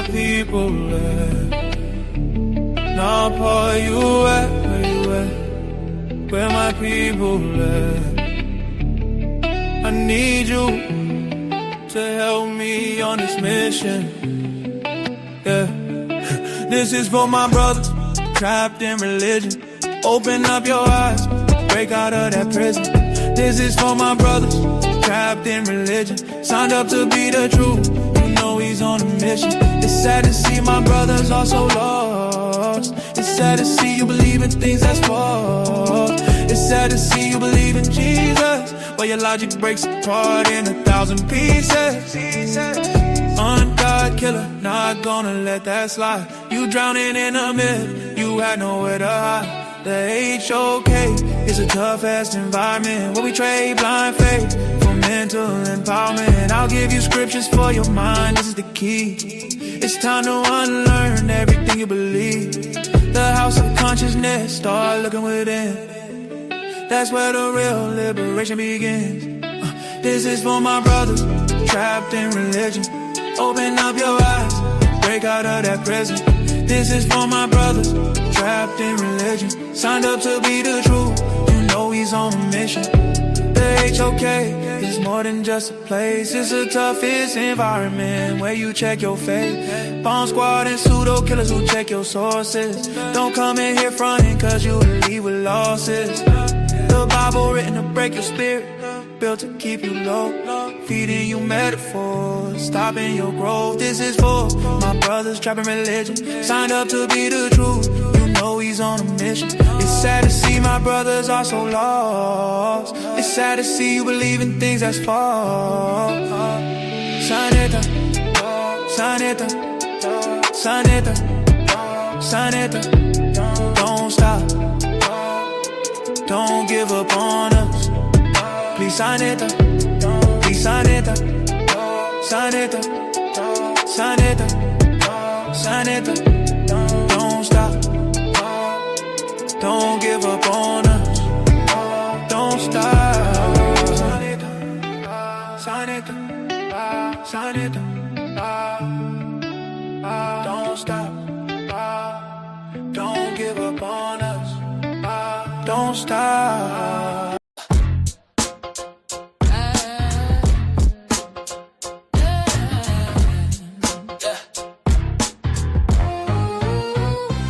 my people at? Now, Paul, you at? Where you at? Where my people at? I need you to help me on this mission. Yeah. This is for my brothers trapped in religion. Open up your eyes, break out of that prison. This is for my brothers trapped in religion, signed up to be the truth. You know he's on a mission. It's sad to see my brothers are so lost. It's sad to see you believe in things that's false. It's sad to see you believe in Jesus, but your logic breaks apart in 1,000 pieces. Ungod killer, not gonna let that slide. You drowning in a myth, you had nowhere to hide. The HOK is a tough-ass environment where we trade blind faith for mental empowerment. I'll give you scriptures for your mind, this is the key. It's time to unlearn everything you believe. The house of consciousness, start looking within. That's where the real liberation begins. This is for my brothers trapped in religion. Open up your eyes, break out of that prison. This is for my brothers trapped in religion, signed up to be the truth. You know he's on a mission. The HOK is more than just a place. It's the toughest environment where you check your faith. Bomb squad and pseudo killers who check your sources. Don't come in here fronting cause you leave with losses. The Bible written to break your spirit, built to keep you low, feeding you metaphors, stopping your growth. This is for my brothers trapped in religion, signed up to be the truth. You know he's on a mission. It's sad to see my brothers are so lost. It's sad to see you believe in things that's false. sa.neter, sa.neter, sa.neter, sa.neter. Don't stop, don't give up on us. Please sa.neter, please sa.neter, sa.neter, sa.neter, sa.neter. Don't stop, don't give up on us. Don't stop. sa.neter, sa.neter, sa.neter. Don't stop, don't give up on us. Don't stop.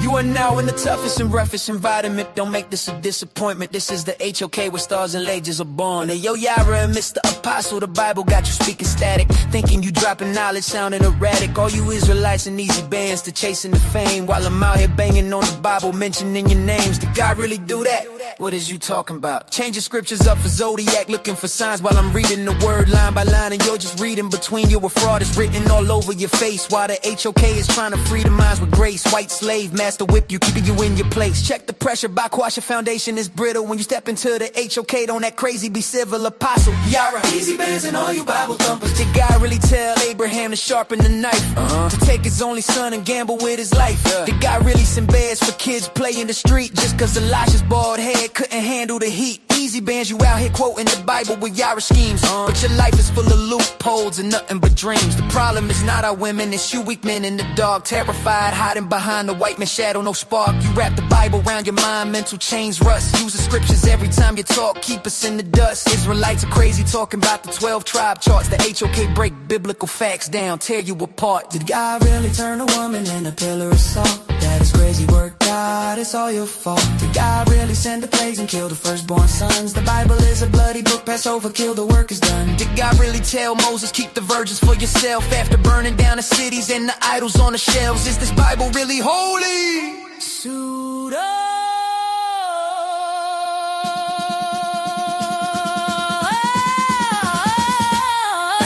You are now in the toughest and roughest environment. Don't make this a disappointment. This is the HOK where stars and legends are born. Hey, yo, Yara and Mr. Apostle, the Bible got you speaking static, thinking you dropping knowledge, sounding erratic. All you Israelites in easy bands to chasing the fame, while I'm out here banging on the Bible, mentioning your names. Did God really do that? What is you talking about? Changing scriptures up for Zodiac, looking for signs while I'm reading the word line by line, and you're just reading between you. A fraud is written all over your face, while the HOK is trying to free the minds with grace. White slave, master whip you, keeping you in your place. Check the pressure, Bakwash, your foundation is brittle. When you step into the HOK, don't act crazy, be civil. Apostle Yara, easy bands and all you Bible thumpers. Did God really tell Abraham to sharpen the knife? To take his only son and gamble with his life? Did God really send beds for kids play in the street just cause Elisha's bald head couldn't handle the heat? Easy bands, you out here quoting the Bible with Yara schemes, but your life is full of loopholes and nothing but dreams. The problem is not our women, it's you weak men in the dark, terrified, hiding behind the white man's shadow, no spark. You wrap the Bible around your mind, mental chains rust. Use the scriptures every time you talk, keep us in the dust. Israelites are crazy, talking about the 12 tribe charts. The HOK break biblical facts down, tear you apart. Did God really turn a woman in a pillar of salt? That is crazy work, God, it's all your fault. Did God really send the plagues and kill the firstborn sons? The Bible is a bloody book, Passover, kill, the work is done. Did God really tell Moses, keep the virgins for yourself after burning down the cities and the idols on the shelves? Is this Bible really holy? Suit up.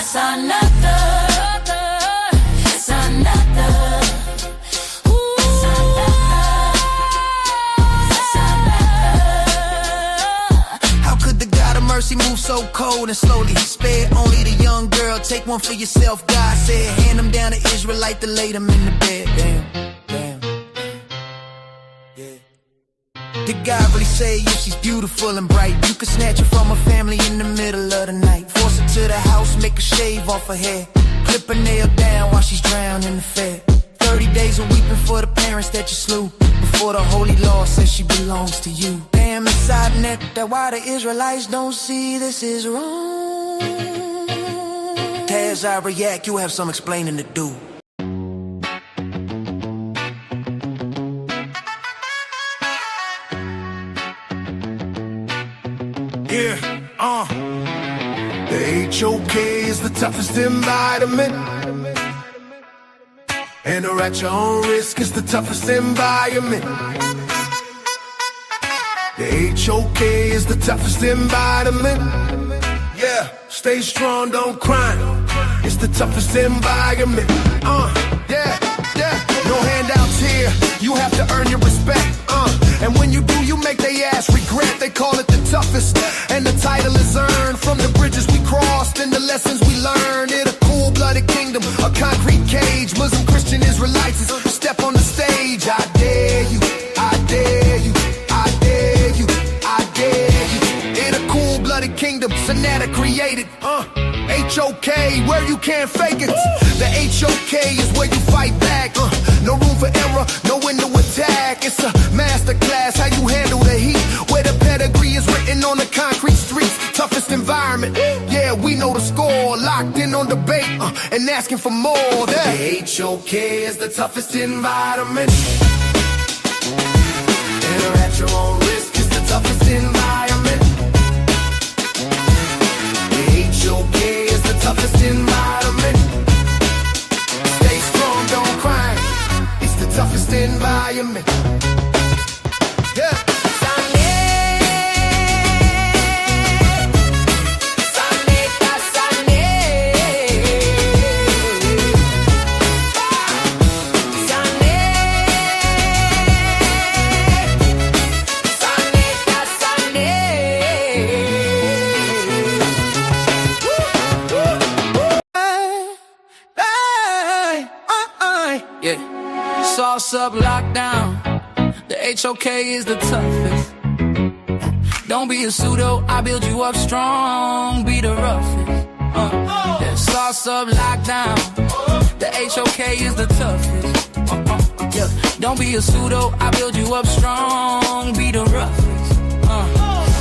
sa.neter, sa.neter. Mercy moves so cold and slowly, spare only the young girl. Take one for yourself, God said. Hand them down to Israelite to lay them in the bed. Damn, damn, yeah. Did God really say if she's beautiful and bright, you could snatch her from her family in the middle of the night? Force her to the house, make her shave off her hair, clip her nail down while she's drowned in the fed. giants that you slew. Before the holy law says she belongs to you. Damn, it's sa.neter, why the Israelites don't see this is wrong. As I react, you have some explaining to do. The HOK is the toughest environment, and or at your own risk is the toughest environment. The HOK is the toughest environment. Yeah, stay strong, don't cry. It's the toughest environment. Yeah. No handouts here. You have to earn your respect. And when you do, you make they ass regret. They call it the toughest, and the title is earned from the bridges we crossed and the lessons we learned. In a cold-blooded kingdom, a concrete cage. Muslim, Christian, Israelites step on the stage. I dare you, I dare you, I dare you, I dare you. In a cold-blooded kingdom, sa.neter created. HOK, where you can't fake it. The HOK is where you fight back. No room for error, no window attack. It's a masterclass, how you handle the heat. Where the pedigree is written on the concrete streets. Toughest environment, yeah, we know the score. Locked in on debate and asking for more. The HOK is the toughest environment, and at your own risk is the toughest environment. HOK is the toughest environment. Stay strong, don't cry. It's the toughest environment. Yeah. Sauce up, lockdown. The HOK is the toughest. Don't be a pseudo, I build you up strong. Be the roughest. Sauce up, lockdown. The HOK is the toughest. Don't be a pseudo, I build you up strong. Be the roughest.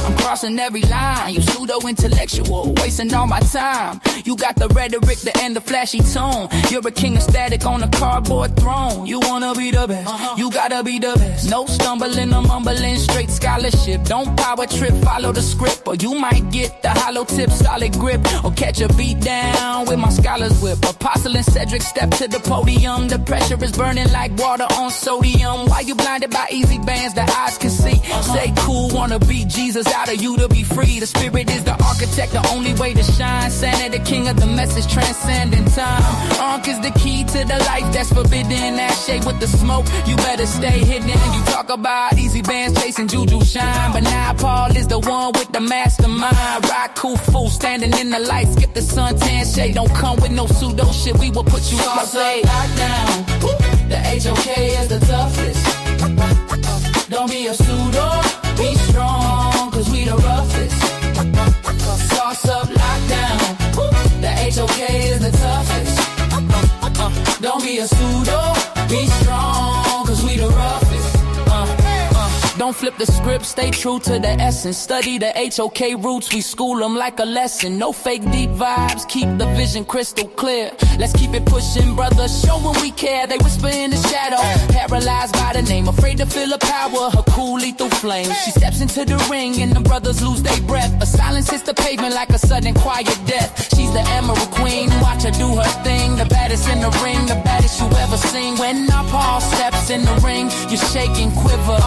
I'm crossing every line, you pseudo-intellectual, wasting all my time. You got the rhetoric, and the flashy tone. You're a king of static on a cardboard throne. You wanna be the best, you gotta be the best. No stumbling or mumbling, straight scholarship. Don't power trip, follow the script, or you might get the hollow tip, solid grip, or catch a beat down with my scholar's whip. Apostle and Cedric step to the podium. The pressure is burning like water on sodium. Why you blinded by easy bands that eyes can see? Stay cool, wanna beat Jesus out of you to be free. The spirit is the architect, the only way to shine. Santa, the king of the message, transcending time. Ankh is the key to the life that's forbidden. That shade with the smoke, you better stay hidden. You talk about easy bands chasing juju shine, but now Paul is the one with the mastermind. Rock cool fool, standing in the light, skip the suntan shade. Don't come with no pseudo shit, we will put you on my blade. Lockdown, the HOK is the toughest. Don't be a pseudo, be strong, cause we the roughest. Sauce up, lockdown. The HOK is the toughest. Don't be a pseudo, be strong, cause we the roughest. Don't flip the script, stay true to the essence. Study the HOK roots, we school them like a lesson. No fake deep vibes, keep the vision crystal clear. Let's keep it pushing, brother, show when we care. They whisper in the shadow, paralyzed by the name, afraid to feel her power, her cool lethal flame. She steps into the ring and the brothers lose their breath. A silence hits the pavement like a sudden quiet death. She's the emerald queen, watch her do her thing. The baddest in the ring, the baddest you ever seen. When our Paul steps in the ring, you shake and quiver.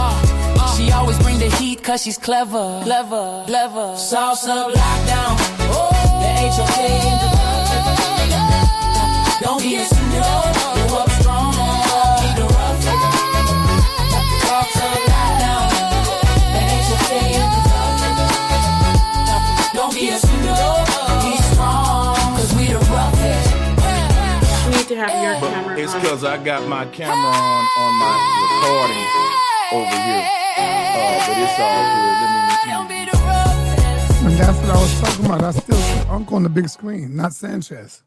She always bring the heat cause she's clever, clever, clever. Sauce up, lockdown. The HOK in the don't be a pseudo, you up strong, be the roughest. Sauce up, lockdown. The HOK in the don't be a pseudo, be strong, cause we the roughest. You need to have your camera It's on. because I got my camera on my recording over here. But it's all good. And that's what I was talking about. I still see Uncle on the big screen, not Sanchez.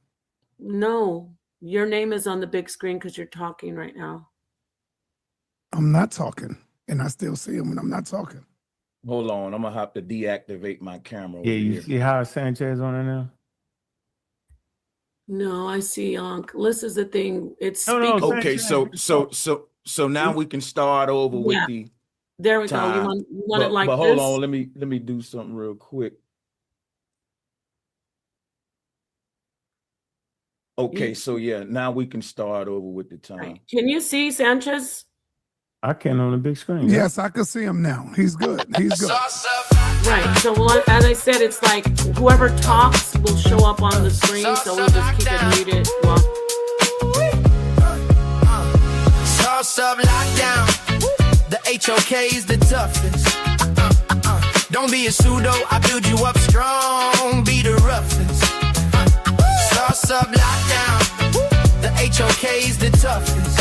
No, your name is on the big screen because you're talking right now. I'm not talking, and I still see him when I'm not talking. Hold on, I'm gonna have to deactivate my camera. Yeah, over you here. see how Sanchez on it now? No, I see Ankh. This is the thing. It's No, no, speaking. Okay, so now we can start over with Yeah. the There we go. You time. want it like but hold this? on, let me do something real quick. Okay, so yeah, now we can start over with the time. Right. Can you see Sanchez? I can on the big screen. Yes, I can see him now. He's good. He's good. Right. So as I said, it's like whoever talks will show up on the screen. So we'll just keep it muted. Well, Sauce up, lockdown. The HOK is the toughest. Don't be a pseudo, I build you up strong. Be the roughest. Sauce up, lockdown. The HOK is the toughest.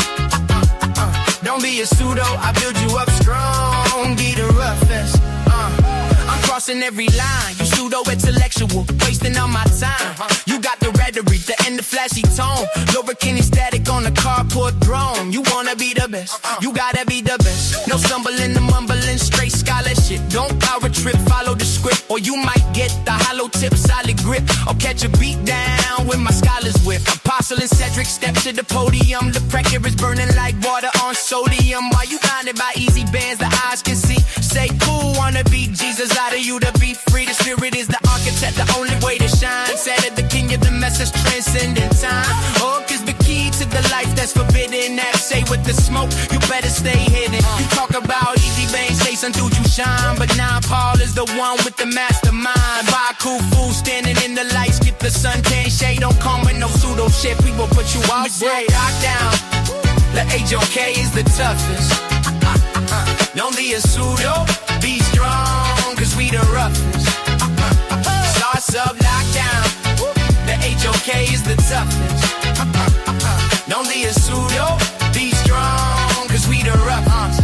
Don't be a pseudo, I build you up strong. Be the roughest. I'm crossing every line. You pseudo-intellectual, wasting all my time. You got the rhetoric, and the flashy tone. Lubricating static on the carport drone. You wanna be the best, you gotta be the best. No stumbling, the mumbling, straight scholarship. Don't power trip, follow the script, or you might get the hollow tip, solid grip, or catch a beat down with my scholars whip. Apostle and Cedric step to the podium. The pressure is burning like water on sodium. While you blinded by easy bands, the eyes can see. Say cool, wanna be Jesus out of you to be free. The spirit is the architect, the only way to shine. Said it, the king of the message transcending time. Hook is the key to the life that's forbidden. That say with the smoke, you better stay hidden. You talk about easy veins, say some dude you shine. But now Paul is the one with the mastermind. Buy cool food, standing in the lights, get the suntan shade. Don't come with no pseudo shit, we will put you out. Lock down, the HOK is the toughest. Don't be a pseudo, be strong, cause we the roughest. Sauce up, lockdown. The HOK is the toughest. Don't be a pseudo, be strong, cause we the roughest.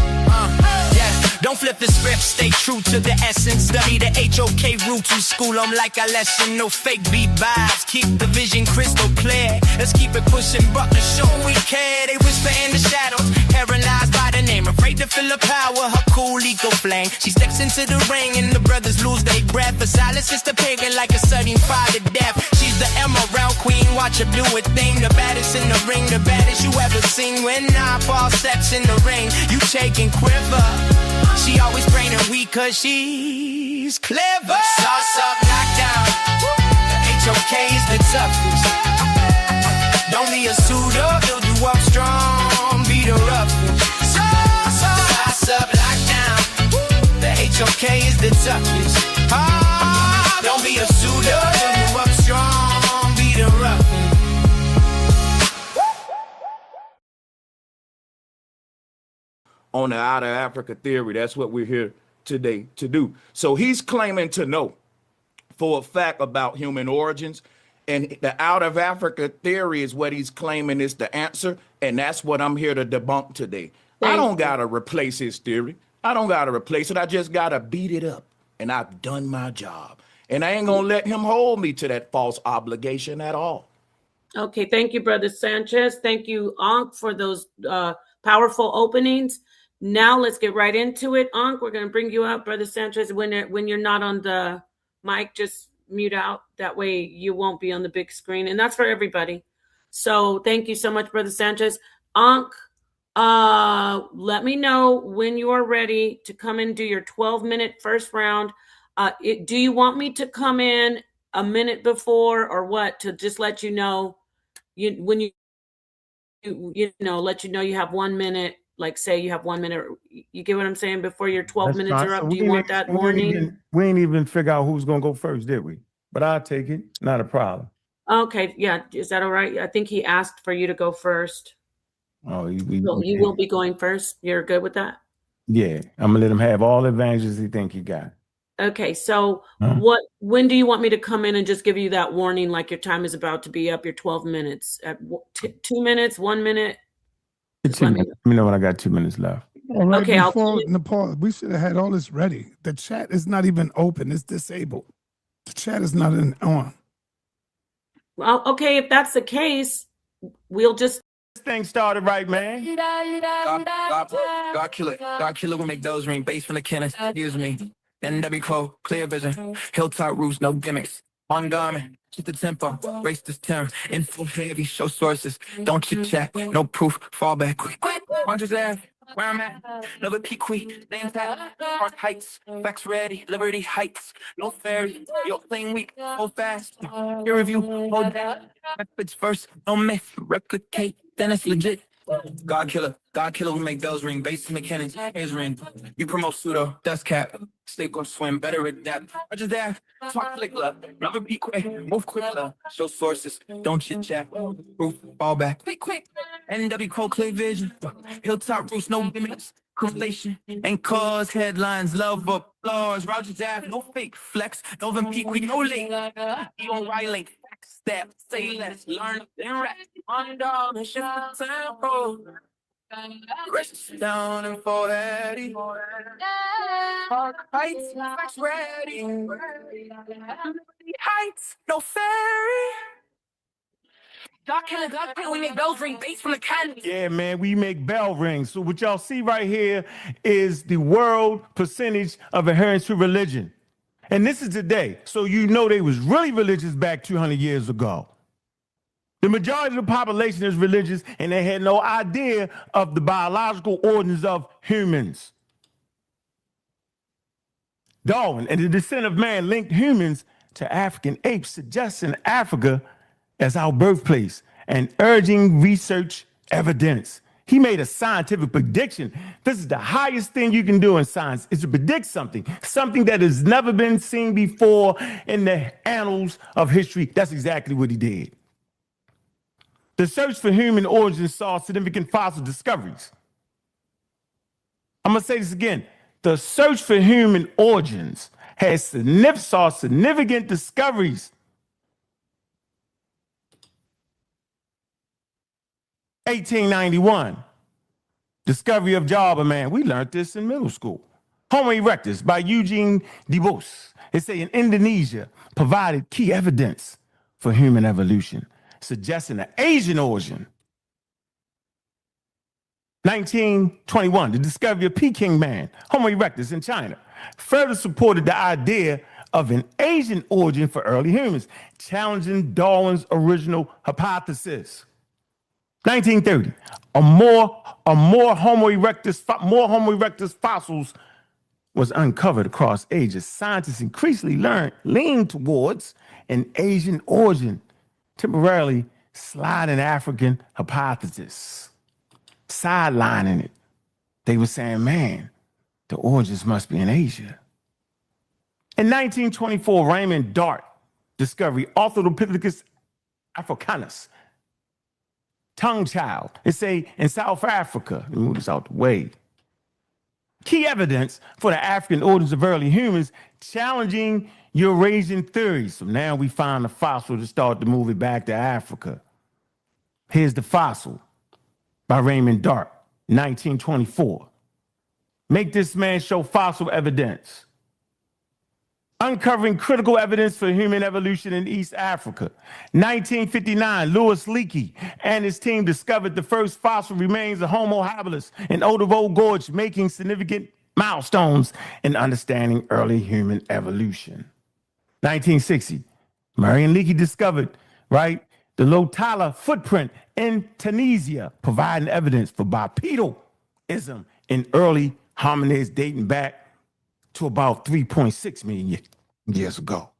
Don't flip the script, stay true to the essence. Study the HOK roots, you school them like a lesson. No fake beat vibes, keep the vision crystal clear. Let's keep it pushing, but to show we care. They whisper in the shadows, paralyzed by the name. Afraid to feel the power, her cool eco flame. She steps into the ring and the brothers lose their breath. For silence is the pagan like a sudden fire to death. She's the emerald queen, watch her do a thing. The baddest in the ring, the baddest you ever seen. When I fall steps in the ring, you shake and quiver. She always praying weak cause she's clever. Sauce up, lockdown. The HOK is the toughest. Don't be a pseudo, build you up strong. Be the roughest. Sauce up, lockdown. The HOK is the toughest. Don't be a pseudo, build you up strong. Be the roughest. On the Out of Africa theory, that's what we're here today to do. So he's claiming to know for a fact about human origins, and the Out of Africa theory is what he's claiming is the answer, and that's what I'm here to debunk today. I don't gotta replace his theory. I don't gotta replace it. I just gotta beat it up, and I've done my job. And I ain't gonna let him hold me to that false obligation at all. okay. Thank you, Brother Sanchez. Thank you, Ankh, for those powerful openings. Now let's get right into it. Ankh, we're going to bring you up. Brother Sanchez, when you're not on the mic, just mute out. That way you won't be on the big screen. And that's for everybody. So thank you so much, Brother Sanchez. Ankh, let me know when you are ready to come and do your 12-minute first round. Do you want me to come in a minute before or what, to just let you know when you let you know you have 1 minute? Like, say you have 1 minute, you get what I'm saying, before your 12 minutes are up. So do you want that warning? We ain't even figure out who's going to go first, did we? But I'll take it. Not a problem. Okay. Yeah. Is that all right? I think he asked for you to go first. Oh, You will be going first. You're good with that? Yeah. I'm going to let him have all the advantages he think he got. Okay. So when do you want me to come in and just give you that warning? Like your time is about to be up, your 12 minutes at 2 minutes, 1 minute? Let me know when I got 2 minutes left. All right, Okay, before Nepal, we should have had all this ready. The chat is not even open. It's disabled. The chat is not on. Well, okay, if that's the case, we'll just thing started right, man. God killer. God killer will make those ring. Bass from the kennels. Excuse me. NW clear vision. Hilltop roofs, no gimmicks. On garment, just the tempo. Race this term. Info heavy, show sources. Don't chit chat, no proof. Fall back quick. Rogers Ave, where I'm at. Another Pequee, name tag. Park Heights, facts ready. Liberty Heights, no ferry. Yo, playing weak, so fast. Peer review, hold that. Methods first, no myth. Replicate, then it's legit. God killer, we make bells ring. Bass mechanics, ears ring. You promote pseudo, dust cap. Sleep or swim, better adapt. Roger that. Talk flick love. Never be quick, move quicker. Show sources, don't chit chat. Proof, fall back. Quick. NW clear vision. Hilltop roofs, no gimmicks. Correlation and cause headlines, love applause. Roger that. No fake flex. No quick, no link. You don't write link. Step, say less, learn, then rap. On dog and shift the tempo. Wrist down and forehead. Park Heights, facts ready. Heights, no ferry. God killer, we make bells ring, bass from the cannon. Yeah, man, we make bell rings. So what y'all see right here is the world percentage of adherence to religion. And this is today. So you know they was really religious back 200 years ago. The majority of the population is religious, and they had no idea of the biological origins of humans. Darwin and the descent of man linked humans to African apes, suggesting Africa as our birthplace and urging research evidence. He made a scientific prediction. This is the highest thing you can do in science, is to predict something that has never been seen before in the annals of history. That's exactly what he did. The search for human origins saw significant fossil discoveries. I'm gonna say this again. The search for human origins saw significant discoveries. 1891, discovery of Java man. We learned this in middle school. Homo erectus by Eugene Debus. It say in Indonesia provided key evidence for human evolution, suggesting an Asian origin. 1921, the discovery of Peking man, Homo erectus in China, further supported the idea of an Asian origin for early humans, challenging Darwin's original hypothesis. 1930, more Homo erectus fossils was uncovered across Asia. Scientists increasingly leaned towards an Asian origin, temporarily sliding African hypothesis, sidelining it. They were saying, man, the origins must be in Asia. In 1924, Raymond Dart discovered Australopithecus africanus, tongue child. It say in South Africa. Let me move this out the way. Key evidence for the African origins of early humans, challenging Eurasian theories. So now we find a fossil to start to move it back to Africa. Here's the fossil by Raymond Dart, 1924. Make this man show fossil evidence. Uncovering critical evidence for human evolution in East Africa. 1959, Louis Leakey and his team discovered the first fossil remains of Homo habilis in Olduvai Gorge, making significant milestones in understanding early human evolution. 1960, Murray and Leakey discovered, the Lotala footprint in Tunisia, providing evidence for bipedalism in early hominids dating back to about 3.6 million years ago.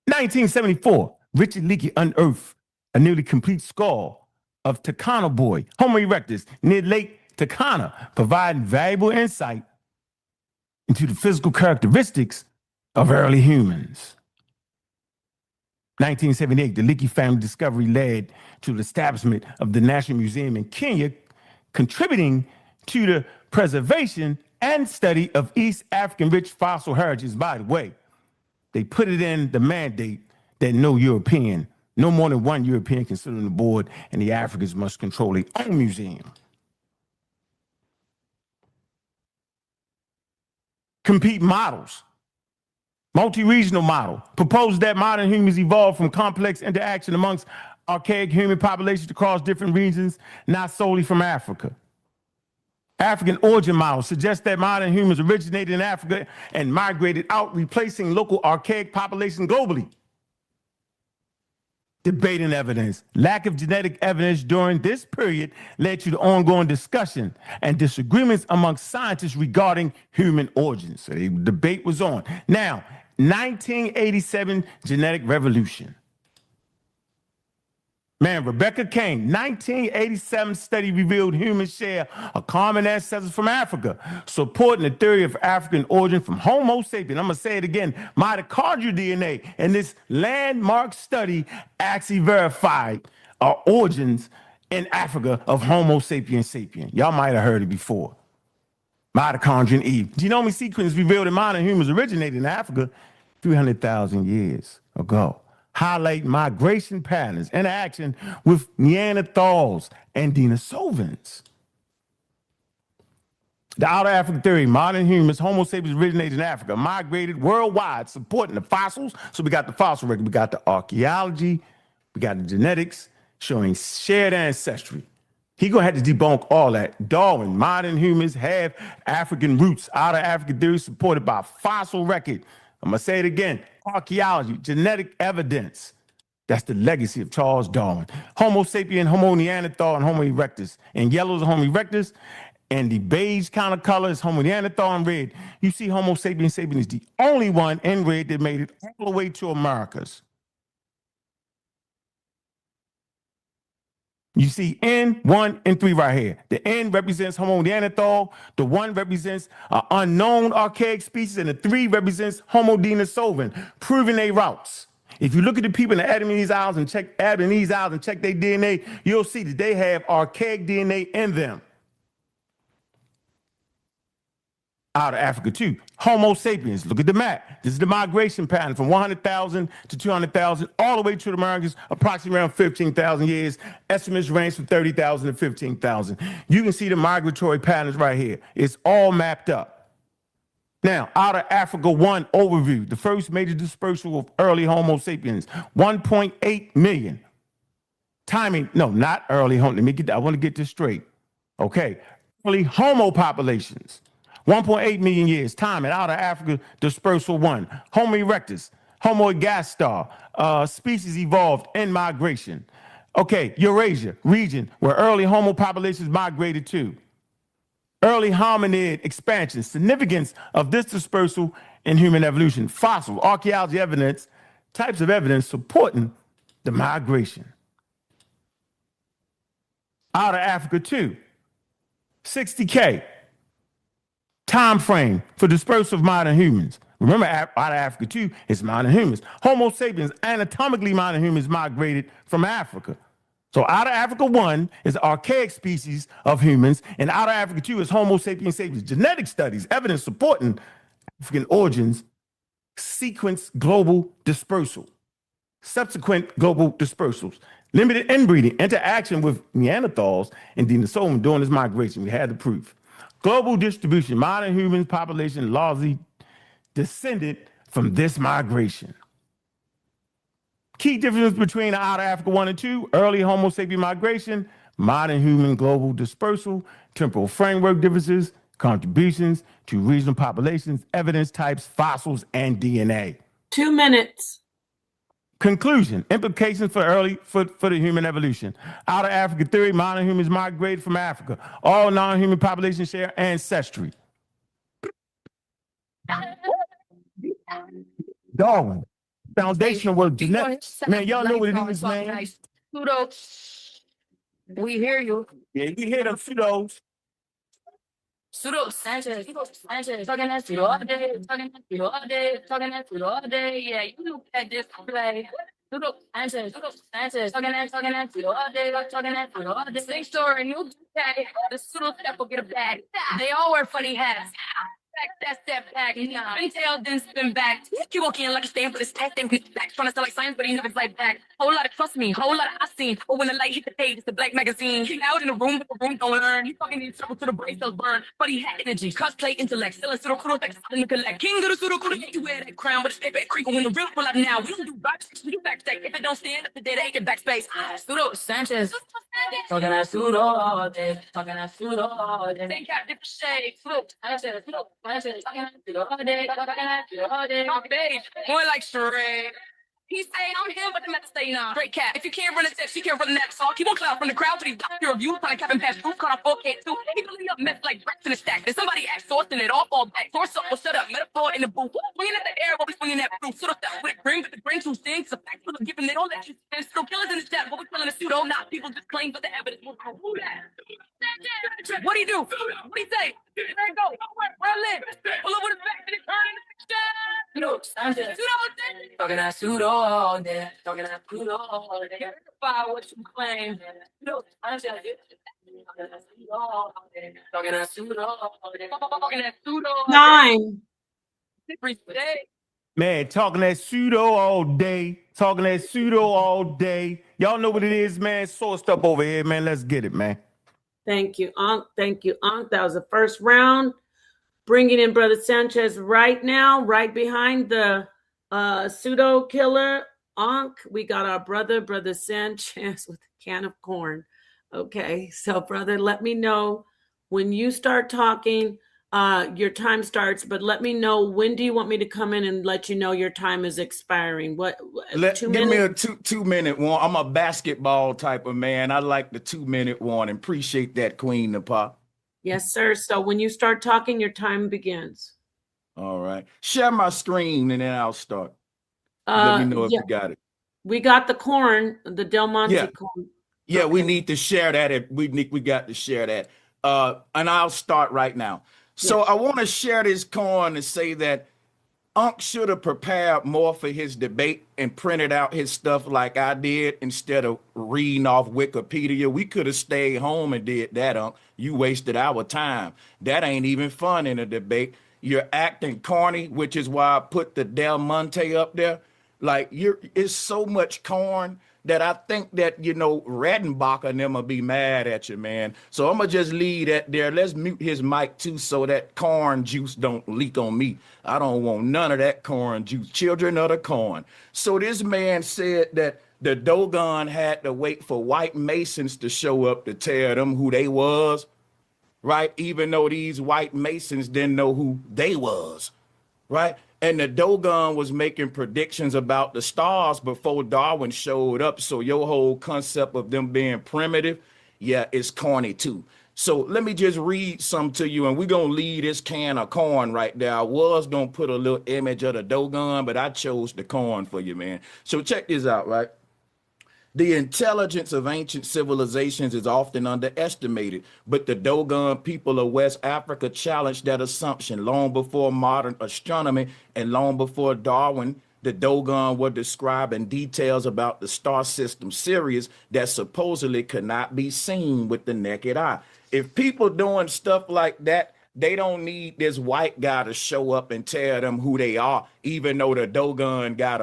1974, Richard Leakey unearthed a nearly complete skull of Turkana boy, Homo erectus, near Lake Turkana, providing valuable insight into the physical characteristics of early humans. 1978, the Leakey family discovery led to the establishment of the National Museum in Kenya, contributing to the preservation and study of East African rich fossil heritage. By the way, they put it in the mandate that no more than one European can sit on the board, and the Africans must control their own museum. Compete models. Multi-regional model proposed that modern humans evolved from complex interaction amongst archaic human populations across different regions, not solely from Africa. African origin models suggest that modern humans originated in Africa and migrated out, replacing local archaic populations globally. Debating evidence. Lack of genetic evidence during this period led to the ongoing discussion and disagreements amongst scientists regarding human origins. So the debate was on. Now, 1987 genetic revolution. Man, Rebecca Kane, 1987 study revealed humans share a common ancestor from Africa, supporting the theory of African origin from Homo sapiens. I'm going to say it again, mitochondrial DNA. And this landmark study actually verified our origins in Africa of Homo sapiens sapien. Y'all might have heard it before. Mitochondrial Eve. Genomic sequence revealed that modern humans originated in Africa 300,000 years ago. Highlight migration patterns, interaction with Neanderthals and Denisovans. The outer African theory, modern humans, Homo sapiens originated in Africa, migrated worldwide, supporting the fossils. So we got the fossil record, we got the archaeology, we got the genetics showing shared ancestry. He gonna have to debunk all that. Darwin, modern humans have African roots. Outer African theory supported by fossil record. I'm gonna say it again. Archaeology, genetic evidence. That's the legacy of Charles Darwin. Homo sapien, Homo Neanderthal, and Homo erectus. In yellow is Homo erectus, and the beige kind of color is Homo Neanderthal in red. You see Homo sapien sapien is the only one in red that made it all the way to Americas. You see N, 1, and 3 right here. The N represents Homo Neanderthal, the 1 represents an unknown archaic species, and the 3 represents Homo Denisovan, proving their routes. If you look at the people in the Adamese Isles and check their DNA, you'll see that they have archaic DNA in them. Out of Africa too. Homo sapiens, look at the map. This is the migration pattern from 100,000 to 200,000, all the way to the Americas, approximately around 15,000 years. Estimates range from 30,000 to 15,000. You can see the migratory patterns right here. It's all mapped up. Now, out of Africa 1 overview, the first major dispersal of early Homo sapiens, 1.8 million. Timing, no, not early Homo, I want to get this straight. Okay, early Homo populations. 1.8 million years, time and out of Africa, dispersal 1. Homo erectus, Homo ergaster, species evolved in migration. Okay, Eurasia, region where early Homo populations migrated to. Early hominid expansion, significance of this dispersal in human evolution. Fossil, archaeology evidence, types of evidence supporting the migration. Out of Africa 2, 60K. Time frame for dispersal of modern humans. Remember, out of Africa too, it's modern humans. Homo sapiens, anatomically modern humans migrated from Africa. So out of Africa 1 is archaic species of humans, and out of Africa 2 is Homo sapiens sapiens. Genetic studies, evidence supporting African origins, sequence global dispersal. Subsequent global dispersals. Limited inbreeding, interaction with Neanderthals and Denisovans during this migration. We had the proof. Global distribution, modern human population largely descended from this migration. Key differences between out of Africa 1 and 2, early Homo sapien migration, modern human global dispersal, temporal framework differences, contributions to regional populations, evidence types, fossils, and DNA. 2 minutes. Conclusion, implications for the human evolution. Out of Africa theory, modern humans migrated from Africa. All non-human populations share ancestry. Darwin, foundational work, genetics. Man, y'all know what it is, man. Pseudo. We hear you. Yeah, we hear them pseudos. Pseudo Sanchez, talking that pseudo all day, talking that pseudo all day, talking that pseudo all day. Yeah, you look at this play. Pseudo Sanchez, talking that pseudo all day, talking that pseudo all day. Same story, new day. The pseudo step will get a bag. They all wear funny hats. That step back. Spin tail, then spin back. Keep walking like a stand for the stack, then get back. Trying to sell like science, but he never like back. Whole lot of trust me, whole lot of I seen. But when the light hit the page, it's the black magazine. He out in the room, but the room don't learn. He fucking needs trouble to the brain cells burn. But he had energy, cosplay, intellect. Still a pseudo kudo like something to collect. King of the pseudo kudo, you wear that crown, but it's paper creek when the real pull out now. We don't do vibes, we do backstage. If it don't stand up, the dead ain't in backspace. Pseudo Sanchez. Talking that pseudo all day. Talking that pseudo all day. They got different shades. Pseudo Sanchez. Pseudo Sanchez. Talking that pseudo all day. Talking that pseudo all day. On stage, more like charade. He say I'm him, but the method say nah. Straight cat. If you can't run a test, you can't run the next song. Keep on cloud from the crowd to these doctor reviews. Trying to cap and pass proof, caught on 4K too. He can leave up mess like bricks in a stack. Then somebody act sourcing it all fall back. Source up, will shut up. Metaphor in the booth. Swinging at the air while we swinging that proof. Sort of stuff with bring, but the brain too stinks. A fact for the given, they don't let you stand. Still killers in the chat, but we're killing the pseudo. Not people just claim for the evidence. Who that? What do you do? What do you say? There you go. Where I live. Pull up with his back to the turn in the pseudo Sanchez. Talking that pseudo all day. Talking that pseudo all day. Verify what you claim. Pseudo Sanchez. Talking that pseudo all day. Talking that pseudo all day. 9. Every day. Man, talking that pseudo all day. Talking that pseudo all day. Y'all know what it is, man. Sourced up over here, man. Let's get it, man. Thank you, Ankh. Thank you, Ankh. That was the first round. Bringing in Brother Sanchez right now, right behind the pseudo killer, Ankh. We got our Brother Sanchez with a can of corn. Okay, so brother, let me know when you start talking. Your time starts, but let me know when do you want me to come in and let you know your time is expiring. Give me a two-minute one. I'm a basketball type of man. I like the 2-minute one. Appreciate that, Queen Napa. Yes, sir. So when you start talking, your time begins. All right. Share my screen and then I'll start. Let me know if you got it. We got the corn, the Del Monte corn. Yeah, okay. We need to share that. We got to share that. And I'll start right now. So I want to share this corn and say that Ankh should have prepared more for his debate and printed out his stuff like I did instead of reading off Wikipedia. We could have stayed home and did that, Ankh. You wasted our time. That ain't even fun in a debate. You're acting corny, which is why I put the Del Monte up there. Like, it's so much corn that I think that, Redenbach and them will be mad at you, man. So I'm going to just leave that there. Let's mute his mic, too, so that corn juice don't leak on me. I don't want none of that corn juice. Children of the corn. So this man said that the Dogon had to wait for white Masons to show up to tell them who they was, right? Even though these white Masons didn't know who they was, right? And the Dogon was making predictions about the stars before Darwin showed up. So your whole concept of them being primitive, it's corny too. So let me just read some to you, and we're going to leave this can of corn right there. I was going to put a little image of the Dogon, but I chose the corn for you, man. So check this out, right? The intelligence of ancient civilizations is often underestimated, but the Dogon people of West Africa challenged that assumption long before modern astronomy and long before Darwin. The Dogon were describing details about the star system Sirius that supposedly could not be seen with the naked eye. If people doing stuff like that, they don't need this white guy to show up and tell them who they are, even though the Dogon got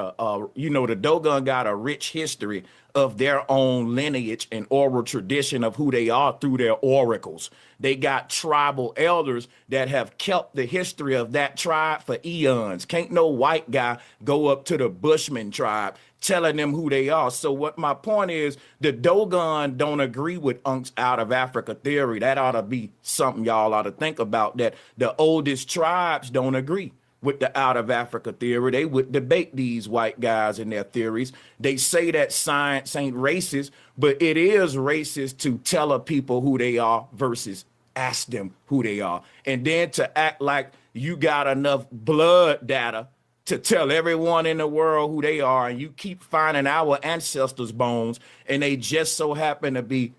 a rich history of their own lineage and oral tradition of who they are through their oracles. They got tribal elders that have kept the history of that tribe for eons. Can't no white guy go up to the Bushman tribe telling them who they are. So what my point is, the Dogon don't agree with Ankh's out of Africa theory. That ought to be something y'all ought to think about, that the oldest tribes don't agree with the out of Africa theory. They would debate these white guys and their theories. They say that science ain't racist, but it is racist to tell a people who they are versus ask them who they are. And then to act like you got enough blood data to tell everyone in the world who they are, and you keep finding our ancestors' bones, and they just so happen to be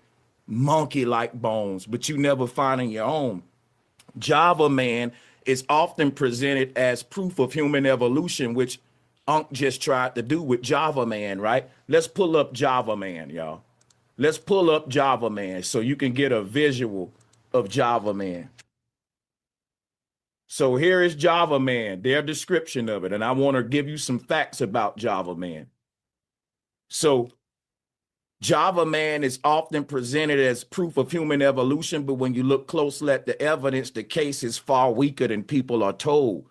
monkey-like bones, but you never finding your own. Java Man is often presented as proof of human evolution, which Ankh just tried to do with Java Man, right? Let's pull up Java Man, y'all. Let's pull up Java Man so you can get a visual of Java Man. So here is Java Man, their description of it. And I want to give you some facts about Java Man. So Java Man is often presented as proof of human evolution, but when you look closely at the evidence, the case is far weaker than people are told.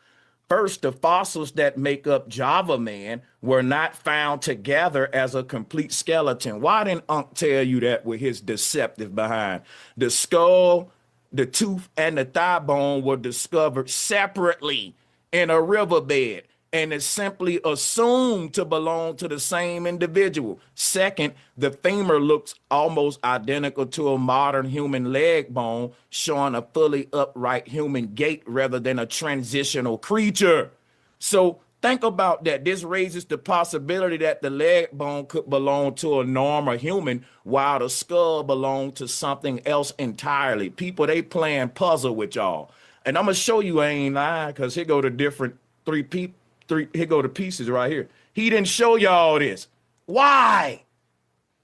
First, the fossils that make up Java Man were not found together as a complete skeleton. Why didn't Ankh tell you that with his deceptive behind? The skull, the tooth, and the thigh bone were discovered separately in a riverbed and is simply assumed to belong to the same individual. Second, the femur looks almost identical to a modern human leg bone, showing a fully upright human gait rather than a transitional creature. So think about that. This raises the possibility that the leg bone could belong to a normal human while the skull belonged to something else entirely. People, they playing puzzle with y'all. And I'm going to show you I ain't lying, because here go the different here go the pieces right here. He didn't show y'all this. Why?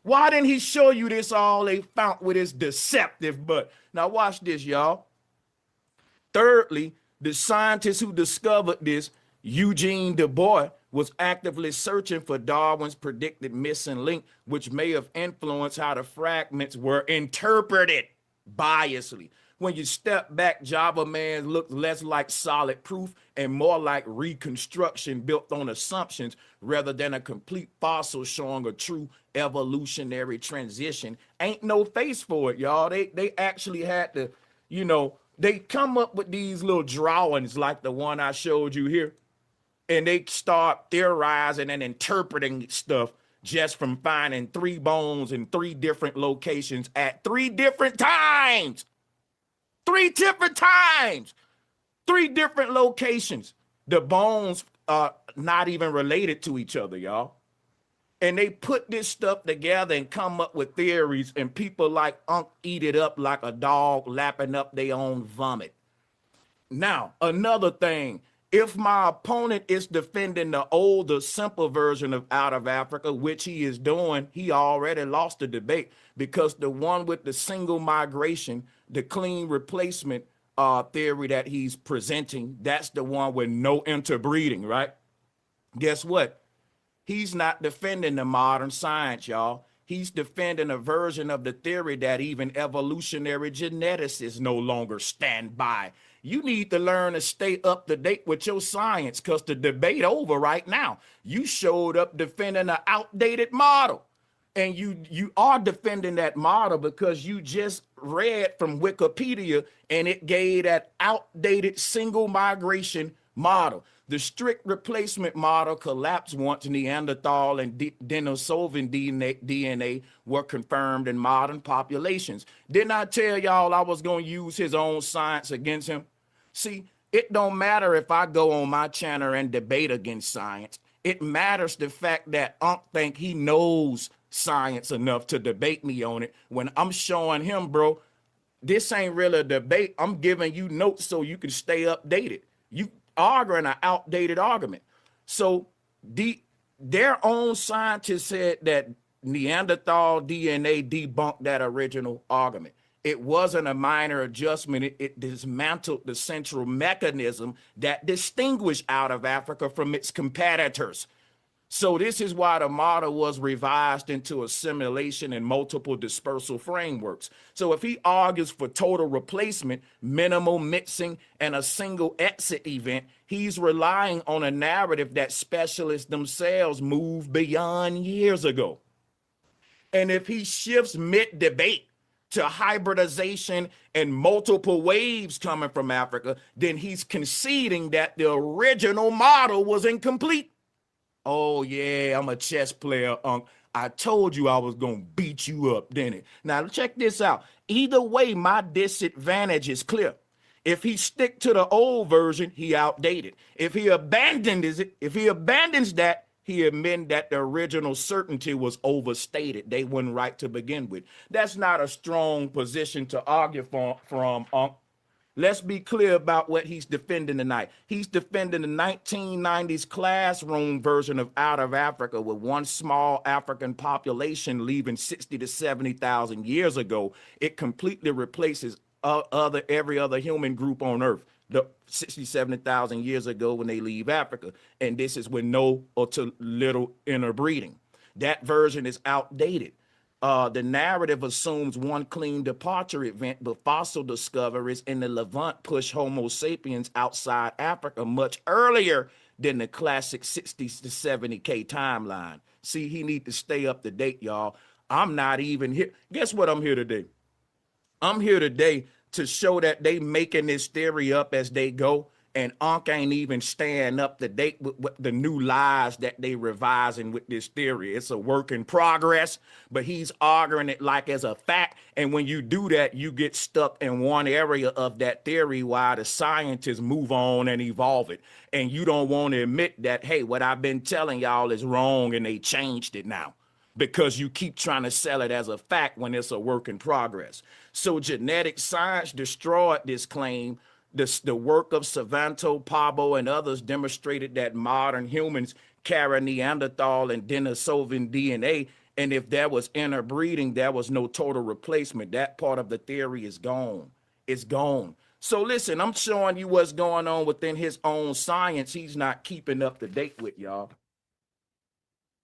Why didn't he show you this all they found with his deceptive butt? Now watch this, y'all. Thirdly, the scientist who discovered this, Eugene Du Bois, was actively searching for Darwin's predicted missing link, which may have influenced how the fragments were interpreted biasly. When you step back, Java Man looked less like solid proof and more like reconstruction built on assumptions rather than a complete fossil showing a true evolutionary transition. Ain't no face for it, y'all. They actually had to, you know, they come up with these little drawings like the one I showed you here, and they start theorizing and interpreting stuff just from finding 3 bones in 3 different locations at 3 different times. 3 different times, 3 different locations. The bones are not even related to each other, y'all. And they put this stuff together and come up with theories, and people like Ankh eat it up like a dog lapping up their own vomit. Now, another thing, if my opponent is defending the older, simple version of Out of Africa, which he is doing, he already lost the debate, because the one with the single migration, the clean replacement theory that he's presenting, that's the one with no interbreeding, right? Guess what? He's not defending the modern science, y'all. He's defending a version of the theory that even evolutionary geneticists no longer stand by. You need to learn to stay up to date with your science, because the debate over right now. You showed up defending an outdated model. And you are defending that model because you just read from Wikipedia and it gave that outdated single migration model. The strict replacement model collapsed once Neanderthal and Denisovan DNA were confirmed in modern populations. Didn't I tell y'all I was going to use his own science against him? See, it don't matter if I go on my channel and debate against science. It matters the fact that Ankh think he knows science enough to debate me on it, when I'm showing him, bro, this ain't really a debate. I'm giving you notes so you can stay updated. You arguing an outdated argument. So their own scientists said that Neanderthal DNA debunked that original argument. It wasn't a minor adjustment. It dismantled the central mechanism that distinguished Out of Africa from its competitors. So this is why the model was revised into assimilation and multiple dispersal frameworks. So if he argues for total replacement, minimal mixing, and a single exit event, he's relying on a narrative that specialists themselves moved beyond years ago. And if he shifts mid-debate to hybridization and multiple waves coming from Africa, then he's conceding that the original model was incomplete. Oh, yeah, I'm a chess player, Unc. I told you I was going to beat you up, didn't it? Now, check this out. Either way, my disadvantage is clear. If he stick to the old version, he outdated. If he abandons that, he admit that the original certainty was overstated. They weren't right to begin with. That's not a strong position to argue from, Unc. Let's be clear about what he's defending tonight. He's defending the 1990s classroom version of Out of Africa, with one small African population leaving 60 to 70,000 years ago. It completely replaces every other human group on Earth. the 60, 70,000 years ago when they leave Africa. And this is with no or to little interbreeding. That version is outdated. The narrative assumes one clean departure event, but fossil discoveries in the Levant push Homo sapiens outside Africa much earlier than the classic 60 to 70K timeline. See, he need to stay up to date, y'all. I'm not even here. Guess what I'm here today? I'm here today to show that they making this theory up as they go, and Ankh ain't even staying up to date with the new lies that they revising with this theory. It's a work in progress, but he's arguing it like as a fact. And when you do that, you get stuck in one area of that theory while the scientists move on and evolve it. And you don't want to admit that, hey, what I've been telling y'all is wrong and they changed it now, because you keep trying to sell it as a fact when it's a work in progress. So genetic science destroyed this claim. The work of Savanto, Pablo, and others demonstrated that modern humans carry Neanderthal and Denisovan DNA. And if there was interbreeding, there was no total replacement. That part of the theory is gone. It's gone. So listen, I'm showing you what's going on within his own science. He's not keeping up to date with, y'all.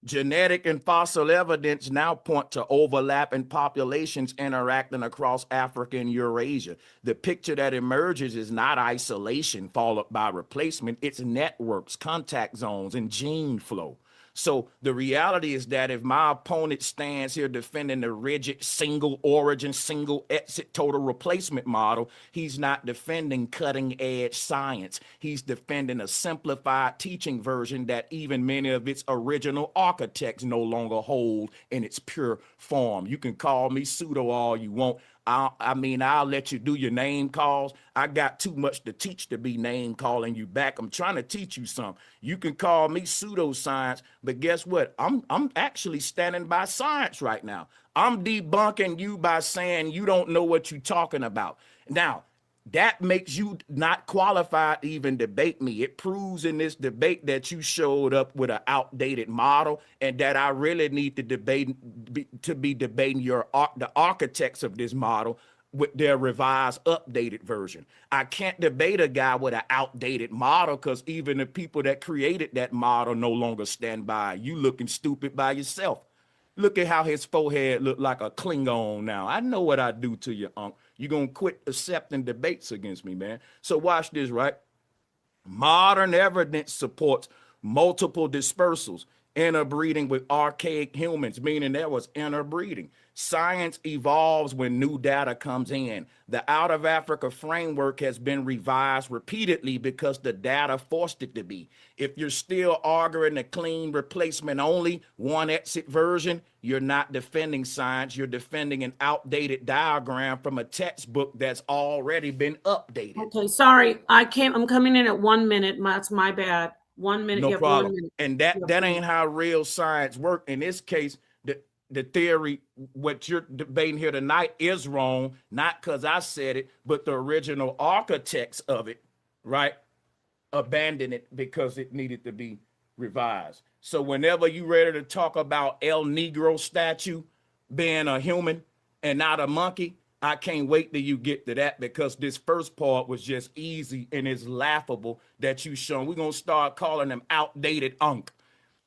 Genetic and fossil evidence now point to overlapping populations interacting across Africa and Eurasia. The picture that emerges is not isolation followed by replacement. It's networks, contact zones, and gene flow. So the reality is that if my opponent stands here defending the rigid single origin, single exit total replacement model, he's not defending cutting edge science. He's defending a simplified teaching version that even many of its original architects no longer hold in its pure form. You can call me pseudo all you want. I'll let you do your name calls. I got too much to teach to be name calling you back. I'm trying to teach you something. You can call me pseudoscience, but guess what? I'm actually standing by science right now. I'm debunking you by saying you don't know what you're talking about. Now, that makes you not qualified to even debate me. It proves in this debate that you showed up with an outdated model, and that I really need to be debating the architects of this model with their revised, updated version. I can't debate a guy with an outdated model, because even the people that created that model no longer stand by. You looking stupid by yourself. Look at how his forehead looked like a Klingon now. I know what I do to you, Unc. You're going to quit accepting debates against me, man. So watch this, right? Modern evidence supports multiple dispersals, interbreeding with archaic humans, meaning there was interbreeding. Science evolves when new data comes in. The Out of Africa framework has been revised repeatedly because the data forced it to be. If you're still arguing the clean replacement only, one exit version, you're not defending science. You're defending an outdated diagram from a textbook that's already been updated. Okay, sorry. I'm coming in at 1 minute. That's my bad. 1 minute. No you have problem. 1 minute. And that ain't how real science works. In this case, the theory, what you're debating here tonight, is wrong, not because I said it, but the original architects of it, right, abandoned it because it needed to be revised. So whenever you ready to talk about El Negro statue being a human and not a monkey, I can't wait till you get to that, because this first part was just easy and it's laughable that you shown. We're going to start calling them outdated Ankh.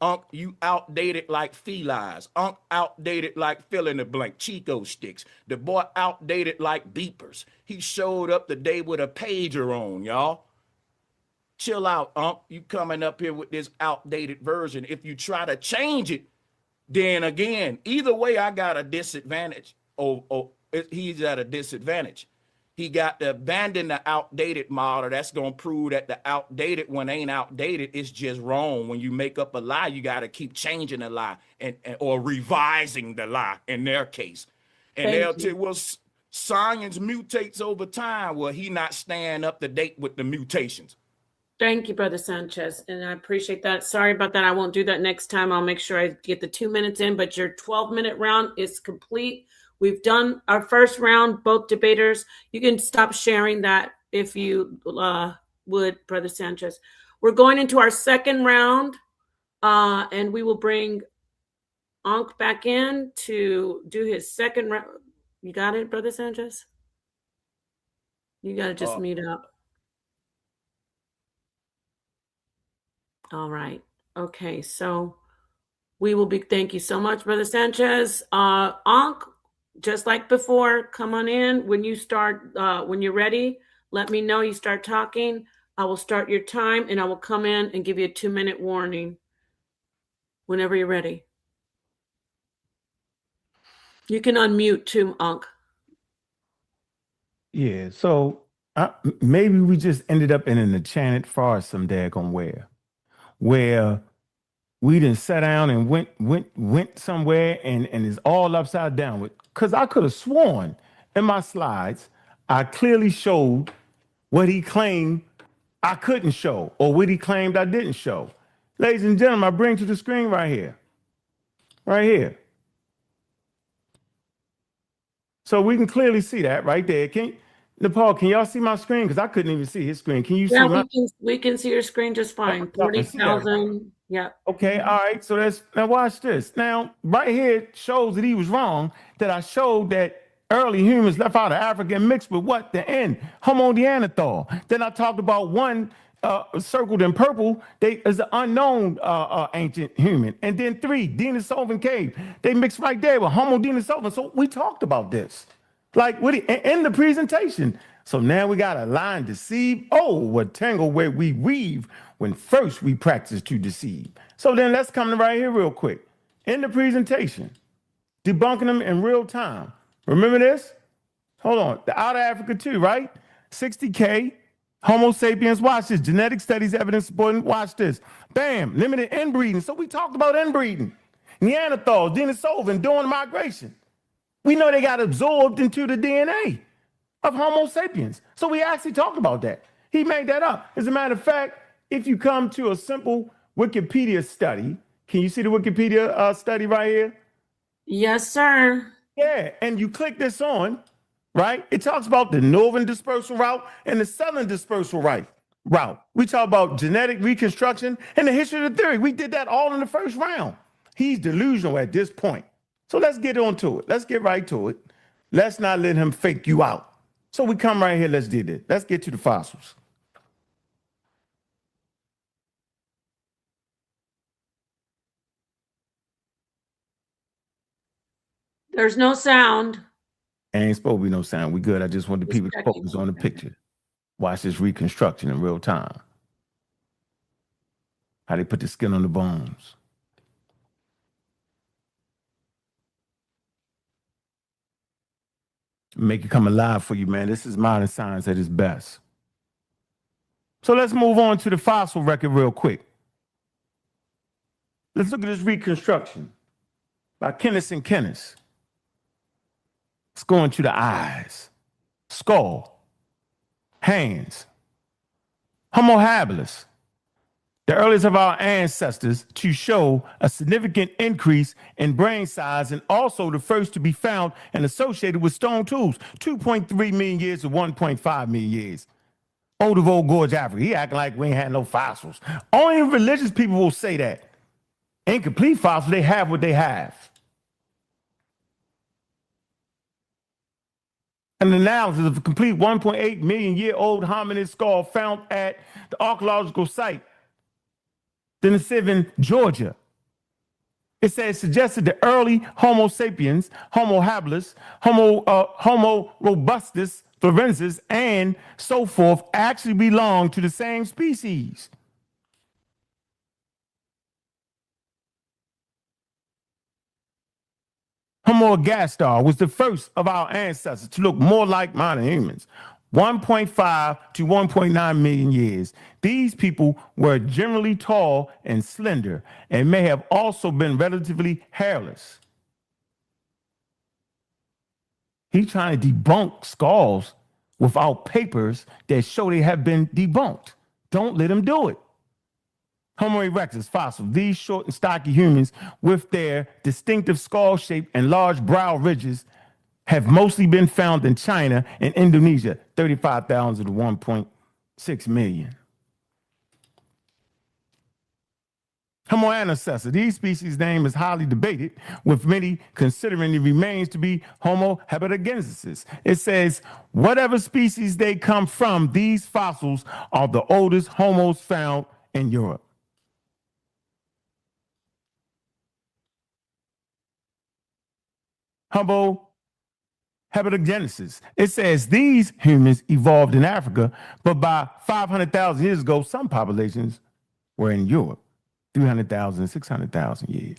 Ankh, you outdated like felines. Ankh outdated like fill in the blank, Chico sticks. The boy outdated like beepers. He showed up the day with a pager on, y'all. Chill out, Ankh. You coming up here with this outdated version. If you try to change it, then again, either way, I got a disadvantage. He's at a disadvantage. He got to abandon the outdated model. That's going to prove that the outdated one ain't outdated. It's just wrong. When you make up a lie, you got to keep changing the lie or revising the lie in their case. And they'll tell you, well, science mutates over time. Well, he not staying up to date with the mutations. Thank you, Brother Sanchez, and I appreciate that. Sorry about that. I won't do that next time. I'll make sure I get the 2 minutes in, but your 12-minute round is complete. We've done our first round, both debaters. You can stop sharing that if you would, Brother Sanchez. We're going into our second round, and we will bring Ankh back in to do his second round. You got it, Brother Sanchez? You got to just mute up. All right. Okay. So we will be, thank you so much, Brother Sanchez. Ankh, just like before, come on in. When you start, when you're ready, let me know you start talking. I will start your time and I will come in and give you a 2-minute warning whenever you're ready. You can unmute too, Ankh. Yeah, so maybe we just ended up in an enchanted forest some daggone where we didn't sat down and went somewhere and it's all upside down. Because I could have sworn in my slides, I clearly showed what he claimed I couldn't show or what he claimed I didn't show. Ladies and gentlemen, I bring to the screen right here. Right here. So we can clearly see that right there. Nepal, can y'all see my screen? Because I couldn't even see his screen. Can you see my? We can see your screen just fine. 40,000. Yeah. Okay, all right. So now watch this. Now, right here shows that he was wrong, that I showed that early humans left out of Africa and mixed with what? The N, Homo Neanderthal. Then I talked about one circled in purple, they is an unknown ancient human. And then 3, Denisovan cave. They mixed right there with Homo Denisovan. So we talked about this. Like in the presentation. So now we got a line deceive. Oh, what tangle where we weave when first we practice to deceive. So then let's come to right here real quick. In the presentation, debunking them in real time. Remember this? Hold on. The Outer Africa 2, right? 60K, Homo sapiens. Watch this. Genetic studies, evidence supporting. Watch this. Bam. Limited inbreeding. So we talked about inbreeding. Neanderthals, Denisovan, doing migration. We know they got absorbed into the DNA of Homo sapiens. So we actually talked about that. He made that up. As a matter of fact, if you come to a simple Wikipedia study, can you see the Wikipedia study right here? Yes, sir. Yeah, and you click this on, right? It talks about the northern dispersal route and the southern dispersal route. We talk about genetic reconstruction and the history of the theory. We did that all in the first round. He's delusional at this point. So let's get on to it. Let's get right to it. Let's not let him fake you out. So we come right here. Let's do this. Let's get to the fossils. There's no sound. Ain't supposed to be no sound. We good. I just want the people to focus on the picture. Watch this reconstruction in real time. How they put the skin on the bones. Make it come alive for you, man. This is modern science at its best. So let's move on to the fossil record real quick. Let's look at this reconstruction by Kenneth and Kenneth. Let's go into the eyes, skull, hands, Homo habilis, the earliest of our ancestors to show a significant increase in brain size and also the first to be found and associated with stone tools, 2.3 million years to 1.5 million years. Old of Old Gorge, Africa. He acting like we ain't had no fossils. Only religious people will say that. Incomplete fossils, they have what they have. An analysis of a complete 1.8 million year old hominid skull found at the archaeological site, Denisovan, Georgia. It says suggested the early Homo sapiens, Homo habilis, Homo robustus, florensis, and so forth actually belong to the same species. Homo ergaster was the first of our ancestors to look more like modern humans. 1.5 to 1.9 million years. These people were generally tall and slender and may have also been relatively hairless. He's trying to debunk skulls without papers that show they have been debunked. Don't let him do it. Homo erectus fossil. These short and stocky humans with their distinctive skull shape and large brow ridges have mostly been found in China and Indonesia, 35,000 to 1.6 million. Homo ancestor. These species' name is highly debated, with many considering the remains to be Homo habilis. It says, whatever species they come from, these fossils are the oldest homos found in Europe. Homo habilis. It says these humans evolved in Africa, but by 500,000 years ago, some populations were in Europe, 300,000, 600,000 years.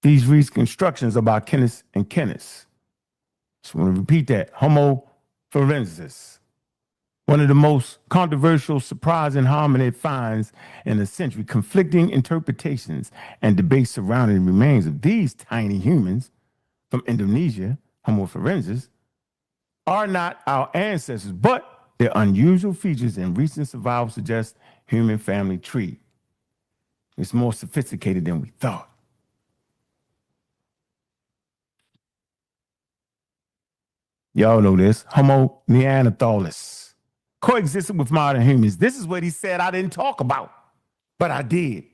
These reconstructions are by Kenneth and Kenneth. Just want to repeat that. Homo forensis. One of the most controversial, surprising hominid finds in the century, conflicting interpretations and debates surrounding the remains of these tiny humans from Indonesia, Homo forensis, are not our ancestors, but their unusual features and recent survival suggest human family tree. It's more sophisticated than we thought. Y'all know this. Homo neanderthalis coexisted with modern humans. This is what he said I didn't talk about, but I did.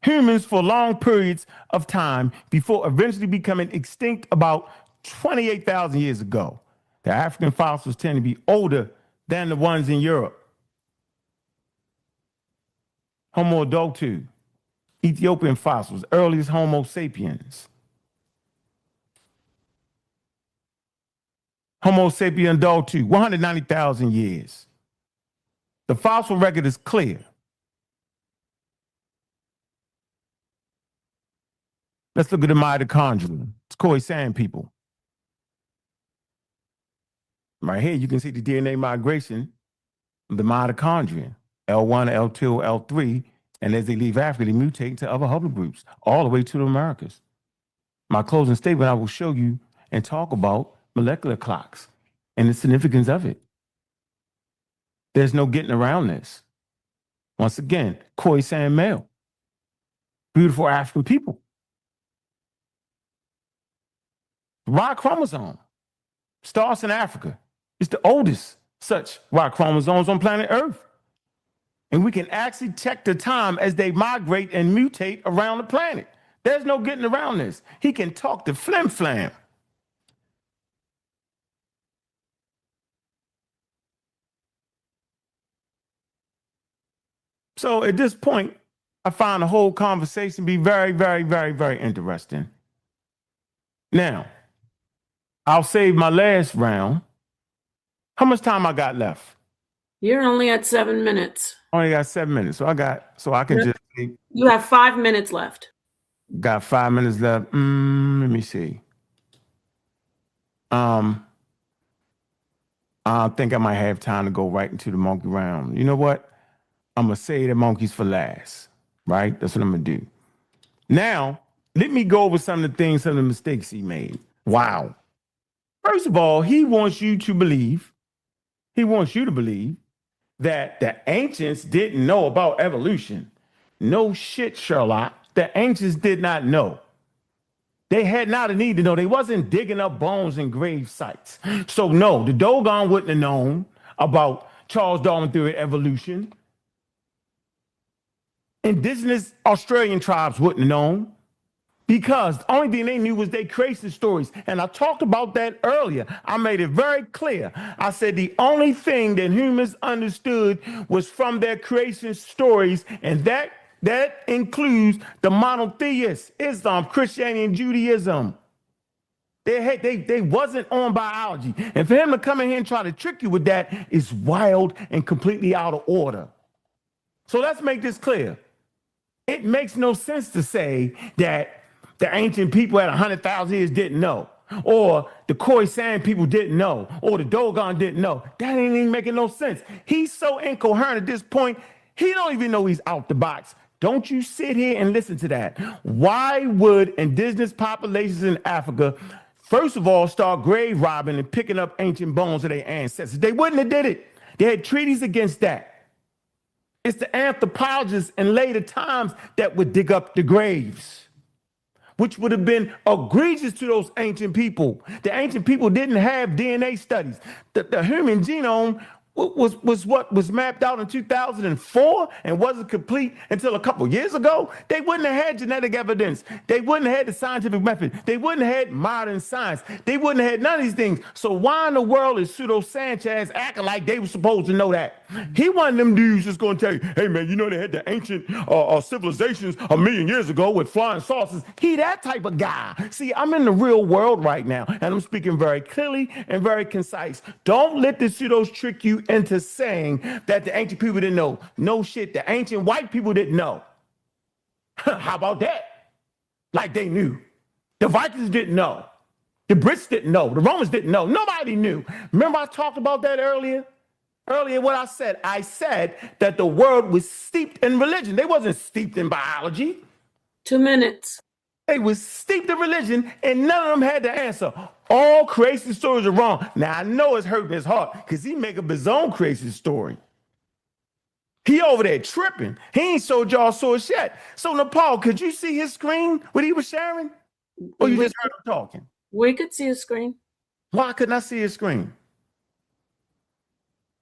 Humans for long periods of time before eventually becoming extinct about 28,000 years ago. The African fossils tend to be older than the ones in Europe. Homo adultus, Ethiopian fossils, earliest Homo sapiens. Homo sapien adultus, 190,000 years. The fossil record is clear. Let's look at the mitochondria. It's Khoisan people. Right here, you can see the DNA migration of the mitochondria, L1, L2, L3, and as they leave Africa, they mutate to other haplogroups, all the way to the Americas. My closing statement, I will show you and talk about molecular clocks and the significance of it. There's no getting around this. Once again, Khoisan male, beautiful African people. Y chromosome starts in Africa. It's the oldest such Y chromosomes on planet Earth. And we can actually check the time as they migrate and mutate around the planet. There's no getting around this. He can talk to Flim Flam. So at this point, I find the whole conversation be very, very, very, very interesting. Now, I'll save my last round. How much time I got left? You're only at 7 minutes. Only got 7 minutes. So I can just say, you have 5 minutes left. Got 5 minutes left. Let me see. I think I might have time to go right into the monkey round. You know what? I'm gonna say the monkeys for last, right? That's what I'm gonna do. Now, let me go over some of the things, some of the mistakes he made. Wow. First of all, he wants you to believe that the ancients didn't know about evolution. No shit, Sherlock. The ancients did not know. They had not a need to know. They wasn't digging up bones in grave sites. So no, the Dogon wouldn't have known about Charles Darwin theory of evolution. Indigenous Australian tribes wouldn't have known, because the only thing they knew was their creation stories. And I talked about that earlier. I made it very clear. I said the only thing that humans understood was from their creation stories, and that includes the monotheists, Islam, Christianity, and Judaism. They wasn't on biology. And for him to come in here and try to trick you with that is wild and completely out of order. So let's make this clear. It makes no sense to say that the ancient people at 100,000 years didn't know, or the Khoisan people didn't know, or the Dogon didn't know. That ain't even making no sense. He's so incoherent at this point, he don't even know he's out the box. Don't you sit here and listen to that. Why would indigenous populations in Africa, first of all, start grave robbing and picking up ancient bones of their ancestors? They wouldn't have did it. They had treaties against that. It's the anthropologists in later times that would dig up the graves, which would have been egregious to those ancient people. The ancient people didn't have DNA studies. The human genome was what was mapped out in 2004 and wasn't complete until a couple years ago, they wouldn't have had genetic evidence. They wouldn't have had the scientific method. They wouldn't have had modern science. They wouldn't have had none of these things. So why in the world is Pseudo Sanchez acting like they were supposed to know that? He one of them dudes just going to tell you, hey, man, you know they had the ancient civilizations a million years ago with flying saucers. He that type of guy. See, I'm in the real world right now, and I'm speaking very clearly and very concise. Don't let the pseudos trick you into saying that the ancient people didn't know. No shit, the ancient white people didn't know. How about that? Like they knew. The Vikings didn't know. The Brits didn't know. The Romans didn't know. Nobody knew. Remember I talked about that earlier? Earlier, what I said that the world was steeped in religion. They wasn't steeped in biology. 2 minutes. They was steeped in religion, and none of them had the answer. All creation stories are wrong. Now, I know it's hurting his heart because he make up his own creation story. He over there tripping. He ain't showed y'all source yet. So, Nepal, could you see his screen, what he was sharing? Or you just heard him talking? We could see his screen. Why couldn't I see his screen?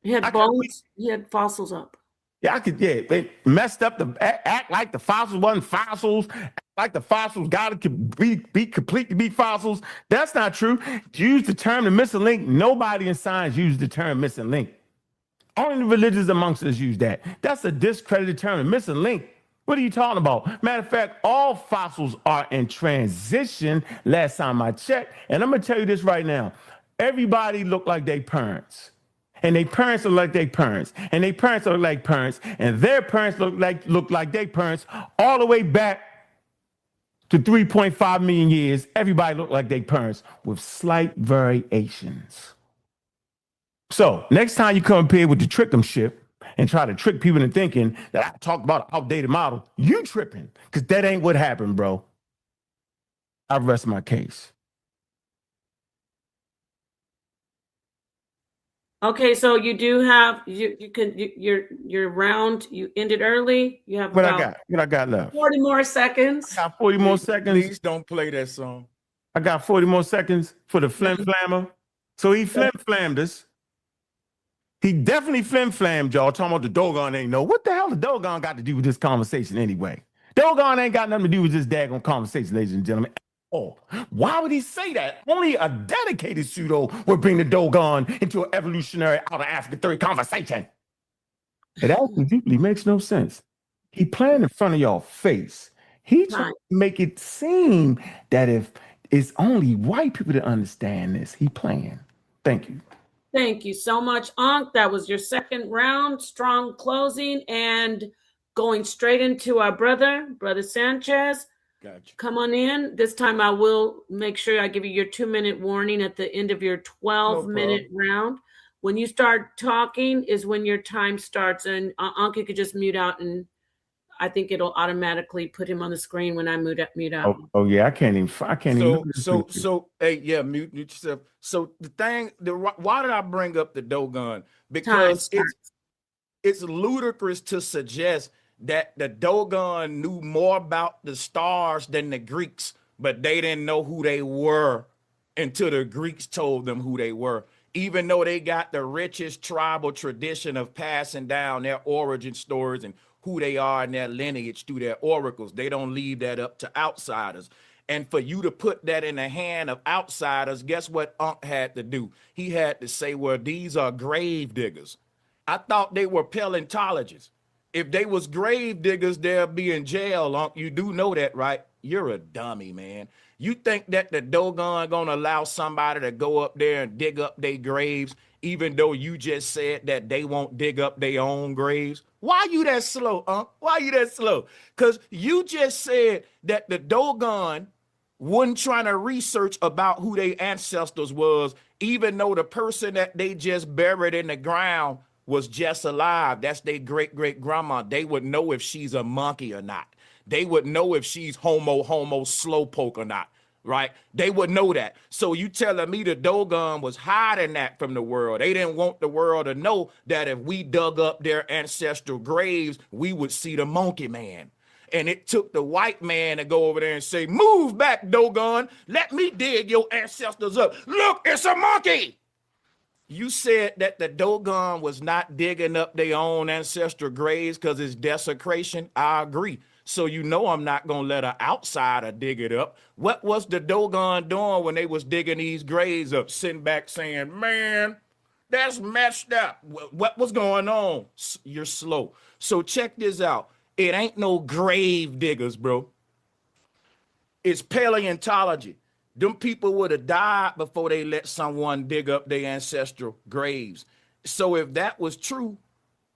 He had bones. He had fossils up. Yeah, I could. Yeah, they messed up the act like the fossils wasn't fossils. Act like the fossils got to be complete to be fossils. That's not true. Use the term the missing link. Nobody in science used the term missing link. Only the religious amongst us use that. That's a discredited term. The missing link. What are you talking about? Matter of fact, all fossils are in transition. Last time I checked, and I'm gonna tell you this right now. Everybody look like their parents. And their parents look like their parents, and their parents look like parents, and their parents look like their parents, all the way back to 3.5 million years. Everybody looked like their parents with slight variations. So next time you come up here with the trick 'em shit and try to trick people into thinking that I talked about an outdated model, you tripping, because that ain't what happened, bro. I rest my case. Okay, so you do have your round. You ended early. You have What I got left? 40 more seconds. I got 40 more seconds. Please don't play that song. I got 40 more seconds for the flim flammer. So he flim flammed us. He definitely flim flammed y'all. Talking about the Dogon ain't know. What the hell the Dogon got to do with this conversation anyway? Dogon ain't got nothing to do with this daggone conversation, ladies and gentlemen. Oh, why would he say that? Only a dedicated pseudo would bring the Dogon into an evolutionary out of Africa theory conversation. It absolutely makes no sense. He playing in front of y'all face. He trying to make it seem that if it's only white people that understand this, he playing. Thank you. Thank you so much, Ankh. That was your second round. Strong closing and going straight into our brother Sanchez. Gotcha. Come on in. This time I will make sure I give you your 2-minute warning at the end of your 12-minute round. When you start talking is when your time starts, and Ankh could just mute out, and I think it'll automatically put him on the screen when I mute out. Oh yeah, I can't even. So hey, yeah, mute yourself. So why did I bring up the Dogon? Because it's ludicrous to suggest that the Dogon knew more about the stars than the Greeks, but they didn't know who they were until the Greeks told them who they were. Even though they got the richest tribal tradition of passing down their origin stories and who they are in their lineage through their oracles, they don't leave that up to outsiders. And for you to put that in the hand of outsiders, guess what Ankh had to do? He had to say, well, these are grave diggers. I thought they were paleontologists. If they was grave diggers, they'll be in jail, Ankh. You do know that, right? You're a dummy, man. You think that the Dogon gonna allow somebody to go up there and dig up their graves, even though you just said that they won't dig up their own graves? Why you that slow, Ankh? Why you that slow? Because you just said that the Dogon wasn't trying to research about who their ancestors was, even though the person that they just buried in the ground was just alive. That's their great-great-grandma. They would know if she's a monkey or not. They would know if she's homo slowpoke or not, right? They would know that. So you telling me the Dogon was hiding that from the world. They didn't want the world to know that if we dug up their ancestral graves, we would see the monkey man. And it took the white man to go over there and say, move back, Dogon. Let me dig your ancestors up. Look, it's a monkey. You said that the Dogon was not digging up their own ancestral graves because it's desecration. I agree. So you know I'm not going to let an outsider dig it up. What was the Dogon doing when they was digging these graves up? Sitting back saying, man, that's messed up. What was going on? You're slow. So check this out. It ain't no grave diggers, bro. It's paleontology. Them people would have died before they let someone dig up their ancestral graves. So if that was true,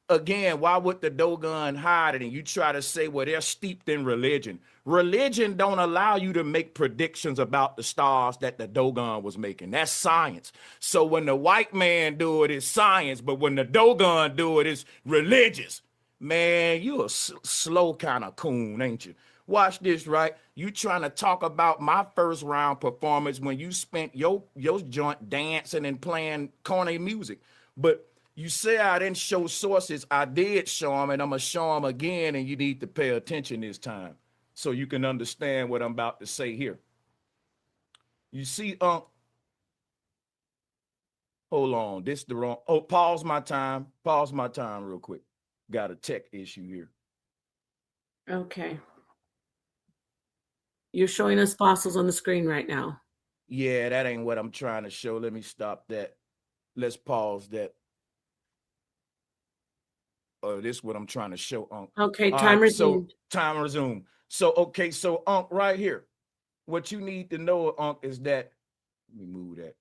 again, why would the Dogon hide it? And you try to say, well, they're steeped in religion. Religion don't allow you to make predictions about the stars that the Dogon was making. That's science. So when the white man do it, it's science. But when the Dogon do it, it's religious. Man, you a slow kind of coon, ain't you? Watch this, right? You trying to talk about my first round performance when you spent your joint dancing and playing corny music. But you say I didn't show sources. I did show them, and I'm going to show them again, and you need to pay attention this time so you can understand what I'm about to say here. You see, hold on. This is the wrong. Oh, pause my time. Pause my time real quick. Got a tech issue here. Okay. You're showing us fossils on the screen right now. Yeah, that ain't what I'm trying to show. Let me stop that. Let's pause that. This is what I'm trying to show, Unc. Okay, time resumed. So time resumed. So, okay, so Unc, right here, what you need to know, Unc, is that, let me move that.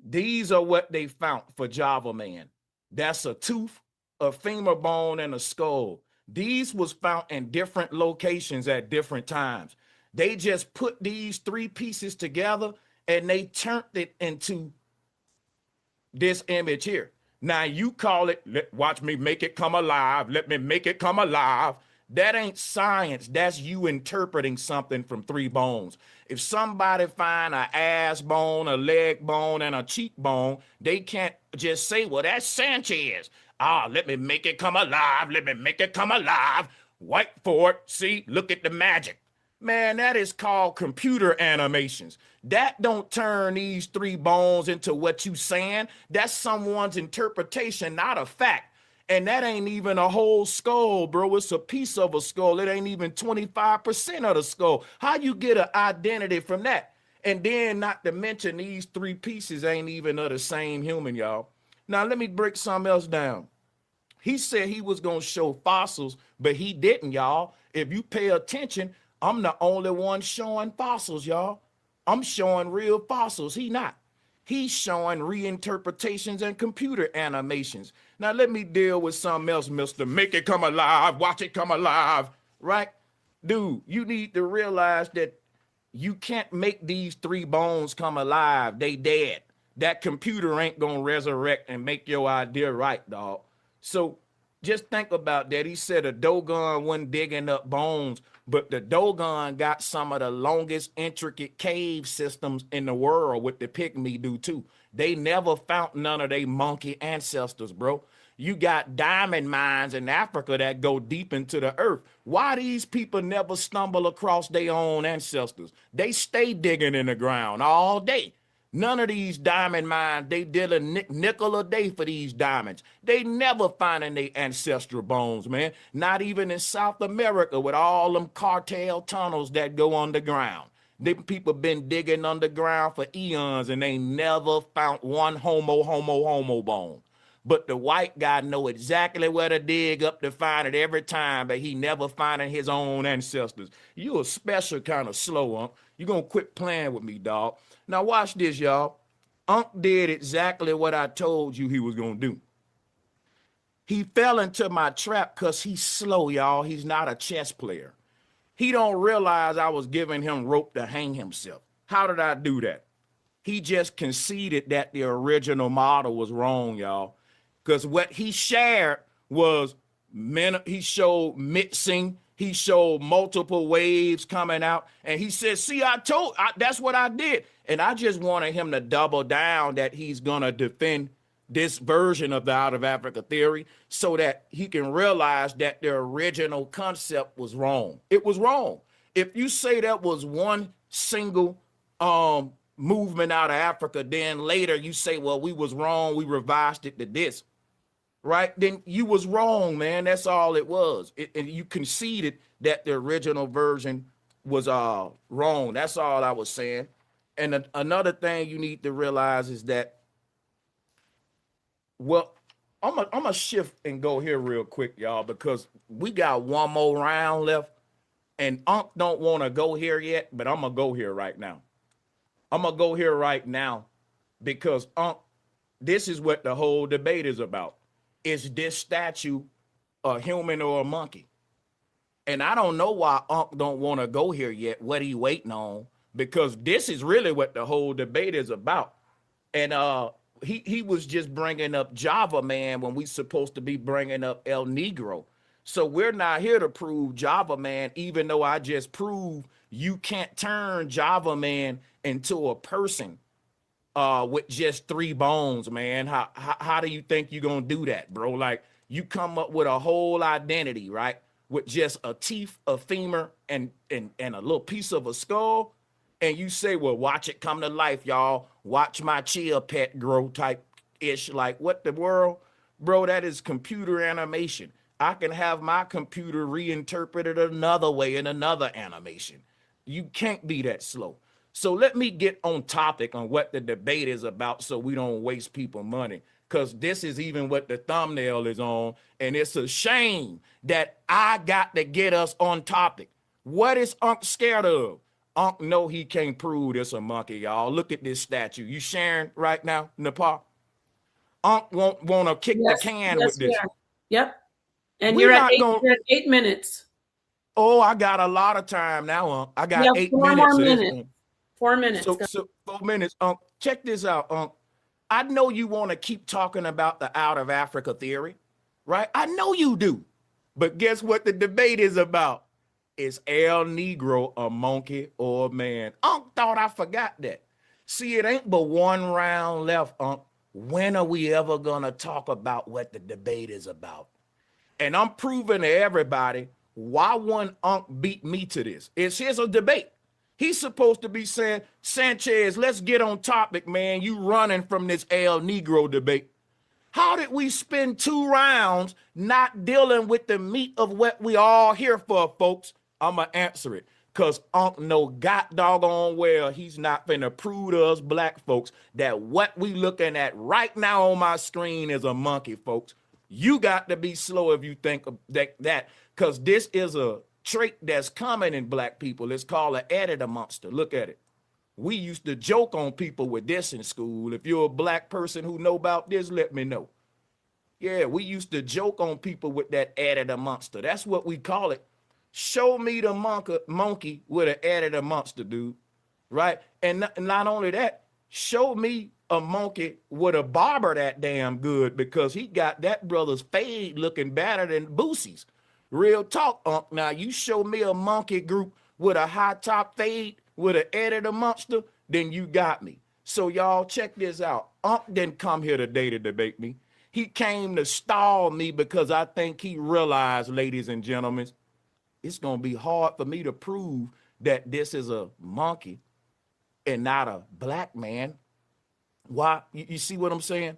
These are what they found for Java Man. That's a tooth, a femur bone, and a skull. These was found in different locations at different times. They just put these three pieces together and they turned it into this image here. Now you call it, watch me make it come alive. Let me make it come alive. That ain't science. That's you interpreting something from three bones. If somebody find an ass bone, a leg bone, and a cheekbone, they can't just say, well, that's Sanchez. Let me make it come alive. Let me make it come alive. Wait for it. See, look at the magic. Man, that is called computer animations. That don't turn these three bones into what you saying. That's someone's interpretation, not a fact. And that ain't even a whole skull, bro. It's a piece of a skull. It ain't even 25% of the skull. How you get an identity from that? And then not to mention these three pieces ain't even of the same human, y'all. Now, let me break something else down. He said he was going to show fossils, but he didn't, y'all. If you pay attention, I'm the only one showing fossils, y'all. I'm showing real fossils. He not. He's showing reinterpretations and computer animations. Now, let me deal with something else, mister. Make it come alive. Watch it come alive. Right? Dude, you need to realize that you can't make these three bones come alive. They dead. That computer ain't going to resurrect and make your idea right, dog. So just think about that. He said a Dogon wasn't digging up bones, but the Dogon got some of the longest intricate cave systems in the world, what the Pygmy do too. They never found none of their monkey ancestors, bro. You got diamond mines in Africa that go deep into the earth. Why these people never stumble across their own ancestors? They stay digging in the ground all day. None of these diamond mines, they did a nickel a day for these diamonds. They never finding their ancestral bones, man. Not even in South America with all them cartel tunnels that go underground. Them people been digging underground for eons and they never found one homo bone. But the white guy know exactly where to dig up to find it every time, but he never finding his own ancestors. You a special kind of slow, Unc. You gonna quit playing with me, dog. Now watch this, y'all. Unc did exactly what I told you he was gonna do. He fell into my trap because he's slow, y'all. He's not a chess player. He don't realize I was giving him rope to hang himself. How did I do that? He just conceded that the original model was wrong, y'all. Because what he shared was, he showed mixing, he showed multiple waves coming out, and he said, see, that's what I did. And I just wanted him to double down that he's gonna defend this version of the out of Africa theory so that he can realize that the original concept was wrong. It was wrong. If you say that was one single movement out of Africa. Then later you say, well, we was wrong. We revised it to this, right? Then you was wrong, man. That's all it was. And you conceded that the original version was wrong. That's all I was saying. And another thing you need to realize is that, well, I'm gonna shift and go here real quick, y'all, because we got one more round left, and Ankh don't want to go here yet, but I'm gonna go here right now. I'm gonna go here right now because Ankh, this is what the whole debate is about. Is this statue a human or a monkey? And I don't know why Ankh don't want to go here yet. What are you waiting on? Because this is really what the whole debate is about. And he was just bringing up Java Man when we supposed to be bringing up El Negro. So we're not here to prove Java Man, even though I just proved you can't turn Java Man into a person with just 3 bones, man. How do you think you're gonna do that, bro? Like, you come up with a whole identity, right? With just a teeth, a femur, and a little piece of a skull. And you say, well, watch it come to life, y'all. Watch my chia pet grow type ish. Like, what the world? Bro, that is computer animation. I can have my computer reinterpreted another way in another animation. You can't be that slow. So let me get on topic on what the debate is about so we don't waste people money. Because this is even what the thumbnail is on. And it's a shame that I got to get us on topic. What is Ankh scared of? Ankh know he can't prove this a monkey, y'all. Look at this statue. You sharing right now, Nepal? Ankh won't want to kick the can with this. Yep. And you're at 8 minutes. Oh, I got a lot of time now, Ankh. I got 8 4 minutes. More minutes. 4 minutes. So 4 minutes. Check this out, Ankh. I know you want to keep talking about the out of Africa theory, right? I know you do. But guess what the debate is about? Is El Negro a monkey or a man? Ankh thought I forgot that. See, it ain't but one round left, Ankh. When are we ever going to talk about what the debate is about? And I'm proving to everybody why one Ankh beat me to this. Here's a debate. He's supposed to be saying, Sanchez, let's get on topic, man. You running from this El Negro debate. How did we spend 2 rounds not dealing with the meat of what we all here for, folks? I'm going to answer it. Because Ankh know god doggone well he's not finna prove to us black folks that what we looking at right now on my screen is a monkey, folks. You got to be slow if you think of that, because this is a trait that's common in black people. It's called an editor monster. Look at it. We used to joke on people with this in school. If you're a black person who know about this, let me know. Yeah, we used to joke on people with that editor monster. That's what we call it. Show me the monkey with an editor monster, dude. Right? And not only that, show me a monkey with a barber that damn good, because he got that brother's fade looking better than Boosie's. Real talk, Ankh. Now, you show me a monkey group with a high top fade with an editor monster, then you got me. So y'all check this out. Ankh didn't come here today to debate me. He came to stall me because I think he realized, ladies and gentlemen, it's going to be hard for me to prove that this is a monkey and not a black man. Why? You see what I'm saying?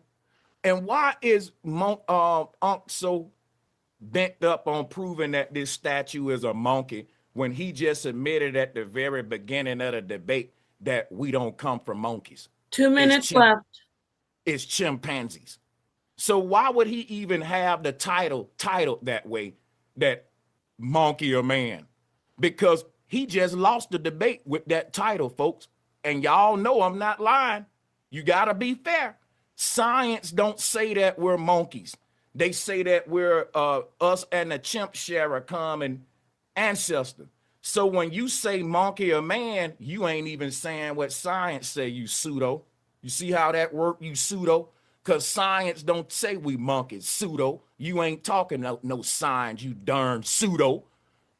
And why is Ankh so bent up on proving that this statue is a monkey when he just admitted at the very beginning of the debate that we don't come from monkeys? 2 minutes left. It's chimpanzees. So why would he even have the titled that way, that monkey or man? Because he just lost the debate with that title, folks. And y'all know I'm not lying. You got to be fair. Science don't say that we're monkeys. They say that we're us and the chimp share a common ancestor. So when you say monkey or man, you ain't even saying what science say, you pseudo. You see how that work, you pseudo? Because science don't say we monkeys, pseudo. You ain't talking no science, you darn pseudo.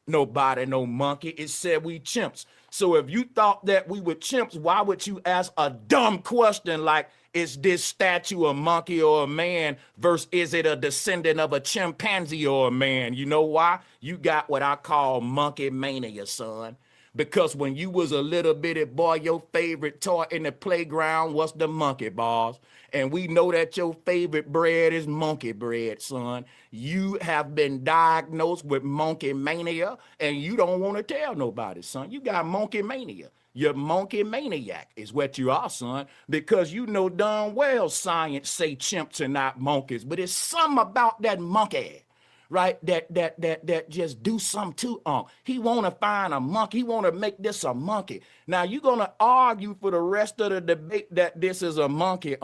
Nobody, no monkey. It said we chimps. So if you thought that we were chimps, why would you ask a dumb question like, is this statue a monkey or a man versus is it a descendant of a chimpanzee or a man? You know why? You got what I call monkey mania, son. Because when you was a little bitty boy, your favorite toy in the playground was the monkey bars. And we know that your favorite bread is monkey bread, son. You have been diagnosed with monkey mania, and you don't want to tell nobody, son. You got monkey mania. You're monkey maniac is what you are, son, because you know darn well science say chimps are not monkeys, but it's something about that monkey, right? That just do something to He want to find a monkey. He want to make this a monkey. Now you're gonna argue for the rest of the debate that this is a monkey,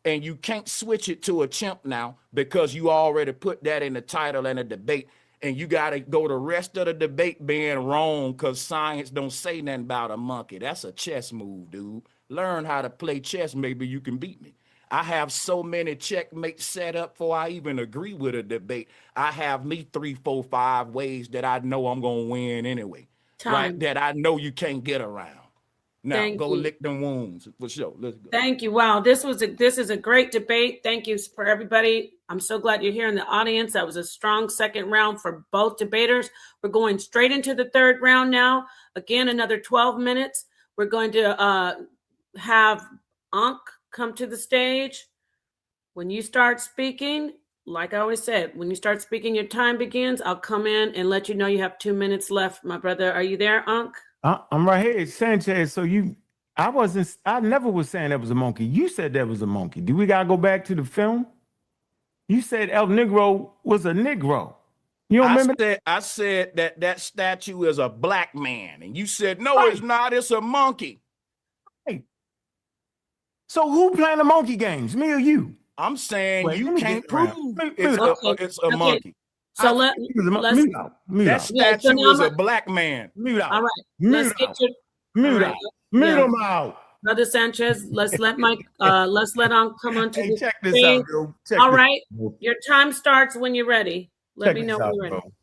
and you can't switch it to a chimp now because you already put that in the title and the debate. And you got to go the rest of the debate being wrong because science don't say nothing about a monkey. That's a chess move, dude. Learn how to play chess. Maybe you can beat me. I have so many checkmates set up before I even agree with a debate. I have me 3, 4, 5 ways that I know I'm going to win anyway. Time. Right? That I know you can't get around. Now, Thank go you. lick them wounds for sure. Let's go. Thank you. Wow, this is a great debate. Thank you for everybody. I'm so glad you're here in the audience. That was a strong second round for both debaters. We're going straight into the third round now. Again, another 12 minutes. We're going to have Ankh come to the stage. When you start speaking, like I always said, when you start speaking, your time begins. I'll come in and let you know you have 2 minutes left. My brother, are you there, Ankh? I'm right here, Sanchez. So I never was saying that was a monkey. You said that was a monkey. Do we gotta go back to the film? You said El Negro was a Negro. You don't remember? I said that statue is a black man, and you said no, It's not. It's a monkey. Hey. So who playing the monkey games? Me or you? I'm saying you can't prove it's a monkey. So that statue is a black man. Mute out. All right. Mute him out. Brother Sanchez, let's let Ankh come on to the check this out, bro. All right. Your time starts when you're ready. Let me know when you're ready. Bro.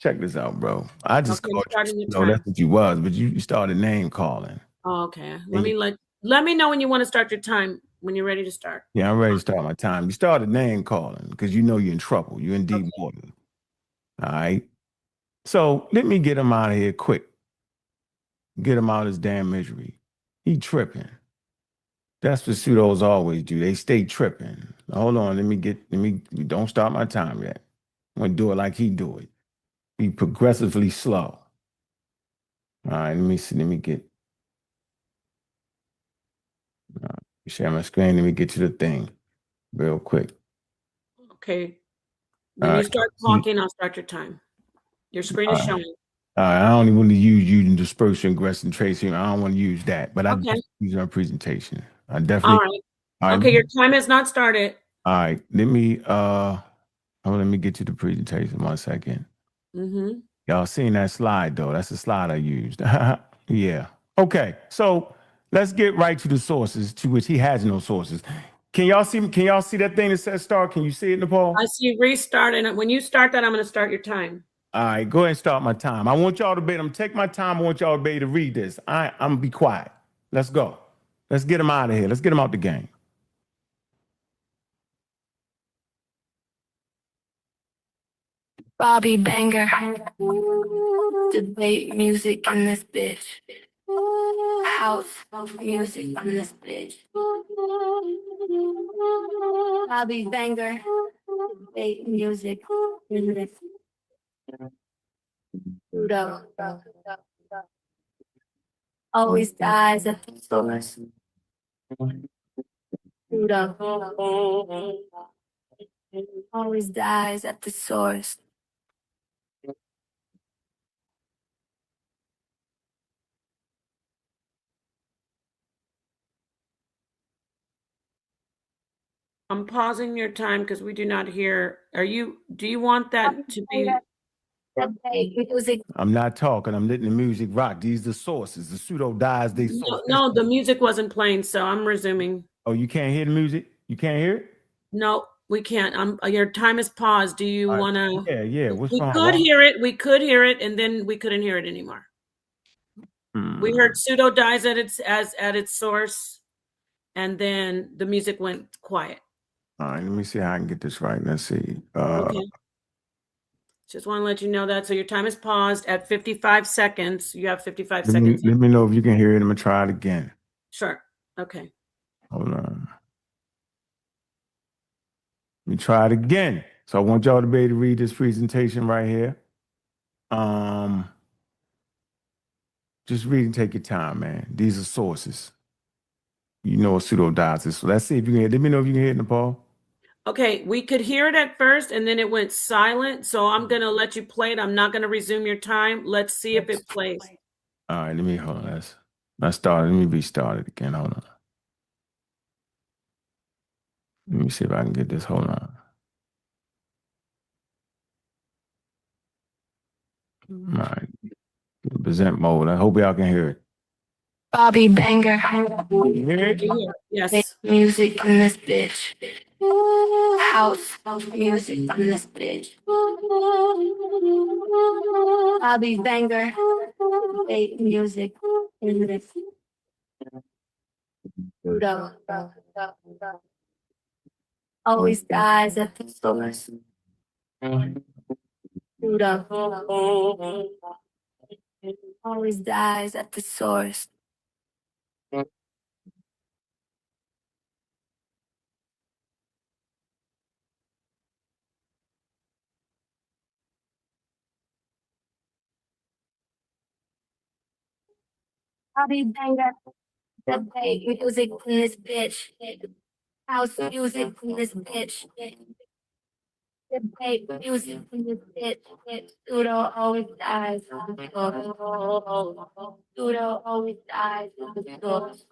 Check this out, bro. I just called you. No, that's what you was, but you started name calling. Oh, okay. Let me know when you want to start your time, when you're ready to start. Yeah, I'm ready to start my time. You started name calling because you know you're in trouble. You're in deep water. All right. So let me get him out of here quick. Get him out of his damn misery. He tripping. That's what pseudos always do. They stay tripping. Hold on. Don't start my time yet. I'm going to do it like he do it. Be progressively slow. All right. Let me see. Let me get. Share my screen. Let me get to the thing real quick. Okay. When you start talking, I'll start your time. Your screen is showing. I don't even want to use using dispersion, ingress, tracing. I don't want to use that, but I use our presentation. I definitely. All right. Okay, your time has not started. All right. Let me get to the presentation 1 second. Mm-hmm. Y'all seen that slide though? That's the slide I used. Yeah. Okay. So let's get right to the sources, to which he has no sources. Can y'all see that thing that says start? Can you see it, Nepal? I see restart, and when you start that, I'm going to start your time. All right, go ahead and start my time. I want y'all to be. I'm gonna take my time. I want y'all to be able to read this. I'm gonna be quiet. Let's go. Let's get him out of here. Let's get him out the game. Bobby Banger. Debate music in this bitch. House music in this bitch. Bobby Banger. Debate music in this. Pseudo always dies at the source. Pseudo always dies at the source. I'm pausing your time because we do not hear. Do you want that to be? I'm not talking. I'm letting the music rock. These are the sources. The pseudo dies. They source. No, the music wasn't playing, so I'm resuming. Oh, you can't hear the music? You can't hear it? No, we can't. Your time is paused. Do you want to? Yeah. What's wrong? We could hear it, and then we couldn't hear it anymore. We heard pseudo dies at its source, and then the music went quiet. All right, let me see how I can get this right. Let's see. Okay. Just want to let you know that. So your time is paused at 55 seconds. You have 55 Let seconds. me know if you can hear it. I'm going to try it again. Sure. Okay. Hold on. Let me try it again. So I want y'all to be able to read this presentation right here. Just read and take your time, man. These are sources. You know what pseudodies is. So let's see if you can hear. Let me know if you can hear it, Nepal. Okay, we could hear it at first and then it went silent. So I'm going to let you play it. I'm not going to resume your time. Let's see if it plays. All right, let me hold on. Let's start. Let me restart it again. Hold on. Let me see if I can get this. Hold on. All right. Present mode. I hope y'all can hear it. Bobby Banger. You hear it? Yes. Music in this bitch. House music in this bitch. Bobby Banger. Music in this. Always dies at the source. Always dies at the source. Bobby Banger. The music in this bitch. House music in this bitch. The music in this bitch. Pseudo always dies at the source. Pseudo always dies at the source.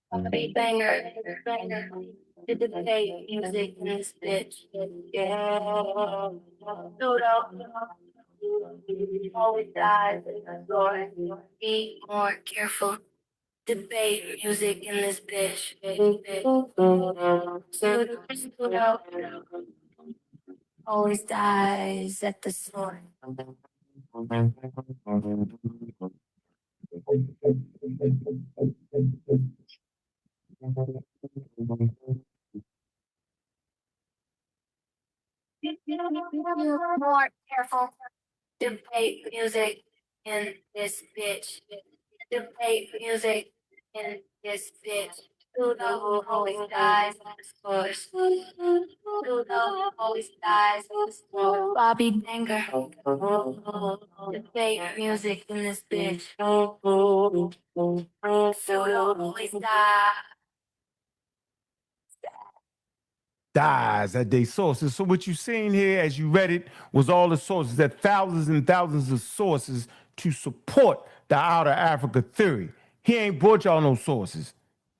Bobby Banger. Did the music in this bitch. Yeah. Pseudo always dies at the source. Be more careful. Debate music in this bitch. Pseudo always dies at the source. More careful. Debate music in this bitch. Debate music in this bitch. Pseudo always dies at the source. Pseudo always dies at the source. Bobby Banger. Debate music in this bitch. Pseudo always dies. Dies at their sources. So what you're seeing here as you read it was all the sources, that thousands and thousands of sources to support the outer Africa theory. He ain't brought y'all no sources.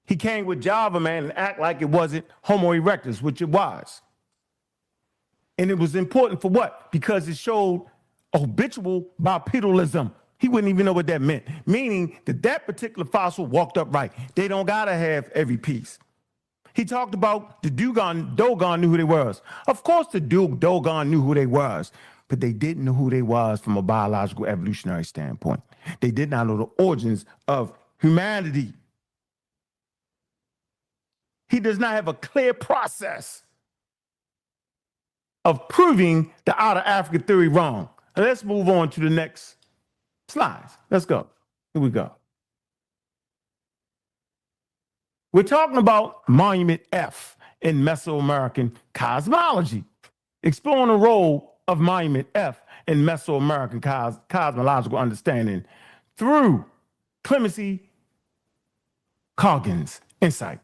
He came with Java, man, and act like it wasn't Homo erectus, which it was. And it was important for what? Because it showed habitual bipedalism. He wouldn't even know what that meant, meaning that that particular fossil walked upright. They don't gotta have every piece. He talked about the Dogon knew who they was. Of course the Dogon knew who they was, but they didn't know who they was from a biological evolutionary standpoint. They did not know the origins of humanity. He does not have a clear process of proving the outer Africa theory wrong. And let's move on to the next slides. Let's go. Here we go. We're talking about Monument F in Mesoamerican cosmology, exploring the role of Monument F in Mesoamerican cosmological understanding through Clemency Coggin's insight.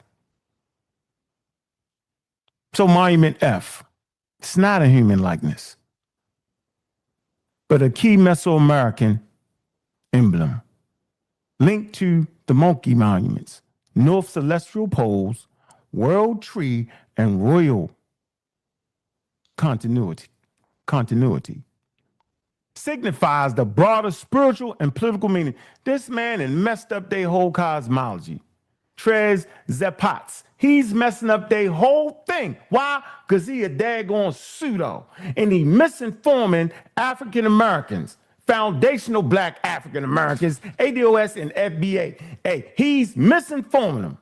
So Monument F, it's not a human likeness, but a key Mesoamerican emblem linked to the monkey monuments, North Celestial Poles, World Tree, and Royal continuity signifies the broader spiritual and political meaning. This man and messed up their whole cosmology. Trez Zepats. He's messing up their whole thing. Why? Because he a daggone pseudo. And he misinforming African Americans, foundational black African Americans, ADOS and FBA. Hey, he's misinforming them.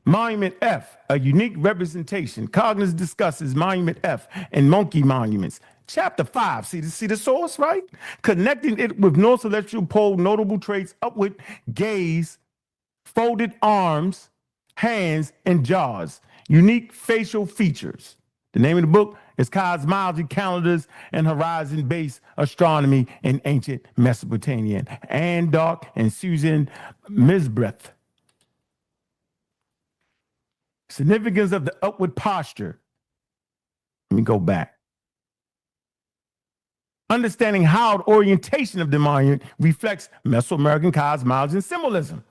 Monument F, a unique representation. Cognizance discusses Monument F and monkey monuments. Chapter 5, see the source, right? Connecting it with North Celestial Pole, notable traits, upward gaze, folded arms, hands, and jaws. Unique facial features. The name of the book is Cosmology, Calendars, and Horizon-Based Astronomy in Ancient Mesopotamia. Ann Dark and Susan Misbreth. Significance of the upward posture. Let me go back. Understanding how the orientation of the monument reflects Mesoamerican cosmology and symbolism.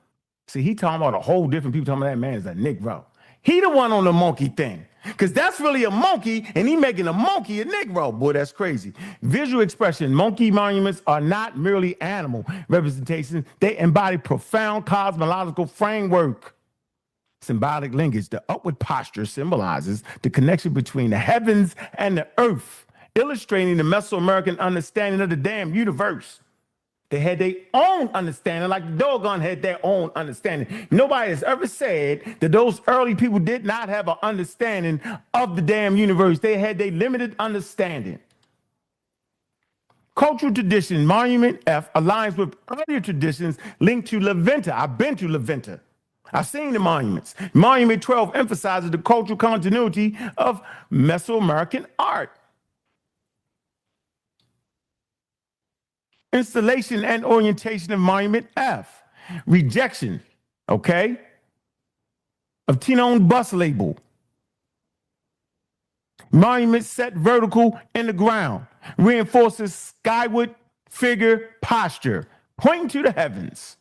See, he talking about a whole different people talking about that man is a Negro. He the one on the monkey thing. Because that's really a monkey, and he making a monkey a Negro. Boy, that's crazy. Visual expression. Monkey monuments are not merely animal representations. They embody profound cosmological framework. Symbolic linkage. The upward posture symbolizes the connection between the heavens and the earth, illustrating the Mesoamerican understanding of the damn universe. They had their own understanding, like the doggone had their own understanding. Nobody has ever said that those early people did not have an understanding of the damn universe. They had their limited understanding. Cultural tradition, Monument F, aligns with earlier traditions linked to La Venta. I've been to La Venta. I've seen the monuments. Monument 12 emphasizes the cultural continuity of Mesoamerican art. Installation and orientation of Monument F. Rejection, okay, of Tenon bus label. Monument set vertical in the ground. Reinforces skyward figure posture, pointing to the heavens.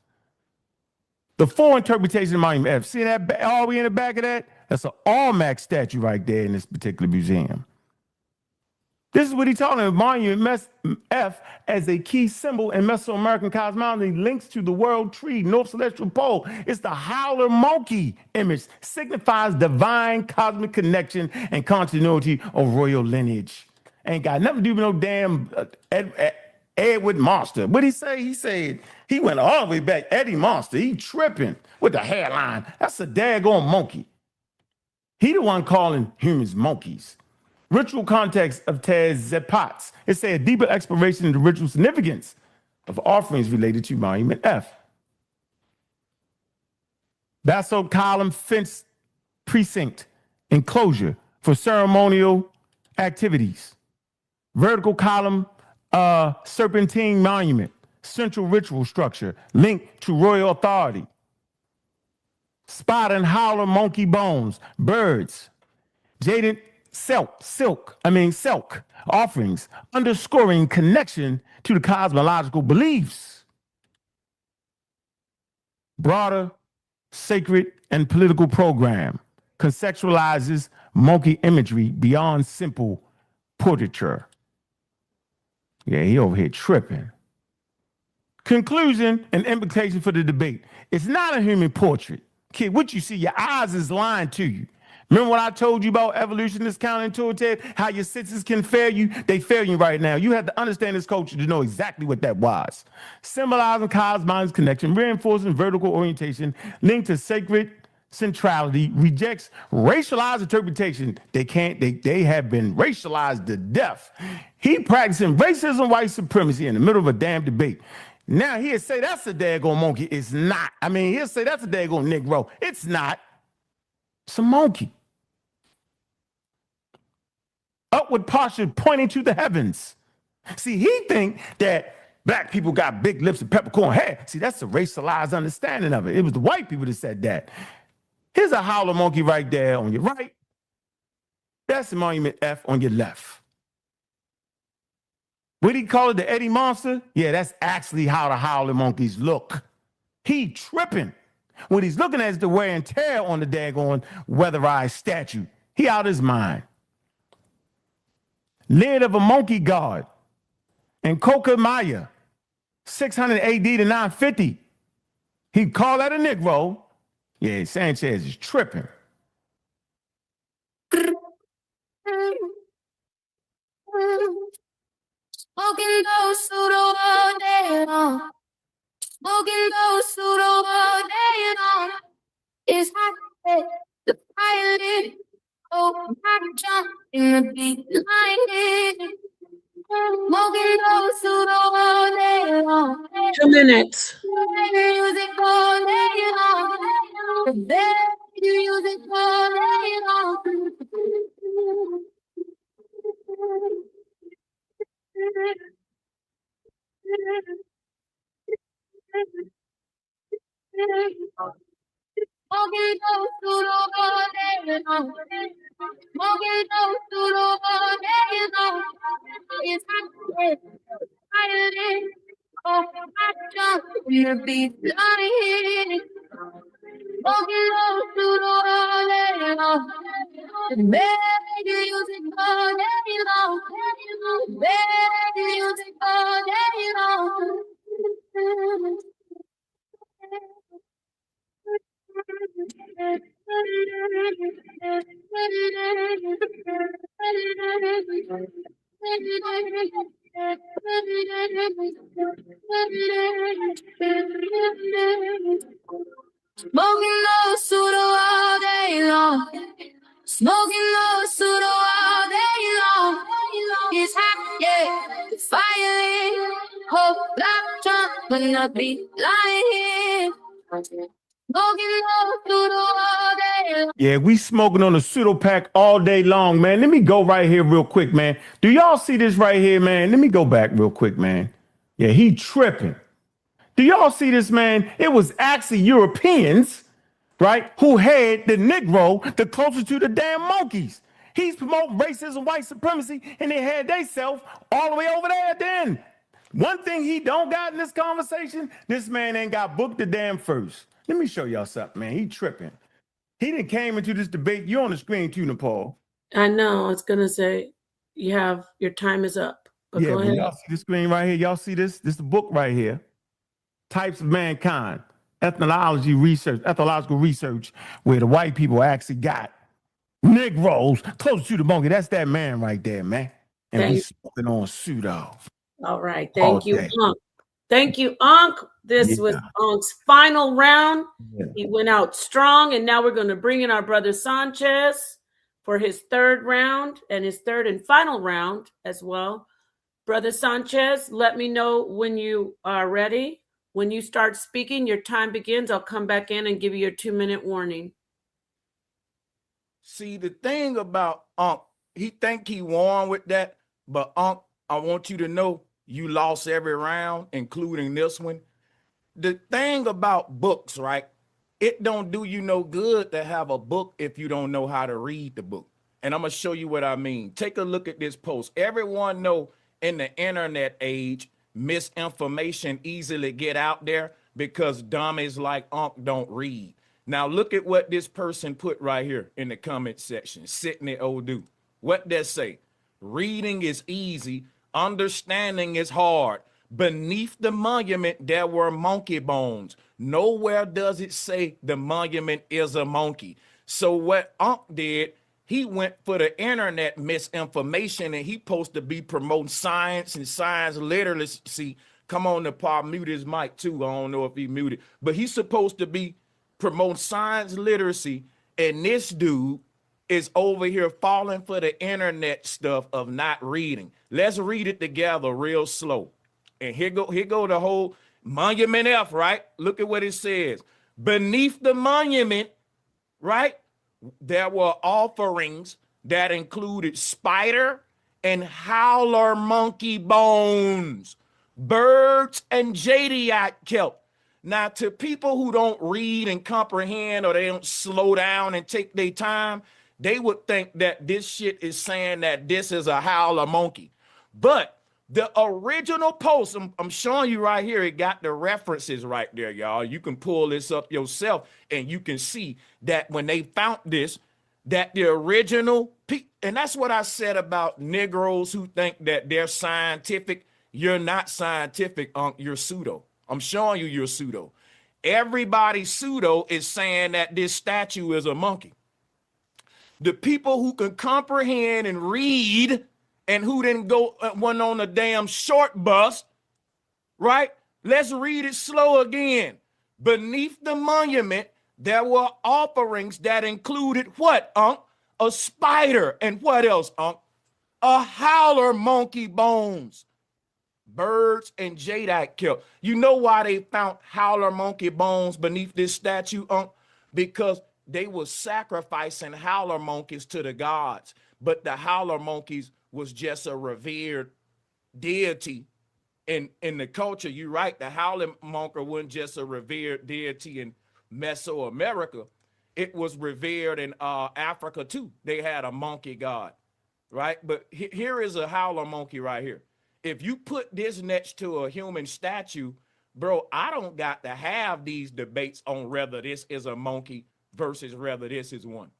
The full interpretation of Monument F. See that all the way in the back of that? That's an Olmec statue right there in this particular museum. This is what he's talking about. Monument F as a key symbol in Mesoamerican cosmology links to the world tree, North Celestial Pole. It's the howler monkey image, signifies divine cosmic connection and continuity of royal lineage. Ain't got nothing to do with no damn Edward Monster. What'd he say? He said he went all the way back. Eddie Monster, he tripping with the hairline. That's a daggone monkey. He the one calling humans monkeys. Ritual context of Tezepats. It's a deeper exploration of the ritual significance of offerings related to Monument F. Basalt column fence precinct enclosure for ceremonial activities. Vertical column serpentine monument, central ritual structure linked to royal authority. Spot and howler monkey bones, birds, jaded silk offerings, underscoring connection to the cosmological beliefs. Broader sacred and political program conceptualizes monkey imagery beyond simple portraiture. Yeah, he over here tripping. Conclusion and implication for the debate. It's not a human portrait. Kid, what you see, your eyes is lying to you. Remember what I told you about evolution is counterintuitive? How your senses can fail you? They fail you right now. You have to understand this culture to know exactly what that was. Symbolizing cosmology's connection, reinforcing vertical orientation, linked to sacred centrality, rejects racialized interpretation. They have been racialized to death. He practicing racism, white supremacy in the middle of a damn debate. Now he'll say that's a daggone monkey. It's not. I mean, he'll say that's a daggone Negro. It's not. It's a monkey. Upward posture pointing to the heavens. See, he think that black people got big lips and peppercorn hair. See, that's a racialized understanding of it. It was the white people that said that. Here's a howler monkey right there on your right. That's the Monument F on your left. What do you call it, the Eddie Monster? Yeah, that's actually how the howler monkeys look. He tripping. What he's looking at is the wear and tear on the daggone weatherized statue. He out his mind. Lid of a monkey god in Coca Maya, 600 AD to 950. He called that a Negro. Yeah, Sanchez is tripping. Smoking those pseudo all day long. Smoking those pseudo all day long. It's hot. Oh, I jump in the beat line. Smoking those pseudo all day long. 2 minutes. Music all day long. Music all day long. Smoking those pseudo all day long. Smoking those pseudo all day long. It's hot. Oh, I jump in the beat line. Smoking those pseudo all day long. Baby, music all day long. Baby, music all day long. Smoking those pseudo all day long. Smoking those pseudo all day long. It's hot, yeah. The fire in. Hope that jump when I be lying. Smoking those pseudo all day long. Yeah, we smoking on a pseudo pack all day long, man. Let me go right here real quick, man. Do y'all see this right here, man? Let me go back real quick, man. Yeah, he tripping. Do y'all see this, man? It was actually Europeans, right, who had the Negro the closest to the damn monkeys. He's promoting racism, white supremacy, and they had they self all the way over there at the end. One thing he don't got in this conversation, this man ain't got booked the damn first. Let me show y'all something, man. He tripping. He didn't came into this debate. You're on the screen too, Nepal. I know. I was going to say, your time is up. But Yeah, go but ahead. y'all see the screen right here? Y'all see this? This is the book right here. Types of Mankind. Ethnological research, where the white people actually got Negroes close to the monkey. That's that man right there, man. And we smoking on pseudo. All right. All Thank you, day. Ankh. Thank you, Ankh. This was Ankh's final round. Yeah. He went out strong, and now we're going to bring in our brother Sanchez for his third round and his third and final round as well. Brother Sanchez, let me know when you are ready. When you start speaking, your time begins. I'll come back in and give you your 2-minute warning. See, the thing about Ankh, he think he won with that, but Ankh, I want you to know you lost every round, including this one. The thing about books, right? It don't do you no good to have a book if you don't know how to read the book. And I'm gonna show you what I mean. Take a look at this post. Everyone know in the internet age, misinformation easily get out there because dummies like Ankh don't read. Now look at what this person put right here in the comment section. Sydney Odu. What they say? Reading is easy, understanding is hard. Beneath the monument, there were monkey bones. Nowhere does it say the monument is a monkey. So what Ankh did, he went for the internet misinformation, and he supposed to be promoting science and science literacy. Come on, the Paul, mute his mic too. I don't know if he muted, but he's supposed to be promoting science literacy, and this dude is over here falling for the internet stuff of not reading. Let's read it together real slow. And here go the whole monument F, right? Look at what it says. Beneath the monument, right, there were offerings that included spider and howler monkey bones, birds and jadeite kelp. Now, to people who don't read and comprehend, or they don't slow down and take their time, they would think that this shit is saying that this is a howler monkey. But the original post, I'm showing you right here, it got the references right there, y'all. You can pull this up yourself, and you can see that when they found this, that the original, and that's what I said about Negroes who think that they're scientific. You're not scientific, you're pseudo. I'm showing you you're pseudo. Everybody pseudo is saying that this statue is a monkey. The people who can comprehend and read, and who didn't go one on a damn short bus, right? Let's read it slow again. Beneath the monument, there were offerings that included what, a spider, and what else, Unc? A howler monkey bones. Birds and jadeite killed. You know why they found howler monkey bones beneath this statue, Unc? Because they were sacrificing howler monkeys to the gods, but the howler monkeys was just a revered deity in the culture. You're right, the howler monkey wasn't just a revered deity in Mesoamerica. It was revered in Africa too. They had a monkey god, right? But here is a howler monkey right here. If you put this next to a human statue, bro, I don't got to have these debates on whether this is a monkey versus whether this is one.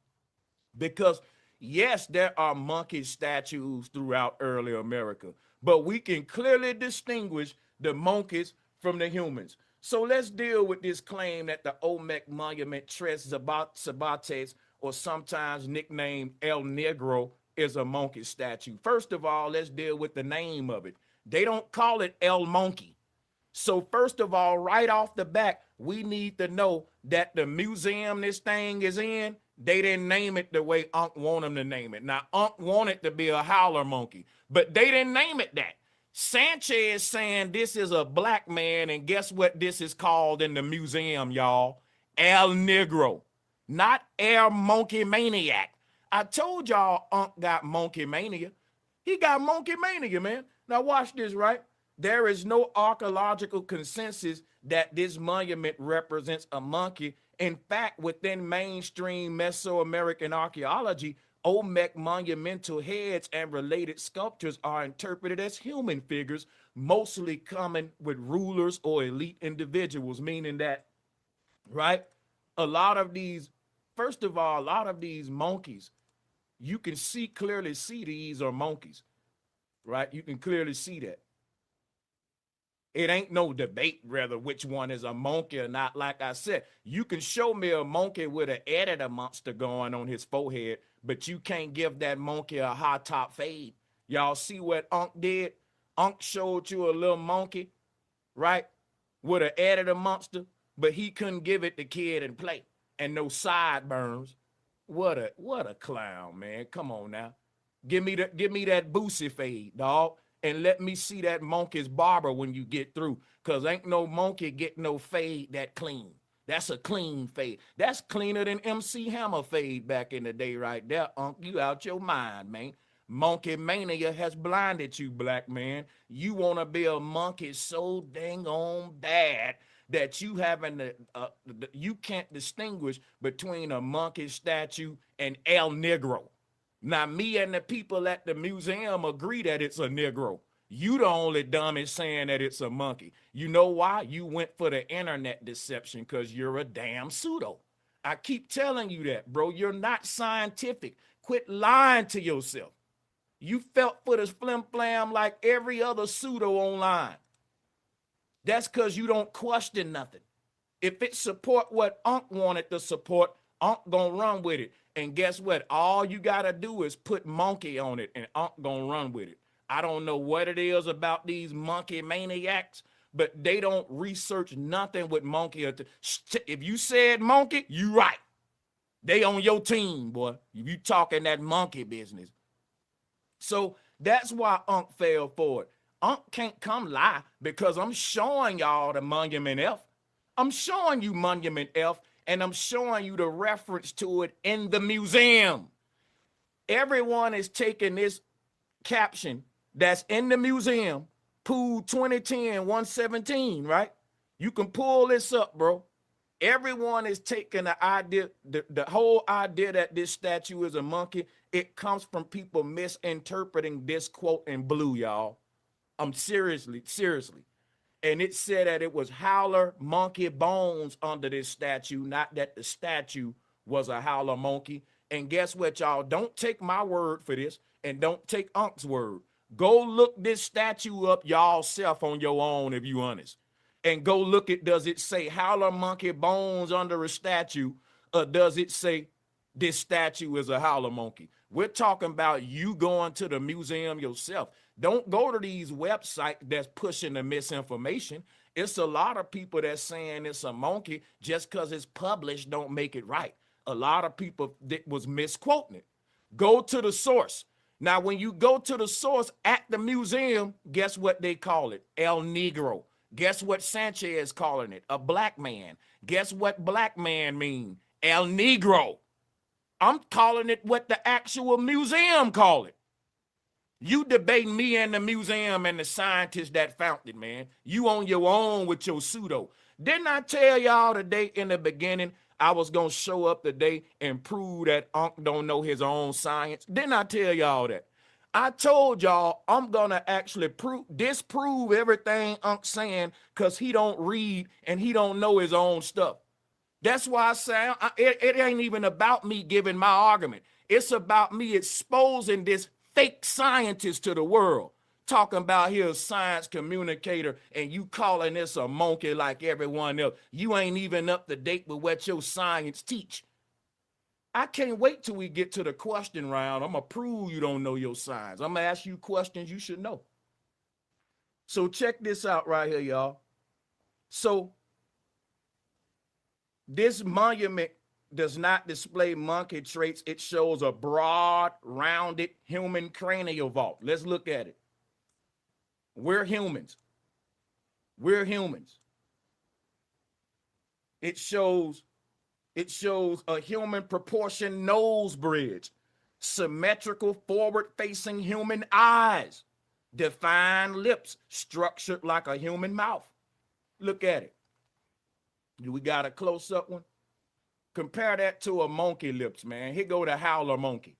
Because yes, there are monkey statues throughout early America, but we can clearly distinguish the monkeys from the humans. So let's deal with this claim that the Olmec monument Tres Zabates, or sometimes nicknamed El Negro, is a monkey statue. First of all, let's deal with the name of it. They don't call it El Monkey. So first of all, right off the bat, we need to know that the museum this thing is in, they didn't name it the way Ankh want them to name it. Now, Ankh wanted to be a howler monkey, but they didn't name it that. Sanchez saying this is a black man, and guess what this is called in the museum, y'all? El Negro, not El Monkey Maniac. I told y'all Ankh got monkey mania. He got monkey mania, man. Now watch this, right? There is no archaeological consensus that this monument represents a monkey. In fact, within mainstream Mesoamerican archaeology, Olmec monumental heads and related sculptures are interpreted as human figures, mostly common with rulers or elite individuals, meaning that, right, a lot of these, first of all, a lot of these monkeys, you can clearly see these are monkeys, right? You can clearly see that. It ain't no debate whether which one is a monkey or not. Like I said, you can show me a monkey with an editor monster going on his forehead, but you can't give that monkey a high top fade. Y'all see what Ankh did? Ankh showed you a little monkey, right, with an editor monster, but he couldn't give it the kid and play, and no sideburns. What a clown, man. Come on now. Give me that Boosie fade, dog. And let me see that monkey's barber when you get through. Cause ain't no monkey get no fade that clean. That's a clean fade. That's cleaner than MC Hammer fade back in the day right there. You out your mind, man. Monkey mania has blinded you, black man. You want to be a monkey so dang on bad that you you can't distinguish between a monkey statue and El Negro. Now, me and the people at the museum agree that it's a Negro. You the only dummy saying that it's a monkey. You know why? You went for the internet deception because you're a damn pseudo. I keep telling you that, bro. You're not scientific. Quit lying to yourself. You felt for this flim flam like every other pseudo online. That's because you don't question nothing. If it support what Ankh wanted to support, Ankh gonna run with it. And guess what? All you gotta do is put monkey on it, and Ankh gonna run with it. I don't know what it is about these monkey maniacs, but they don't research nothing with monkey. If you said monkey, you right. They on your team, boy. If you talking that monkey business. So that's why Ankh fell for it. Ankh can't come lie because I'm showing y'all the Monument F. I'm showing you Monument F, and I'm showing you the reference to it in the museum. Everyone is taking this caption that's in the museum, Pool 2010-117, right? You can pull this up, bro. Everyone is taking the idea, the whole idea that this statue is a monkey. It comes from people misinterpreting this quote in blue, y'all. I'm seriously. And it said that it was howler monkey bones under this statue, not that the statue was a howler monkey. And guess what, y'all? Don't take my word for this, and don't take Ankh's word. Go look this statue up y'all self on your own if you honest. And go look at, does it say howler monkey bones under a statue, or does it say this statue is a howler monkey? We're talking about you going to the museum yourself. Don't go to these websites that's pushing the misinformation. It's a lot of people that's saying it's a monkey just because it's published don't make it right. A lot of people that was misquoting it. Go to the source. Now, when you go to the source at the museum, guess what they call it? El Negro. Guess what Sanchez is calling it? A black man. Guess what black man mean? El Negro. I'm calling it what the actual museum call it. You debating me and the museum and the scientists that found it, man. You on your own with your pseudo. Didn't I tell y'all today in the beginning I was going to show up today and prove that Ankh don't know his own science? Didn't I tell y'all that? I told y'all I'm going to actually disprove everything Ankh's saying because he don't read and he don't know his own stuff. That's why I say it ain't even about me giving my argument. It's about me exposing this fake scientist to the world. Talking about here a science communicator and you calling this a monkey like everyone else. You ain't even up to date with what your science teach. I can't wait till we get to the question round. I'm going to prove you don't know your science. I'm going to ask you questions you should know. So check this out right here, y'all. So this monument does not display monkey traits. It shows a broad, rounded human cranial vault. Let's look at it. We're humans. We're humans. It shows a human proportion nose bridge, symmetrical forward-facing human eyes, defined lips structured like a human mouth. Look at it. We got a close-up one. Compare that to a monkey lips, man. Here go the howler monkey.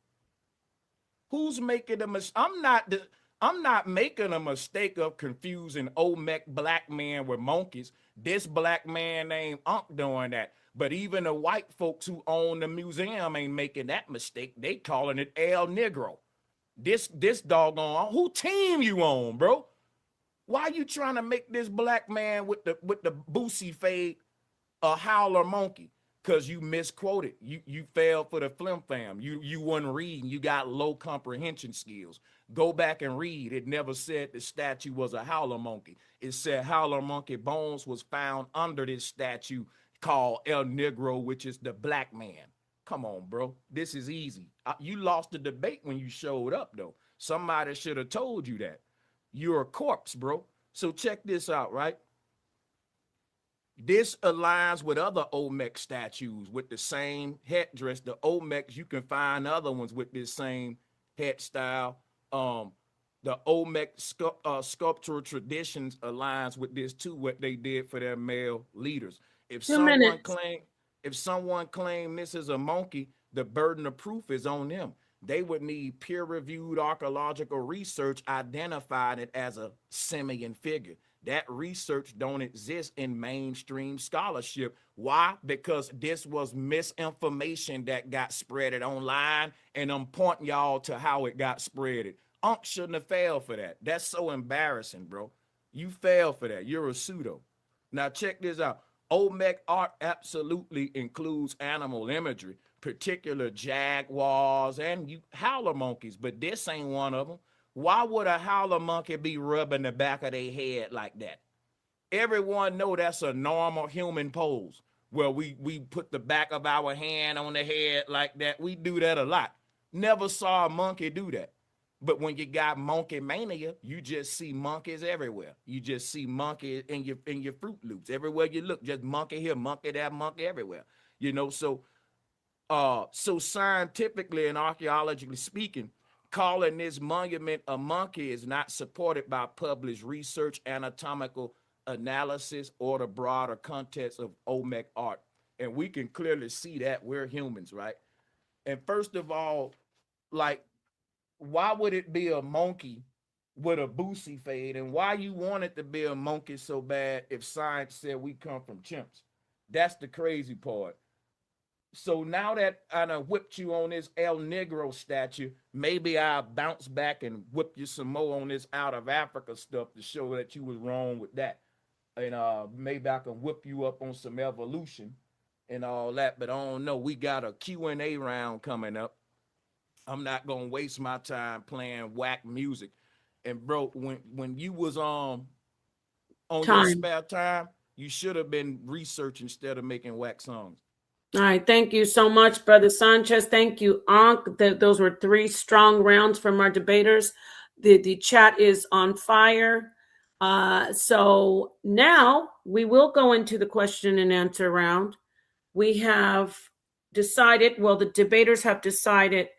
Who's making a mistake? I'm not making a mistake of confusing Olmec black man with monkeys. This black man named Ankh doing that. But even the white folks who own the museum ain't making that mistake. They calling it El Negro. This doggone, who team you on, bro? Why you trying to make this black man with the boosie fade a howler monkey? Because you misquoted. You fell for the flim flam. You wasn't reading. You got low comprehension skills. Go back and read. It never said the statue was a howler monkey. It said howler monkey bones was found under this statue called El Negro, which is the black man. Come on, bro. This is easy. You lost the debate when you showed up, though. Somebody should have told you that. You're a corpse, bro. So check this out, right? This aligns with other Olmec statues with the same headdress. The Olmecs, you can find other ones with this same head style. The Olmec sculptural traditions aligns with this too, what they did for their male leaders. If someone claim this is a monkey, the burden of proof is on them. They would need peer-reviewed archaeological research identifying it as a simian figure. That research don't exist in mainstream scholarship. Why? Because this was misinformation that got spreaded online, and I'm pointing y'all to how it got spreaded. Ankh shouldn't have failed for that. That's so embarrassing, bro. You failed for that. You're a pseudo. Now check this out. Olmec art absolutely includes animal imagery, particular jaguars and howler monkeys, but this ain't one of them. Why would a howler monkey be rubbing the back of their head like that? Everyone know that's a normal human pose where we put the back of our hand on the head like that. We do that a lot. Never saw a monkey do that. But when you got monkey mania, you just see monkeys everywhere. You just see monkeys in your Fruit Loops. Everywhere you look, just monkey here, monkey there, monkey everywhere. You know, so scientifically and archaeologically speaking, calling this monument a monkey is not supported by published research, anatomical analysis, or the broader context of Olmec art. And we can clearly see that we're humans, right? And first of all, like, why would it be a monkey with a boosie fade? And why you want it to be a monkey so bad if science said we come from chimps? That's the crazy part. So now that I done whipped you on this El Negro statue, maybe I'll bounce back and whip you some more on this out of Africa stuff to show that you was wrong with that. And maybe I can whip you up on some evolution and all that, but I don't know. We got a Q&A round coming up. I'm not gonna waste my time playing whack music. And bro, when you was on your spare time, you should have been researching instead of making whack songs. All right. Thank you so much, Brother Sanchez. Thank you, Ankh. Those were 3 strong rounds from our debaters. The chat is on fire. So now we will go into the question and answer round. We have decided, well, the debaters have decided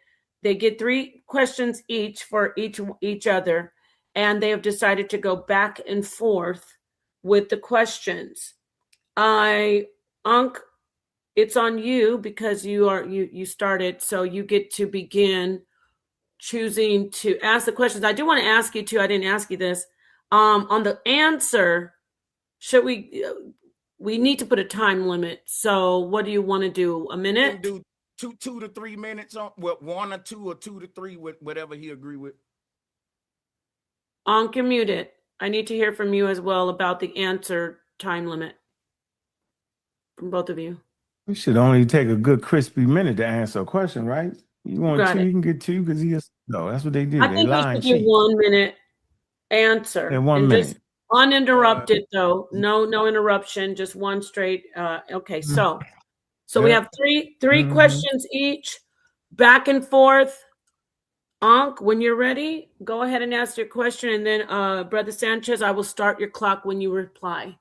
they get 3 questions each for each other, and they have decided to go back and forth with the questions. Ankh, it's on you because you started, so you get to begin choosing to ask the questions. I do want to ask you too, I didn't ask you this, on the answer, should we need to put a time limit. So what do you want to do? A minute? Do 2 to 3 minutes on what, 1 or 2 or 2 to 3 with whatever he agree with. Ankh, you're muted. I need to hear from you as well about the answer time limit from both of you. We should only take a good crispy minute to answer a question, right? You want Got 2, it. you can get 2 because he is. No, that's what they do. I They think we lie should and do cheat. 1 minute answer. In 1 and minute. just uninterrupted though. No interruption, just one straight. Okay, so we have three questions each, back and forth. Ankh, when you're ready, go ahead and ask your question, and then Brother Sanchez, I will start your clock when you reply.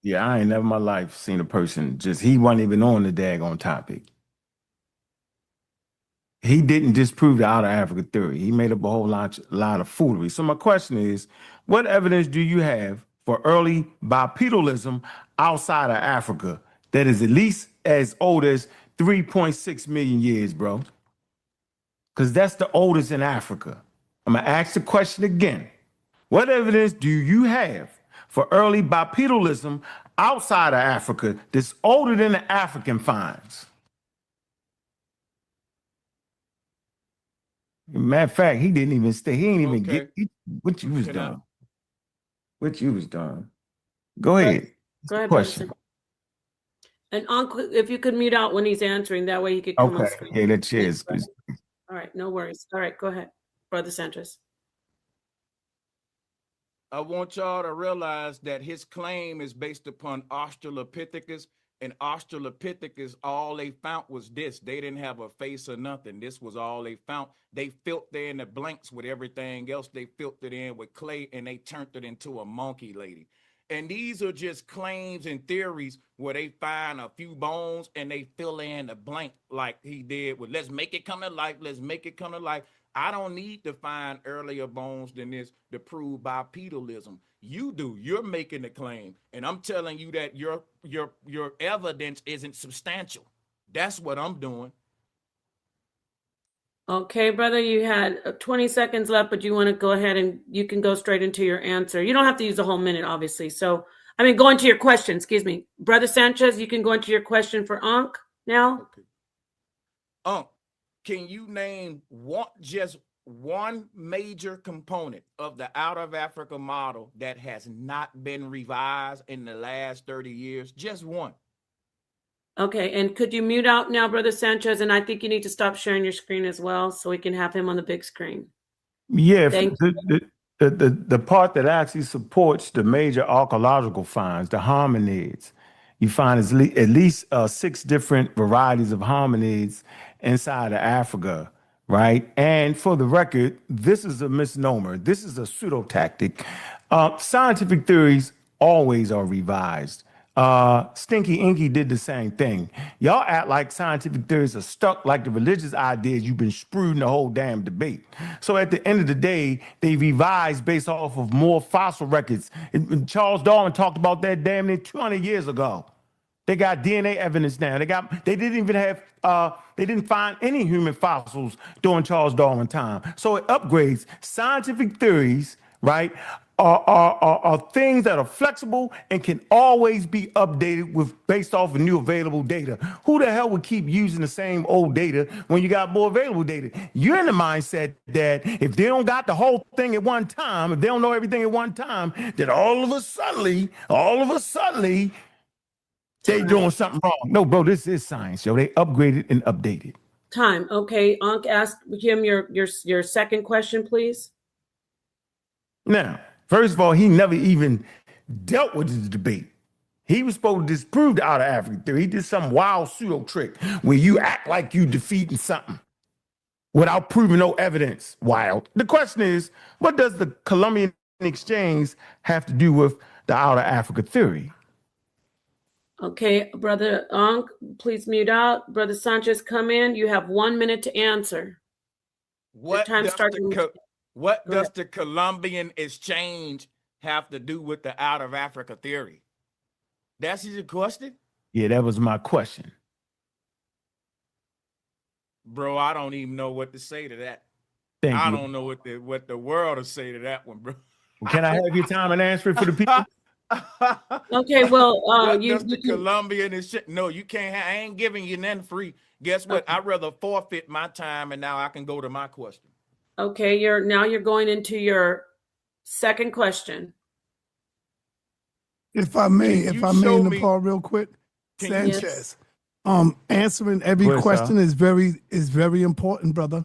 Yeah, I ain't never in my life seen a person he wasn't even on the daggone topic. He didn't disprove the outer Africa theory. He made up a whole lot of foolery. So my question is, what evidence do you have for early bipedalism outside of Africa that is at least as old as 3.6 million years, bro? Because that's the oldest in Africa. I'm going to ask the question again. What evidence do you have for early bipedalism outside of Africa that's older than the African finds? Matter of fact, he didn't even stay. He didn't even get what you was doing. What you was doing. Go ahead. Go ahead, question. Brother. And Ankh, if you could mute out when he's answering, that way he could come on screen. Yeah, that cheers. All right, no worries. All right, go ahead, Brother Sanchez. I want y'all to realize that his claim is based upon Australopithecus, and Australopithecus, all they found was this. They didn't have a face or nothing. This was all they found. They filled in the blanks with everything else. They filled it in with clay, and they turned it into a monkey lady. And these are just claims and theories where they find a few bones and they fill in the blank like he did with, let's make it come to life. Let's make it come to life. I don't need to find earlier bones than this to prove bipedalism. You do. You're making the claim, and I'm telling you that your evidence isn't substantial. That's what I'm doing. Okay, brother, you had 20 seconds left, but you want to go ahead and you can go straight into your answer. You don't have to use a whole minute, obviously. So, I mean, go into your question. Excuse me. Brother Sanchez, you can go into your question for Ankh now. Okay. Ankh, can you name just one major component of the out of Africa model that has not been revised in the last 30 years? Just one. Okay, and could you mute out now, Brother Sanchez? And I think you need to stop sharing your screen as well so we can have him on the big screen. Yeah, the part that actually supports the major archaeological finds, the hominids, you find at least 6 different varieties of hominids inside of Africa, right? And for the record, this is a misnomer. This is a pseudo tactic. Scientific theories always are revised. Stinky Inky did the same thing. Y'all act like scientific theories are stuck like the religious ideas you've been spruing the whole damn debate. So at the end of the day, they revised based off of more fossil records. Charles Darwin talked about that damn near 200 years ago. They got DNA evidence now. They didn't find any human fossils during Charles Darwin time. So it upgrades scientific theories, right? Are things that are flexible and can always be updated based off of new available data. Who the hell would keep using the same old data when you got more available data? You're in the mindset that if they don't got the whole thing at one time, if they don't know everything at one time, that all of a suddenly, they doing something wrong. No, bro, this is science, yo. They upgraded and updated. Time. Okay, Ankh, ask him your second question, please. Now, first of all, he never even dealt with the debate. He was supposed to disprove the outer African theory. He did some wild pseudo trick where you act like you defeating something without proving no evidence. Wild. The question is, what does the Columbian exchange have to do with the outer Africa theory? Okay, Brother Ankh, please mute out. Brother Sanchez, come in. You have 1 minute to answer. What time does starts. what Go does ahead. the Columbian exchange have to do with the out of Africa theory? That's your question? Yeah, that was my question. Bro, I don't even know what to say to that. Thank I you. don't know what the world will say to that one, bro. Well, can I have your time and answer it for the people? Okay, well, What you does the can. Colombian is shit? No, you can't I ain't giving you nothing free. Guess what? Okay. I'd rather forfeit my time and now I can go to my question. Okay, you're going into your second question. If I may, Can you show me? Nepal, real quick, Can you? Sanchez. Answering every Go ahead, question sir. is very important, brother.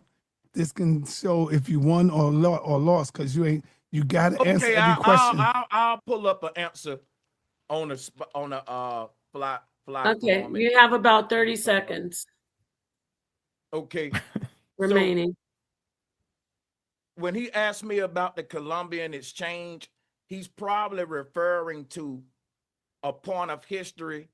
This can show if you won or lost, because you got to answer Okay, every question. I'll pull up an answer on a fly Okay, form. you have about 30 seconds Okay, so remaining. when he asked me about the Columbian exchange, he's probably referring to a point of history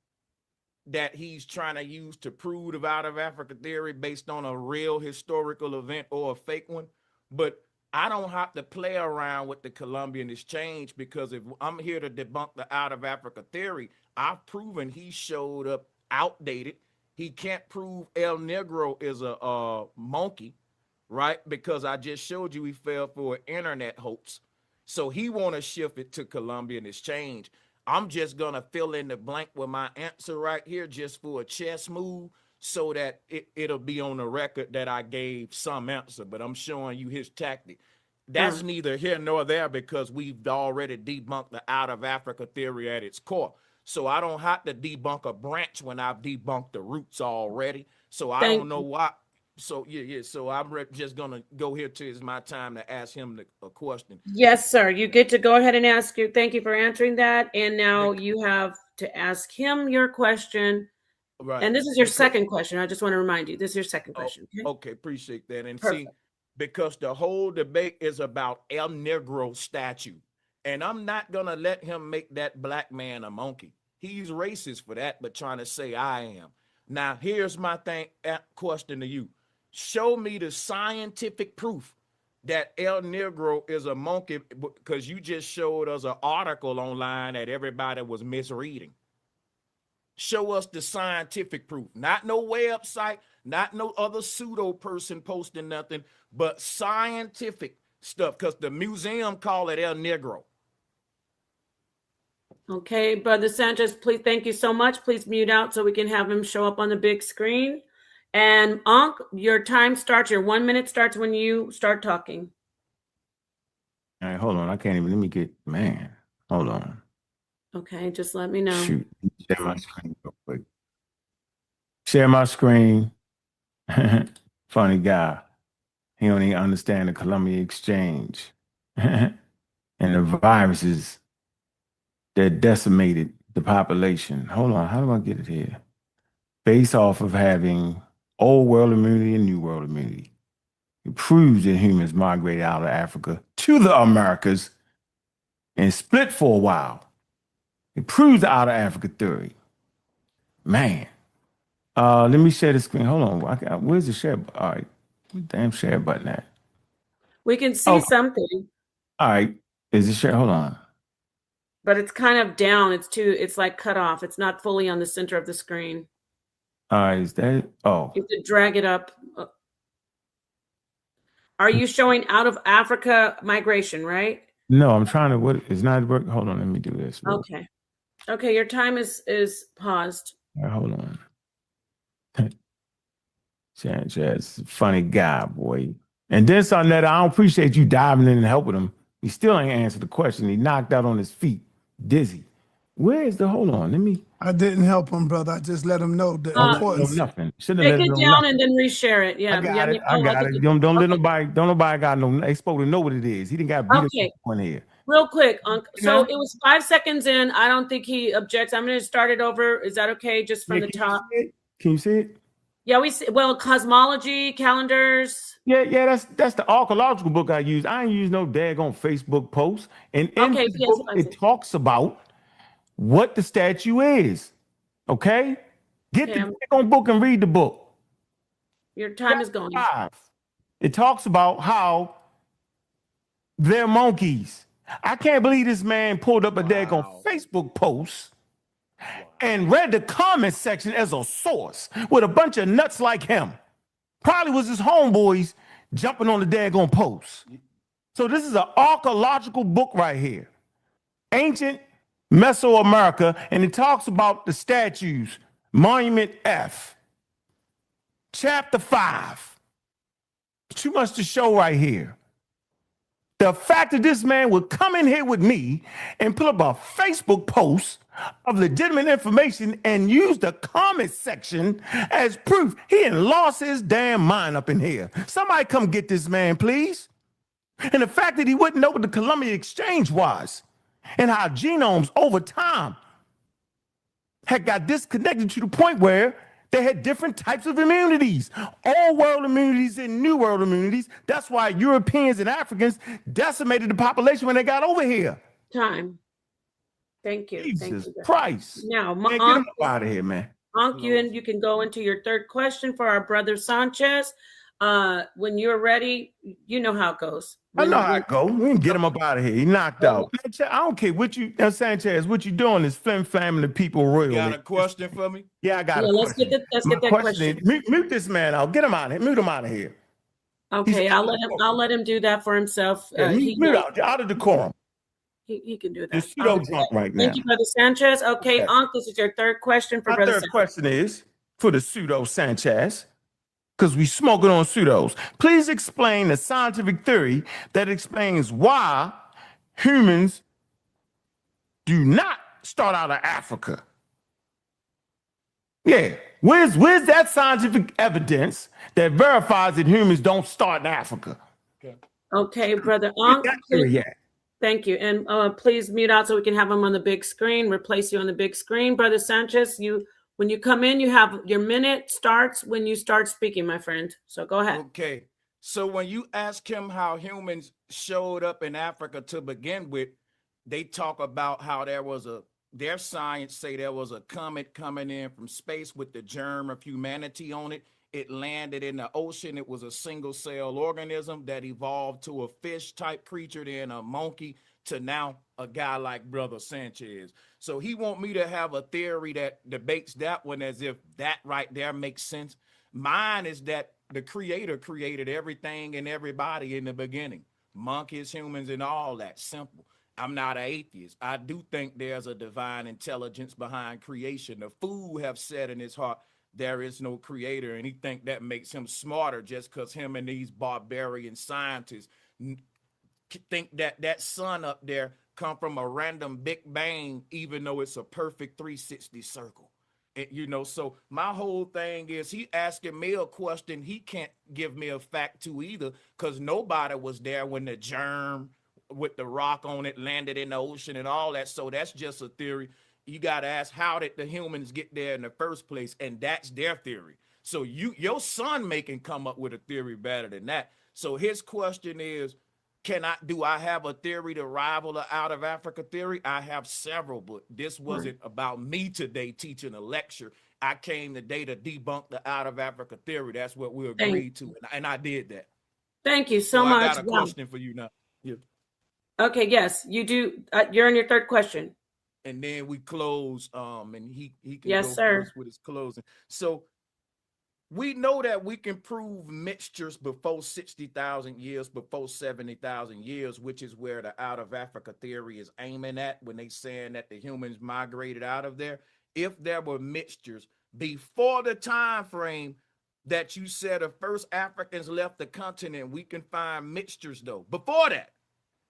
that he's trying to use to prove the out of Africa theory based on a real historical event or a fake one. But I don't have to play around with the Columbian exchange, because if I'm here to debunk the out of Africa theory, I've proven he showed up outdated. He can't prove El Negro is a monkey, right? Because I just showed you he fell for an internet hoax. So he want to shift it to Columbian exchange. I'm just going to fill in the blank with my answer right here just for a chess move, so that it'll be on the record that I gave some answer, but I'm showing you his tactic. That's neither here nor there, because we've already debunked the out of Africa theory at its core. So I don't have to debunk a branch when I've debunked the roots already. So I don't know why. So so I'm just gonna go here to, it's my time to ask him a question. Yes, sir. You get to go ahead and ask you. Thank you for answering that. And now you have to ask him your question. Right. And this is your second question. I just want to remind you, this is your second question. Okay, appreciate that. And Perfect. see, because the whole debate is about El Negro statue, and I'm not gonna let him make that black man a monkey. He's racist for that, but trying to say I am. Now, here's my question to you. Show me the scientific proof that El Negro is a monkey, because you just showed us an article online that everybody was misreading. Show us the scientific proof, not no website, not no other pseudo person posting nothing, but scientific stuff, because the museum call it El Negro. Okay, Brother Sanchez, please, thank you so much. Please mute out so we can have him show up on the big screen. And Ankh, your time starts, your 1 minute starts when you start talking. All right, hold on. I can't even, let me get, man, hold on. Okay, just let me know. Shoot, share my screen real quick. Share my screen. Funny guy. He don't even understand the Columbia exchange and the viruses that decimated the population. Hold on, how do I get it here? Based off of having old world immunity and new world immunity. It proves that humans migrated out of Africa to the Americas and split for a while. It proves the out of Africa theory. Man. Let me share the screen. Hold on. Where's the share? All right. Where's the damn share button at? We can see something. All right. Is the share? Hold on. But it's kind of down. It's like cut off. It's not fully on the center of the screen. All right. Is that it? Oh. You have to drag it up. Are you showing out of Africa migration, right? No, I'm trying to, it's not working. Hold on. Let me do this. Okay. Okay. Your time is paused. All right, hold on. Sanchez, funny guy, boy. And then sa.neter, I don't appreciate you diving in and helping him. He still ain't answered the question. He knocked out on his feet, dizzy. Where is the, hold on, I didn't help him, brother. I just let him know the importance. Nothing. Take it down and then reshare it. Yeah. I got it. Don't let nobody got no, they supposed to know what it is. He didn't got beat up on here. Real quick, Unc. So Now, it was 5 seconds in. I don't think he objects. I'm going to start it over. Is that okay? Just from yeah, the top. can you see it? Yeah, we see. Well, cosmology, calendars. Yeah, that's the archaeological book I use. I ain't use no daggone Facebook post. And in Okay, this yes, book, I it see. talks about what the statue is. Okay? Get the Okay, daggone book and read the book. your time is going. 5. It talks about how they're monkeys. I can't believe this man pulled up a daggone Facebook post and read the comment section as a source with a bunch of nuts like him. Probably was his homeboys jumping on the daggone post. So this is an archaeological book right here. Ancient Mesoamerica, and it talks about the statues. Monument F. Chapter 5. Too much to show right here. The fact that this man would come in here with me and put up a Facebook post of legitimate information and use the comment section as proof, he ain't lost his damn mind up in here. Somebody come get this man, please. And the fact that he wouldn't know what the Columbia Exchange was and how genomes over time had got disconnected to the point where they had different types of immunities, old world immunities and new world immunities. That's why Europeans and Africans decimated the population when they got over here. Time. Thank you. Jesus Thank you. Christ. Now, Man, get him up out of here, man. Ankh, you can go into your third question for our brother Sanchez. When you're ready, you know how it goes. I know how it go. We can get him up out of here. He knocked out. I don't care what you, Sanchez, what you doing is flamming the people royally. You got a question for me? Yeah, I got a let's question. let's get that question. Mute this man out. Get him out of here. Mute him out of here. Okay, I'll let him do that for himself. Yeah, mute out of decorum. He can do that. You're pseudo drunk right now. Thank you, Brother Sanchez. Okay, Ankh, this is your third question for Brother Sanchez. My third question is for the pseudo Sanchez, because we smoking on pseudos. Please explain the scientific theory that explains why humans do not start out of Africa. Yeah, where's that scientific evidence that verifies that humans don't start in Africa? Okay, Brother Ankh. Thank you. And please mute out so we can have him on the big screen, replace you on the big screen. Brother Sanchez, when you come in, you have your minute starts when you start speaking, my friend. So go ahead. Okay. So when you ask him how humans showed up in Africa to begin with, they talk about how their science say there was a comet coming in from space with the germ of humanity on it. It landed in the ocean. It was a single cell organism that evolved to a fish type creature, then a monkey, to now a guy like Brother Sanchez. So he want me to have a theory that debates that one as if that right there makes sense. Mine is that the creator created everything and everybody in the beginning. Monkeys, humans, and all that. Simple. I'm not an atheist. I do think there's a divine intelligence behind creation. The fool have said in his heart, there is no creator, and he think that makes him smarter just because him and these barbarian scientists think that sun up there come from a random big bang, even though it's a perfect 360 circle. So my whole thing is he asking me a question he can't give me a fact to either, because nobody was there when the germ with the rock on it landed in the ocean and all that. So that's just a theory. You got to ask, how did the humans get there in the first place? And that's their theory. So your son can come up with a theory better than that. So his question is, do I have a theory to rival the out of Africa theory? I have several, but this wasn't about me today teaching a lecture. I came today to debunk the out of Africa theory. That's what we agreed to. And I did that. Thank you so much. I got a question for you now. Yeah. Okay. Yes, you do. You're on your third question. And then we close, and he can go first with his closing. So we know that we can prove mixtures before 60,000 years, before 70,000 years, which is where the out of Africa theory is aiming at when they saying that the humans migrated out of there. If there were mixtures before the time frame that you said the first Africans left the continent, we can find mixtures though. Before that,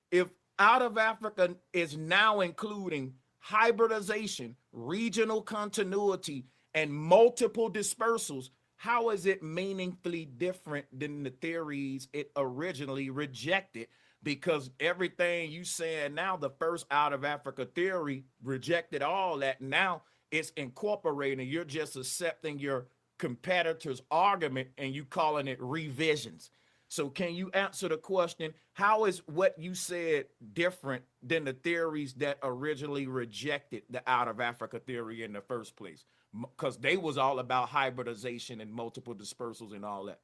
if out of Africa is now including hybridization, regional continuity, and multiple dispersals, how is it meaningfully different than the theories it originally rejected because everything you saying now, the first out of Africa theory rejected all that. Now it's incorporating. You're just accepting your competitor's argument and you calling it revisions. So can you answer the question, how is what you said different than the theories that originally rejected the out of Africa theory in the first place? Because they was all about hybridization and multiple dispersals and all that.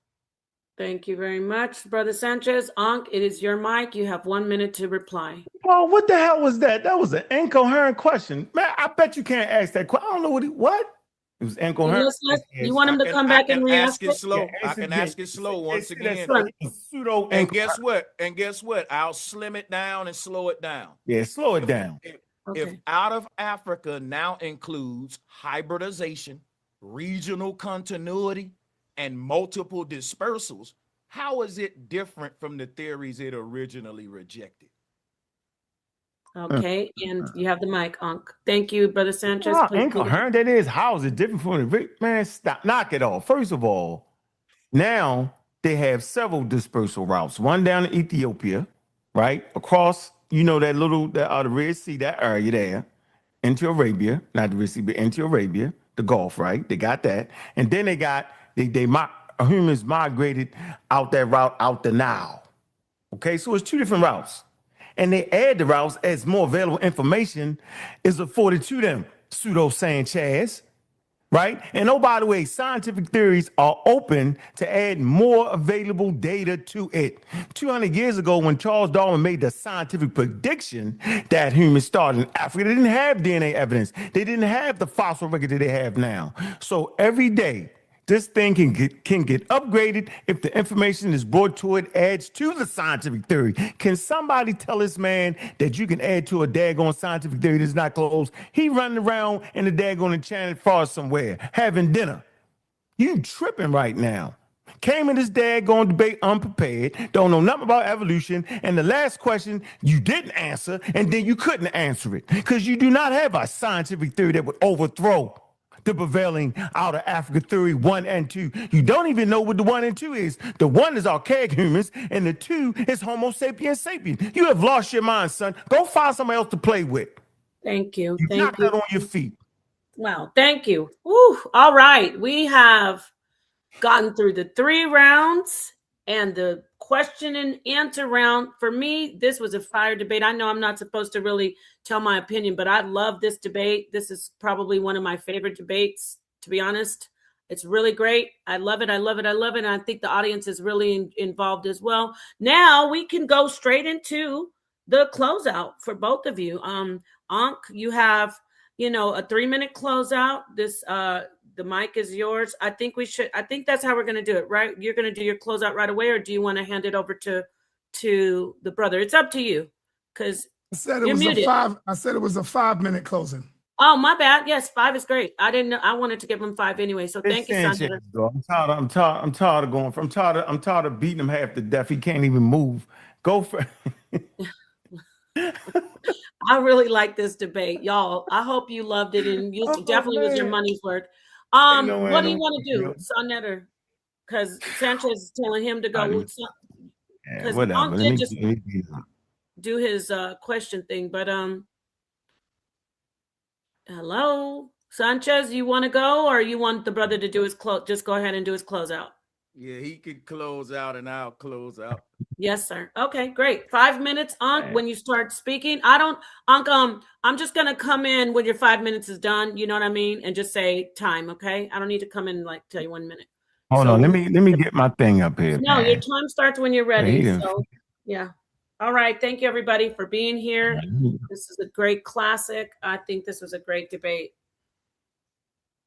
Thank you very much, Brother Sanchez. Ankh, it is your mic. You have 1 minute to reply. Oh, what the hell was that? That was an incoherent question. Man, I bet you can't ask that question. I don't know what it was incoherent. You want him to come back and re-ask it? Slow. Yeah, I can ask it slow once again. Pseudo. And guess what? I'll slim it down and slow it down. Yeah, slow it down. If out of Africa now includes hybridization, regional continuity, and multiple dispersals, how is it different from the theories it originally rejected? Okay, and you have the mic, Ankh. Thank you, Brother Sanchez. Incoherent, that is. How is it different from the man? Stop, knock it off. First of all, now they have several dispersal routes. One down in Ethiopia, right across, that the Red Sea, that area there, into Arabia, not the Red Sea, but into Arabia, the Gulf, right? They got that, and then humans migrated out that route out the Nile. Okay, so it's two different routes. And they add the routes as more available information is afforded to them, pseudo Sanchez, right? And oh, by the way, scientific theories are open to add more available data to it. 200 years ago, when Charles Darwin made the scientific prediction that humans started in Africa, they didn't have DNA evidence. They didn't have the fossil record that they have now. So every day, this thing can get upgraded if the information is brought to it, adds to the scientific theory. Can somebody tell this man that you can add to a daggone scientific theory that's not closed? He running around in the daggone enchanted forest somewhere, having dinner. You tripping right now. Came in this daggone debate unprepared, don't know nothing about evolution, and the last question you didn't answer, and then you couldn't answer it, because you do not have a scientific theory that would overthrow the prevailing out of Africa theory 1 and 2. You don't even know what the 1 and 2 is. The 1 is archaic humans, and the 2 is Homo sapiens sapiens. You have lost your mind, son. Go find somebody else to play with. Thank you. You knock that on your feet. Wow, thank you. Woo. All right, we have gotten through the 3 rounds and the question and answer round. For me, this was a fire debate. I know I'm not supposed to really tell my opinion, but I love this debate. This is probably one of my favorite debates, to be honest. It's really great. I love it. I love it. I love it. And I think the audience is really involved as well. Now we can go straight into the closeout for both of you. Ankh, you have, a 3-minute closeout. This, the mic is yours. I think that's how we're going to do it, right? You're going to do your closeout right away, or do you want to hand it over to the brother? It's up to you, because I said it was a 5-minute closing. Oh, my bad. Yes, 5 is great. I didn't know. I wanted to give him 5 anyway. So thank you, Sanchez. I'm tired of going. I'm tired of beating him half to death. He can't even move. Go for. I really like this debate, y'all. I hope you loved it, and you definitely was your money's worth. What do you want to do, sa.neter? Because Sanchez is telling him to go. Because Ankh did just do his question thing, but hello, Sanchez, you want to go, or you want the brother to do his just go ahead and do his closeout? Yeah, he could close out and I'll close out. Yes, sir. Okay, great. 5 minutes, Ankh, when you start speaking. Ankh, I'm just gonna come in when your 5 minutes is done, you know what I mean, and just say time, okay? I don't need to come in and tell you 1 minute. Hold on, let me get my thing up here. No, your time starts when you're ready. So yeah. All right. Thank you, everybody, for being here. This is a great classic. I think this was a great debate.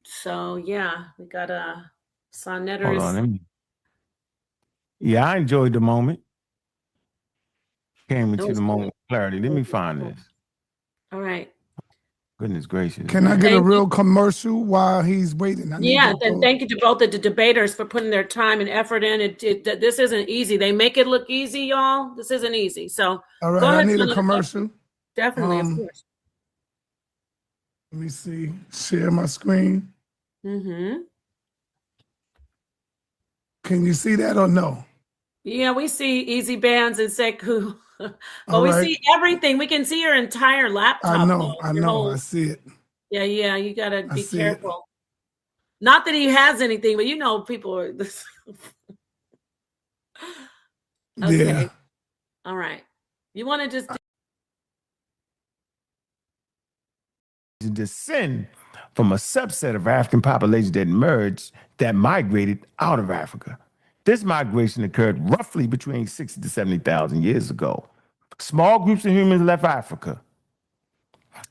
So yeah, we got sa.neter. Hold on, yeah, I enjoyed the moment. Came into the moment of clarity. Let me find this. All right. Goodness gracious. Can I get a real commercial while he's waiting? Then thank you to both of the debaters for putting their time and effort in. This isn't easy. They make it look easy, y'all. This isn't easy. So all right, I need a commercial. Definitely, of course. Let me see. Share my screen. Mm-hmm. Can you see that or no? Yeah, we see Easy Bands and Sekou. But All we right. see everything. We can see your entire laptop. I know. though. I Your know. whole- I see it. yeah, yeah. You gotta I be see it. careful. Not that he has anything, but you know, people are. Okay. Yeah. All right. You want to just descend from a subset of African populations that migrated out of Africa. This migration occurred roughly between 60 to 70,000 years ago. Small groups of humans left Africa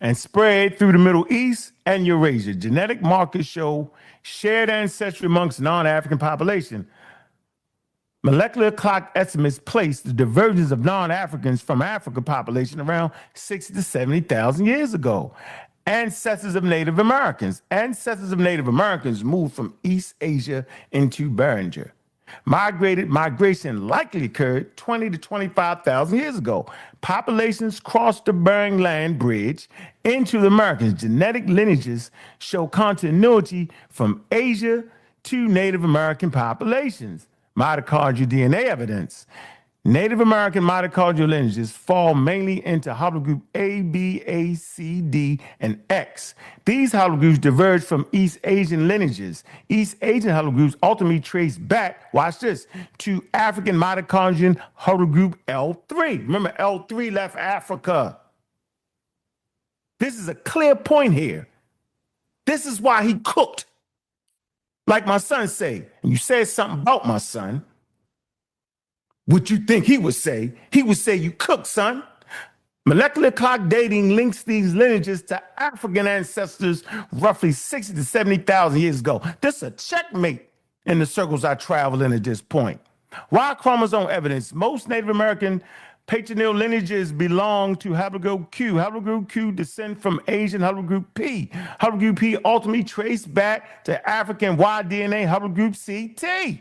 and spread through the Middle East and Eurasia. Genetic markers show shared ancestry amongst non-African population. Molecular clock estimates place the divergence of non-Africans from African population around 60 to 70,000 years ago. Ancestors of Native Americans. Ancestors of Native Americans moved from East Asia into Beringer. Migration likely occurred 20 to 25,000 years ago. Populations crossed the Bering Land Bridge into the Americas. Genetic lineages show continuity from Asia to Native American populations. Mitochondrial DNA evidence. Native American mitochondrial lineages fall mainly into haplogroup A, B, A, C, D, and X. These haplogroups diverge from East Asian lineages. East Asian haplogroups ultimately trace back, watch this, to African mitochondrial haplogroup L3. Remember, L3 left Africa. This is a clear point here. This is why he cooked. Like my son say, and you said something about my son, what you think he would say? He would say, you cook, son. Molecular clock dating links these lineages to African ancestors roughly 60 to 70,000 years ago. This is a checkmate in the circles I travel in at this point. Y chromosome evidence. Most Native American patrilineal lineages belong to haplogroup Q. Haplogroup Q descend from Asian haplogroup P. Haplogroup P ultimately traced back to African Y DNA haplogroup CT.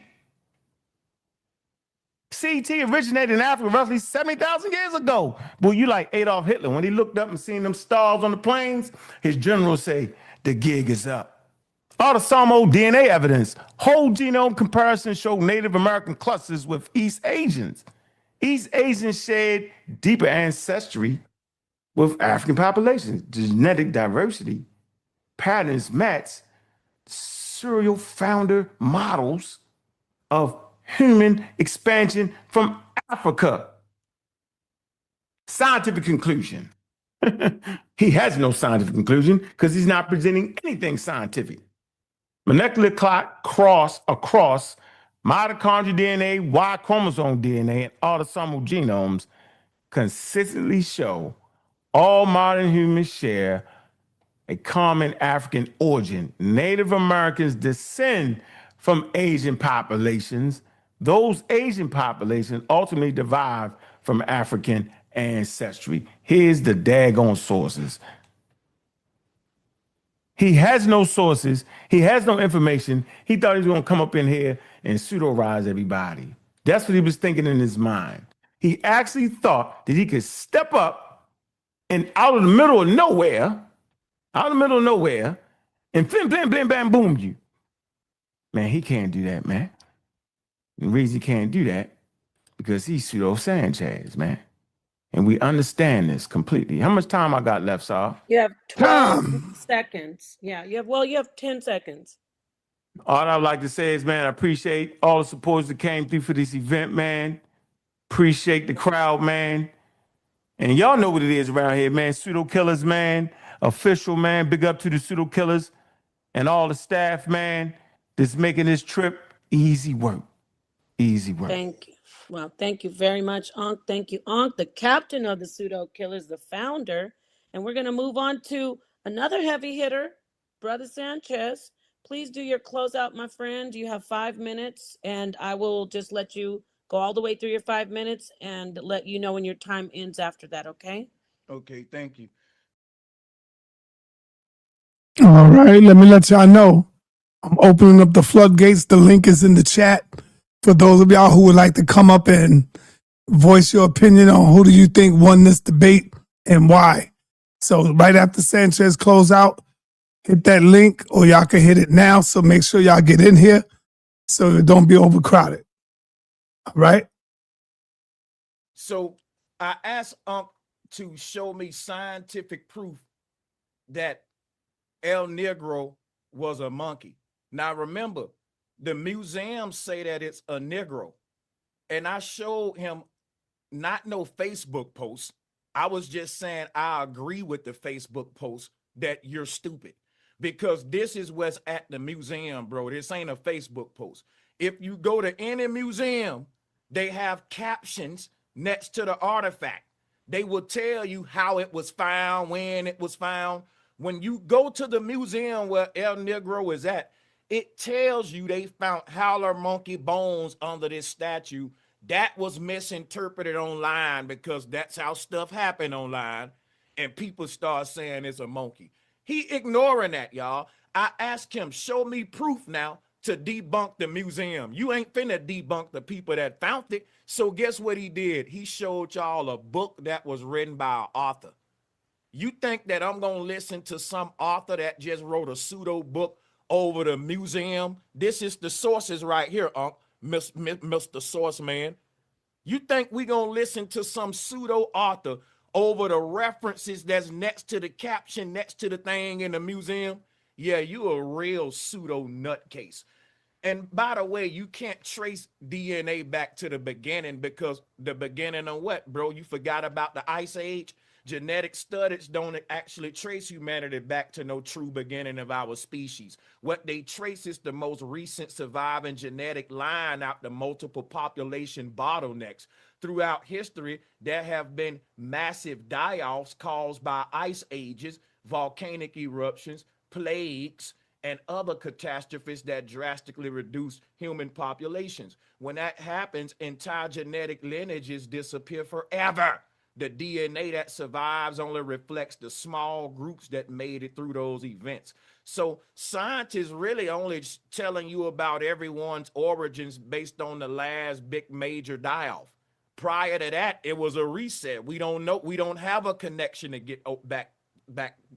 CT originated in Africa roughly 70,000 years ago. Well, you like Adolf Hitler. When he looked up and seen them stars on the plains, his generals say, the gig is up. Autosomal DNA evidence. Whole genome comparison showed Native American clusters with East Asians. East Asians shared deeper ancestry with African populations. Genetic diversity patterns match serial founder models of human expansion from Africa. Scientific conclusion. He has no scientific conclusion because he's not presenting anything scientific. Molecular clock across mitochondrial DNA, Y chromosome DNA, and autosomal genomes consistently show all modern humans share a common African origin. Native Americans descend from Asian populations. Those Asian populations ultimately derived from African ancestry. Here's the daggone sources. He has no sources. He has no information. He thought he was going to come up in here and pseudo-rise everybody. That's what he was thinking in his mind. He actually thought that he could step up and out of the middle of nowhere, and blim, blim, blim, bam, boom you. Man, he can't do that, man. And the reason he can't do that, because he's pseudo Sanchez, man. And we understand this completely. How much time I got left, Saul? you have 12 seconds. Yeah, you have 10 seconds. All I'd like to say is, man, I appreciate all the supporters that came through for this event, man. Appreciate the crowd, man. And y'all know what it is around here, man. Pseudo Killers, man. Official, man. Big up to the Pseudo Killers and all the staff, man, that's making this trip easy work. Easy work. Thank you. Well, thank you very much, Ankh. Thank you, Ankh, the captain of the Pseudo Killers, the founder. And we're going to move on to another heavy hitter, Brother Sanchez. Please do your closeout, my friend. You have 5 minutes, and I will just let you go all the way through your 5 minutes and let you know when your time ends after that, okay? Okay, thank you. All right. Let me let y'all know. I'm opening up the floodgates. The link is in the chat for those of y'all who would like to come up and voice your opinion on who do you think won this debate and why. So right after Sanchez close out, hit that link, or y'all can hit it now. So make sure y'all get in here so it don't be overcrowded. All right. So I asked Unc to show me scientific proof that El Negro was a monkey. Now remember, the museums say that it's a Negro. And I showed him not no Facebook post. I was just saying I agree with the Facebook post that you're stupid. Because this is what's at the museum, bro. This ain't a Facebook post. If you go to any museum, they have captions next to the artifact. They will tell you how it was found, when it was found. When you go to the museum where El Negro is at, it tells you they found howler monkey bones under this statue. That was misinterpreted online because that's how stuff happened online. And people start saying it's a monkey. He ignoring that, y'all. I asked him, show me proof now to debunk the museum. You ain't finna debunk the people that found it. So guess what he did? He showed y'all a book that was written by an author. You think that I'm gonna listen to some author that just wrote a pseudo book over the museum? This is the sources right here, Mr. Source Man. You think we gonna listen to some pseudo author over the references that's next to the caption, next to the thing in the museum? Yeah, you a real pseudo nutcase. And by the way, you can't trace DNA back to the beginning because the beginning of what, bro? You forgot about the Ice Age? Genetic studies don't actually trace humanity back to no true beginning of our species. What they trace is the most recent surviving genetic line out the multiple population bottlenecks. Throughout history, there have been massive die-offs caused by ice ages, volcanic eruptions, plagues, and other catastrophes that drastically reduce human populations. When that happens, entire genetic lineages disappear forever. The DNA that survives only reflects the small groups that made it through those events. So scientists really only telling you about everyone's origins based on the last big major die-off. Prior to that, it was a reset. We don't know. We don't have a connection to get back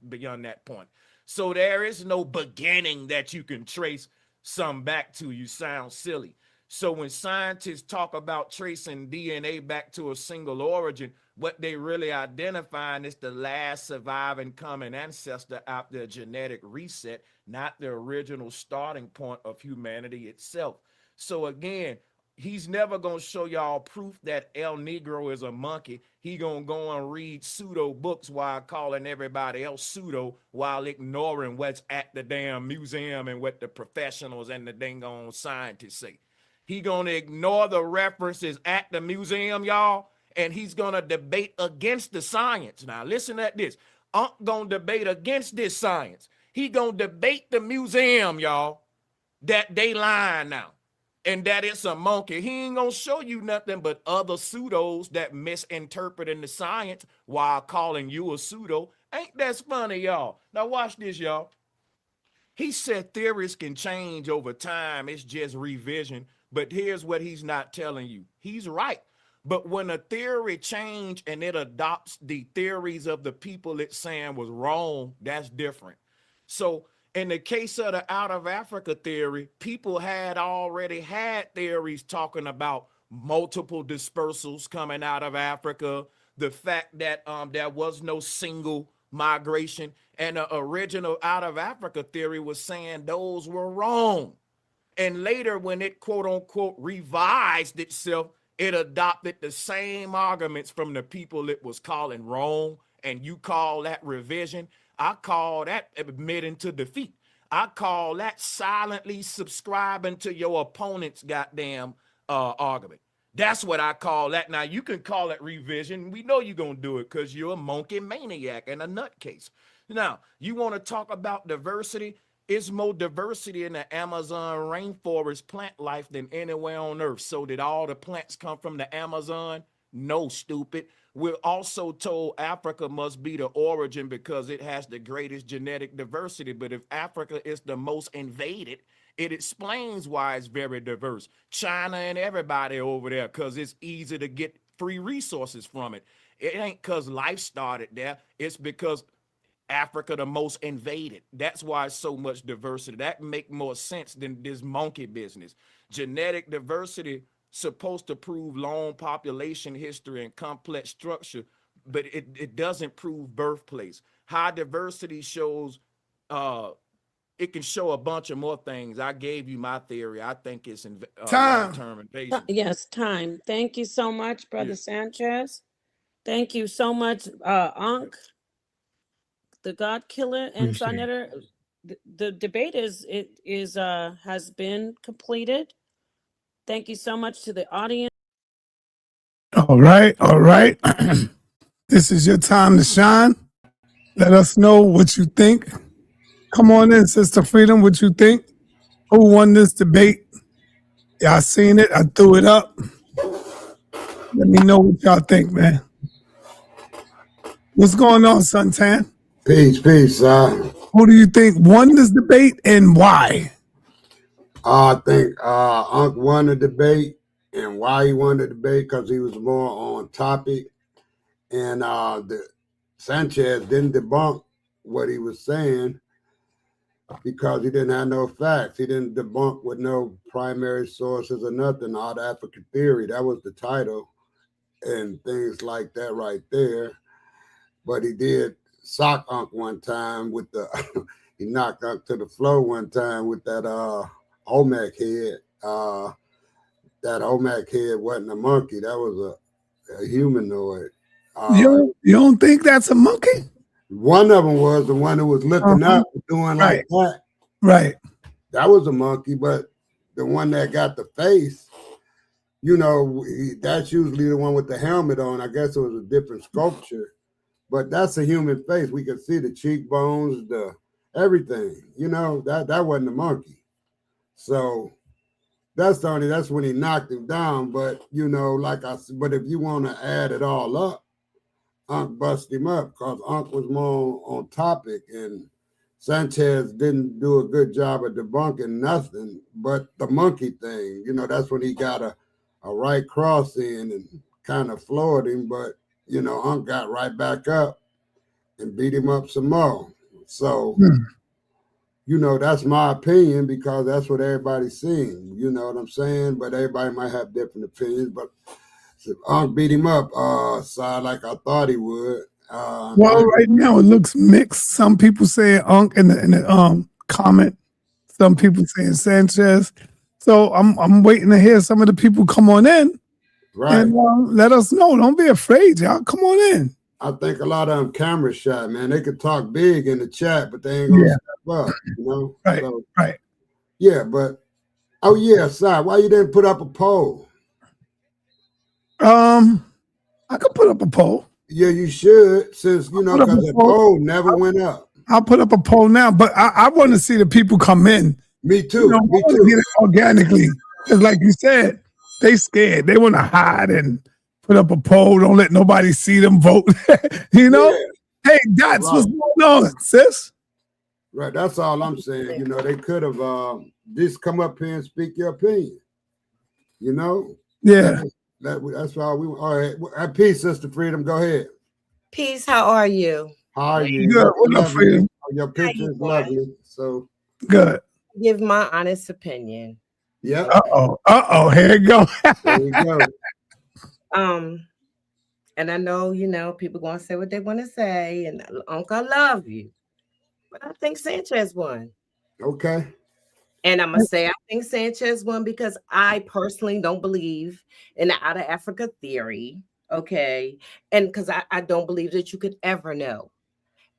beyond that point. So there is no beginning that you can trace some back to. You sound silly. So when scientists talk about tracing DNA back to a single origin, what they really identifying is the last surviving common ancestor after a genetic reset, not the original starting point of humanity itself. So again, he's never going to show y'all proof that El Negro is a monkey. He going to go and read pseudo books while calling everybody else pseudo while ignoring what's at the damn museum and what the professionals and the dang on scientists say. He going to ignore the references at the museum, y'all, and he's going to debate against the science. Now, listen at this. Unc going to debate against this science. He going to debate the museum, y'all, that they lying now and that it's a monkey. He ain't going to show you nothing but other pseudos that misinterpreting the science while calling you a pseudo. Ain't that funny, y'all? Now, watch this, y'all. He said theories can change over time. It's just revision. But here's what he's not telling you. He's right. But when a theory change and it adopts the theories of the people it's saying was wrong, that's different. So in the case of the out of Africa theory, people had already had theories talking about multiple dispersals coming out of Africa, the fact that there was no single migration, and the original out of Africa theory was saying those were wrong. And later, when it quote unquote revised itself, it adopted the same arguments from the people it was calling wrong. And you call that revision. I call that admitting to defeat. I call that silently subscribing to your opponent's goddamn argument. That's what I call that. Now, you can call it revision. We know you're going to do it because you're a monkey maniac and a nutcase. Now, you want to talk about diversity? It's more diversity in the Amazon rainforest plant life than anywhere on earth. So did all the plants come from the Amazon? No, stupid. We're also told Africa must be the origin because it has the greatest genetic diversity. But if Africa is the most invaded, it explains why it's very diverse. China and everybody over there, because it's easy to get free resources from it. It ain't because life started there. It's because Africa the most invaded. That's why it's so much diversity. That make more sense than this monkey business. Genetic diversity supposed to prove long population history and complex structure, but it doesn't prove birthplace. High diversity shows it can show a bunch of more things. I gave you my theory. I think it's long-term invasion. Yes, time. Thank you so much, Brother Sanchez. Thank you so much, Ankh, the God Killer, and sa.neter. The debate has been completed. Thank you so much to the audience. All right, all right. This is your time to shine. Let us know what you think. Come on in, Sister Freedom. What you think? Who won this debate? Y'all seen it? I threw it up. Let me know what y'all think, man. What's going on, Suntan? Peace, peace, sir. Who do you think won this debate and why? I think Ankh won the debate, and why he won the debate, because he was more on topic, and the Sanchez didn't debunk what he was saying because he didn't have no facts. He didn't debunk with no primary sources or nothing. Out of African theory, that was the title, and things like that right there. But he did sock Ankh one time with the he knocked Ankh to the floor one time with that Olmec head. That Olmec head wasn't a monkey. That was a humanoid. You don't think that's a monkey? One of them was the one who was looking up, doing like that. Right. That was a monkey, but the one that got the face, you know, that's usually the one with the helmet on. I guess it was a different sculpture, but that's a human face. We could see the cheekbones, the everything. You know, that wasn't a monkey. So that's when he knocked him down. But you know, like I said, but if you want to add it all up, Ankh bust him up because Ankh was more on topic, and Sanchez didn't do a good job of debunking nothing but the monkey thing. You know, that's when he got a right cross in and kind of floored him, but you know, Ankh got right back up and beat him up some more. So, you know, that's my opinion because that's what everybody's seeing. You know what I'm saying? But everybody might have different opinions. But Ankh beat him up, like I thought he would. Well, right now it looks mixed. Some people say Ankh in the comment. Some people saying Sanchez. So I'm waiting to hear some of the people come on in. Right. And let us know. Don't be afraid, y'all. Come on in. I think a lot of them camera shy, man. They could talk big in the chat, but they ain't gonna step up, you know? Right, so, right. Yeah, but Si, why you didn't put up a poll? I could put up a poll. Yeah, you should, since you know, because the poll never went up. I'll put up a poll now, but I want to see the people come in. Me too. You know, me too. Get it organically, because like you said, they scared. They want to hide and put up a poll. Don't let nobody see them vote. You know? Yeah. Hey, Dots, what's going on, sis? Right, that's all I'm saying. You know, they could have just come up here and speak your opinion. You know? Yeah. That's all we want. All right. Peace, Sister Freedom. Go ahead. Peace, how are you? How are you? Good. What up, Freedom? Your picture is lovely. So good. Give my honest opinion. Yeah. Here you go. There you go. And I know, you know, people gonna say what they want to say, and Uncle, I love you. But I think Sanchez won. Okay. And I'm gonna say I think Sanchez won because I personally don't believe in the out of Africa theory. Okay. And because I don't believe that you could ever know.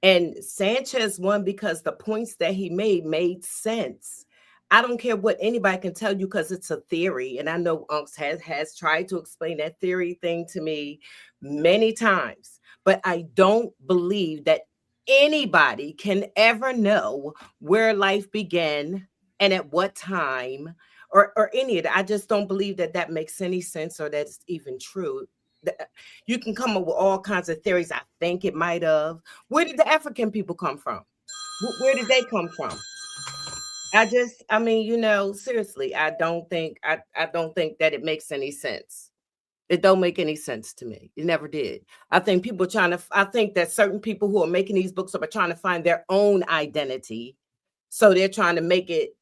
And Sanchez won because the points that he made sense. I don't care what anybody can tell you because it's a theory. And I know Unks has tried to explain that theory thing to me many times. But I don't believe that anybody can ever know where life began and at what time or any of that. I just don't believe that makes any sense or that's even true. You can come up with all kinds of theories. I think it might have. Where did the African people come from? Where did they come from? I mean, you know, seriously, I don't think that it makes any sense. It don't make any sense to me. It never did. I think I think that certain people who are making these books are trying to find their own identity. So they're trying to make it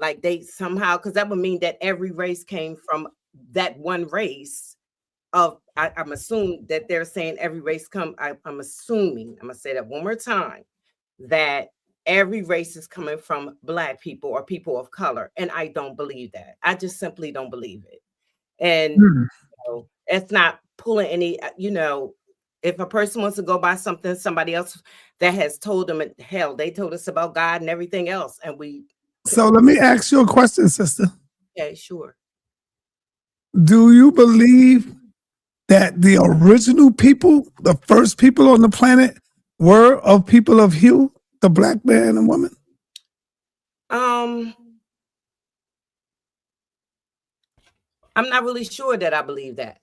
like they somehow, because that would mean that every race came from that one race of, I'm assuming that they're saying every race I'm assuming, I'm gonna say that one more time, that every race is coming from Black people or people of color. And I don't believe that. I just simply don't believe it. And it's not pulling any, if a person wants to go by something, somebody else that has told them, hell, they told us about God and everything else. And So let me ask you a question, sister. Okay, sure. Do you believe that the original people, the first people on the planet, were of people of hue, the Black man and woman? I'm not really sure that I believe that.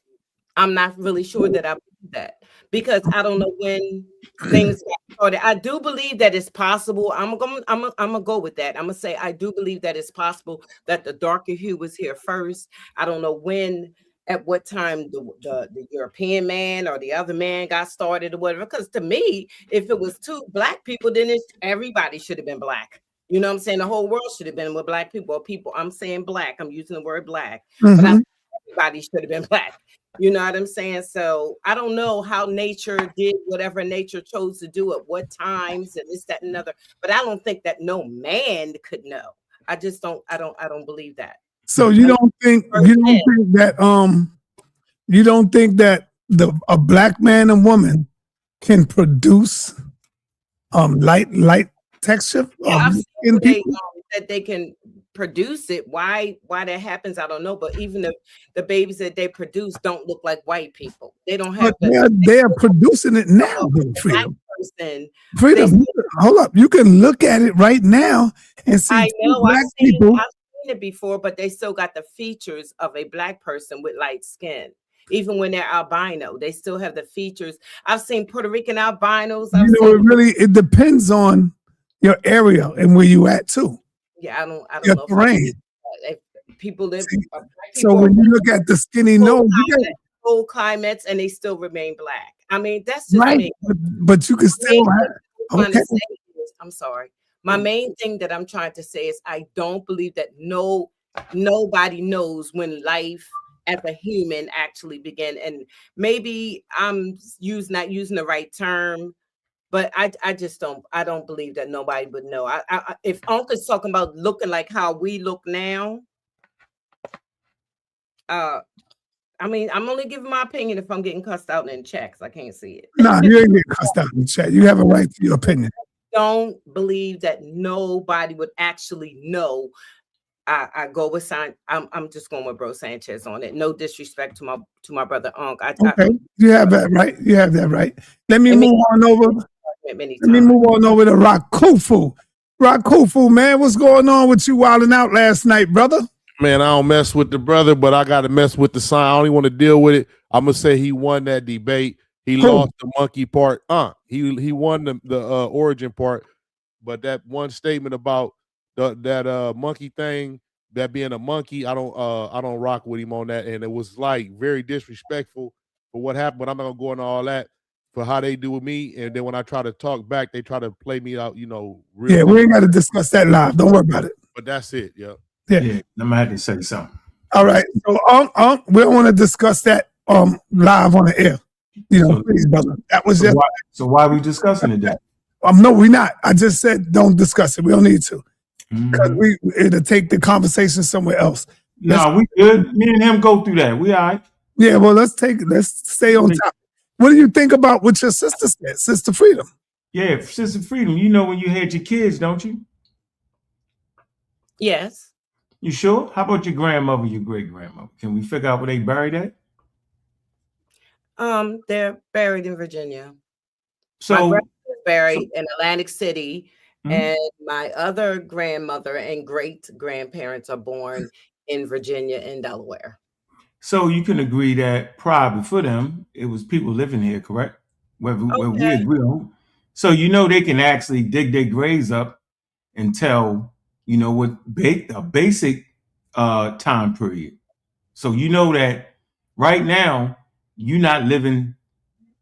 I'm not really sure that I believe that, because I don't know when things got started. I do believe that it's possible. I'm gonna go with that. I'm gonna say I do believe that it's possible that the darker hue was here first. I don't know when, at what time the European man or the other man got started or whatever. Because to me, if it was two Black people, then everybody should have been Black. You know what I'm saying? The whole world should have been with Black people, or people. I'm saying Black. I'm using the word Black, but everybody should have been Black. You know what I'm saying? So I don't know how nature did whatever nature chose to do at what times and this, that, and another. But I don't think that no man could know. I just don't. I don't believe that. So you don't think that a Black man and woman can produce light texture? Yeah, I've seen that they can produce it. Why that happens, I don't know. But even the babies that they produce don't look like white people. They don't have. They are producing it now. Freedom. Hold up. You can look at it right now and see. I know. Black people. I've seen it before, but they still got the features of a Black person with light skin. Even when they're albino, they still have the features. I've seen Puerto Rican albinos. It depends on your area and where you at too. Yeah, I don't your know. Terrain. If people live. So when you look at the skinny nose, cold climates, and they still remain Black. I mean, that's just right. me. But you can still have. Okay. I'm sorry. My main thing that I'm trying to say is I don't believe that nobody knows when life as a human actually began. And maybe I'm not using the right term, but I just don't believe that nobody would know. If Ankh is talking about looking like how we look now, I mean, I'm only giving my opinion if I'm getting cussed out in checks. I can't see it. No, you ain't getting cussed out in the chat. You have a right to your opinion. Don't believe that nobody would actually know. I go with I'm just going with Bro Sanchez on it. No disrespect to my brother Ankh. Okay, you have that right. You have that right. Let me move on over. Let me move on over to Rakufu. Rakufu, man, what's going on with you wilding out last night, brother? Man, I don't mess with the brother, but I got to mess with the sign. I don't even want to deal with it. I'm gonna say he won that debate. He lost the monkey part. He won the origin part, but that one statement about that monkey thing, that being a monkey, I don't rock with him on that, and it was like very disrespectful for what happened. But I'm not gonna go into all that for how they do with me, and then when I try to talk back, they try to play me out. Yeah, we ain't got to discuss that live. Don't worry about it. But that's it. Yeah. Yeah, I'm gonna have to say something. All right, so we don't want to discuss that live on the air. Please, brother. That was just. So why are we discussing it then? No, we're not. I just said don't discuss it. We don't need to, because it'll take the conversation somewhere else. No, we good. Me and him go through that. We all right. Yeah, well, let's stay on top. What do you think about what your sister said, Sister Freedom? Yeah, Sister Freedom. You know when you had your kids, don't you? Yes. You sure? How about your grandmother, your great grandmother? Can we figure out where they buried at? They're buried in Virginia. So my grandmother is buried in Atlantic City, and my other grandmother and great grandparents are born in Virginia and Delaware. So you can agree that probably for them, it was people living here, correct? Where we agree on. So they can actually dig their graves up and tell, what a basic time period. So that right now, you're not living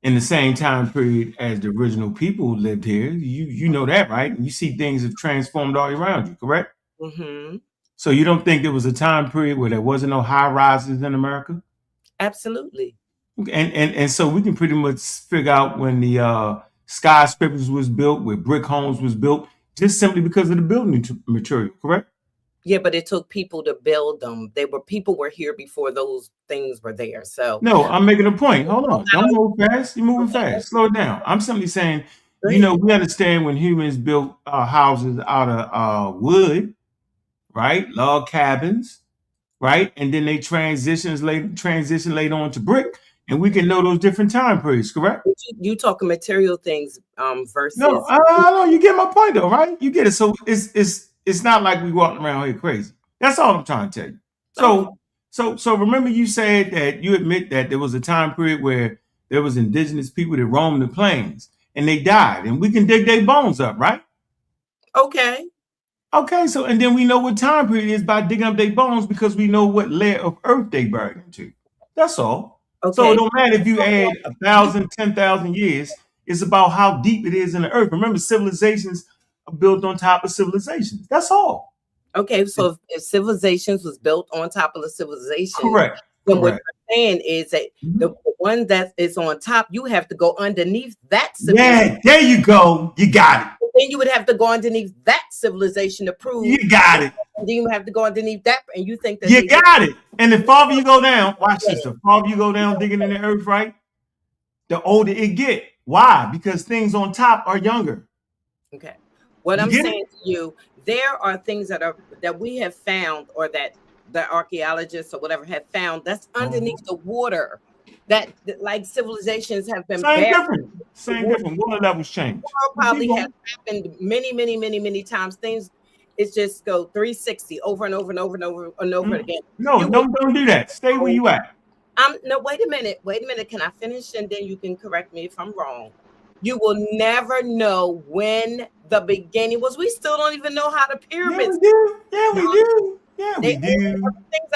in the same time period as the original people who lived here. You know that, right? You see things have transformed all around you, correct? Mm-hmm. So you don't think there was a time period where there wasn't no high rises in America? Absolutely. And so we can pretty much figure out when the skyscrapers was built, where brick homes was built, just simply because of the building material, correct? Yeah, but it took people to build them. People were here before those things were there. So no, I'm making a point. Hold on, don't move fast. You're moving fast. Slow it down. I'm simply saying, we understand when humans built houses out of wood, right? Log cabins, right? And then they transition later on to brick, and we can know those different time periods, correct? You talking material things versus. No, you get my point though, right? You get it. So it's not like we walking around here crazy. That's all I'm trying to tell you. So remember, you said that you admit that there was a time period where there was indigenous people that roamed the plains and they died, and we can dig their bones up, right? Okay. Okay, so and then we know what time period it is by digging up their bones, because we know what layer of earth they buried into. That's all. Okay. So it don't matter if you add 1,000, 10,000 years. It's about how deep it is in the earth. Remember, civilizations are built on top of civilizations. That's all. Okay, so if civilizations was built on top of the civilization, correct. Then what you're saying is that the one that is on top, you have to go underneath that civilization. Yeah, there you go. You got it. Then you would have to go underneath that civilization to prove. You got it. And then you have to go underneath that, and you think that you got it. And the farther you go down, watch this. The farther you go down digging in the earth, right? The older it get. Why? Because things on top are younger. Okay. What I'm saying to you, there are things that we have found, or that the archaeologists or whatever have found, that's underneath the water. That like civilizations have been same different. Water levels change. Probably has happened many times. Things, it's just go 360 over and over and over and over and over again. No, don't do that. Stay where you at. No, wait a minute. Can I finish, and then you can correct me if I'm wrong? You will never know when the beginning was. We still don't even know how the pyramids. Yeah, we do. Everything's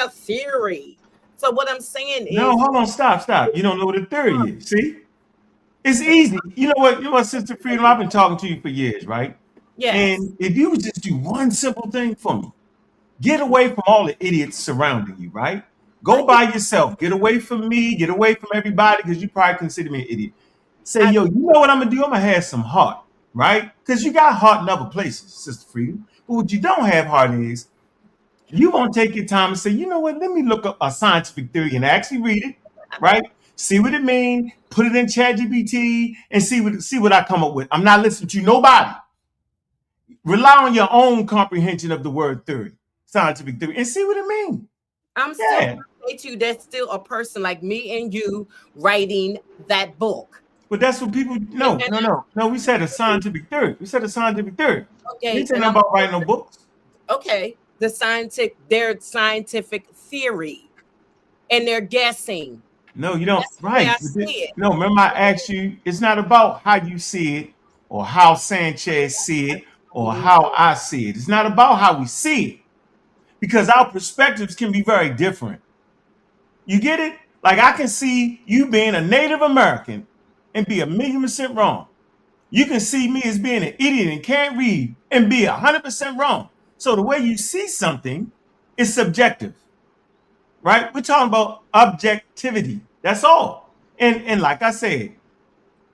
a theory. So what I'm saying is, no, hold on, stop. You don't know what a theory is. See, it's easy. You know what, Sister Freedom, I've been talking to you for years, right? Yeah. And if you would just do one simple thing for me, get away from all the idiots surrounding you, right? Go by yourself. Get away from me. Get away from everybody, because you probably consider me an idiot. Say, yo, you know what I'm gonna do? I'm gonna have some heart, right? Because you got heart in other places, Sister Freedom. But what you don't have heart is, you won't take your time and say, you know what, let me look up a scientific theory and actually read it, right? See what it means, put it in ChatGPT, and see what I come up with. I'm not listening to nobody. Rely on your own comprehension of the word theory, scientific theory, and see what it means. I'm still going to say to you, there's still a person like me and you writing that book. But that's what people, no, we said a scientific theory. Okay. We said nothing about writing no books. Okay. Their scientific theory, and they're guessing. No, you don't. Right. No, remember I asked you, it's not about how you see it, or how Sanchez see it, or how I see it. It's not about how we see it, because our perspectives can be very different. You get it? Like, I can see you being a Native American and be 1,000,000% wrong. You can see me as being an idiot and can't read and be 100% wrong. So the way you see something is subjective, right? We're talking about objectivity. That's all. And like I said,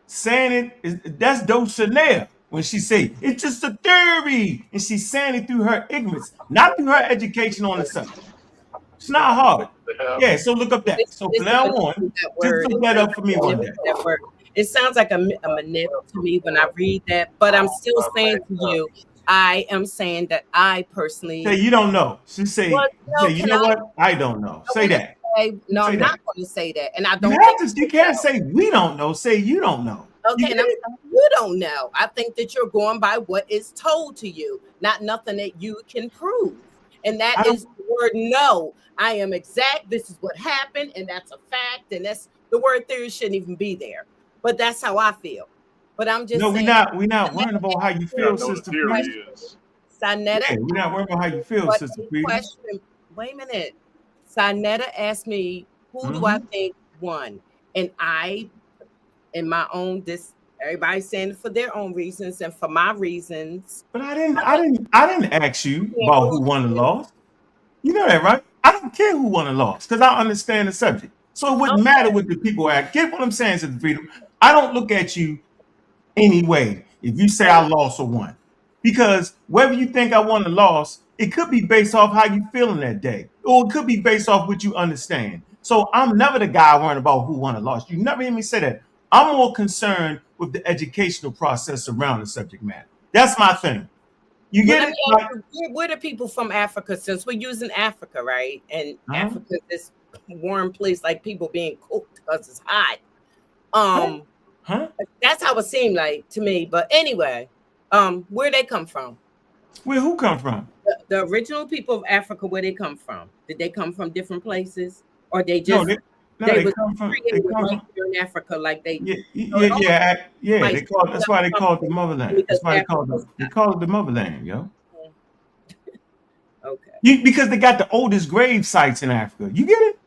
saying it, that's sa.neter when she say it's just a theory, and she's saying it through her ignorance, not through her education on the subject. It's not hard. Yeah, so look up that. So from now on, just look that up for me one day. It sounds like a manip to me when I read that, but I'm still saying to you, I am saying that I personally say you don't know. She say, you know what? I don't know. Say that. No, I'm not going to say that, and I don't. You can't say we don't know. Say you don't know. Okay, you don't know. I think that you're going by what is told to you, not nothing that you can prove, and that is the word no. I am exact. This is what happened, and that's a fact, and that's the word theory shouldn't even be there. But that's how I feel. But I'm just saying, we're not worrying about how you feel, Sister Freedom. sa.neter. We're not worrying about how you feel, Sister Freedom. Wait a minute. sa.neter asked me, who do I think won? And I, in my own, everybody's saying it for their own reasons and for my reasons. But I didn't ask you about who won and lost. You know that, right? I don't care who won or lost because I understand the subject. So it wouldn't matter what the people act. Get what I'm saying, Sister Freedom? I don't look at you anyway if you say I lost or won. Because whether you think I won or lost, it could be based off how you feeling that day. Or it could be based off what you understand. So I'm never the guy worrying about who won or lost. You never hear me say that. I'm more concerned with the educational process around the subject matter. That's my thing. You get it? Like, where the people from Africa, since we're using Africa, right? And Africa is this warm place, like people being cooked because it's hot. That's how it seemed like to me. But anyway, where they come from? Where who come from? The original people of Africa, where they come from? Did they come from different places, or they just they come from in Africa, like they They call that's why they call it the motherland. That's why they call it the motherland, yo. Okay. Because they got the oldest grave sites in Africa. You get it?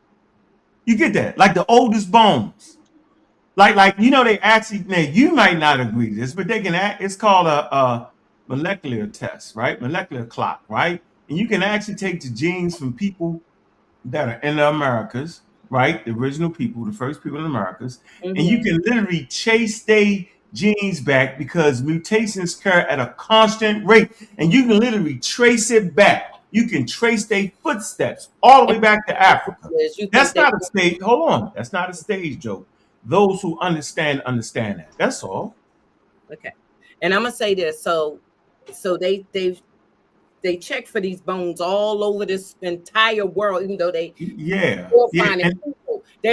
You get that? Like the oldest bones. Like they actually, now you might not agree to this, but they can it's called a molecular test, right? Molecular clock, right? And you can actually take the genes from people that are in the Americas, right? The original people, the first people in the Americas, and you can literally chase their genes back because mutations occur at a constant rate, and you can literally trace it back. You can trace their footsteps all the way back to Africa. That's not a stage. Hold on, that's not a stage joke. Those who understand that. That's all. Okay, and I'm gonna say this. So they check for these bones all over this entire world, even though they're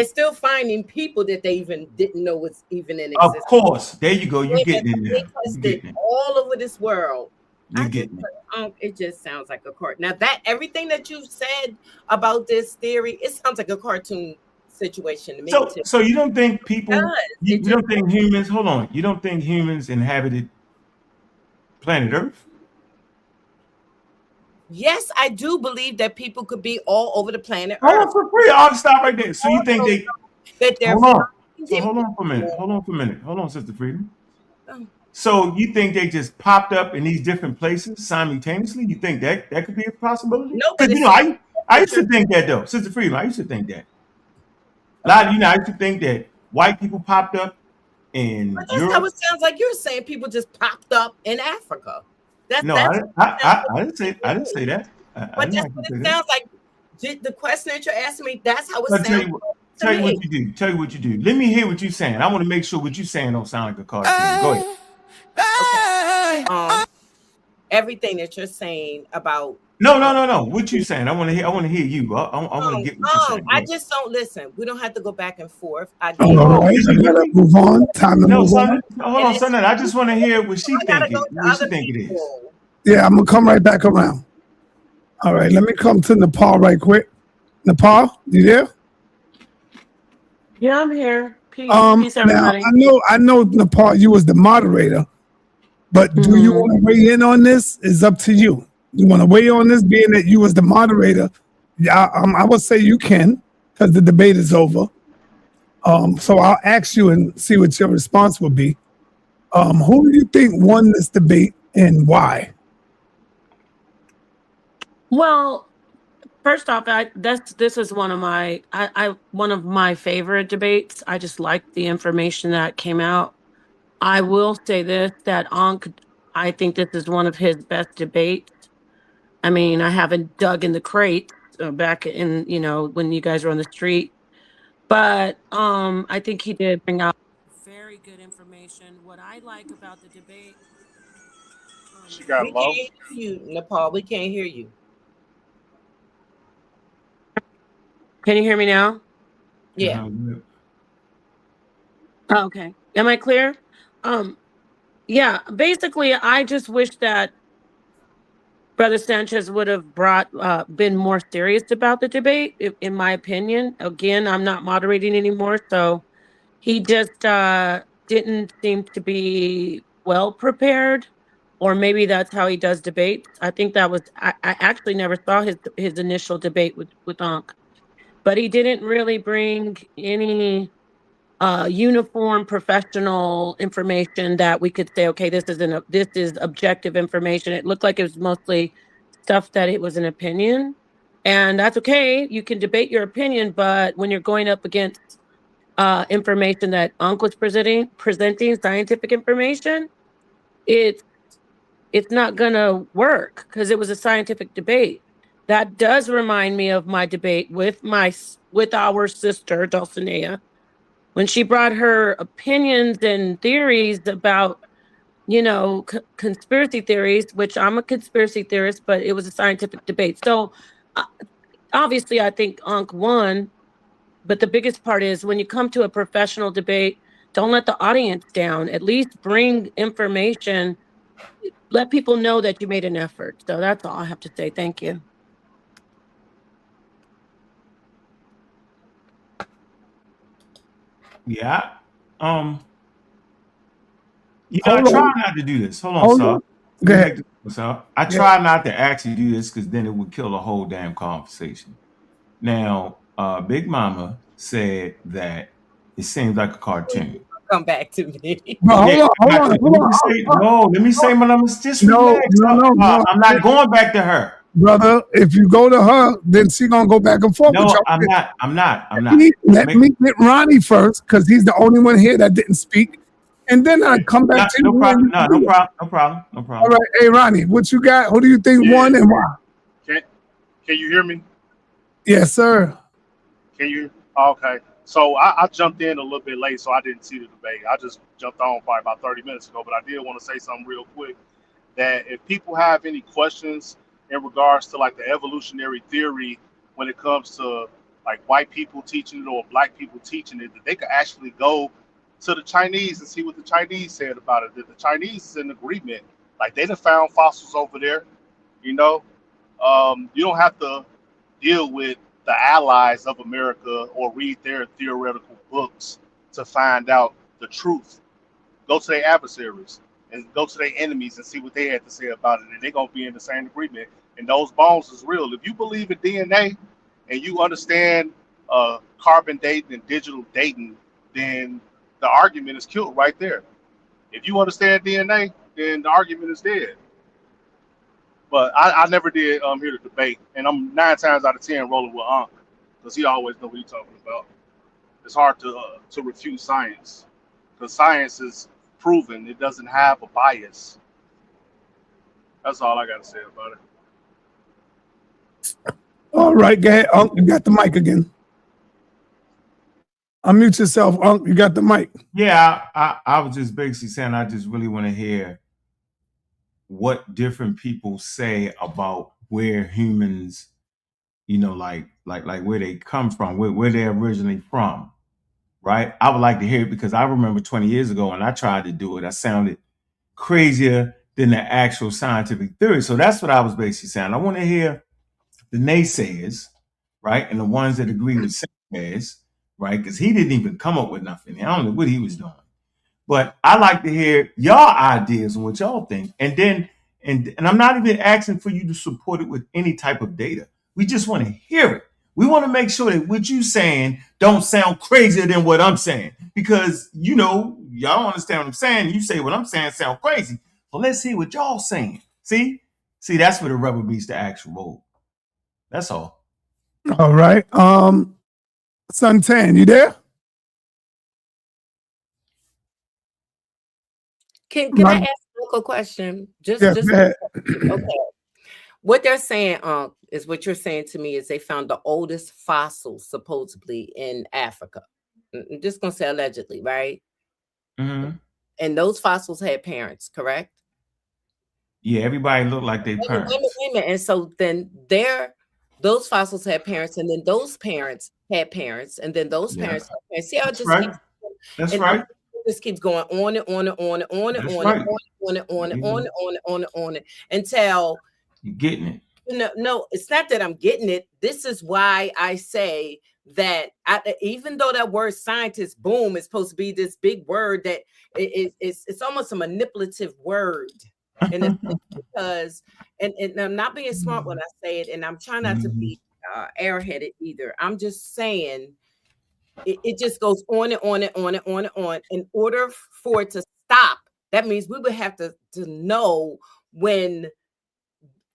still finding people that they even didn't know was even in existence. Of course, there you go. You getting in there. They all over this world. It just sounds like a cartoon. Now that everything that you said about this theory, it sounds like a cartoon situation to me. So you don't think people? You don't think humans? Hold on. You don't think humans inhabited planet Earth? Yes, I do believe that people could be all over the planet Hold Earth. on for free. I'll stop right there. So you think hold on for a minute. Hold on, Sister Freedom. So you think they just popped up in these different places simultaneously? You think that could be a possibility? No, but I used to think that though, Sister Freedom. I used to think that. I used to think that white people popped up in Europe. That's how it sounds like you're saying people just popped up in Africa. I didn't say that. But that's what it sounds like. The question that you're asking me, that's how it sounds. Tell you what you do. Let me hear what you're saying. I want to make sure what you're saying don't sound like a cartoon. Go ahead. Okay. Everything that you're saying about No. What you saying? I want to hear you. I want to get what you're saying. I just don't listen. We don't have to go back and forth. All right, we gotta move on. Time to move on. Hold on, son. I just want to hear what she think it is. Yeah, I'm gonna come right back around. All right, let me come to Nepal right quick. Nepal, you there? Yeah, I'm here. Peace, now everybody. I know Nepal, you was the moderator, but do you want to weigh in on this? It's up to you. You want to weigh on this, being that you was the moderator? Yeah, I would say you can, because the debate is over. So I'll ask you and see what your response will be. Who do you think won this debate and why? Well, first off, this is one of my favorite debates. I just like the information that came out. I will say this, that Ankh, I think this is one of his best debates. I mean, I haven't dug in the crate back in, when you guys were on the street, but I think he did bring out very good information. What I like about the debate. She got low. We can't hear you, Nepal. We can't hear you. Can you hear me now? Yeah. Okay. Am I clear? Yeah, basically, I just wish that Brother Sanchez would have been more serious about the debate, in my opinion. Again, I'm not moderating anymore, so he just didn't seem to be well prepared, or maybe that's how he does debates. I think that was, I actually never saw his initial debate with Ankh, but he didn't really bring any uniform professional information that we could say, okay, this is objective information. It looked like it was mostly stuff that it was an opinion. And that's okay. You can debate your opinion, but when you're going up against information that Ankh was presenting scientific information, it's not gonna work because it was a scientific debate. That does remind me of my debate with our sister Dulcinea, when she brought her opinions and theories about, conspiracy theories, which I'm a conspiracy theorist, but it was a scientific debate. So obviously I think Ankh won. But the biggest part is when you come to a professional debate, don't let the audience down. At least bring information. Let people know that you made an effort. So that's all I have to say. Thank you. Yeah. I try not to do this. Hold on, sir. Go ahead. I try not to actually do this because then it would kill the whole damn conversation. Now, Big Mama said that it seems like a cartoon. Come back to me. Hold on. Let me say my numbers. Just No, relax. no. I'm not going back to her. Brother, if you go to her, then she gonna go back and forth with you. I'm not. Let me get Ronnie first, because he's the only one here that didn't speak. And then I come back to you. No problem. All right. Hey, Ronnie, what you got? Who do you think won and why? Can you hear me? Yes, sir. Can you? Okay. So I jumped in a little bit late, so I didn't see the debate. I just jumped on probably about 30 minutes ago, but I did want to say something real quick, that if people have any questions in regards to like the evolutionary theory when it comes to like white people teaching it or black people teaching it, that they could actually go to the Chinese and see what the Chinese said about it. That the Chinese is in agreement. Like they done found fossils over there, you know. You don't have to deal with the allies of America or read their theoretical books to find out the truth. Go to their adversaries and go to their enemies and see what they had to say about it, and they're gonna be in the same agreement. And those bones is real. If you believe in DNA and you understand carbon dating and digital dating, then the argument is killed right there. If you understand DNA, then the argument is dead. But I never did hear the debate, and I'm 9 times out of 10 rolling with Ankh because he always know what he's talking about. It's hard to refute science because science is proven; it doesn't have a bias. That's all I got to say about it. All right, go ahead, Unc. You got the mic again. Unmute yourself, Unc. You got the mic. Yeah, I was just basically saying I just really want to hear what different people say about where humans, like where they come from, where they're originally from, right? I would like to hear it because I remember 20 years ago when I tried to do it, I sounded crazier than the actual scientific theory. So that's what I was basically saying. I want to hear the naysayers, right? And the ones that agree with Sanchez, right? Because he didn't even come up with nothing. I don't know what he was doing. But I like to hear y'all ideas and what y'all think. And then, and I'm not even asking for you to support it with any type of data. We just want to hear it. We want to make sure that what you're saying don't sound crazier than what I'm saying. Because, y'all don't understand what I'm saying. You say what I'm saying sound crazy. So let's hear what y'all saying. See, that's where the rubber meets the actual road. That's all. All right. Suntan, you there? Can I ask a local question? Just okay. What they're saying, is what you're saying to me is they found the oldest fossils supposedly in Africa. I'm just gonna say allegedly, right? Mm-hmm. And those fossils had parents, correct? Yeah, everybody looked like their parents. Wait a minute. And so then those fossils had parents, and then those parents had parents, and then those parents had parents. See how it just keeps, That's right. This keeps going on and on and on and on and on and on and on and on and on and on until you're getting it. No, it's not that I'm getting it. This is why I say that even though that word scientist, boom, is supposed to be this big word that it's almost a manipulative word. And it's because, and I'm not being smart when I say it, and I'm trying not to be airheaded either. I'm just saying it just goes on and on and on and on and on. In order for it to stop, that means we would have to know when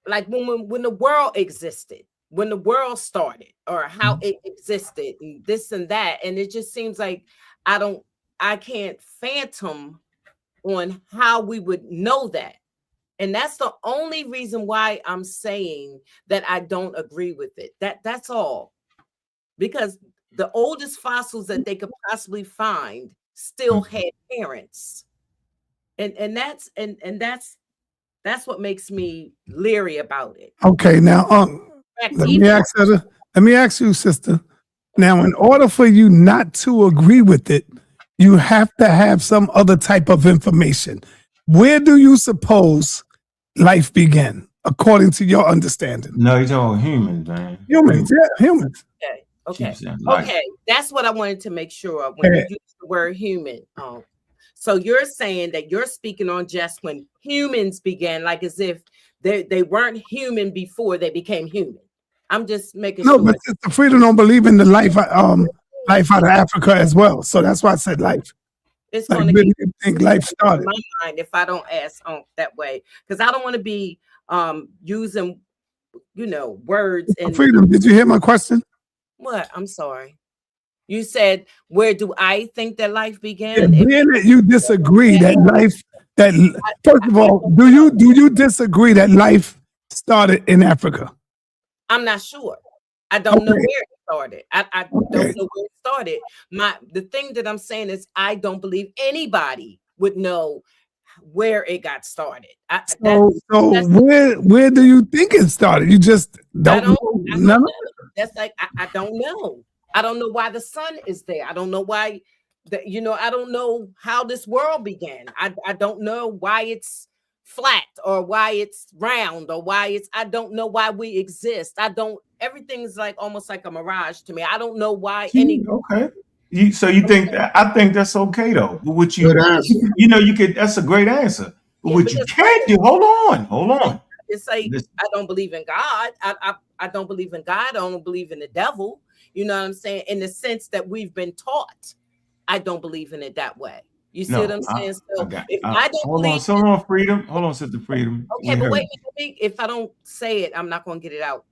the world existed. when the world started or how it existed and this and that. And it just seems like I can't phantom on how we would know that. And that's the only reason why I'm saying that I don't agree with it. That's all. Because the oldest fossils that they could possibly find still had parents. And that's what makes me leery about it. Okay, now let me ask you, sister. Now, in order for you not to agree with it, you have to have some other type of information. Where do you suppose life began, according to your understanding? No, you're talking about humans, man. Humans, yeah, humans. Okay. That's what I wanted to make sure of when you use the word human. So you're saying that you're speaking on just when humans began, like as if they weren't human before they became human. I'm just making sure. No, but Sister Freedom don't believe in the life out of Africa as well. So that's why I said life. It's like, going to really think life started. in my mind if I don't ask that way, because I don't want to be using, words. And Freedom, did you hear my question? What? I'm sorry. You said, where do I think that life began? Being that you disagree first of all, do you disagree that life started in Africa? I'm not sure. I don't know where it started. I don't know where it started. The thing that I'm saying is I don't believe anybody would know where it got started. Where do you think it started? You just don't know. That's like I don't know. I don't know why the sun is there. I don't know why I don't know how this world began. I don't know why it's flat or why it's round or I don't know why we exist. Everything's like almost like a mirage to me. I don't know why So you think that? I think that's okay though. What you could. That's a great answer. But what you can't do? Hold on. It's like I don't believe in God. I don't believe in God. I don't believe in the devil. You know what I'm saying? In the sense that we've been taught, I don't believe in it that way. You see what I'm saying? So I don't believe. Hold on, Freedom. Hold on, Sister Freedom. Okay, but wait. If I don't say it, I'm not going to get it out.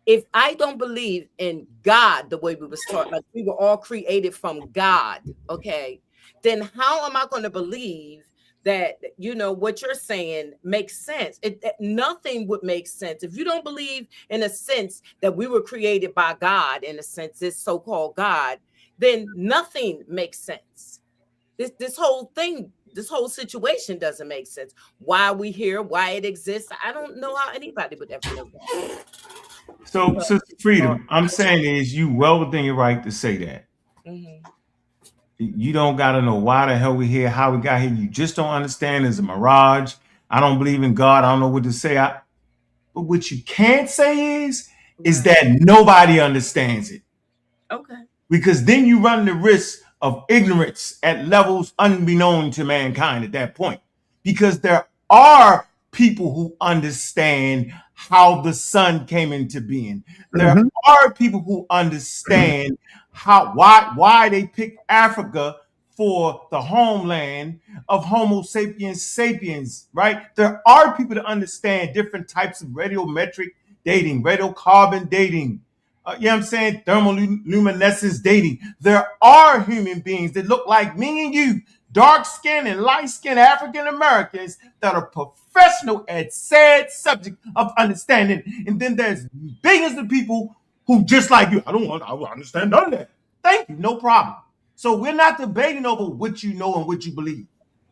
If I don't believe in God the way we were taught, like we were all created from God, okay, then how am I going to believe that what you're saying makes sense? Nothing would make sense if you don't believe in a sense that we were created by God. In a sense, this so-called God, then nothing makes sense. This whole thing, this whole situation doesn't make sense. Why are we here? Why it exists? I don't know how anybody would ever know that. So, Sister Freedom, I'm saying is you well within your right to say that. Mm-hmm. You don't got to know why the hell we here, how we got here. You just don't understand. It's a mirage. I don't believe in God. I don't know what to say. But what you can't say is that nobody understands it. Okay. Because then you run the risk of ignorance at levels unbeknown to mankind at that point. Because there are people who understand how the sun came into being. There are people who understand why they picked Africa for the homeland of Homo sapiens sapiens, right? There are people that understand different types of radiometric dating, radiocarbon dating, you know what I'm saying? Thermoluminescence dating. There are human beings that look like me and you, dark skinned and light skinned African Americans that are professional at said subject of understanding. And then there's billions of people who just like you. I understand none of that. Thank you, no problem. So we're not debating over what you know and what you believe.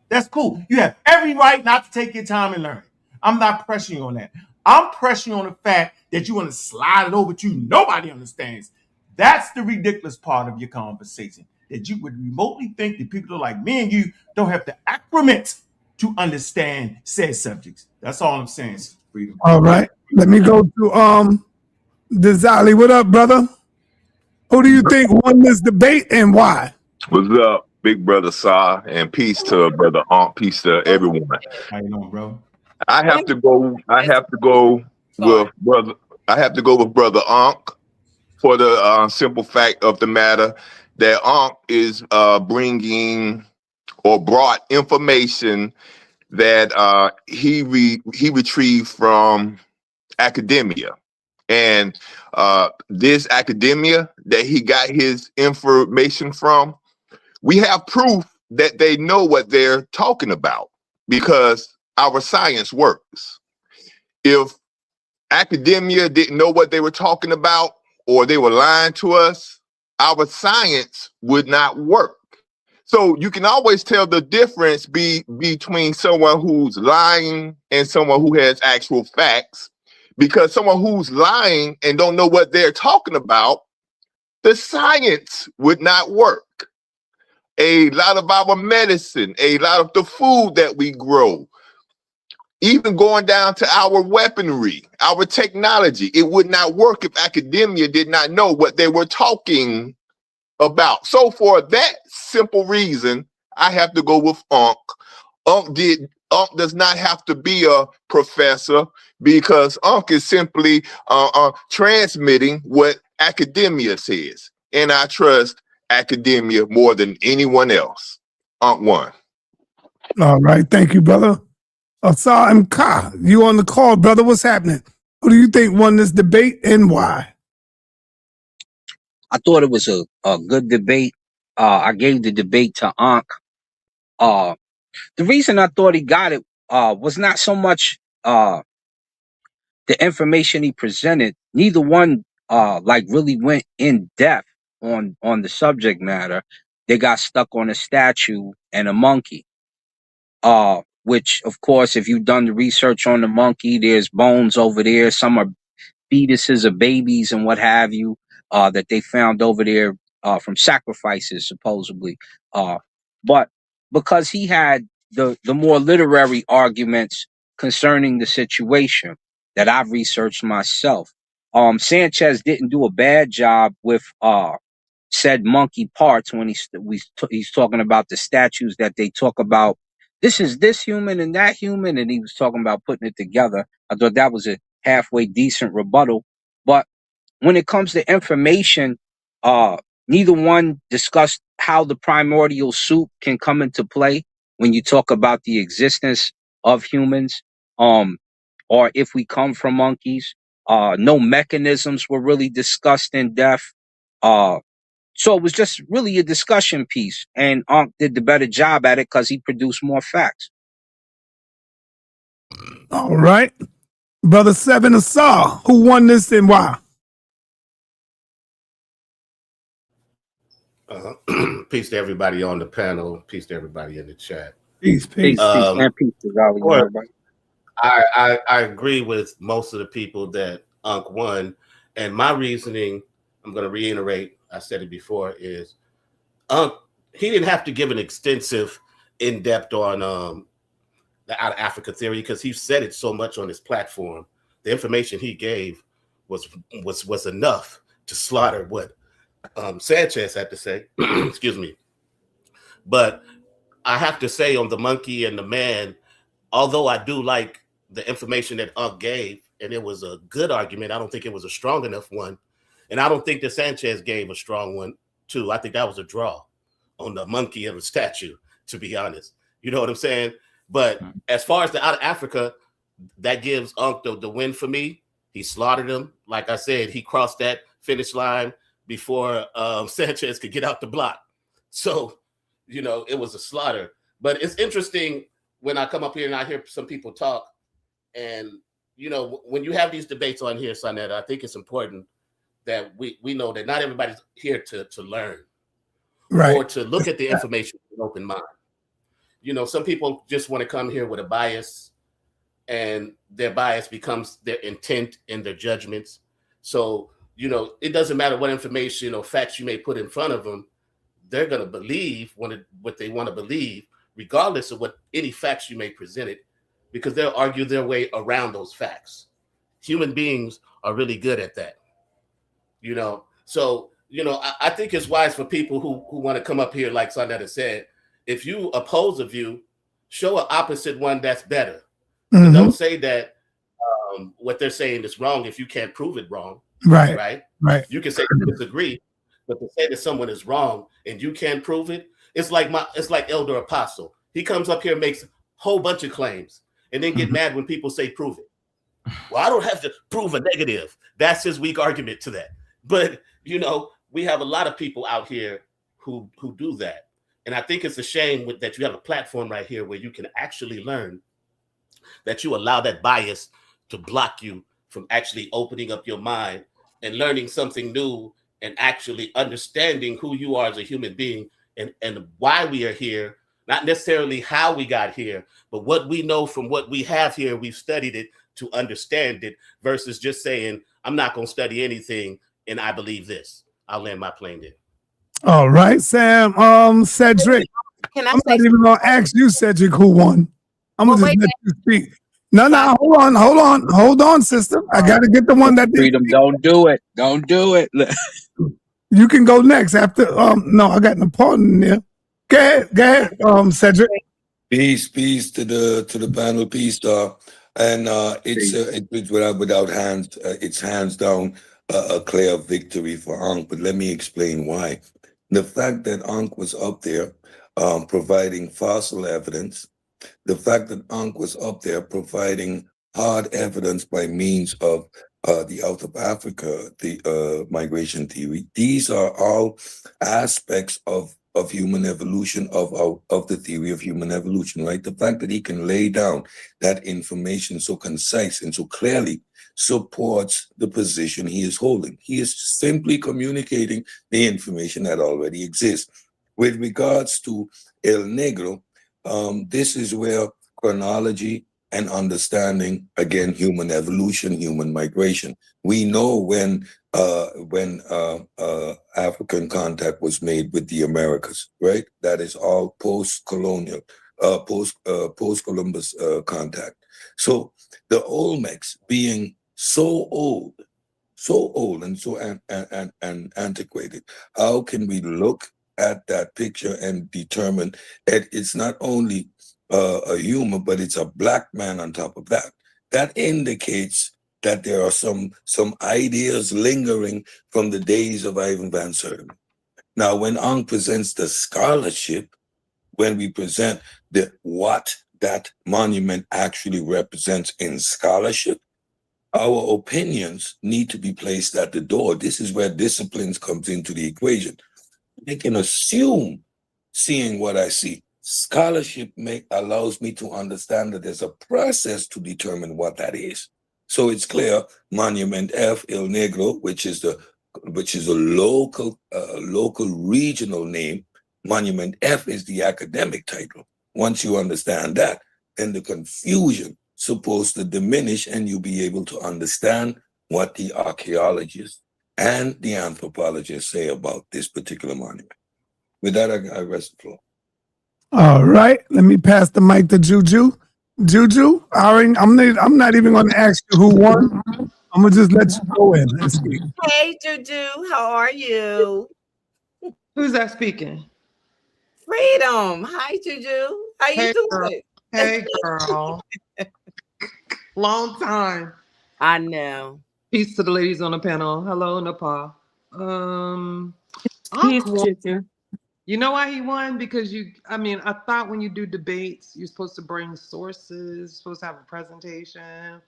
That's cool. You have every right not to take your time and learn. I'm not pressing you on that. I'm pressing you on the fact that you want to slide it over to nobody understands. That's the ridiculous part of your conversation. That you would remotely think that people like me and you don't have the acclimate to understand said subjects. That's all I'm saying, Freedom. All right. Let me go to Dizali. What up, brother? Who do you think won this debate and why? What's up, big brother Sa, and peace to brother Ankh, peace to everyone. How you doing, bro? I have to go with brother Ankh for the simple fact of the matter that Ankh is bringing or brought information that he retrieved from academia. And this academia that he got his information from, we have proof that they know what they're talking about because our science works. If academia didn't know what they were talking about or they were lying to us, our science would not work. So you can always tell the difference between someone who's lying and someone who has actual facts, because someone who's lying and don't know what they're talking about, the science would not work. A lot of our medicine, a lot of the food that we grow, even going down to our weaponry, our technology, it would not work if academia did not know what they were talking about. So for that simple reason, I have to go with Ankh. Ankh does not have to be a professor because Ankh is simply transmitting what academia says. And I trust academia more than anyone else. Ankh won. All right. Thank you, brother. Sa.neter, you on the call, brother. What's happening? Who do you think won this debate and why? I thought it was a good debate. I gave the debate to Ankh. The reason I thought he got it was not so much the information he presented. Neither one like really went in depth on the subject matter. They got stuck on a statue and a monkey. Which of course, if you've done the research on the monkey, there's bones over there. Some are fetuses or babies and what have you, that they found over there from sacrifices, supposedly. But because he had the more literary arguments concerning the situation that I've researched myself, Sanchez didn't do a bad job with said monkey parts when he's talking about the statues that they talk about. This is this human and that human, and he was talking about putting it together. I thought that was a halfway decent rebuttal. But when it comes to information, neither one discussed how the primordial soup can come into play when you talk about the existence of humans, or if we come from monkeys. No mechanisms were really discussed in depth. So it was just really a discussion piece, and Ankh did the better job at it because he produced more facts. All right. Brother Seven Asar, who won this and why? Peace to everybody on the panel. Peace to everybody in the chat. Peace. Peace to everybody. I agree with most of the people that Ankh won, and my reasoning, I'm going to reiterate, I said it before, is Ankh, he didn't have to give an extensive in-depth on the Out of Africa theory because he said it so much on his platform. The information he gave was enough to slaughter what Sanchez had to say. Excuse me. But I have to say on the monkey and the man, although I do like the information that Ankh gave, and it was a good argument, I don't think it was a strong enough one. And I don't think that Sanchez gave a strong one, too. I think that was a draw on the monkey and the statue, to be honest. You know what I'm saying? But as far as the Out of Africa, that gives Ankh the win for me. He slaughtered him. Like I said, he crossed that finish line before Sanchez could get out the block. So, you know, it was a slaughter. But it's interesting when I come up here and I hear some people talk. And, you know, when you have these debates on here, sa.neter, I think it's important that we know that not everybody's here to learn, right, or to look at the information with an open mind. You know, some people just want to come here with a bias, and their bias becomes their intent and their judgments. So, you know, it doesn't matter what information or facts you may put in front of them, they're going to believe what they want to believe, regardless of what any facts you may present it, because they'll argue their way around those facts. Human beings are really good at that. You know, so, you know, I think it's wise for people who want to come up here, like sa.neter said, if you oppose a view, show an opposite one that's better. Mm-hmm. Don't say that what they're saying is wrong if you can't prove it wrong. Right. You can say you disagree, but to say that someone is wrong and you can't prove it, it's like Elder Apostle. He comes up here and makes a whole bunch of claims and then get mad when people say prove it. Well, I don't have to prove a negative. That's his weak argument to that. But, you know, we have a lot of people out here who do that. And I think it's a shame that you have a platform right here where you can actually learn, that you allow that bias to block you from actually opening up your mind and learning something new and actually understanding who you are as a human being and why we are here, not necessarily how we got here, but what we know from what we have here. We've studied it to understand it versus just saying, I'm not going to study anything and I believe this. I'll land my plane there. All right, Sam. Cedric. Can I I'm say not even gonna ask you, Cedric, who won. I'm gonna just let you speak. No, hold on, sister. I gotta get the one that Freedom, don't do it. Don't do it. You can go next after. No, I got Napoleon in there. Go ahead, Cedric. Peace to the panel, peace, and it's without hands. It's hands down a clear victory for Ankh. But let me explain why. The fact that Ankh was up there providing fossil evidence, the fact that Ankh was up there providing hard evidence by means of the out of Africa, the migration theory. These are all aspects of human evolution, of the theory of human evolution, right? The fact that he can lay down that information so concise and so clearly supports the position he is holding. He is simply communicating the information that already exists. With regards to El Negro, this is where chronology and understanding, again, human evolution, human migration. We know when African contact was made with the Americas, right? That is all post-colonial, post-Columbus contact. So the Olmecs being so old and so antiquated, how can we look at that picture and determine that it's not only a human, but it's a black man on top of that? That indicates that there are some ideas lingering from the days of Ivan Van Sertima. Now, when Ankh presents the scholarship, when we present what that monument actually represents in scholarship, our opinions need to be placed at the door. This is where disciplines comes into the equation. I can assume seeing what I see. Scholarship allows me to understand that there's a process to determine what that is. So it's clear, Monument F, El Negro, which is a local regional name. Monument F is the academic title. Once you understand that, then the confusion supposed to diminish and you'll be able to understand what the archaeologists and the anthropologists say about this particular monument. With that, I rest the floor. All right, let me pass the mic to Juju. Juju, I'm not even going to ask you who won. I'm gonna just let you go in and speak. Hey, Juju, how are you? Who's that speaking? Freedom. Hi, Juju. How you doing? Girl. Hey, girl. Long time. I know. Peace to the ladies on the panel. Hello, Nepal. Peace, Juju. You know why he won? Because I thought when you do debates, you're supposed to bring sources, supposed to have a presentation.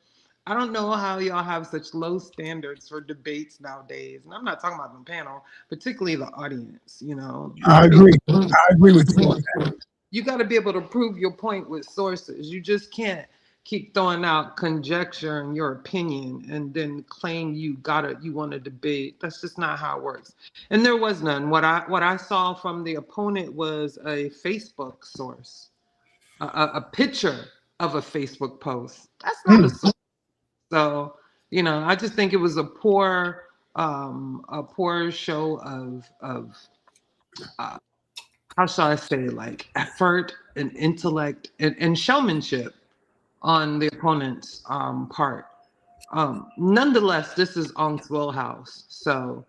I don't know how y'all have such low standards for debates nowadays. And I'm not talking about the panel, particularly the audience, you know. I agree. I agree with you on that. You got to be able to prove your point with sources. You just can't keep throwing out conjecture and your opinion and then claim you want to debate. That's just not how it works. And there was none. What I saw from the opponent was a Facebook source, a picture of a Facebook post. That's not a source. So, I just think it was a poor show of how shall I say, like effort and intellect and showmanship on the opponent's part. Nonetheless, this is Ankh's wheelhouse. So,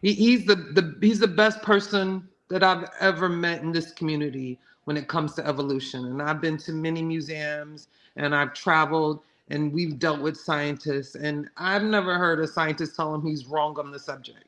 he's the best person that I've ever met in this community when it comes to evolution. And I've been to many museums and I've traveled and we've dealt with scientists, and I've never heard a scientist tell him he's wrong on the subject,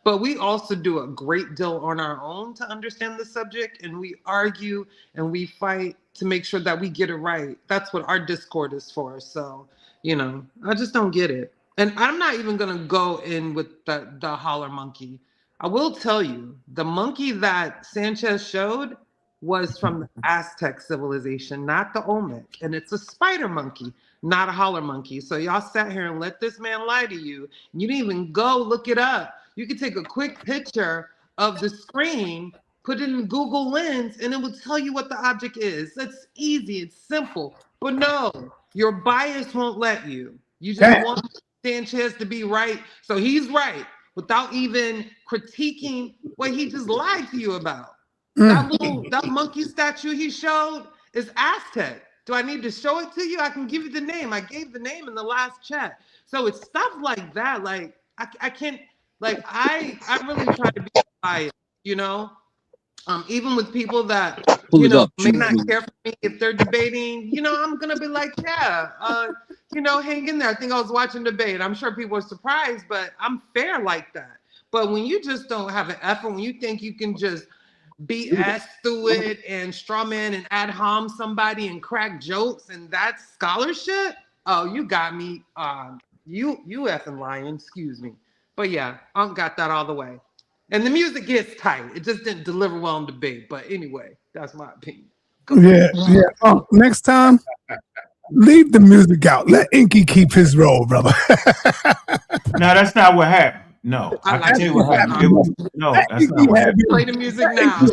But we also do a great deal on our own to understand the subject, and we argue and we fight to make sure that we get it right. That's what our Discord is for. So, you know, I just don't get it. And I'm not even gonna go in with the holler monkey. I will tell you, the monkey that Sanchez showed was from the Aztec civilization, not the Olmec. And it's a spider monkey, not a holler monkey. So y'all sat here and let this man lie to you. You didn't even go look it up. You could take a quick picture of the screen, put it in Google Lens, and it will tell you what the object is. That's easy, it's simple. But no, your bias won't let you. You just want Sanchez to be right. So he's right without even critiquing what he just lied to you about. That monkey statue he showed is Aztec. Do I need to show it to you? I can give you the name. I gave the name in the last chat. So it's stuff like that. Like I can't, like I really try to be biased, you know? Even with people that, you know, may not care for me if they're debating, you know, I'm gonna be like, yeah, you know, hang in there. I think I was watching debate. I'm sure people are surprised, but I'm fair like that. But when you just don't have an effort, when you think you can just BS through it and straw man and ad hom somebody and crack jokes and that's scholarship, oh, you got me. You effing lying, excuse me. But yeah, got that all the way. And the music gets tight. It just didn't deliver well in debate. But anyway, that's my opinion. Yeah. Next time, leave the music out. Let Inky keep his role, brother. No, that's not what happened. No, I can tell you what happened. It was, no, that's not what happened. Play the music now.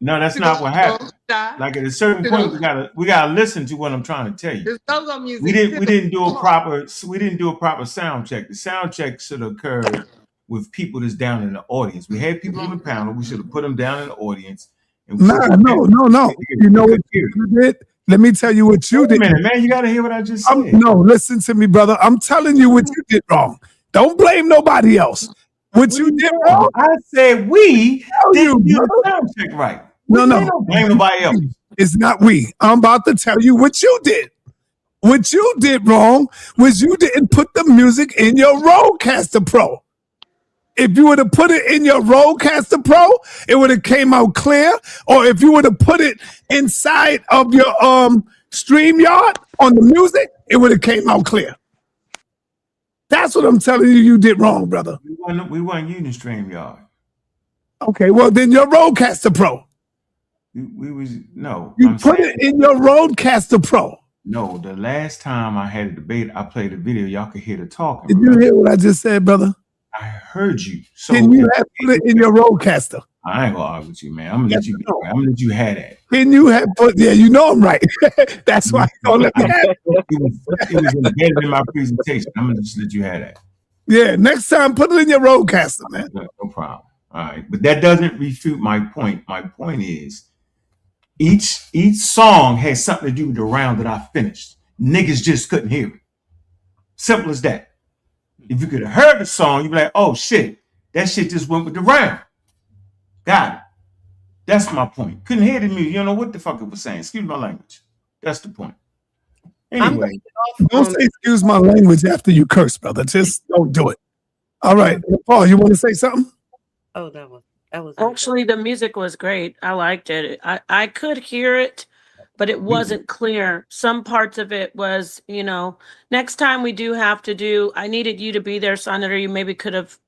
No, that's not what happened. Like at a certain point, we gotta listen to what I'm trying to tell you. We didn't do a proper sound check. The sound check should have occurred with people that's down in the audience. We had people on the panel. We should have put them down in the audience. And no. You know what you did? Let me tell you what you did. Wait a minute, man, you got to hear what I just said. No, listen to me, brother. I'm telling you what you did wrong. Don't blame nobody else. What you did wrong? I said we didn't do the sound check right. No. Don't blame nobody else. It's not we. I'm about to tell you what you did. What you did wrong was you didn't put the music in your Rodecaster Pro. If you would have put it in your Rodecaster Pro, it would have came out clear. Or if you would have put it inside of your StreamYard on the music, it would have came out clear. That's what I'm telling you did wrong, brother. We weren't using StreamYard. Okay, well then your Rodecaster Pro. You put it in your Rodecaster Pro. No, the last time I had a debate, I played a video. Y'all could hear the talking. Did you hear what I just said, brother? I heard you. So can you have put it in your Rodecaster? I ain't gonna argue with you, man. I'm gonna let you. I'm gonna let you have that. Can you have put? Yeah, you know I'm right. That's why I don't let me have it. It was embedded in my presentation. I'm gonna just let you have that. Yeah, next time put it in your Rodecaster, man. No problem. All right, but that doesn't refute my point. My point is, each song has something to do with the round that I finished. Niggas just couldn't hear it. Simple as that. If you could have heard the song, you'd be like, oh shit, that shit just went with the round. Got it. That's my point. Couldn't hear the music. You don't know what the fuck it was saying. Excuse my language. That's the point. Anyway. Don't say excuse my language after you curse, brother. Just don't do it. All right. Paul, you want to say something? Oh, that was actually the music was great. I liked it. I could hear it, but it wasn't clear. Some parts of it was, you know, next time we do have to do, I needed you to be there, sa.neter. You maybe could have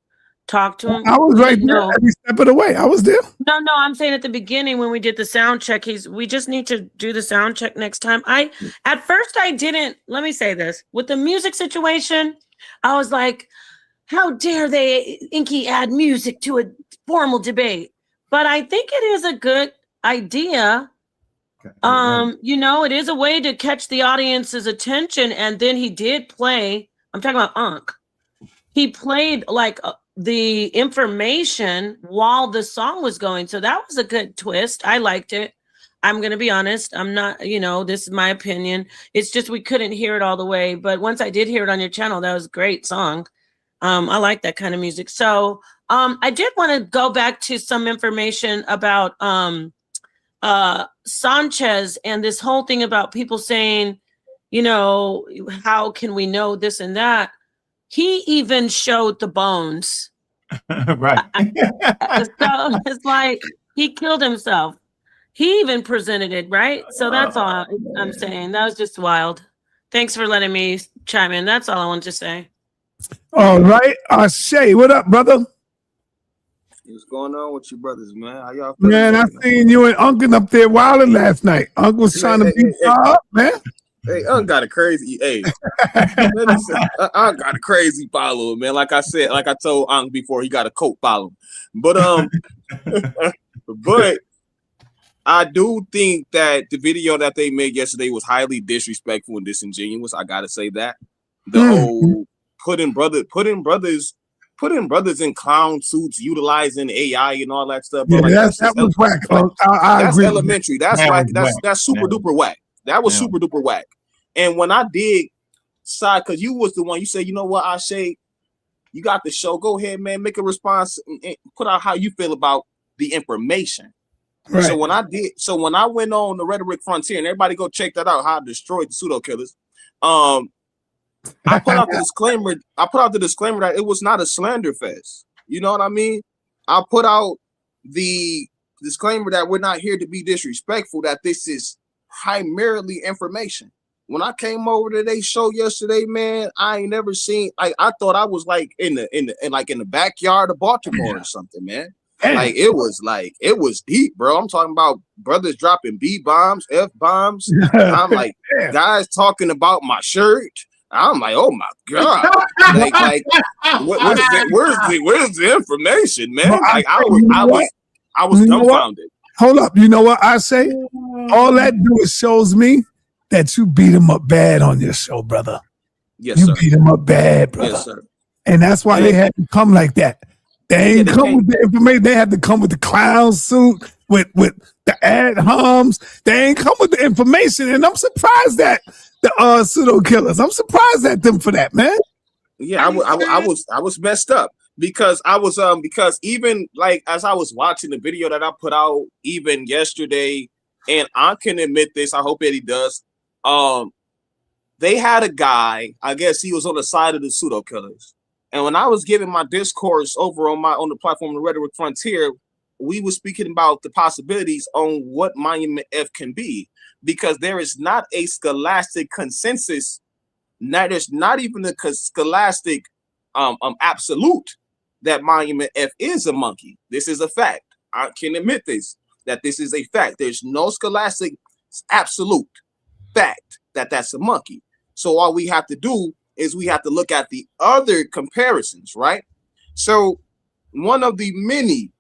talked to him. I was right there every step of the way. I was there. No, I'm saying at the beginning when we did the sound check, we just need to do the sound check next time. At first I didn't, let me say this, with the music situation, I was like, how dare they, Inky, add music to a formal debate? But I think it is a good idea. You know, it is a way to catch the audience's attention. And then he did play, I'm talking about Ankh. He played like the information while the song was going. So that was a good twist. I liked it. I'm going to be honest. I'm not, you know, this is my opinion. It's just we couldn't hear it all the way. But once I did hear it on your channel, that was a great song. I like that kind of music. So I did want to go back to some information about Sanchez and this whole thing about people saying, you know, how can we know this and that? He even showed the bones. Right. So it's like he killed himself. He even presented it, right? So that's all I'm saying. That was just wild. Thanks for letting me chime in. That's all I wanted to say. All right. Shay, what up, brother? What's going on with you brothers, man? How y'all feeling? Man, I today, man? seen you and Uncle up there wilding last night. Uncle was trying to beat y'all up, man. Hey, Unc got a crazy. Hey, let me say, Unc got a crazy follower, man. Like I said, like I told Unc before, he got a cult following. But but I do think that the video that they made yesterday was highly disrespectful and disingenuous. I gotta say that the whole putting brothers in clown suits, utilizing AI and all that stuff. Yeah, Like, that was whack. I that's agree. elementary. That's right. That's super duper whack. That was super duper whack. And when I did side, because you was the one, you said, you know what, Ashay, you got the show. Go ahead, man. Make a response and put out how you feel about the information. Right. So when I went on the Rhetoric Frontier, and everybody go check that out, how I destroyed the pseudo killers. I put out the disclaimer. I put out the disclaimer that it was not a slander fest. You know what I mean? I put out the disclaimer that we're not here to be disrespectful, that this is primarily information. When I came over to their show yesterday, man, I ain't never seen. I thought I was like in the backyard of Baltimore or something, man. Like it was deep, bro. I'm talking about brothers dropping B bombs, F bombs. I'm like guys talking about my shirt. I'm like, oh my god, where's the information, man? Like I was dumbfounded. Hold up, you know what I say? All that shows me that you beat him up bad on your show, brother. Yes, you sir. beat him up bad, brother. Yes, sir. And that's why they had to come like that. They ain't come with the information. They had to come with the clown suit, with the ad homs. They ain't come with the information. And I'm surprised that the pseudo killers. I'm surprised at them for that, man. Yeah, I was messed up because because even like as I was watching the video that I put out even yesterday, and I can admit this, I hope Eddie does. They had a guy, I guess he was on the side of the pseudo killers. And when I was giving my discourse over on the platform, the Rhetoric Frontier, we were speaking about the possibilities on what Monument F can be, because there is not a scholastic consensus. There's not even a scholastic absolute that Monument F is a monkey. This is a fact. I can admit that this is a fact. There's no scholastic absolute fact that that's a monkey. So all we have to do is we have to look at the other comparisons, right? So one of the many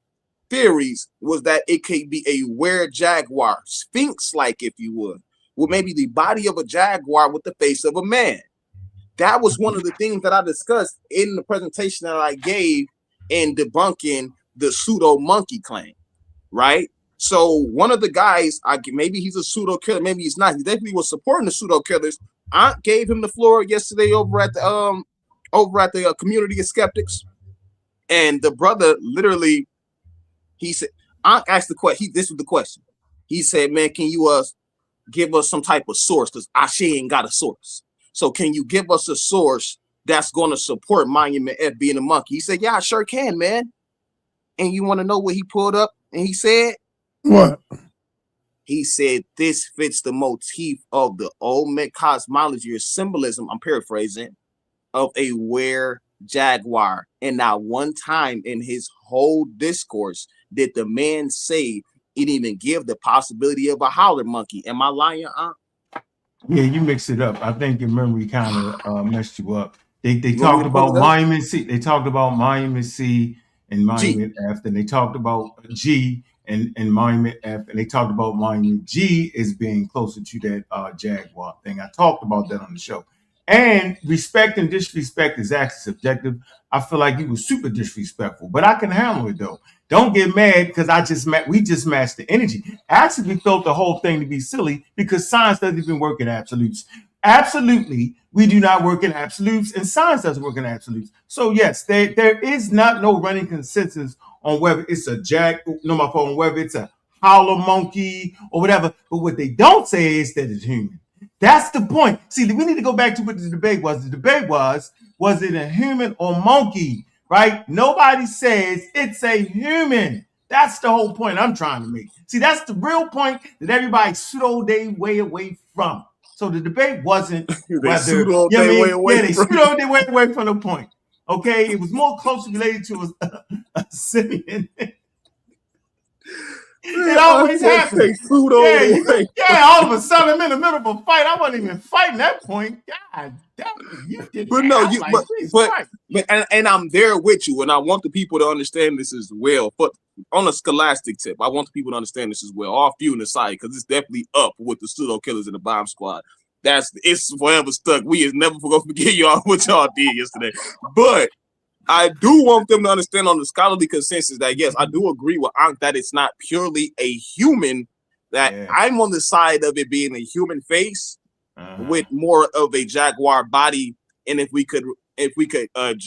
theories was that it could be a were-jaguar, sphinx-like, if you would, with maybe the body of a jaguar with the face of a man. That was one of the things that I discussed in the presentation that I gave in debunking the pseudo monkey claim, right? So one of the guys, maybe he's a pseudo killer, maybe he's not. He definitely was supporting the pseudo killers. I gave him the floor yesterday over at the community of skeptics, and the brother literally, he said, I asked the question. This was the question. He said, "Man, can you give us some type of source? Because Ashay ain't got a source. So can you give us a source that's going to support Monument F being a monkey?" He said, "Yeah, I sure can, man." And you want to know what he pulled up? And he said, "What?" He said, "This fits the motif of the Olmec cosmology or symbolism," I'm paraphrasing, "of a were-jaguar. And not one time in his whole discourse did the man say he didn't even give the possibility of a howler monkey." Am I lying, Aunt? Yeah, you mix it up. I think your memory kind of messed you up. They talked about Monument C. They talked about Monument C and Monument F. Then they talked about G and Monument F. And they talked about Monument G as being closer to that Jaguar thing. I talked about that on the show. And respect and disrespect is actually subjective. I feel like he was super disrespectful, but I can handle it though. Don't get mad because we just matched the energy. Actually, we felt the whole thing to be silly because science doesn't even work in absolutes. Absolutely, we do not work in absolutes, and science doesn't work in absolutes. So yes, there is no running consensus on whether it's a whether it's a hollow monkey or whatever. But what they don't say is that it's human. That's the point. See, we need to go back to what the debate was. The debate was it a human or monkey? Right? Nobody says it's a human. That's the whole point I'm trying to make. See, that's the real point that everybody pseudo they way away from. So the debate wasn't whether pseudo they way away they from pseudo they way away from the point. Okay, it was more closely related to a simian. It always happens. All of a sudden I'm in the middle of a fight. I wasn't even fighting that point. God damn it, you did. But no, you and I'm there with you, and I want the people to understand this as well. But on a scholastic tip, I want the people to understand this as well. All few aside, because it's definitely up with the pseudo killers in the bomb squad. It's forever stuck. We is never gonna forget y'all what y'all did yesterday. But I do want them to understand on the scholarly consensus that yes, I do agree with Ankh that it's not purely a human. That I'm on the side of it being a human face with more of a jaguar body. And if we could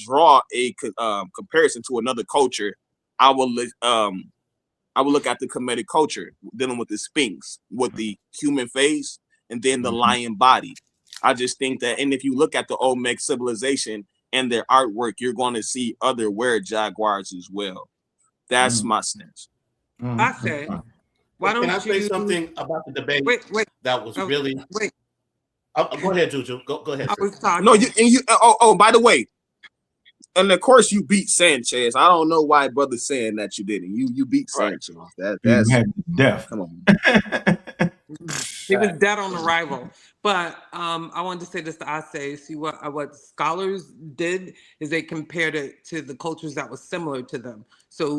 draw a comparison to another culture, I will look at the Kemetic culture dealing with the Sphinx with the human face and then the lion body. I just think that, and if you look at the Olmec civilization and their artwork, you're going to see other jaguars as well. That's my stance. I say, why don't Can I say something about the debate? That was really. Go ahead, Juju. Go ahead. I was talking. No, by the way, and of course you beat Sanchez. I don't know why brother's saying that you didn't. You beat Sanchez. That's death. Come on. He was dead on arrival. But I wanted to say this to Ase. See what scholars did is they compared it to the cultures that was similar to them. So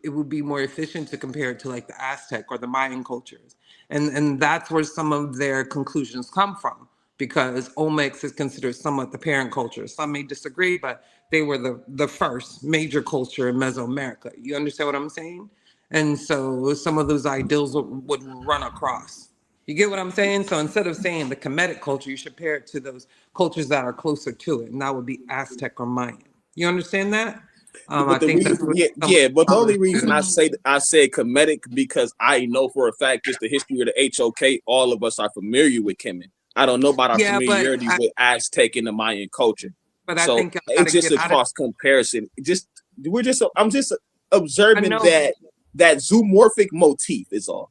it would be more efficient to compare it to like the Aztec or the Mayan cultures. And that's where some of their conclusions come from, because Olmecs is considered somewhat the parent culture. Some may disagree, but they were the first major culture in Mesoamerica. You understand what I'm saying? And so some of those ideals would run across. You get what I'm saying? So instead of saying the Kemetic culture, you should pair it to those cultures that are closer to it, and that would be Aztec or Mayan. You understand that? But the only reason I said Kemetic because I know for a fact just the history of the HOK, all of us are familiar with Kemet. I don't know about our familiarity with Aztec and the Mayan culture. But so I think it's just a cross comparison. I'm just observing that zoomorphic motif is all.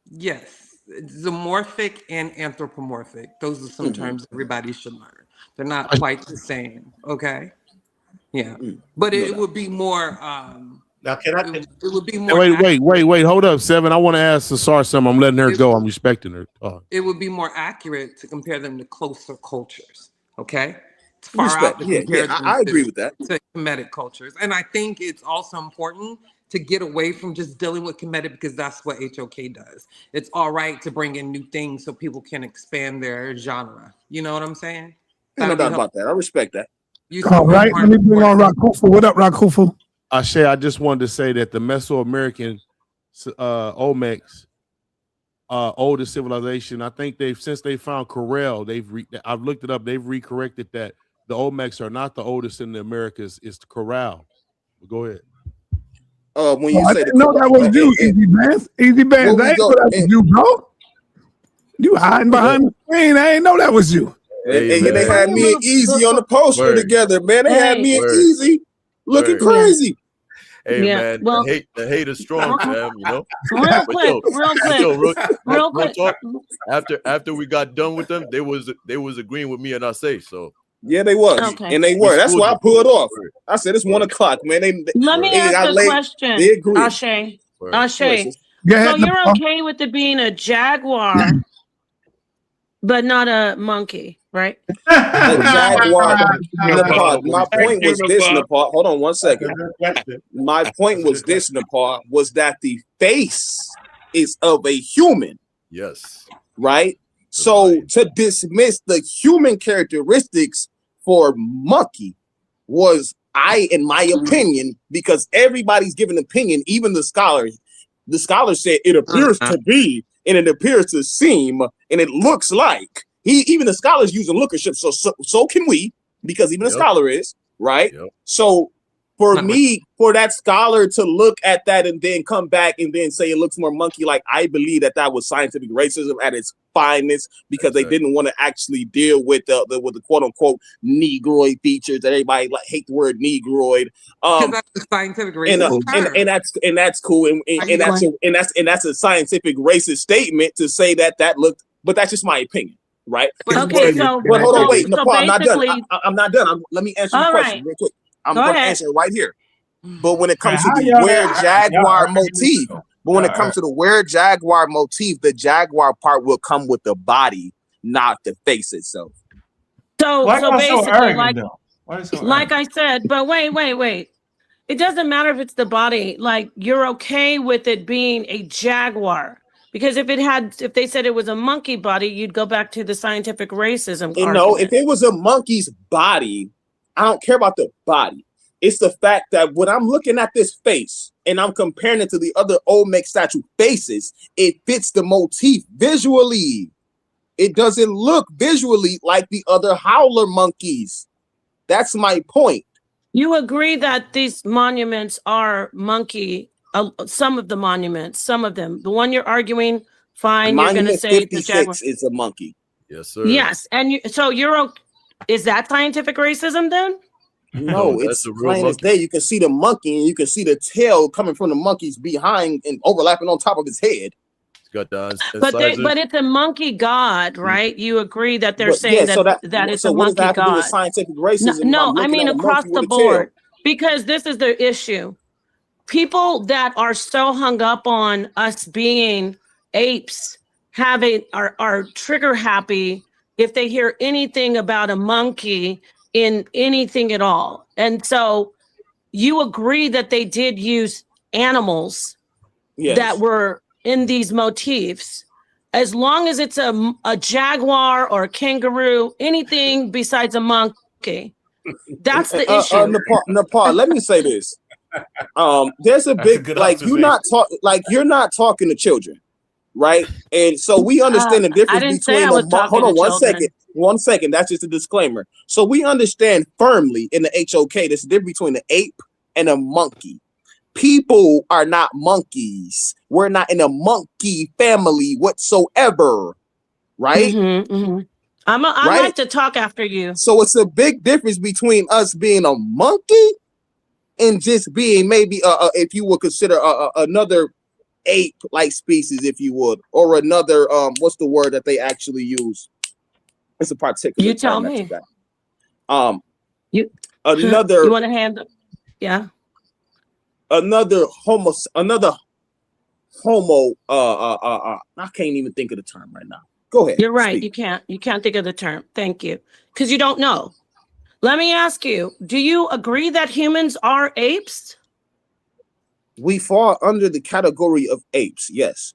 Yes, zoomorphic and anthropomorphic. Those are some terms everybody should learn. They're not quite the same. Okay. Yeah, but it would be more. Now, can I? It would be more. Wait. Hold up, Seven. I want to ask Cesar something. I'm letting her go. I'm respecting her. It would be more accurate to compare them to closer cultures. Okay, it's far out to compare them I agree with that. To Kemetic cultures, and I think it's also important to get away from just dealing with Kemetic because that's what HOK does. It's all right to bring in new things so people can expand their genre. You know what I'm saying? No doubt about that. I respect that. All right, let me bring on Rakufu. What up, Rakufu? Ashe, I just wanted to say that the Mesoamerican Olmecs, oldest civilization, I think since they found Corel, I've looked it up, they've recorrected that the Olmecs are not the oldest in the Americas, it's the Corral. Go ahead. When you say that was you, Easy Bands. I ain't know that was you, bro. You hiding behind the screen. I ain't know that was you. Hey, and they had me and Easy on the poster together, man. They had me and Easy looking crazy. Hey man, well, the hate is strong, fam. You know. Real quick. After we got done with them, they was agreeing with me and I say so. Yeah, they was, and they were. That's why I pulled off. I said it's 1 o'clock, man. Let me ask a question. They agree. Ashe. So you're okay with it being a jaguar, but not a monkey, right? A jaguar. Nepal. My point was this, Nepal. Hold on 1 second. My point was this, Nepal, was that the face is of a human. Yes. Right? So to dismiss the human characteristics for monkey was, in my opinion, because everybody's giving opinion, even the scholars said it appears to be, and it appears to seem, and it looks like. Even the scholars using lookership, so can we, because even the scholar is, right? So for me, for that scholar to look at that and then come back and then say it looks more monkey-like, I believe that was scientific racism at its define this because they didn't want to actually deal with the quote unquote Negroid features that everybody hate the word Negroid. That's the scientific racist term. And that's cool, and that's a scientific racist statement to say that looked, but that's just my opinion, right? Okay, so but hold on, wait, so Nepal, I'm not done. basically- I'm not done. Let me answer your question real quick. I'm Go going to ahead. answer it right here. But when it comes to Man, the how y'all- weird how- jaguar y'all- motif, but when it comes to the weird jaguar motif, the jaguar part will come with the body, not the face itself. So Why y'all so basically, arrogant, like, though? Why so like I said, but wait. It doesn't matter if it's the body. Like, you're okay with it being a jaguar. Because if they said it was a monkey body, you'd go back to the scientific racism You argument. know, if it was a monkey's body, I don't care about the body. It's the fact that when I'm looking at this face and I'm comparing it to the other Olmec statue faces, it fits the motif visually. It doesn't look visually like the other howler monkeys. That's my point. You agree that these monuments are monkey, some of the monuments, some of them. The one you're arguing, fine, you're going to Monument say the jaguar. 56 is a monkey. Yes, sir. Yes, and is that scientific racism then? No, that's it's a real plain as monkey. day. You can see the monkey and you can see the tail coming from the monkey's behind and overlapping on top of his head. It's got the But it's a monkey god, right? You agree that they're But, saying yeah, so that it's so a what does monkey that have to do god? with scientific racism? No, I'm I looking mean at a across monkey the with a tail. board, because this is the issue. People that are so hung up on us being apes are trigger happy if they hear anything about a monkey in anything at all. And so you agree that they did use animals that were in these motifs, as long as it's a jaguar or a kangaroo, anything besides a monkey. That's the issue. Nepal, let me say this. There's a big good you're not talking to children, right? And so we understand the difference I didn't say between I was talking hold on to one children. second. 1 second. That's just a disclaimer. So we understand firmly in the HOK there's a difference between an ape and a monkey. People are not monkeys. We're not in a monkey family whatsoever, right? I Right? like to talk after you. So it's a big difference between us being a monkey and just being maybe if you would consider another ape-like species, if you would, or another what's the word that they actually use? It's a particular. You tell term that me. you got. You Another. You want to handle? Yeah. Another homo. I can't even think of the term right now. Go ahead. You're right. Speak. You can't think of the term. Thank you. Because you don't know. Let me ask you, do you agree that humans are apes? We fall under the category of apes, yes.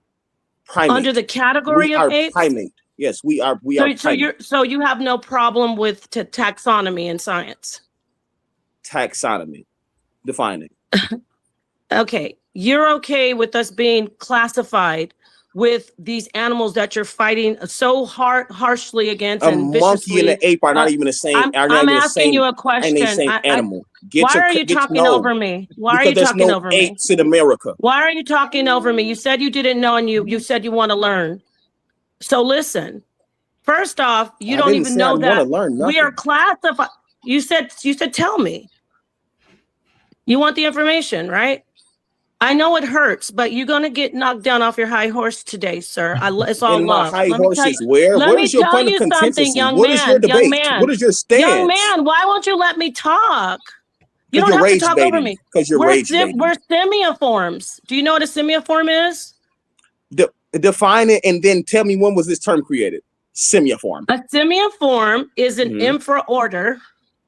Primate. Under the category we of are apes? primate. Yes, we are primate. So you have no problem with taxonomy in science? Taxonomy. Define it. Okay. You're okay with us being classified with these animals that you're fighting so harshly against? A and monkey and an viciously? ape are not even the same. I'm asking you a question. Animal. Why are you talking over me? Why are you talking over me? Apes in America. Why are you talking over me? You said you didn't know, and you said you want to learn. So listen. First off, you don't even know that we are classified. You said tell me. You want the information, right? I know it hurts, but you're gonna get knocked down off your high horse today, sir. It's all in love. my high horses, where? What is your point of contention? What is your debate? What is your stance? Young man, why won't you let me talk? You don't have to talk over me. Because you're rage baiting. We're semioforms. Do you know what a semioform is? Define it and then tell me when was this term created? Semioform. A semioform is an infraorder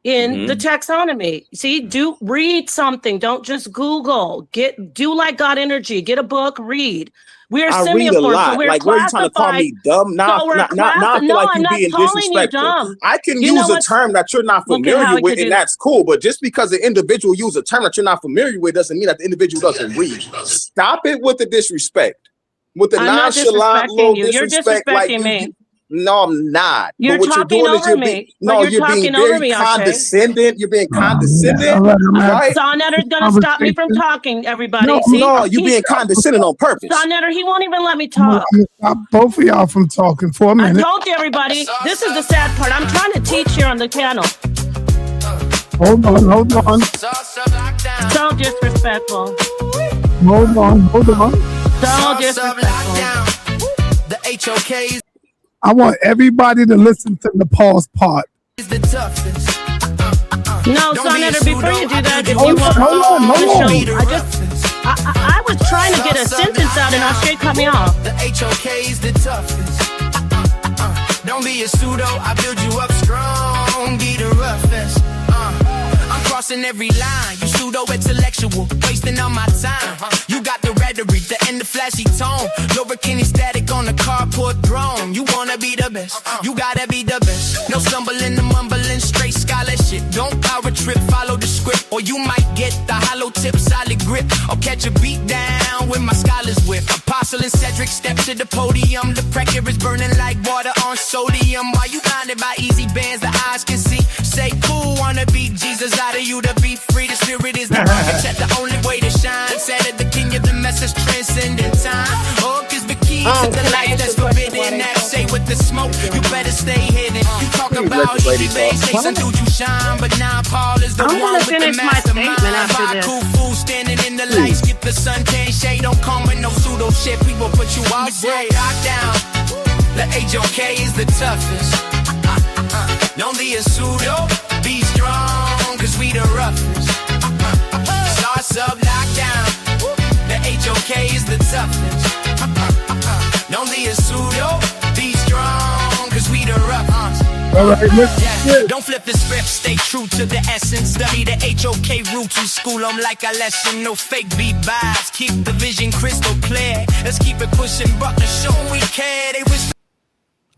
in the taxonomy. See, read something. Don't just Google. Do like God Energy. Get a book. Read. We're semioform. Read a lot. So we're like, where are you trying to call me dumb? Now, so now I feel like you're being disrespectful. I can use a term that you're not familiar with, and that's cool. But just because an individual uses a term that you're not familiar with doesn't mean that the individual doesn't read. Stop it with the disrespect. With the nonchalant little disrespect. You're disrespecting me. No, I'm not. You're But what you're talking doing is over me. But no, you're you're being talking over very me, Ashe. condescendent. You're being Yeah, all condescendent, right, I'm gonna have right? Sa.neter's gonna stop me from talking, everybody. No, See? No, you're being condescending on purpose. Sa.neter, he won't even let me I'm talk. gonna stop both of y'all from talking for a I minute. told you, everybody. This is the sad part. I'm trying to teach here on the channel. Hold on. So disrespectful. Hold on. So disrespectful. The HOKs I want everybody to listen to Nepal's part. is the toughest. No, Sa.neter, before you do that, if you Hold want on. I was trying to get a sentence out and Ashe cut me off. The HOKs the toughest. Don't be a pseudo, I build you up strong, be the roughest. I'm crossing every line, you pseudo-intellectual, wasting all my time. You got the rhetoric, and the flashy tone, lubricating static on the carport drone. You wanna be the best, you gotta be the best. No stumbling, the mumbling, straight scholarship. Don't power trip, follow the script, or you might get the hollow tip, solid grip, or catch a beat down with my scholars whip. Apostle and Cedric step to the podium, the pressure is burning like water on sodium. While you blinded by easy bands, the eyes can see. Say cool, wanna beat Jesus out of you to be free. The spirit is the architect, the only way to shine. Said it, the king of the message transcending time. Hook is the key to the life that's forbidden. That say with the smoke, you better stay hidden. You talk about easy base, they some dude you shine, but now Paul is the one with the mastermind. Cool fool standing in the light, skip the suntan shade. Don't come with no pseudo shit, we will put you out. Say lockdown, the HOK is the toughest. Don't be a pseudo, be strong, cause we the roughest. Sauce up, lockdown, the HOK is the toughest. Don't be a pseudo, be strong, cause we the roughest. All right, Don't flip the script, stay true to the essence. Study the HOK roots in school, I'm like a lesson. No fake beat vibes, keep the vision crystal clear. Let's keep it pushing, Butler, show we care. They wish.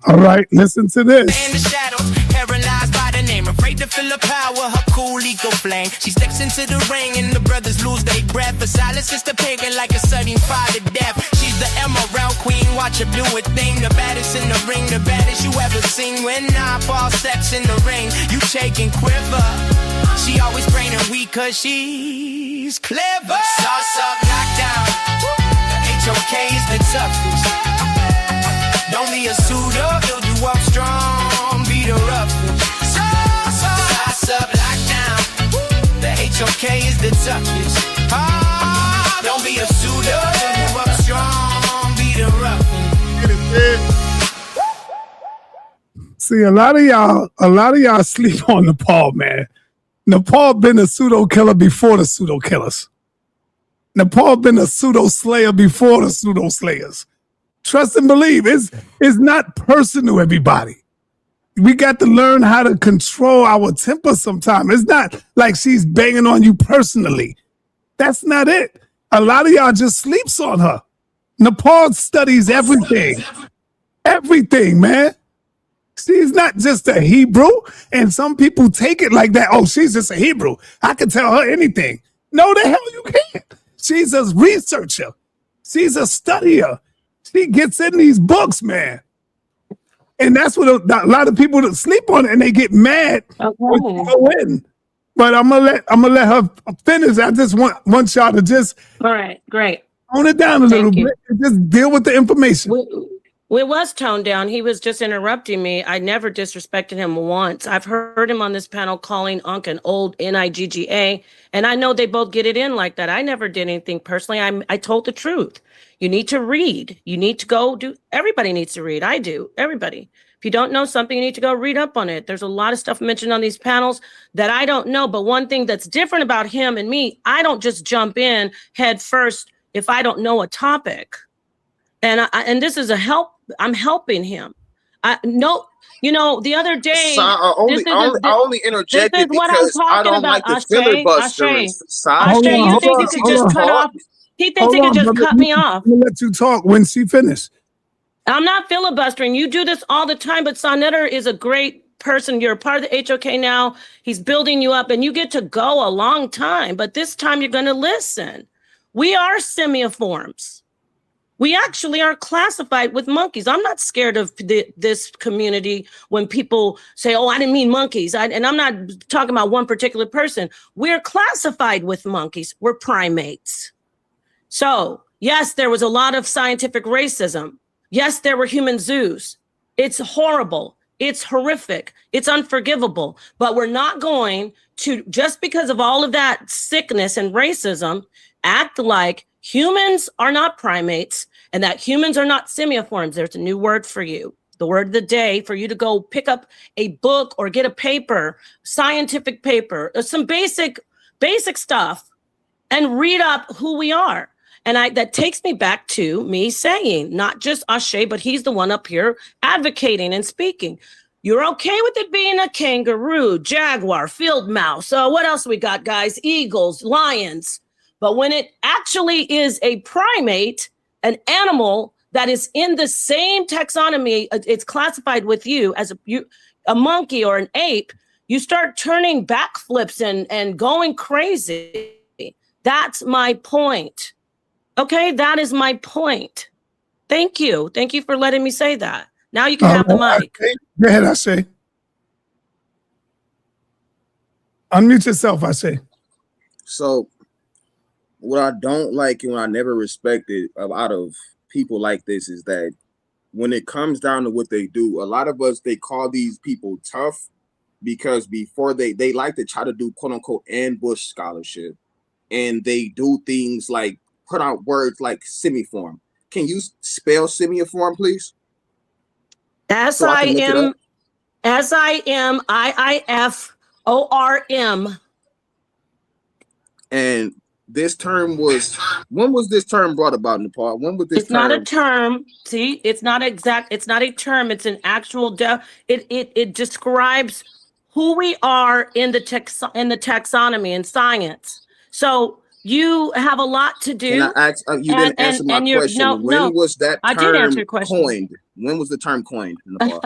All right, listen to this. In the shadows, paralyzed by the name, afraid to feel the power, her cool ego flame. She steps into the ring and the brothers lose their breath. For silence is the pagan like a sudden fire to death. She's the emerald queen, watch her do a thing. The baddest in the ring, the baddest you ever seen. When I fall steps in the ring, you shake and quiver. She always praying weak cause she's clever. Sauce up, lockdown, the HOK is the toughest. Don't be a pseudo, build you up strong, be the roughest. Sauce up, lockdown, the HOK is the toughest. Don't be a pseudo, build you up strong, be the roughest. See, a lot of y'all sleep on Nepal, man. Nepal been a pseudo killer before the pseudo killers. Nepal been a pseudo slayer before the pseudo slayers. Trust and believe. It's not personal, everybody. We got to learn how to control our temper sometimes. It's not like she's banging on you personally. That's not it. A lot of y'all just sleeps on her. Nepal studies everything. Everything, man. She's not just a Hebrew, and some people take it like that. Oh, she's just a Hebrew. I can tell her anything. No, the hell you can't. She's a researcher. She's a studier. She gets in these books, man. And that's what a lot of people that sleep on it and they get mad when she go in. But I'm gonna let her finish. I just want y'all to just all right, great. Tone it down a little bit and just deal with the information. It was toned down. He was just interrupting me. I never disrespected him once. I've heard him on this panel calling Ankh an old Nigga, and I know they both get it in like that. I never did anything personally. I told the truth. You need to read. You need to go do. Everybody needs to read. I do. Everybody. If you don't know something, you need to go read up on it. There's a lot of stuff mentioned on these panels that I don't know. But one thing that's different about him and me, I don't just jump in head first if I don't know a topic. And this is a help. I'm helping him. The other day. I only interjected because I don't like the filibusters. You think you could just cut off? He thinks he can just cut me off. I'm gonna let you talk when she finishes. I'm not filibustering. You do this all the time, but sa.neter is a great person. You're a part of the HOK now. He's building you up, and you get to go a long time. But this time, you're going to listen. We are semioforms. We actually are classified with monkeys. I'm not scared of this community when people say, oh, I didn't mean monkeys. And I'm not talking about one particular person. We're classified with monkeys. We're primates. So, yes, there was a lot of scientific racism. Yes, there were human zoos. It's horrible. It's horrific. It's unforgivable. But we're not going to, just because of all of that sickness and racism, act like humans are not primates and that humans are not simiforms. There's a new word for you. The word of the day for you to go pick up a book or get a paper, scientific paper, some basic stuff and read up who we are. And that takes me back to me saying, not just Ashe, but he's the one up here advocating and speaking. You're okay with it being a kangaroo, jaguar, field mouse. What else we got, guys? Eagles, lions. But when it actually is a primate, an animal that is in the same taxonomy, it's classified with you as a monkey or an ape, you start turning backflips and going crazy. That's my point. Okay, that is my point. Thank you. Thank you for letting me say that. Now you can have the mic. Go ahead, Ashe. Unmute yourself, Ashe. So, what I don't like and what I never respected out of people like this is that when it comes down to what they do, a lot of us, they call these people tough because before they like to try to do quote unquote ambush scholarship, and they do things like put out words like semiform. Can you spell semiform, please? S-I-M-I-I-F-O-R-M. And this term was, when was this term brought about, Nepal? When was this It's not a term. See, it's not exact. It's not a term. It's an actual, it describes who we are in the taxonomy in science. So you have a lot to do. And I asked, you didn't answer my question. When was that term I did answer your question. coined? When was the term coined, Nepal?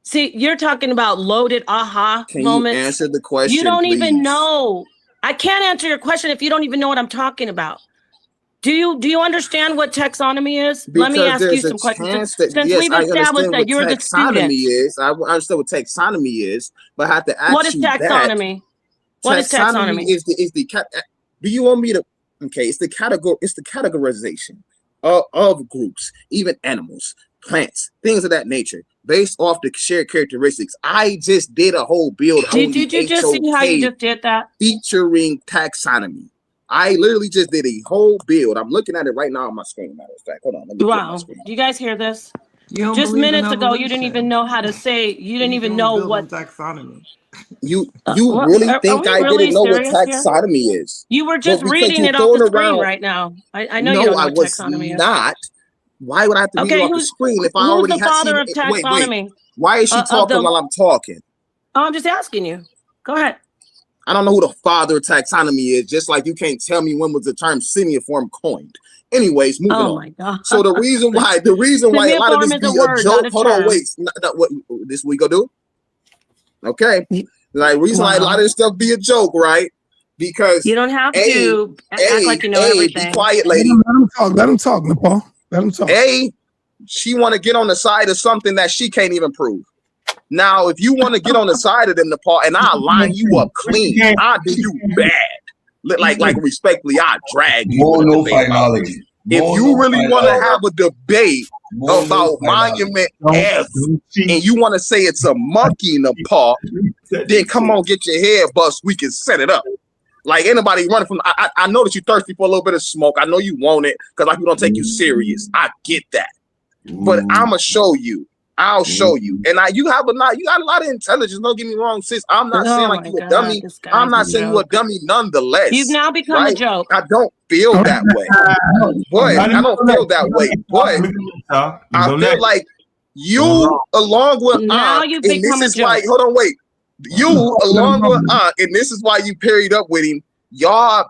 See, you're talking about loaded aha moments. Can you answer the question, You don't please? even know. I can't answer your question if you don't even know what I'm talking about. Do you understand what taxonomy is? Let me ask you some questions. Since we've established that you're the student. I understand what taxonomy is, but I have to ask you what is taxonomy? What is taxonomy? Is the do you want me to? Okay, it's the categorization of groups, even animals, plants, things of that nature, based off the shared characteristics. I just did a whole build. Did you just see how you just did that? Featuring taxonomy. I literally just did a whole build. I'm looking at it right now on my screen. Matter of fact, hold on. Let me wow. Do you guys hear this? Just minutes ago, you didn't even know how to say. You didn't even know what taxonomy. You really think I didn't know what taxonomy is? You were just reading it off the screen right now. I know you don't know what taxonomy is. Not. Why would I have to read it off the screen if I already have seen it? Wait. Why is she talking while I'm talking? Oh, I'm just asking you. Go ahead. I don't know who the father of taxonomy is, just like you can't tell me when was the term semiform coined. Anyways, moving on. My God. So the reason why a lot of this be a joke. Hold on, wait. What this we go do? Okay. Like reason why a lot of this stuff be a joke, right? Because you don't have to act like you know everything. Be quiet, lady. Let him talk, Nepal. Let him talk. She want to get on the side of something that she can't even prove. Now, if you want to get on the side of them, Nepal, and I'll line you up clean, I'll do you bad. Like respectfully, I'll drag you. If you really want to have a debate about Monument F and you want to say it's a monkey, Nepal, then come on, get your head bust. We can set it up. Like anybody running from, I know that you're thirsty for a little bit of smoke. I know you want it because like we don't take you serious. I get that, but I'ma show you. I'll show you. And you got a lot of intelligence. Don't get me wrong, sis. I'm not saying like you a dummy. I'm not saying you a dummy nonetheless. You've now become a joke. I don't feel that way. But I don't feel that way. But I feel like you along with Ankh, and this is why, hold on, wait. You along with Ankh, and this is why you paired up with him. Y'all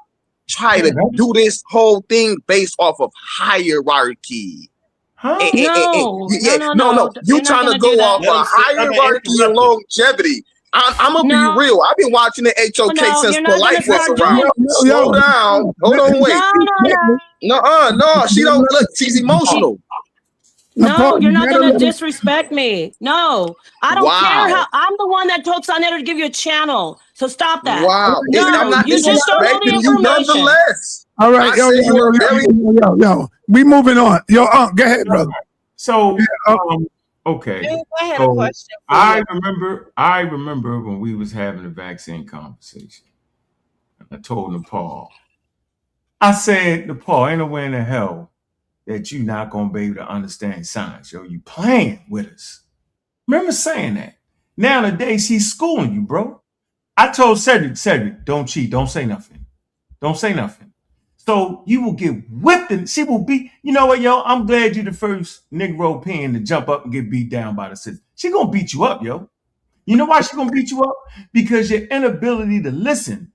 try to do this whole thing based off of hierarchy. No. You trying to go off a hierarchy and longevity. I'm gonna No. be real. I've been watching the HOK No, since you're not gonna Polite was start around. doing- Slow down. Hold on, wait. No, she don't look. She's emotional. No, you're not gonna disrespect me. No, I don't care Wow. how. I'm the one that told sa.neter to give you a channel. So stop that. Wow. No, I'm not you just don't know the disrespecting you information. nonetheless. All right, I say you're very. yo, we moving on. Yo, go ahead, brother. So, okay. I had a So, question for I you. remember when we was having a vaccine conversation. I told Nepal, I said, Nepal, ain't no way in the hell that you not gonna be able to understand science, yo. You playing with us. Remember saying that. Now today she's schooling you, bro. I told Cedric, don't cheat, don't say nothing. Don't say nothing. So you will get whipped and she will be, you know what, yo? I'm glad you're the first Negro pen to jump up and get beat down by the system. She gonna beat you up, yo. You know why she gonna beat you up? Because your inability to listen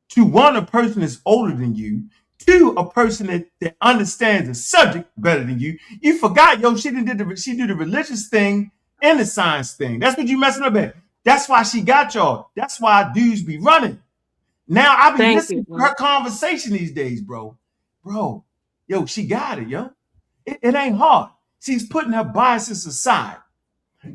to one, a person that's older than you, two, a person that understands the subject better than you. You forgot, yo, she did the religious thing and the science thing. That's what you messing up at. That's why she got y'all. That's why dudes be running. Now I be listening to her conversation these days, bro. Bro, yo, she got it, yo. It ain't hard. She's putting her biases aside.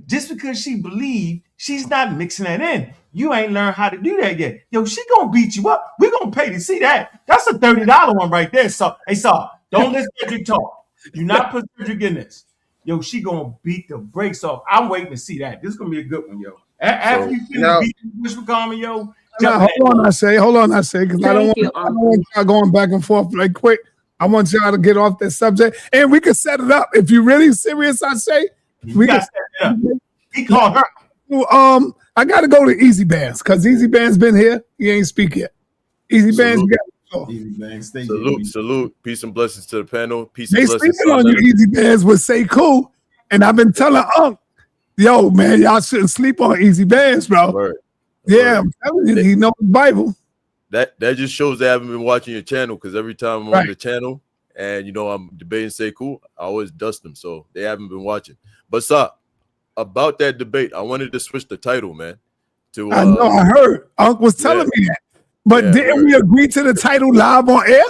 Just because she believed, she's not mixing that in. You ain't learned how to do that yet. Yo, she gonna beat you up. We gonna pay to see that. That's a $30 one right there. So, hey, don't let Cedric talk. Do not put Cedric in this. Yo, she gonna beat the brakes off. I'm waiting to see that. This is gonna be a good one, yo. After you finish beating Bush McCormick, yo. Hold on, I say, because I don't want y'all going back and forth like quick. I want y'all to get off that subject, and we can set it up. If you're really serious, I say we can set it up. He called her. Well, I got to go to Easy Bands because Easy Bands been here. He ain't speak yet. Easy Bands, you got to go. Salute. Peace and blessings to the panel. Peace They and blessings. sleeping on you, Easy Bands with Say Cool, and I've been telling yo, man, y'all shouldn't sleep on Easy Bands, bro. Word. Yeah, I'm telling you, he knows the Bible. That just shows they haven't been watching your channel, because every time I'm on the channel and I'm debating Say Cool, I always dust them, so they haven't been watching. But about that debate, I wanted to switch the title, man. I know, I heard. Unc was telling me that. But didn't we agree to the title live on air?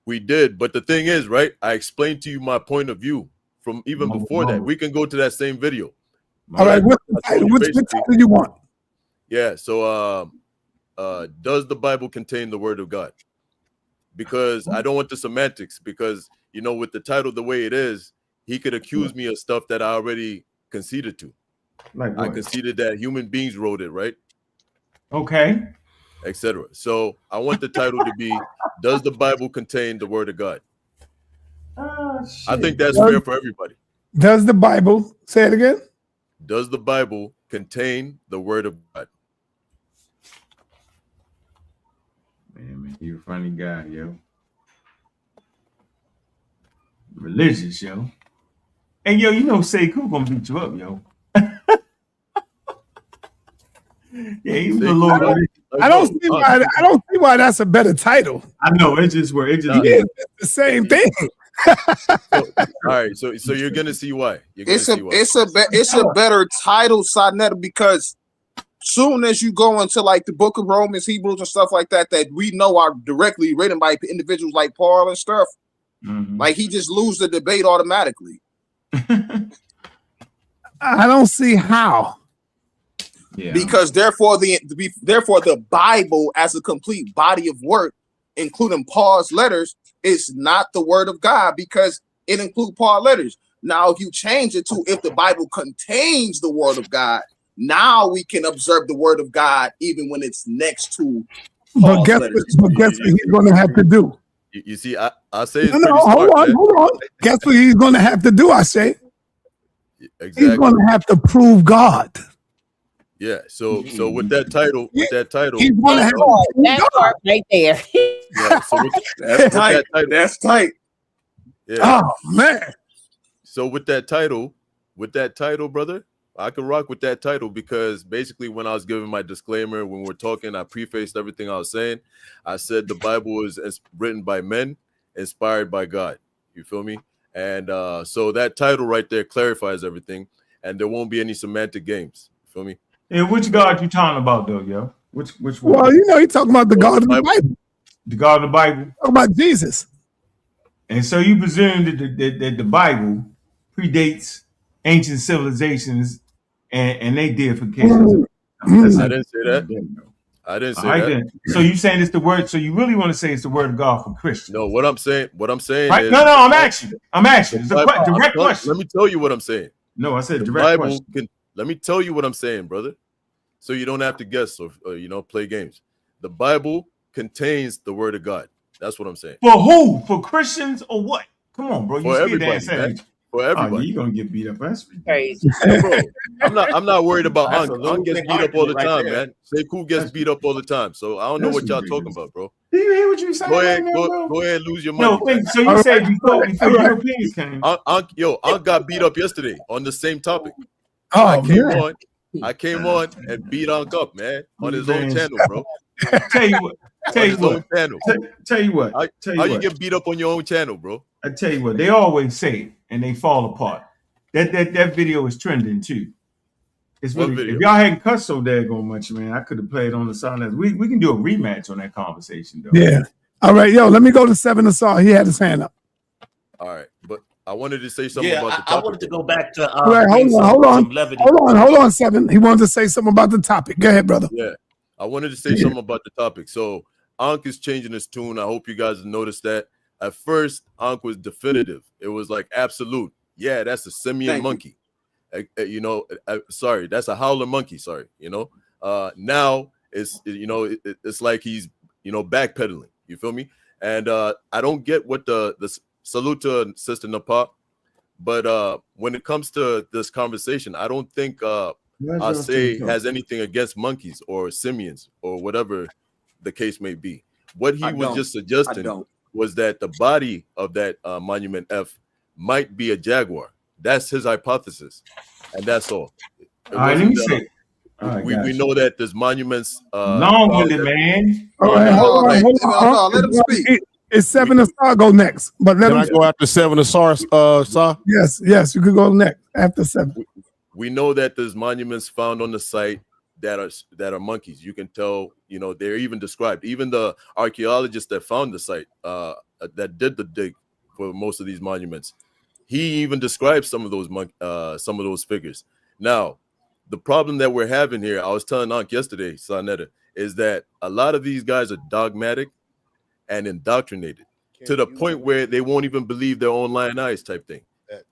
We did, but the thing is, right? I explained to you my point of view from even before that. We can go to that same video. All right, what's the title? Which title you want? Yeah, so does the Bible contain the word of God? Because I don't want the semantics, because with the title the way it is, he could accuse me of stuff that I already conceded to. Like I conceded that human beings wrote it, right? Okay. Etc. So I want the title to be, does the Bible contain the word of God? I think that's fair for everybody. Does the Bible, say it again? Does the Bible contain the word of God? Man, you a funny guy, yo. Religious, yo. And yo, Say Cool gonna beat you up, yo. Yeah, he's a little. I don't see why that's a better title. I know it's just where it's the same thing. All right, so you're gonna see why. It's a better title, sa.neter, because soon as you go into like the Book of Romans, Hebrews, and stuff like that we know are directly written by individuals like Paul and stuff, like he just lose the debate automatically. I don't see how. Yeah. Because therefore the Bible as a complete body of work, including Paul's letters, is not the word of God because it includes Paul's letters. Now, if you change it to if the Bible contains the word of God, now we can observe the word of God even when it's next to Paul's letters. But guess what he's going to have to do? You see, I say it's hold on. Guess what he's going to have to do? I say exactly. He's going to have to prove God. Yeah, so with that title, he's going to have that part right there. Yeah, so that's tight. That's tight. Yeah. Oh man. So with that title, brother, I could rock with that title because basically when I was giving my disclaimer, when we're talking, I prefaced everything I was saying. I said the Bible is written by men, inspired by God. You feel me? And so that title right there clarifies everything, and there won't be any semantic games. You feel me? Yeah, which God you talking about though, yo? Which one? Well, you know, he talking about the God of the Bible. The God of the Bible. Talking about Jesus. And so you presume that the Bible predates ancient civilizations and they deifications. I didn't say that. I didn't All say right that. then. So you saying it's the word? So you really want to say it's the word of God for Christians? No, what I'm saying Right? is No, I'm asking. It's a direct question. Let me tell you what I'm saying. No, I said the direct Bible question. let me tell you what I'm saying, brother. So you don't have to guess or play games. The Bible contains the word of God. That's what I'm saying. For who? For Christians or what? Come on, bro. You For scared to everybody, answer man. that. For everybody. You're gonna get beat up. That's crazy. No, bro. I'm not worried about That's Ankh. a Ankh gets losing beat up all the argument right time, there. man. Sekou gets beat up all the time. So I don't know what y'all talking about, bro. Do you hear what you saying Go ahead, right now, bro? go ahead and lose your money. No, Man. so you say before Europeans came. Ankh got beat up yesterday on the same topic. Oh, I came man. on and beat Ankh up, man, on his own channel, bro. Tell you what. Tell you what. How you What. get beat up on your own channel, bro? I tell you what. They always say it, and they fall apart. That video is trending too. It's What really. video? If y'all hadn't cussed so daggone much, man, I could have played on the sa.neter. We can do a rematch on that conversation, though. Yeah. All right, yo, let me go to 7 Assault. He had his hand up. All right, but I wanted to say something Yeah, about the I topic. wanted to go back to All right, bring hold some levity. on, 7. He wanted to say something about the topic. Go ahead, brother. Yeah, I wanted to say something about the topic. So Ankh is changing his tune. I hope you guys noticed that. At first, Ankh was definitive. It was like absolute. Yeah, that's a simian monkey. Sorry, that's a howler monkey. Sorry, now it's it's like he's backpedaling. You feel me? And I don't get what the salute to Sister Napa, but when it comes to this conversation, I don't think Say has anything against monkeys or simians or whatever the case may be. What he was just suggesting was that the body of that monument F might be a jaguar. That's his hypothesis, and that's all. All right, let me say. We know that there's monuments. Long-winded, man. All right, hold on. Let him speak. It's 7 Assault go next, but let Can him I go after 7 Assault, Sa? Yes, you could go next after 7. We know that there's monuments found on the site that are monkeys. You can tell, they're even described. Even the archaeologist that found the site, that did the dig for most of these monuments, he even describes some of those figures. Now, the problem that we're having here, I was telling Ankh yesterday, sa.neter, is that a lot of these guys are dogmatic and indoctrinated to the point where they won't even believe their own lying eyes type thing.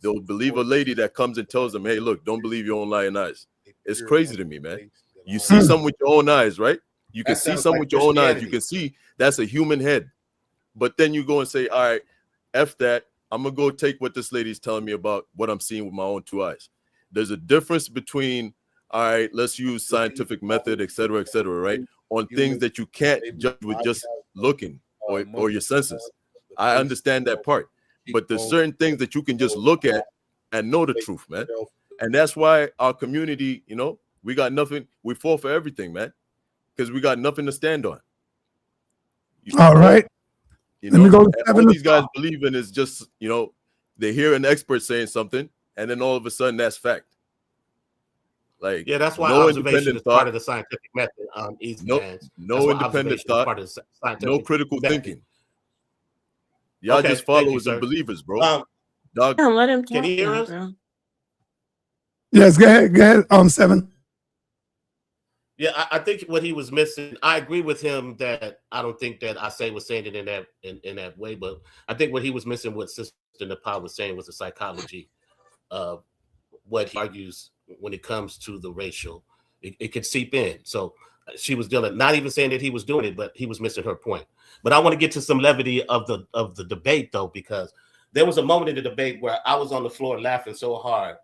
They'll believe a lady that comes and tells them, hey, look, don't believe your own lying eyes. It's crazy to me, man. You see something with your own eyes, right? You can see something with your own eyes. You can see that's a human head. But then you go and say, all right, F that. I'm going to go take what this lady's telling me about what I'm seeing with my own 2 eyes. There's a difference between, all right, let's use scientific method, et cetera, right? On things that you can't judge with just looking or your senses. I understand that part. But there's certain things that you can just look at and know the truth, man. And that's why our community, we got nothing. We fall for everything, man, because we got nothing to stand on. All right. Let me go to 7 all these guys believe in is just, they hear an expert saying something, and then all of a sudden that's fact. Like, Yeah, that's why no observation is part of the scientific method. No independent thought, part of the scientific no critical method. thinking. Y'all Okay, just thank you, followers sir. and believers, bro. Dog. Let him talk. Can you hear now, us? bro. Yes, go ahead. 7. Yeah, I think what he was missing. I agree with him that I don't think that Say was saying it in that way, but I think what he was missing, what Sister Nepal was saying, was the psychology of what he argues when it comes to the racial. It could seep in. So she was dealing, not even saying that he was doing it, but he was missing her point. But I want to get to some levity of the debate, though, because there was a moment in the debate where I was on the floor laughing so hard,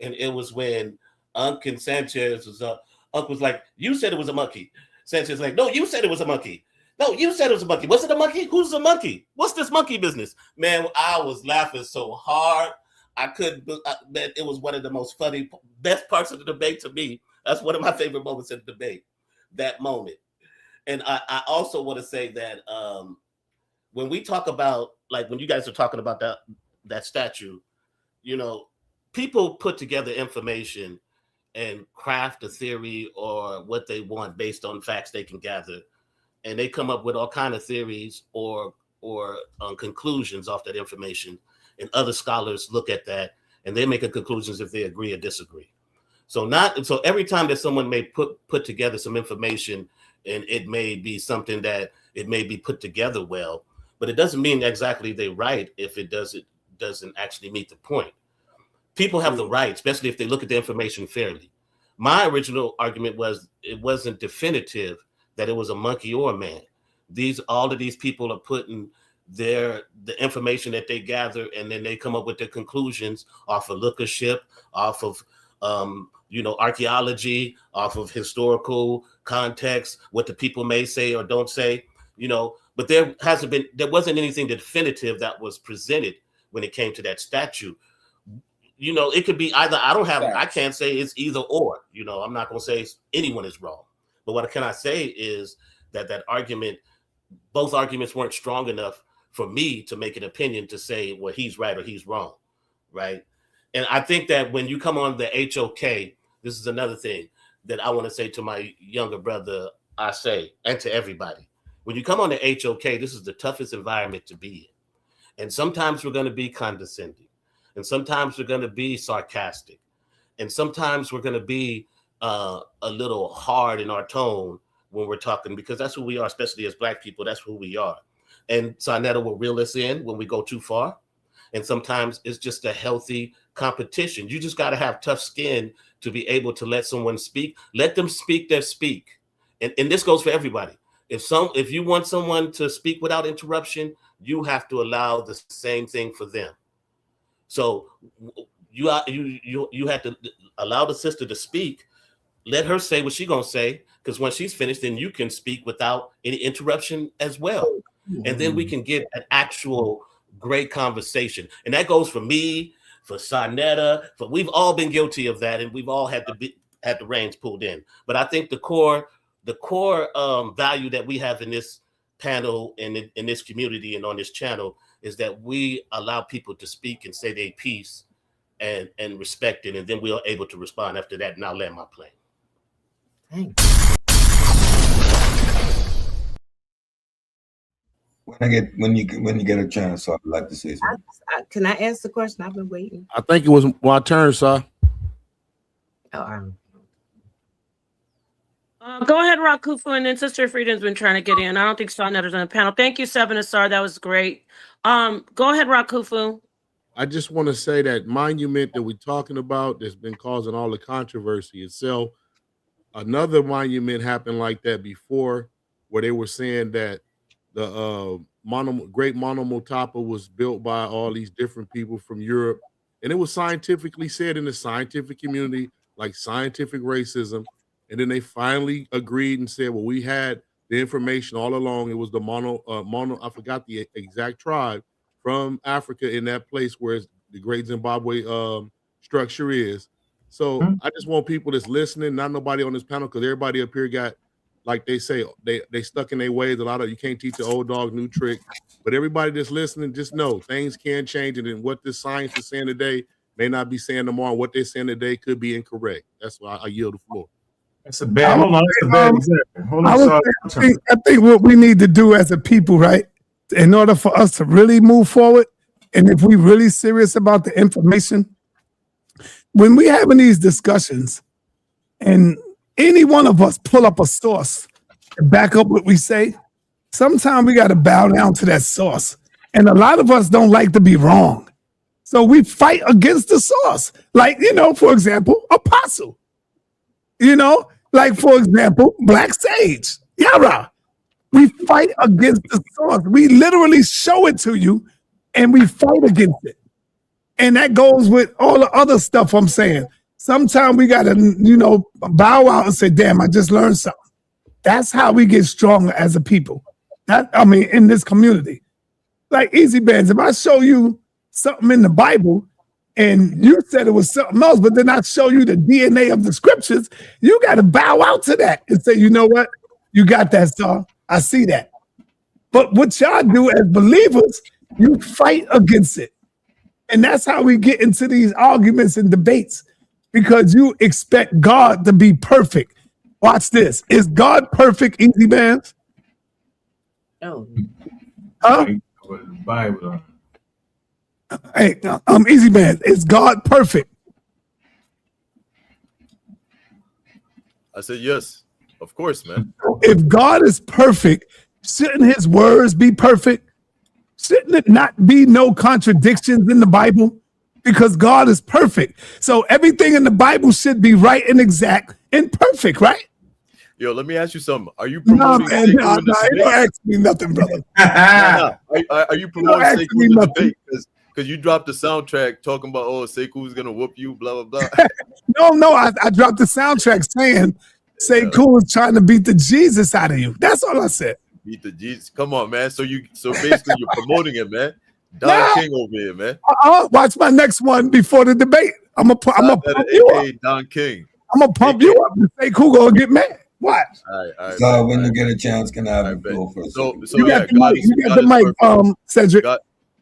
and it was when Ankh and Sanchez was up. Ankh was like, "You said it was a monkey." Sanchez was like, "No, you said it was a monkey. No, you said it was a monkey. Was it a monkey? Who's a monkey? What's this monkey business?" Man, I was laughing so hard. I couldn't. It was one of the most funny, best parts of the debate to me. That's one of my favorite moments in the debate. That moment. And I also want to say that when we talk about, like, when you guys are talking about that statue, people put together information and craft a theory or what they want based on facts they can gather, and they come up with all kind of theories or conclusions off that information, and other scholars look at that and they make a conclusions if they agree or disagree. So every time that someone may put together some information, and it may be something that it may be put together well, but it doesn't mean exactly they're right if it doesn't actually meet the point. People have the right, especially if they look at the information fairly. My original argument was it wasn't definitive that it was a monkey or a man. All of these people are putting the information that they gather, and then they come up with their conclusions off of lookership, off of archaeology, off of historical context, what the people may say or don't say, but there wasn't anything definitive that was presented when it came to that statue. It could be either. I can't say it's either or. I'm not going to say anyone is wrong. But what can I say is that argument, both arguments weren't strong enough for me to make an opinion to say, well, he's right or he's wrong, right? And I think that when you come on the HOK, this is another thing that I want to say to my younger brother, I say, and to everybody. When you come on the HOK, this is the toughest environment to be in. And sometimes we're going to be condescending. And sometimes we're going to be sarcastic. And sometimes we're going to be a little hard in our tone when we're talking, because that's who we are, especially as Black people. That's who we are. And sa.neter will reel us in when we go too far. And sometimes it's just a healthy competition. You just got to have tough skin to be able to let someone speak. Let them speak their speak. And this goes for everybody. If you want someone to speak without interruption, you have to allow the same thing for them. So you have to allow the sister to speak. Let her say what she's gonna say, because when she's finished, then you can speak without any interruption as well. And then we can get an actual great conversation. And that goes for me, for sa.neter, for we've all been guilty of that, and we've all had the reins pulled in. But I think the core value that we have in this panel and in this community and on this channel is that we allow people to speak and say their piece and respect it, and then we are able to respond after that. And I'll land my plane. Thanks. When you get a chance, I'd like to say something. Can I ask the question? I've been waiting. I think it was my turn, sir. Oh, go ahead, Rakufu, and then Sister Freedom's been trying to get in. I don't think sa.neter's on the panel. Thank you, sa.neter. That was great. Go ahead, Rakufu. I just want to say that monument that we're talking about that's been causing all the controversy itself. Another monument happened like that before, where they were saying that the Great Monomotapa was built by all these different people from Europe, and it was scientifically said in the scientific community, like scientific racism. And then they finally agreed and said, well, we had the information all along. It was the mono, I forgot the exact tribe from Africa in that place where the Great Zimbabwe structure is. So I just want people that's listening, not nobody on this panel, because everybody up here got, like they say, they stuck in their ways. A lot of you can't teach the old dog new trick. But everybody that's listening, just know things can change. And then what this science is saying today may not be saying tomorrow. What they're saying today could be incorrect. That's why I yield the floor. That's a bad. Hold on, that's a bad example. Hold on, I think what we need to do as a people, right, in order for us to really move forward, and if we're really serious about the information, when we having these discussions, and any one of us pull up a source and back up what we say, sometimes we got to bow down to that source, and a lot of us don't like to be wrong, so we fight against the source. Like, for example, Apostle. Like, for example, Black Sage, Yara. We fight against the source. We literally show it to you, and we fight against it. And that goes with all the other stuff I'm saying. Sometimes we got to, bow out and say, damn, I just learned something. That's how we get stronger as a people. In this community. Like, Easy Bands, if I show you something in the Bible, and you said it was something else, but then I show you the DNA of the scriptures, you got to bow out to that and say, you know what? You got that, star. I see that. But what y'all do as believers, you fight against it. And that's how we get into these arguments and debates, because you expect God to be perfect. Watch this. Is God perfect, Easy Bands? Oh. Huh? Bible. Hey, Easy Bands. Is God perfect? I said yes, of course, man. If God is perfect, shouldn't his words be perfect? Shouldn't it not be no contradictions in the Bible? Because God is perfect. So everything in the Bible should be right and exact and perfect, right? Yo, let me ask you something. Are you No, promoting man, Sekou no, in the you don't debate? ask me nothing, brother. Are you promoting ask Sekou me in the nothing. debate? Because you dropped the soundtrack talking about, oh, Sekou's gonna whoop you, blah blah blah. No, I dropped the soundtrack saying Sekou was trying to beat the Jesus out of you. That's all I said. Beat the Jesus. Come on, man. So basically you're promoting it, man. Don No. King over here, man. Watch my next one before the debate. I'm gonna pump you up. AKA Don King. I'm gonna pump you up and Sekou gonna get mad. Watch. All right, So when you get a chance, can I have a floor for a second? You got the mic. You got the mic, Cedric.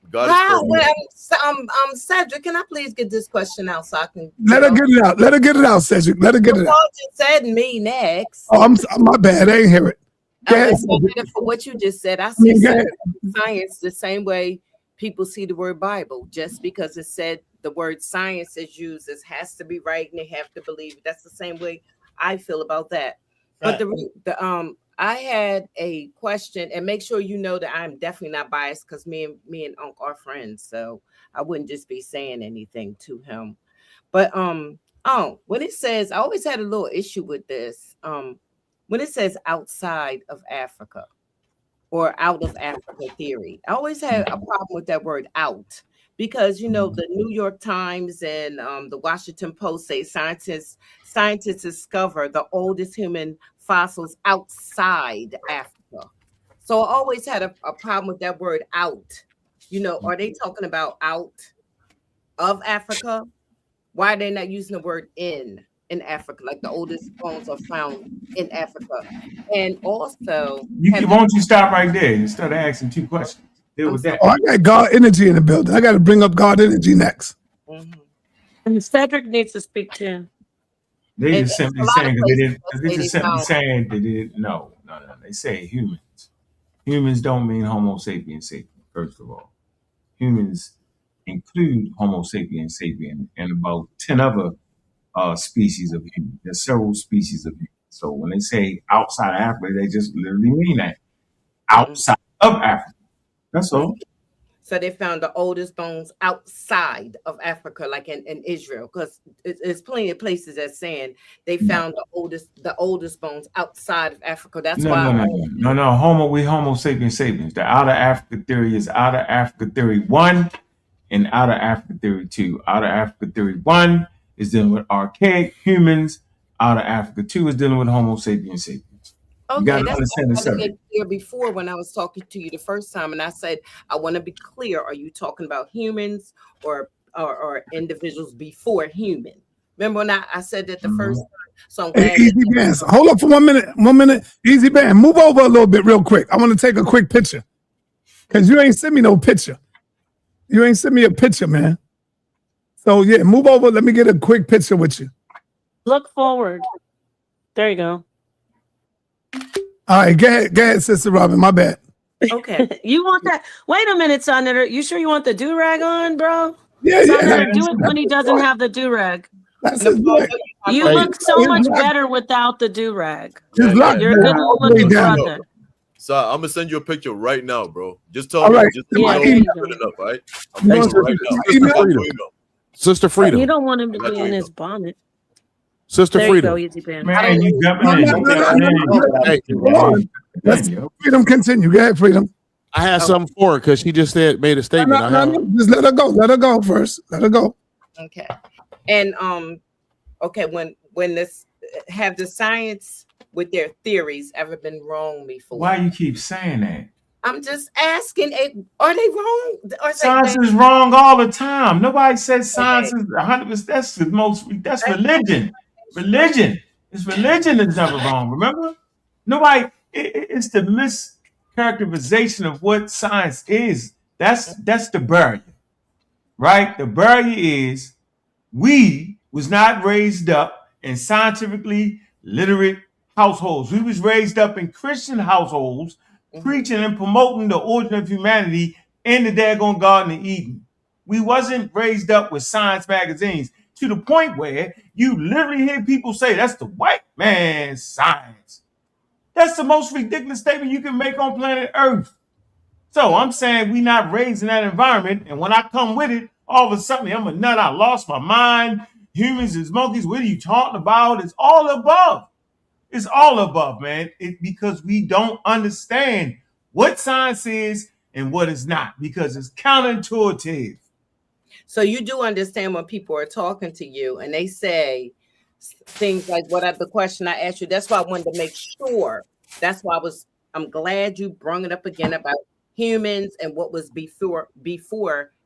God is How? perfect. Cedric, can I please get this question out so I can Let her get it out. Let her get it out, Cedric. Let her get it out. Y'all just said me next. Oh, I'm my bad. I ain't hear it. Go ahead, Okay, for what you just said, I see go ahead. science the same way people see the word Bible. Just because it said the word science is used, it has to be right, and they have to believe it. That's the same way I feel about that. But I had a question, and make sure you know that I'm definitely not biased because me and Unc are friends, so I wouldn't just be saying anything to him. But when it says, I always had a little issue with this. When it says outside of Africa or out of Africa theory, I always had a problem with that word out because the New York Times and the Washington Post say scientists discover the oldest human fossils outside Africa. So I always had a problem with that word out. Are they talking about out of Africa? Why are they not using the word in Africa? Like the oldest bones are found in Africa. And also, Won't you stop right there instead of asking two questions? Deal with that. Oh, I got God energy in the building. I got to bring up God energy next. And Cedric needs to speak too. They just simply saying that they didn't know. No. They say humans. Humans don't mean Homo sapiens sapiens, first of all. Humans include Homo sapiens sapiens and about 10 other species of humans. There's several species of humans. So when they say outside of Africa, they just literally mean that. Outside of Africa. That's all. So they found the oldest bones outside of Africa, like in Israel, because there's plenty of places that's saying they found the oldest bones outside of Africa. That's why. No. We Homo sapiens sapiens. The outer Africa theory is outer Africa theory 1 and outer Africa theory 2. Outer Africa theory 1 is dealing with archaic humans. Outer Africa 2 is dealing with Homo sapiens sapiens. You got to understand the subject. Clear before when I was talking to you the first time, and I said I want to be clear. Are you talking about humans or individuals before human? Remember when I said that the first time? So I'm glad. Easy Bands, hold up for 1 minute. 1 minute. Easy Band, move over a little bit real quick. I want to take a quick picture because you ain't sent me no picture. You ain't sent me a picture, man. So yeah, move over. Let me get a quick picture with you. Look forward. There you go. All right, go ahead, Sister Robin. My bad. Okay. You want that? Wait a minute, sa.neter. You sure you want the do-rag on, bro? Yeah. sa.neter, do it when he doesn't have the do-rag. That's his look. You look so much better without the do-rag. Yeah. You're a good-looking brother. So I'm gonna send you a picture right now, bro. Just tell All me. right. Just let me know Yeah, if it's good enough, all right? I'm doing it right now. Sister Freedom. You don't want him to be in his bonnet. Sister There Freedom. you go, Easy Band. Man, you jumping in. Let's Freedom continue. Go ahead, Freedom. I had something for her because she just made a statement. Just let her go. Let her go first. Let her go. Okay. And okay, when this have the science with their theories ever been wrong before? Why you keep saying that? I'm just asking, are they wrong? Science is wrong all the time. Nobody says science is 100%. That's religion. Religion. It's religion that's never wrong. Remember? Nobody. It's the mischaracterization of what science is. That's the barrier, right? The barrier is we was not raised up in scientifically literate households. We was raised up in Christian households, preaching and promoting the origin of humanity in the daggone Garden of Eden. We wasn't raised up with science magazines to the point where you literally hear people say that's the white man's science. That's the most ridiculous statement you can make on planet Earth. So I'm saying we not raised in that environment, and when I come with it, all of a sudden I'm a nut. I lost my mind. Humans is monkeys. What are you talking about? It's all above. It's all above, man. Because we don't understand what science is and what it's not, because it's counterintuitive. So you do understand when people are talking to you and they say things like the question I asked you. That's why I wanted to make sure. That's why I'm glad you brought it up again about humans and what was before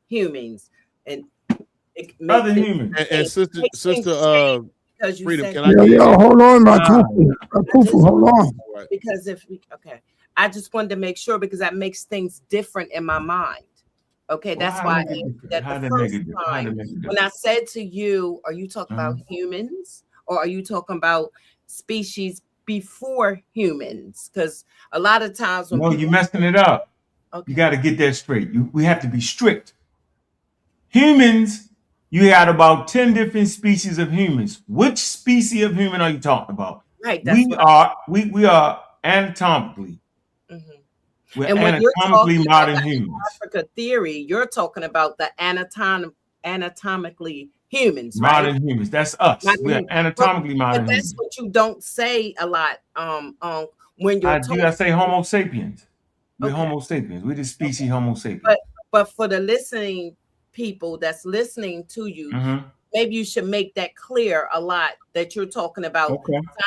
humans and other humans. And sister because you Freedom, said, can I get Yo, hold on, my Kufu, hold on. because I just wanted to make sure because that makes things different in my mind. Okay, that's why that the first time when I said to you, are you talking about humans or are you talking about species before humans? Because a lot of times when you're messing it up. Okay. You got to get that straight. We have to be strict. Humans, you had about 10 different species of humans. Which species of human are you talking about? Right. We are anatomically. We're and when you're anatomically talking modern about the humans. Africa theory, you're talking about the anatomically humans, Modern right? humans. That's us. We're anatomically modern But that's humans. what you don't say a lot. When you're talking, I say Homo sapiens. We're Homo sapiens. We're the species Homo sapiens. But for the listening people that's listening to you, maybe you should make that clear a lot that you're talking about.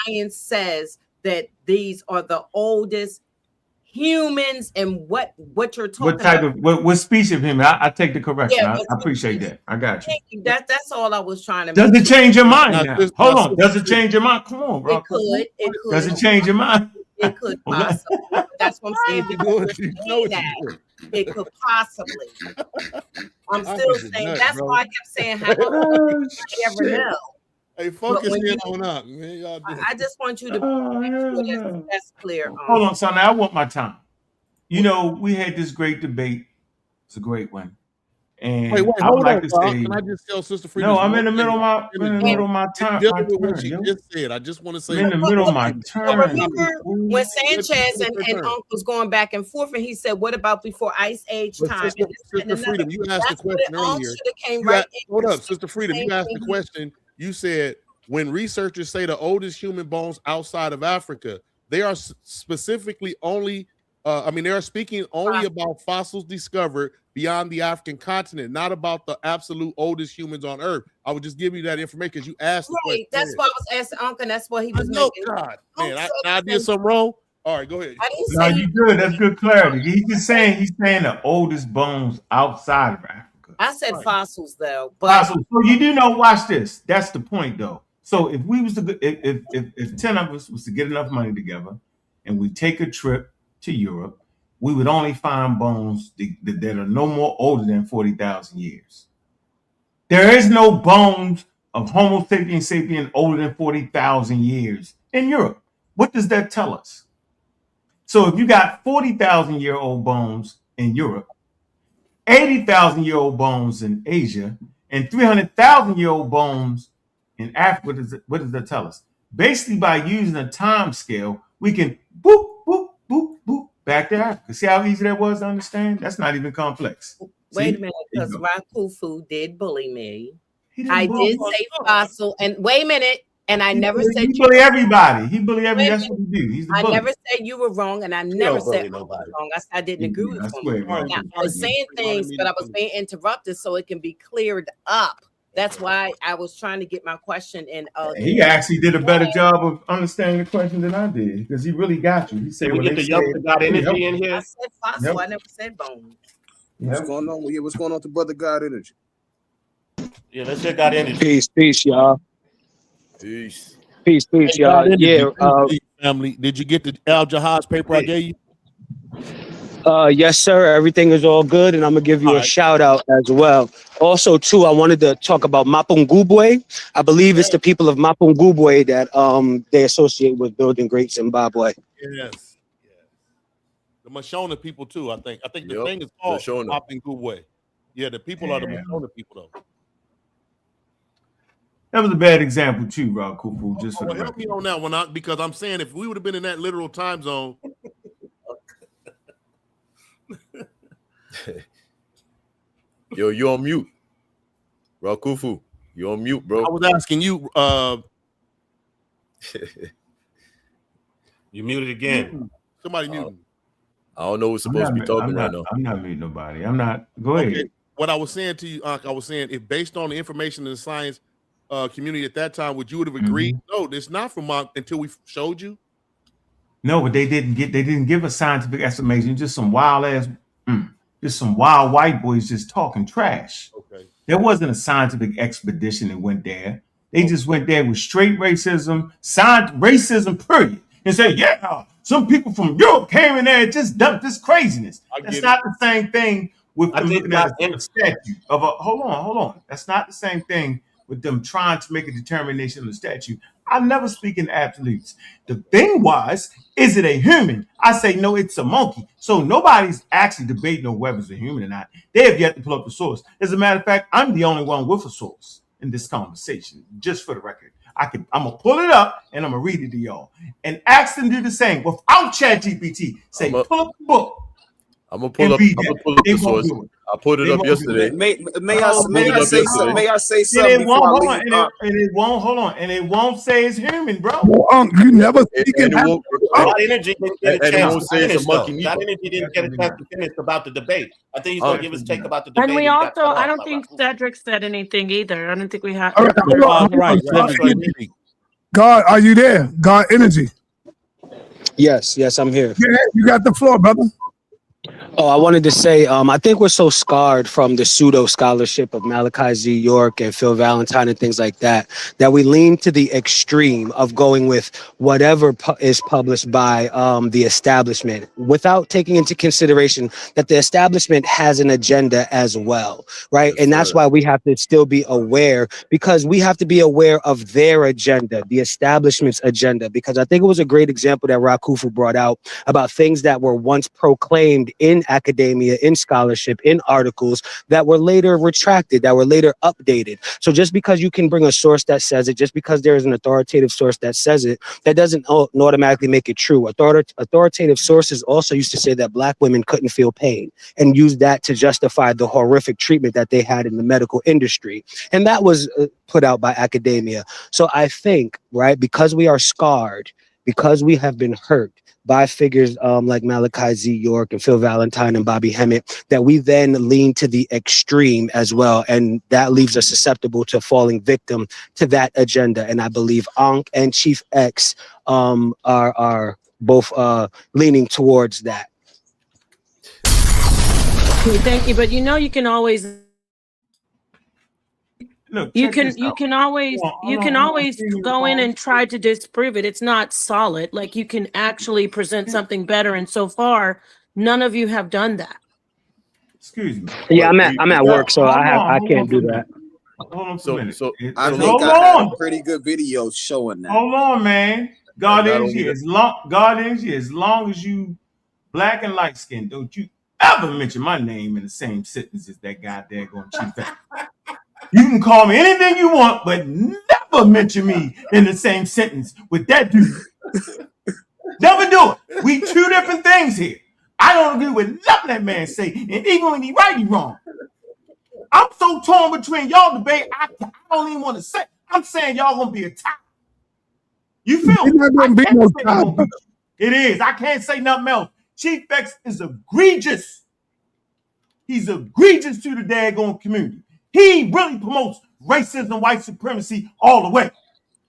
Science says that these are the oldest humans, and what you're talking what type about. of what species of human? I take the correction. I appreciate that. I got you. That's all I was trying to. Does it change your mind now? Hold on. Does it change your mind? Come on, bro. It could. Does it change your mind? It could possibly. That's what I'm saying. It could possibly. I'm still saying that's why I kept saying how I ever know. Hey, focus in on up, man. Y'all do I just want you to make sure that's clear. Hold on, son. I want my time. You know, we had this great debate. It's a great one. And wait, I would like to say, can I just tell Sister Freedom? No, I'm in the middle of my turn. What she just said. I just want to say, I'm in the middle of my turn. Remember when Sanchez and Ankh was going back and forth, and he said, "What about before Ice Age time?" Sister Freedom, you asked the question earlier. Hold up, Sister Freedom, you asked the question. You said when researchers say the oldest human bones outside of Africa, they are specifically only. They are speaking only about fossils discovered beyond the African continent, not about the absolute oldest humans on Earth. I would just give you that information because you asked the question. That's why I was asking Uncle, and that's what he was making. God, man, I did something wrong. All right, go ahead. No, you good. That's good clarity. He's saying the oldest bones outside of Africa. I said fossils though, but fossils. So you do know. Watch this. That's the point though. So if we was to, if 10 of us was to get enough money together, and we take a trip to Europe, we would only find bones that are no more older than 40,000 years. There is no bones of Homo sapiens sapien older than 40,000 years in Europe. What does that tell us? So if you got 40,000-year-old bones in Europe, 80,000-year-old bones in Asia, and 300,000-year-old bones in Africa, what does that tell us? Basically, by using a time scale, we can boop, boop, boop, boop, back to Africa. See how easy that was to understand? That's not even complex. Wait a minute, because Rakufu did bully me. I did say fossil, and wait a minute, and I never said he bully everybody. He bully everybody. That's what he do. He's the bully. I never said you were wrong, and I never said you were wrong. I didn't agree with you. I was saying things, but I was being interrupted so it can be cleared up. That's why I was trying to get my question in. He actually did a better job of understanding the question than I did because he really got you. He said, "We get the young God energy in here." I said fossil. I never said bone. What's going on? Yeah, what's going on with the brother God energy? Yeah, let's check God energy. Peace, y'all. Peace, y'all. Yeah, family. Did you get the Al Jahaz paper I gave you? Yes, sir. Everything is all good, and I'm gonna give you a shout out as well. Also, too, I wanted to talk about Mapungubwe. I believe it's the people of Mapungubwe that they associate with building great Zimbabwe. Yes. The Mashona people too, I think. I think the Yep, thing is called Mashona. Mapungubwe. Yeah, the people are the Mashona people though. That was a bad example too, Rob Kufu, just for the Well, help record. me on that one, because I'm saying if we would have been in that literal time zone. Yo, you on mute. Rakufu, you on mute, bro. I was asking you. You muted again. Somebody mute. I don't know who's supposed to be talking right now. I'm not muting nobody. I'm not. Go ahead. What I was saying to you, Ankh, I was saying if based on the information in the science community at that time, would you would have agreed? No, it's not from Ankh until we showed you. No, but they didn't give a scientific explanation. Just some wild ass, just some wild white boys just talking trash. Okay. There wasn't a scientific expedition that went there. They just went there with straight racism, racism, period, and said, yeah, some people from Europe came in there and just dumped this craziness. That's not the same thing with them looking at a statue of a. Hold on. That's not the same thing with them trying to make a determination on the statue. I never speak in absolutes. The thing was, is it a human? I say, no, it's a monkey. So nobody's actually debating on whether it's a human or not. They have yet to pull up the source. As a matter of fact, I'm the only one with a source in this conversation, just for the record. I'm going to pull it up and I'm going to read it to y'all. And ask them to do the same without ChatGPT. Say, pull up the book. I'm gonna pull up the source. I pulled it up yesterday. May I say something? May I say something before I leave? And it won't say it's human, bro. Well, you never speak in That energy didn't get a and it chance won't to say it's a finish, monkey though. neither. That energy didn't get a chance to finish about the debate. I think he's going to give his take about the debate. And we got also, cut off I don't by think Cedric said anything either. I don't think we have. All right, God, are you there? God energy. Yes, I'm here. Yeah, you got the floor, brother. Oh, I wanted to say, I think we're so scarred from the pseudo scholarship of Malachi Z. York and Phil Valentine and things like that, that we lean to the extreme of going with whatever is published by the establishment without taking into consideration that the establishment has an agenda as well, right? And that's why we have to still be aware, because we have to be aware of their agenda, the establishment's agenda, because I think it was a great example that Rakufu brought out about things that were once proclaimed in academia, in scholarship, in articles that were later retracted, that were later updated. So just because you can bring a source that says it, just because there is an authoritative source that says it, that doesn't automatically make it true. Authoritative sources also used to say that Black women couldn't feel pain and use that to justify the horrific treatment that they had in the medical industry. And that was put out by academia. So I think, right, because we are scarred, because we have been hurt by figures like Malachi Z. York and Phil Valentine and Bobby Hemmett, that we then lean to the extreme as well. And that leaves us susceptible to falling victim to that agenda. And I believe Ankh and Chief X are both leaning towards that. Thank you. But you can always... Look, you can always go in and try to disprove it. It's not solid. Like, you can actually present something better, and so far none of you have done that. Excuse me. Yeah, I'm at work, so I can't do that. Hold on for a minute. I think I had a pretty good video showing that. Hold on, man. God energy, as long as you Black and light skinned, don't you ever mention my name in the same sentence as that guy there going Chief X. You can call me anything you want, but never mention me in the same sentence with that dude. Never do it. We two different things here. I don't agree with nothing that man say, and even when he right, he wrong. I'm so torn between y'all debate, I don't even want to say. I'm saying y'all gonna be a tie. You feel me? Not gonna be no tie. It is. I can't say nothing else. Chief X is egregious. He's egregious to the daggone community. He really promotes racism, white supremacy all the way.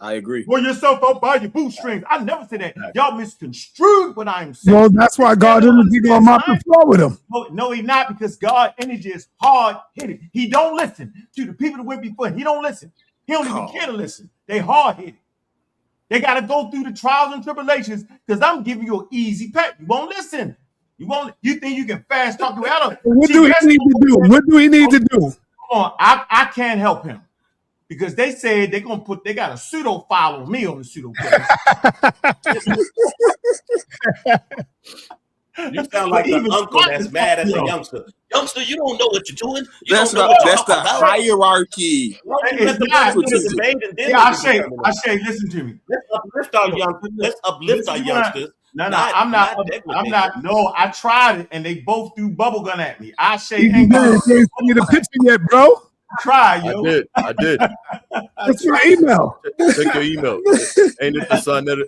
I agree. Pull yourself up by your bootstrings. I never said that. Y'all misconstrued what I'm saying. Well, that's why God energy gonna mop the floor with him. No, he's not, because God energy is hard-headed. He don't listen to the people that went before. He don't listen. He don't even care to listen. They hard-headed. They got to go through the trials and tribulations, because I'm giving you an easy path. You won't listen. You think you can fast talk to Adam? What do he need to do? What do he need to do? Come on, I can't help him because they said they got a pseudo follow me on the pseudo killers. You sound like an uncle that's mad at the youngster. Youngster, you don't know what you're doing. That's the hierarchy. I say, listen to me. Let's uplift our youngsters. Let's uplift our youngsters. No, I'm not. No, I tried it, and they both threw bubble gun at me. I say, ain't got the picture yet, bro. Try, yo. I did. What's your email? Check your email. Ain't it the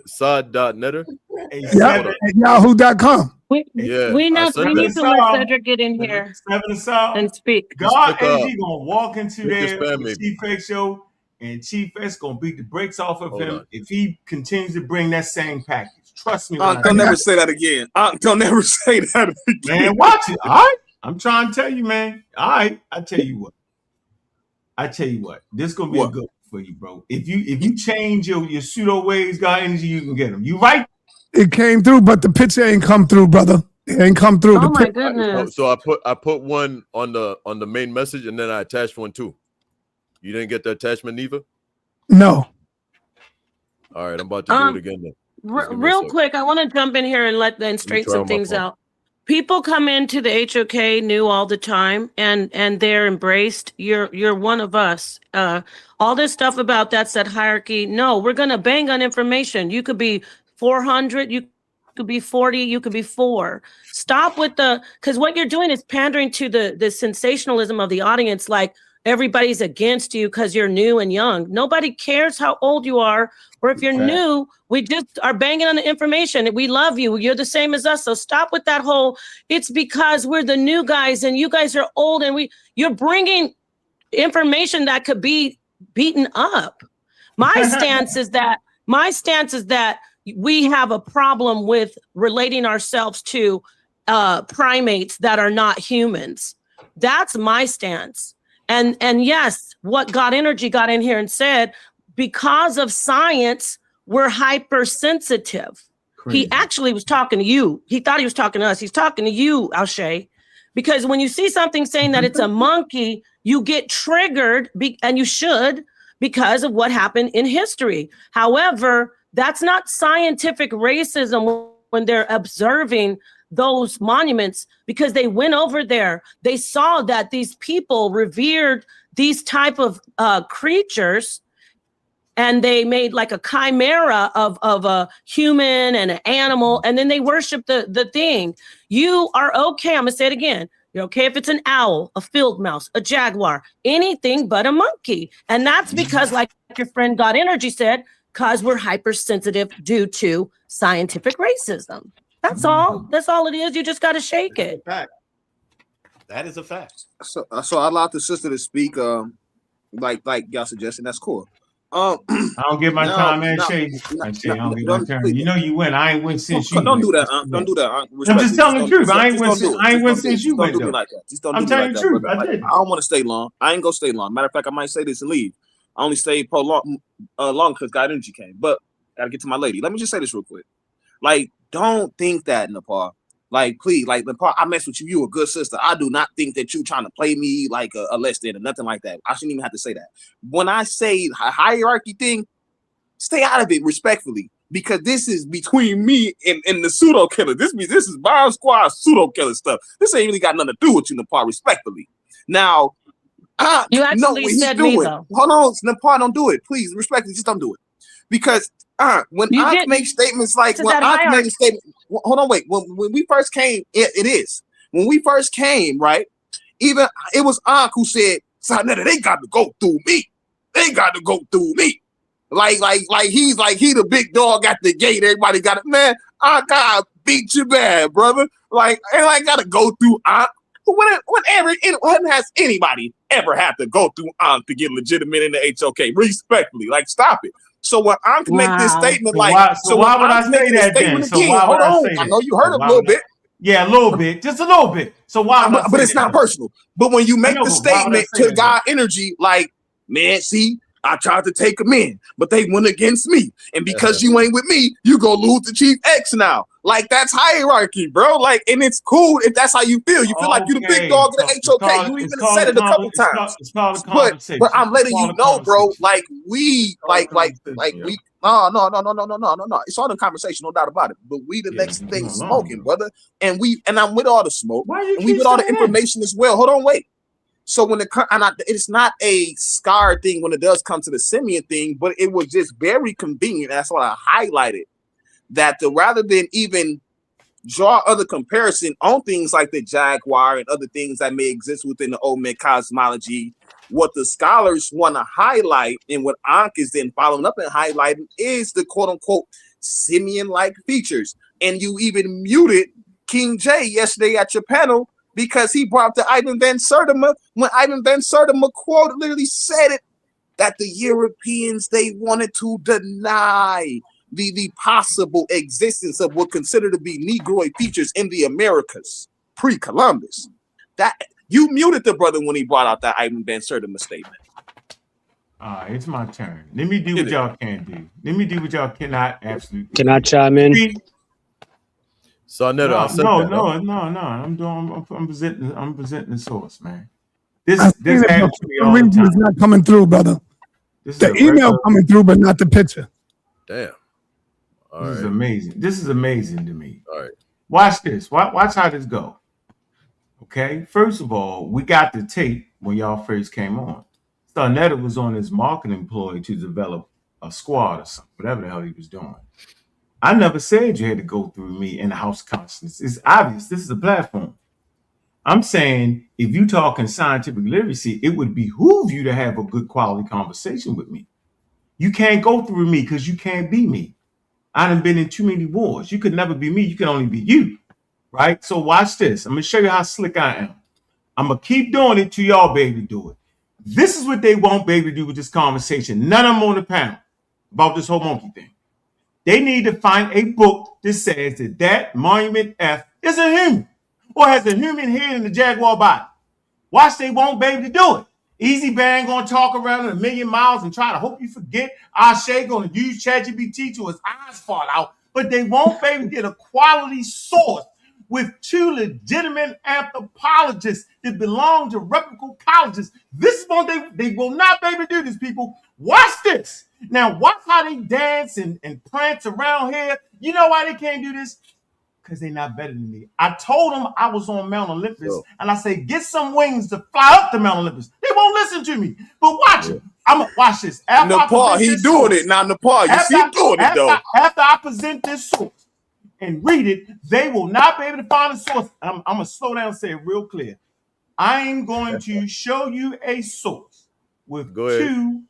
sa.neter? Yep, at yahoo.com. We need to let Cedric get in here and speak. God energy gonna walk into there with Chief X show, and Chief X gonna beat the brakes off of him if he continues to bring that same package. Trust me. Don't never say that again. Don't never say that again. Man, watch it. All right, I'm trying to tell you, man. All right, I tell you what. This gonna be a good one for you, bro. If you change your pseudo ways, God energy, you can get them. You right? It came through, but the picture ain't come through, brother. It ain't come through. Oh my goodness! So I put one on the main message, and then I attached one too. You didn't get the attachment neither? No. All right, I'm about to do it again then. Real quick, I want to jump in here and straighten some things out. People come into the HOK new all the time, and they're embraced. You're one of us. All this stuff about that's that hierarchy. No, we're gonna bang on information. You could be 400. You could be 40. You could be 4. Stop with because what you're doing is pandering to the sensationalism of the audience. Like everybody's against you because you're new and young. Nobody cares how old you are. Or if you're new, we just are banging on the information. We love you. You're the same as us. So stop with that whole, it's because we're the new guys and you guys are old and you're bringing information that could be beaten up. My stance is that we have a problem with relating ourselves to primates that are not humans. That's my stance. And yes, what God Energy got in here and said, because of science, we're hypersensitive. Crazy. He actually was talking to you. He thought he was talking to us. He's talking to you, Alshay. Because when you see something saying that it's a monkey, you get triggered, and you should, because of what happened in history. However, that's not scientific racism when they're observing those monuments, because they went over there. They saw that these people revered these type of creatures, and they made like a chimera of a human and an animal, and then they worship the thing. You are okay. I'm gonna say it again. You're okay if it's an owl, a field mouse, a jaguar, anything but a monkey. And that's because, like your friend God Energy said, because we're hypersensitive due to scientific racism. That's all. That's all it is. You just got to shake it. That is a fact. So I allowed the sister to speak. Like y'all suggesting. That's cool. I don't get my time, man. Shay, I don't get my time. You know you win. I ain't win since you. Don't do that. Don't do that. I'm just telling the truth. I ain't win since you went. I'm telling the truth. I did. I don't want to stay long. I ain't gonna stay long. Matter of fact, I might say this and leave. I only stayed long because God Energy came. But gotta get to my lady. Let me just say this real quick. Like, don't think that, Nepal. Like, please, like, Nepal, I mess with you. You a good sister. I do not think that you trying to play me like a less than or nothing like that. I shouldn't even have to say that. When I say a hierarchy thing, stay out of it respectfully, because this is between me and the pseudo killer. This is Bomb Squad pseudo killer stuff. This ain't really got nothing to do with you, Nepal, respectfully. Now, you actually said me, though. Hold on, Nepal, don't do it. Please, respectfully, just don't do it. Because when I make statements like when I make a statement, hold on, wait. When we first came, it is. When we first came, right? Even it was Ankh who said, sa.neter, they got to go through me. They got to go through me. Like he the big dog at the gate. Everybody got it. Man, I gotta beat you bad, brother. Like, and I gotta go through Ankh. When has anybody ever had to go through Ankh to get legitimate in the HOK? Respectfully, like, stop it. So when Ankh make this statement, like, why would I say that then? So why would I say that? I know you heard it a little bit. Yeah, a little bit, just a little bit. So why? But it's not personal. But when you make the statement to God Energy, like, man, see, I tried to take them in, but they went against me, and because you ain't with me, you go lose to Chief X now. Like, that's hierarchy, bro. Like, and it's cool if that's how you feel. You feel like you're the big dog of the HOK. You even said it a couple times. It's called a But conversation. I'm letting you know, bro. Like, we like we. No. It's all the conversation, no doubt about it. But we the next thing smoking, brother. And I'm with all the smoke. And we with all the information as well. Hold on, wait. So when it's not a scar thing when it does come to the simian thing, but it was just very convenient. That's what I highlighted. That rather than even draw other comparison on things like the jaguar and other things that may exist within the Olmec cosmology, what the scholars want to highlight and what Ankh is then following up and highlighting is the quote-unquote simian-like features. And you even muted King J yesterday at your panel because he brought up the Ivan Van Sertima when Ivan Van Sertima quote literally said it, that the Europeans, they wanted to deny the possible existence of what considered to be Negroid features in the Americas pre-Columbus. That you muted the brother when he brought out that Ivan Van Sertima statement. All right, it's my turn. Let me do what y'all can do. Let me do what y'all cannot absolutely. Can I chime in? sa.neter, I'm presenting the source, man. This happens to me all the time. It's not coming through, brother. The email coming through, but not the picture. Damn. This is amazing. This is amazing to me. All right. Watch this. Watch how this go. Okay. First of all, we got the tape when y'all first came on. sa.neter was on his marketing ploy to develop a squad or something, whatever the hell he was doing. I never said you had to go through me in the House of Consciousness. It's obvious. This is a platform. I'm saying if you talking scientific literacy, it would behoove you to have a good quality conversation with me. You can't go through me because you can't be me. I done been in too many wars. You could never be me. You can only be you, right? So watch this. I'm going to show you how slick I am. I'm going to keep doing it till y'all be able to do it. This is what they won't be able to do with this conversation. None of them on the panel about this whole monkey thing. They need to find a book that says that Monument F is a human or has a human head in the jaguar body. Watch, they won't be able to do it. Easy Bang gonna talk around a million miles and try to hope you forget. Ashe gonna use ChatGPT till his eyes fall out, but they won't be able to get a quality source with two legitimate anthropologists that belong to reputable colleges. This is what they will not be able to do this, people. Watch this. Now watch how they dance and prance around here. You know why they can't do this? Because they're not better than me. I told them I was on Mount Olympus, and I say, get some wings to fly up to Mount Olympus. They won't listen to me. But watch it. I'm going to watch this. Nepal, he doing it. Now, Nepal, you see him doing it, though. After I present this source and read it, they will not be able to find a source. I'm going to slow down and say it real clear. I am going to show you a source with two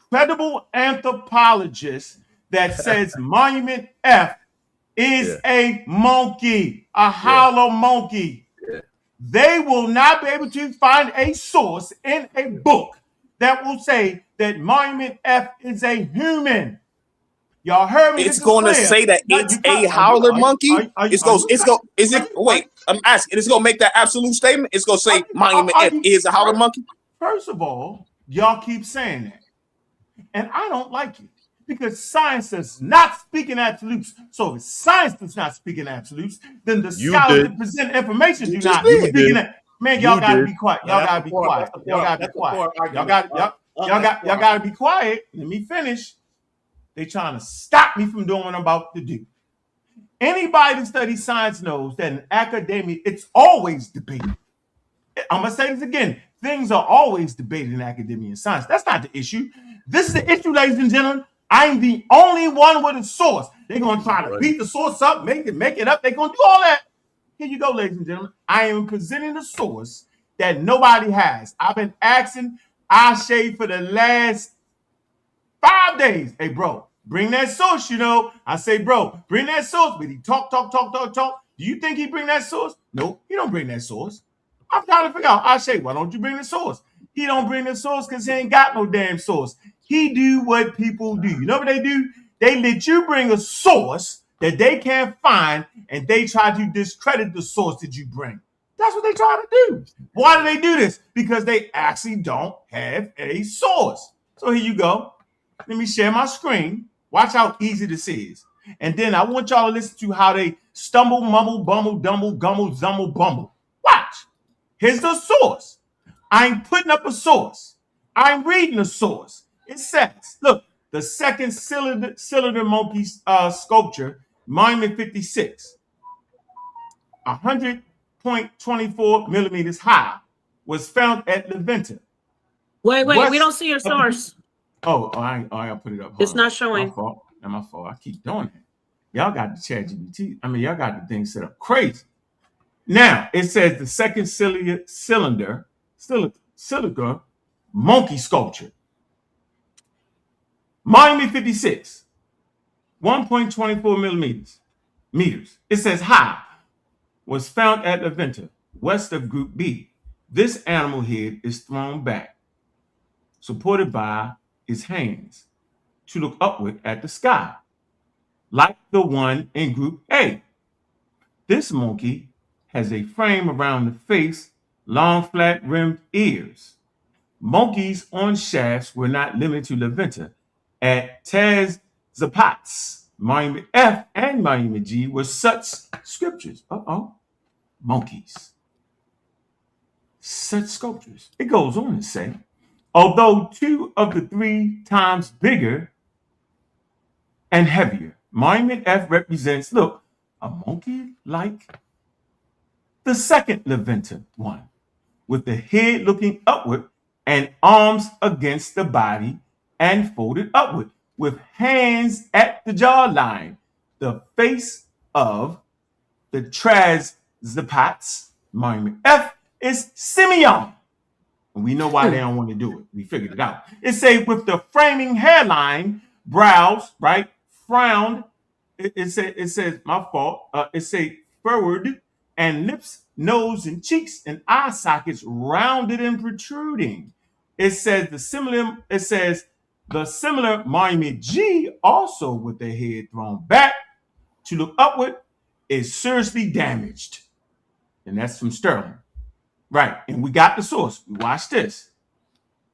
credible anthropologists that says Monument F is a monkey, a hollow monkey. They will not be able to find a source in a book that will say that Monument F is a human. Y'all heard me? It's going to say that it's a howler monkey. Wait, I'm asking. It's going to make that absolute statement. It's going to say Monument F is a howler monkey. First of all, y'all keep saying that. And I don't like it. Because science does not speak in absolutes. So if science does not speak in absolutes, then the scholars that present information do not speak in that. Man, y'all gotta be quiet. Y'all gotta be quiet. Y'all gotta be quiet. Y'all gotta be quiet. Let me finish. They trying to stop me from doing what I'm about to do. Anybody that studies science knows that in academia, it's always debated. I'm gonna say this again. Things are always debated in academia and science. That's not the issue. This is the issue, ladies and gentlemen. I'm the only one with a source. They're going to try to beat the source up, make it up. They're going to do all that. Here you go, ladies and gentlemen. I am presenting a source that nobody has. I've been asking Ashe for the last 5 days. Hey, bro, bring that source, you know. I say, bro, bring that source. But he talk. Do you think he bring that source? No, he don't bring that source. I'm trying to figure out, Ashe, why don't you bring the source? He don't bring the source because he ain't got no damn source. He do what people do. You know what they do? They let you bring a source that they can't find, and they try to discredit the source that you bring. That's what they try to do. Why do they do this? Because they actually don't have a source. So here you go. Let me share my screen. Watch how easy this is. And then I want y'all to listen to how they Stumble, mumble, bumble, dumble, gumble, zumble, bumble. Watch. Here's the source. I'm putting up a source. I'm reading a source. It says, look, the second cylinder monkey sculpture, Monument 56, 100.24 millimeters high, was found at Leventa. Wait, we don't see your source. I gotta put it up. It's not showing. My fault. My fault. I keep doing that. Y'all got the ChatGPT. I mean, y'all got the thing set up crazy. Now it says the second cylinder monkey sculpture, Monument 56, 1.24 meters. It says high, was found at Leventa, west of Group B. This animal head is thrown back, supported by its hands, to look upward at the sky, like the one in Group A. This monkey has a frame around the face, long flat rimmed ears. Monkeys on shafts were not limited to Leventa. At Zapats, Monument F and Monument G were such sculptures. Monkeys. Such sculptures. It goes on to say, although 2 of the 3 times bigger and heavier, Monument F represents, look, a monkey like the second Leventa one, with the head looking upward and arms against the body and folded upward, with hands at the jawline. The face of the Zapats, Monument F, is Simeon. And we know why they don't want to do it. We figured it out. It says with the framing hairline, brows, right, frowned. It says, my fault. It says furrowed, and lips, nose, and cheeks and eye sockets rounded and protruding. It says the similar Monument G, also with the head thrown back to look upward, is seriously damaged. And that's from Sterling. Right. And we got the source. Watch this.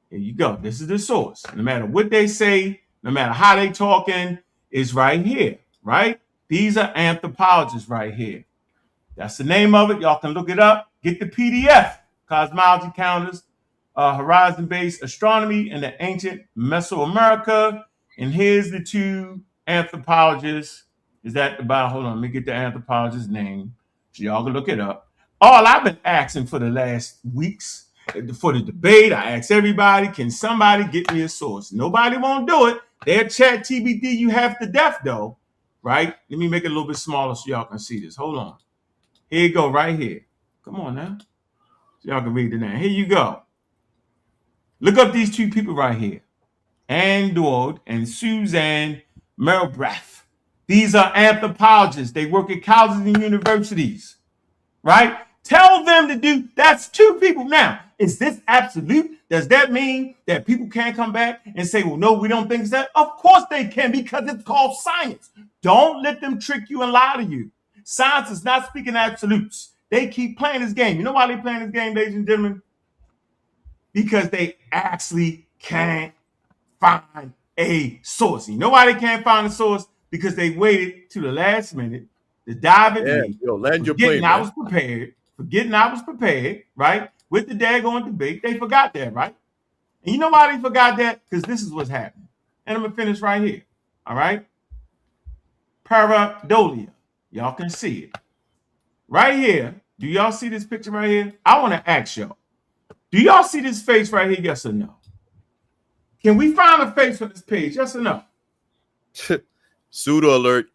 Here you go. This is the source. No matter what they say, no matter how they talking, it's right here. Right? These are anthropologists right here. That's the name of it. Y'all can look it up. Get the PDF. Cosmology Counters, Horizon-Based Astronomy in the Ancient Mesoamerica. And here's the 2 anthropologists. Is that about? Hold on. Let me get the anthropologist's name so y'all can look it up. All I've been asking for the last weeks for the debate, I asked everybody, can somebody get me a source? Nobody won't do it. They're ChatGPT you have to death though, right? Let me make it a little bit smaller so y'all can see this. Hold on. Here you go, right here. Come on now. So y'all can read the name. Here you go. Look up these 2 people right here. Anne Dodd and Suzanne Merbrath. These are anthropologists. They work at colleges and universities, right? Tell them to do, that's 2 people. Now, is this absolute? Does that mean that people can't come back and say, well, no, we don't think it's that? Of course they can, because it's called science. Don't let them trick you and lie to you. Science is not speaking absolutes. They keep playing this game. You know why they're playing this game, ladies and gentlemen? Because they actually can't find a source. You know why they can't find a source? Because they waited to the last minute to dive at me. Land your plane, I was prepared. Forgetting I was prepared, right? With the daggone debate. They forgot that, right? And you know why they forgot that? Because this is what's happening. And I'm going to finish right here. All right? Pareidolia. Y'all can see it. Right here. Do y'all see this picture right here? I want to ask y'all. Do y'all see this face right here? Yes or no? Can we find a face on this page? Yes or no? Pseudo alert.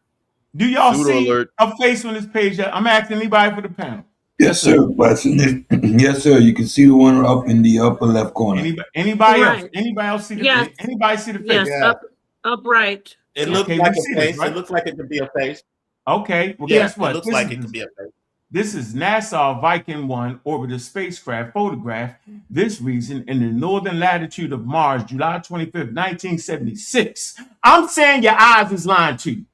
Do y'all see a face on this page? I'm asking anybody for the panel. Yes, sir. Yes, sir. You can see the one up in the upper left corner. Anybody else? Anybody else see the face? Anybody see the face? Yes, upright. It looks like a face. Right? It looks like it could be a face. Okay. Well, guess what? It looks like it could be a face. This is NASA Viking 1 orbital spacecraft photographed this region in the northern latitude of Mars, July 25th, 1976. I'm saying your eyes is lying to you.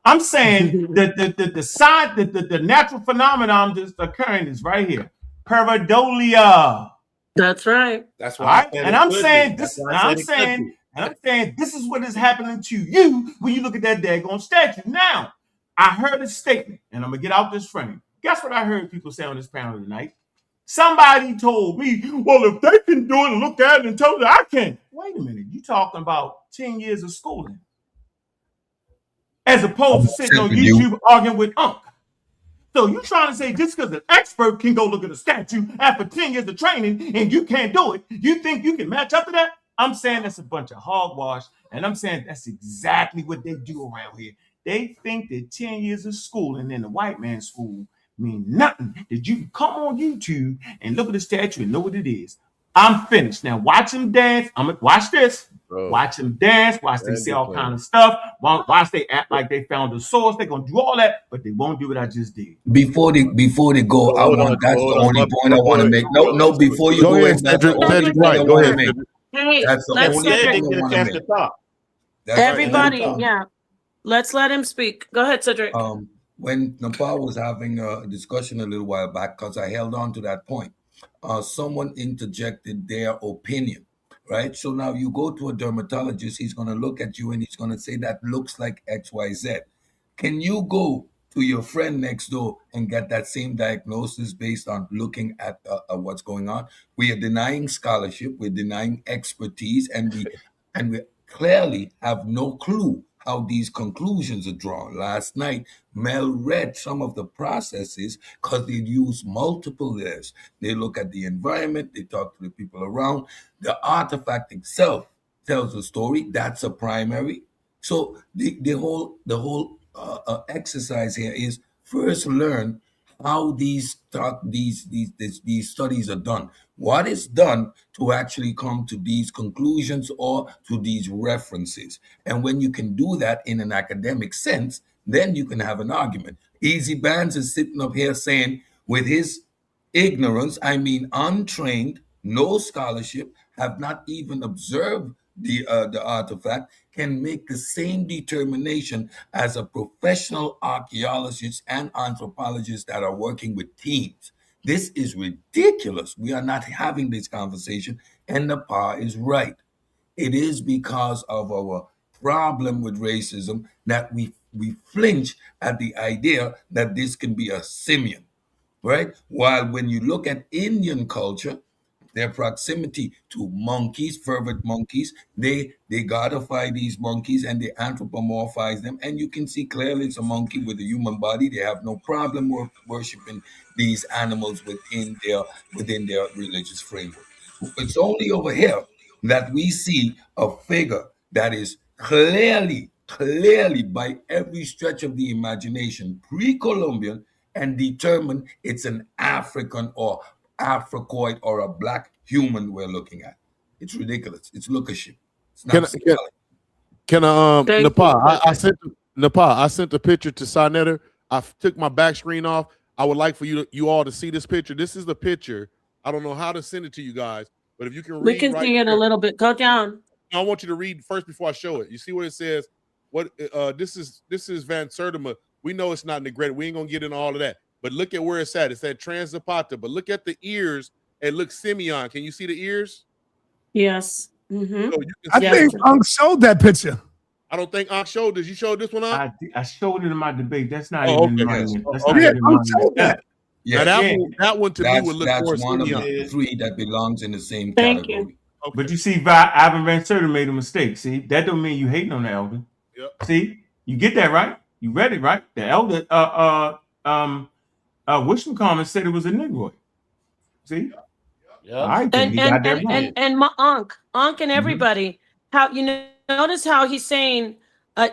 I'm saying that the natural phenomenon that's occurring is right here. Pareidolia. That's right. That's why. And I'm saying this. I'm saying this is what is happening to you when you look at that daggone statue. Now, I heard a statement, and I'm gonna get out this frame. Guess what I heard people say on this panel tonight? Somebody told me, well, if they can do it and look at it and tell me I can. Wait a minute, you talking about 10 years of schooling. As opposed to sitting on YouTube arguing with Ankh. So you trying to say just because an expert can go look at a statue after 10 years of training and you can't do it, you think you can match up to that? I'm saying that's a bunch of hogwash, and I'm saying that's exactly what they do around here. They think that 10 years of schooling in the white man's school mean nothing. That you can come on YouTube and look at the statue and know what it is. I'm finished. Now watch them dance. I'm gonna watch this. Bro. Watch them dance. Watch them say all kind of stuff. Watch they act like they found the source. They're gonna do all that, but they won't do what I just did. Before they go, I want that's the only point I want to make. No, before you go ahead, that's the only point I want to make. Hey, that's the let's only Cedric. point I want to make. Everybody, yeah. Let's let him speak. Go ahead, Cedric. When Nepal was having a discussion a little while back, because I held on to that point, someone interjected their opinion, right? So now you go to a dermatologist, he's going to look at you and he's going to say that looks like XYZ. Can you go to your friend next door and get that same diagnosis based on looking at what's going on? We are denying scholarship, we're denying expertise, and we clearly have no clue how these conclusions are drawn. Last night, Mel read some of the processes because they use multiple layers. They look at the environment, they talk to the people around. The artifact itself tells a story. That's a primary. So the whole exercise here is first learn how these studies are done. What is done to actually come to these conclusions or to these references? And when you can do that in an academic sense, then you can have an argument. Easy Bands is sitting up here saying, with his ignorance, I mean untrained, no scholarship, have not even observed the artifact, can make the same determination as a professional archaeologist and anthropologist that are working with teams. This is ridiculous. We are not having this conversation, and Nepal is right. It is because of our problem with racism that we flinch at the idea that this can be a simian, right? While when you look at Indian culture, their proximity to monkeys, fervent monkeys, they godify these monkeys and they anthropomorphize them, and you can see clearly it's a monkey with a human body. They have no problem worshiping these animals within their religious framework. It's only over here that we see a figure that is clearly by every stretch of the imagination pre-Columbian and determine it's an African or Africoid or a black human we're looking at. It's ridiculous. It's lookership. It's not Nepal? I sent the picture to sa.neter. I took my back screen off. I would like for you all to see this picture. This is the picture. I don't know how to send it to you guys, but if you can read, we can see it a little bit. Go down. I want you to read first before I show it. You see what it says? What this is Van Sertima. We know it's not Negrete. We ain't gonna get into all of that. But look at where it's at. It's at Trans Zapata. But look at the ears and look Simeon. Can you see the ears? Yes. Mm-hmm. So I think Ankh showed that picture. I don't think Ankh showed this. You showed this one up? I showed it in my debate. That's not Oh, even okay. money. That's Oh, not yeah, even Ankh money. showed that. Yeah, that one to me would look more that's one of Simeon. the three that belongs in the same Thank category. you. Okay. But you see, Ivan Van Sertima made a mistake. See, that don't mean you hating on the elder. Yep. See, you get that right. You read it right. The elder, Wishmacommon said it was a Negroid. See, Yeah. I think he got that right. And my Ankh and everybody, how notice how he's saying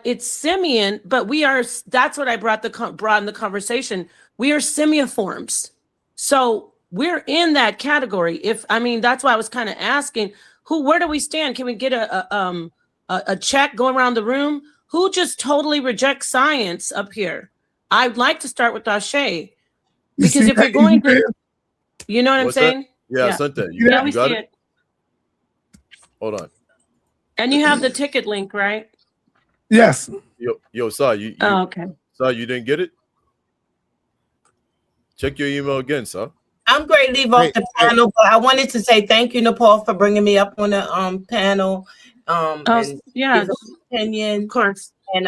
it's simian, but we are. That's what I brought in the conversation. We are simiiforms, so we're in that category. That's why I was kind of asking, where do we stand? Can we get a check going around the room? Who just totally rejects science up here? I'd like to start with Ashe, because if you're going to, you know what I'm saying? Yeah, I sent that. You we got see it? Hold on. And you have the ticket link, right? Yes. Yo, Sa, you okay. Sa, you didn't get it? Check your email again, Sa. I'm going to leave off the panel, but I wanted to say thank you, Nepal, for bringing me up on the panel. And yes, opinion, of course. And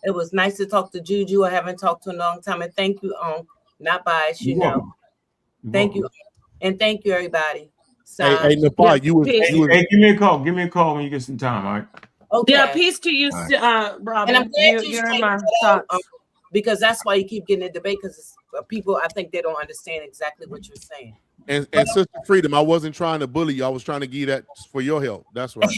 it was nice to talk to Juju. I haven't talked to in a long time. And thank you, not biased, you know. Thank you, and thank you, everybody. Hey, Nepal, you was Hey, give me a call. Give me a call when you get some time, all right? Okay. Yeah, peace to you, Robin. And I'm glad you're in my thoughts. Because that's why you keep getting a debate, because people, I think they don't understand exactly what you're saying. And Sister Freedom, I wasn't trying to bully you. I was trying to give you that for your help. That's right.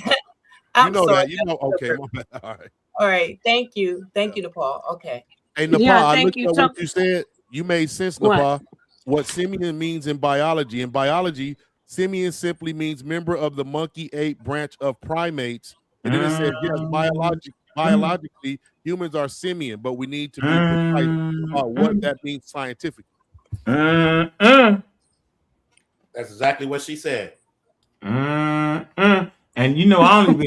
You know sorry. that. You know. Okay. All right. All right. Thank you. Thank you, Nepal. Okay. Hey, Nepal, I looked at what you said. You made sense, What? Nepal. What simian means in biology. In biology, simian simply means member of the monkey ape branch of primates. And then it says, yes, biologically, humans are simian, but we need to be precise about what that means scientifically. That's exactly what she said. And you know, I don't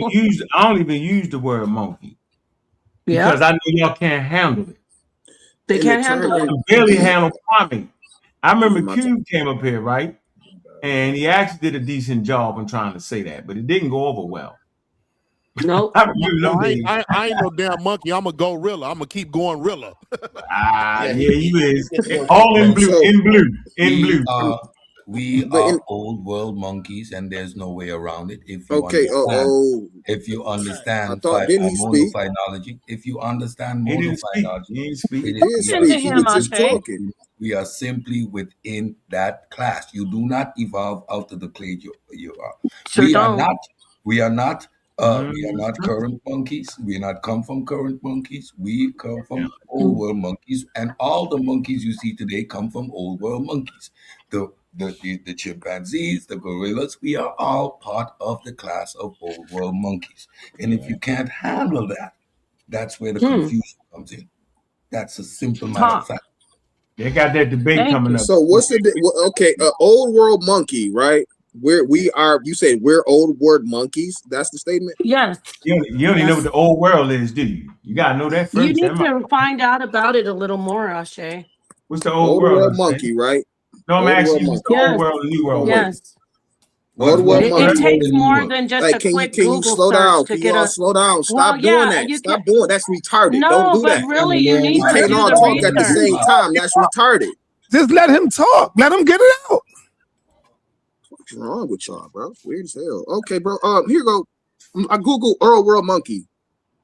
even use the word monkey because I know y'all can't handle it. They can't handle it. You barely handle primate. I remember Cube came up here, right? And he actually did a decent job on trying to say that, but it didn't go over well. Nope. I ain't no damn monkey. I'm a gorilla. I'm gonna keep going rilla. Yeah, you is. All in blue, in blue, in blue. We are old world monkeys, and there's no way around it. If you if you understand monophynology, if you understand monophynology, we are simply within that class. You do not evolve out of the clade you are. We are not current monkeys. We not come from current monkeys. We come from old world monkeys, and all the monkeys you see today come from old world monkeys. The chimpanzees, the gorillas, we are all part of the class of old world monkeys. And if you can't handle that, that's where the confusion comes in. That's a simple matter of fact. They got that debate coming up. So what's the old world monkey, right? You say we're old world monkeys. That's the statement. Yes. You don't even know what the old world is, do you? You gotta know that first. You need to find out about it a little more, Ashe. What's the old world monkey, right? No, I'm asking you, the old world and new world. Yes. It takes more than just a quick Google slow down? search to Can you all slow down? Stop doing that. Stop doing it. That's retarded. No, Don't do but that. really, you need we to can't do all the talk at the research. same time. That's retarded. Just let him talk. Let him get it out. What's wrong with y'all, bro? Weird as hell. Okay, bro. Here you go. I Google Earl World Monkey.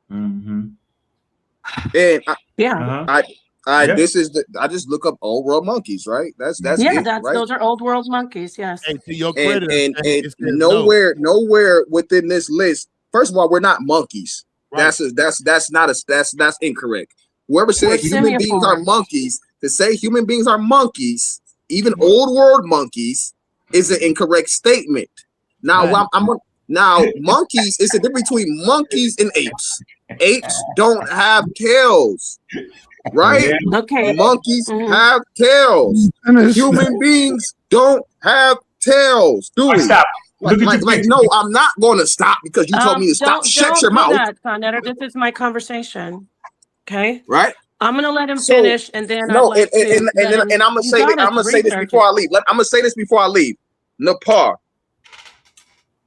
And this is I just look up old world monkeys, right? That's it, right? Those are old world monkeys. Yes. Hey, to your credit, and nowhere within this list. First of all, we're not monkeys. Right. That's incorrect. Whoever said human beings are monkeys, to say human beings are monkeys, even old world monkeys, is an incorrect statement. Now now monkeys is the difference between monkeys and apes. Apes don't have tails. Right? Okay. Monkeys have tails. Human beings don't have tails. Do we? Stop. No, I'm not going to stop because you told me to stop. Shut your mouth. Sa.neter. This is my conversation. Okay. Right. I'm gonna let him finish, and then I'm gonna say this before I leave. I'm gonna say this before I leave. Nepal.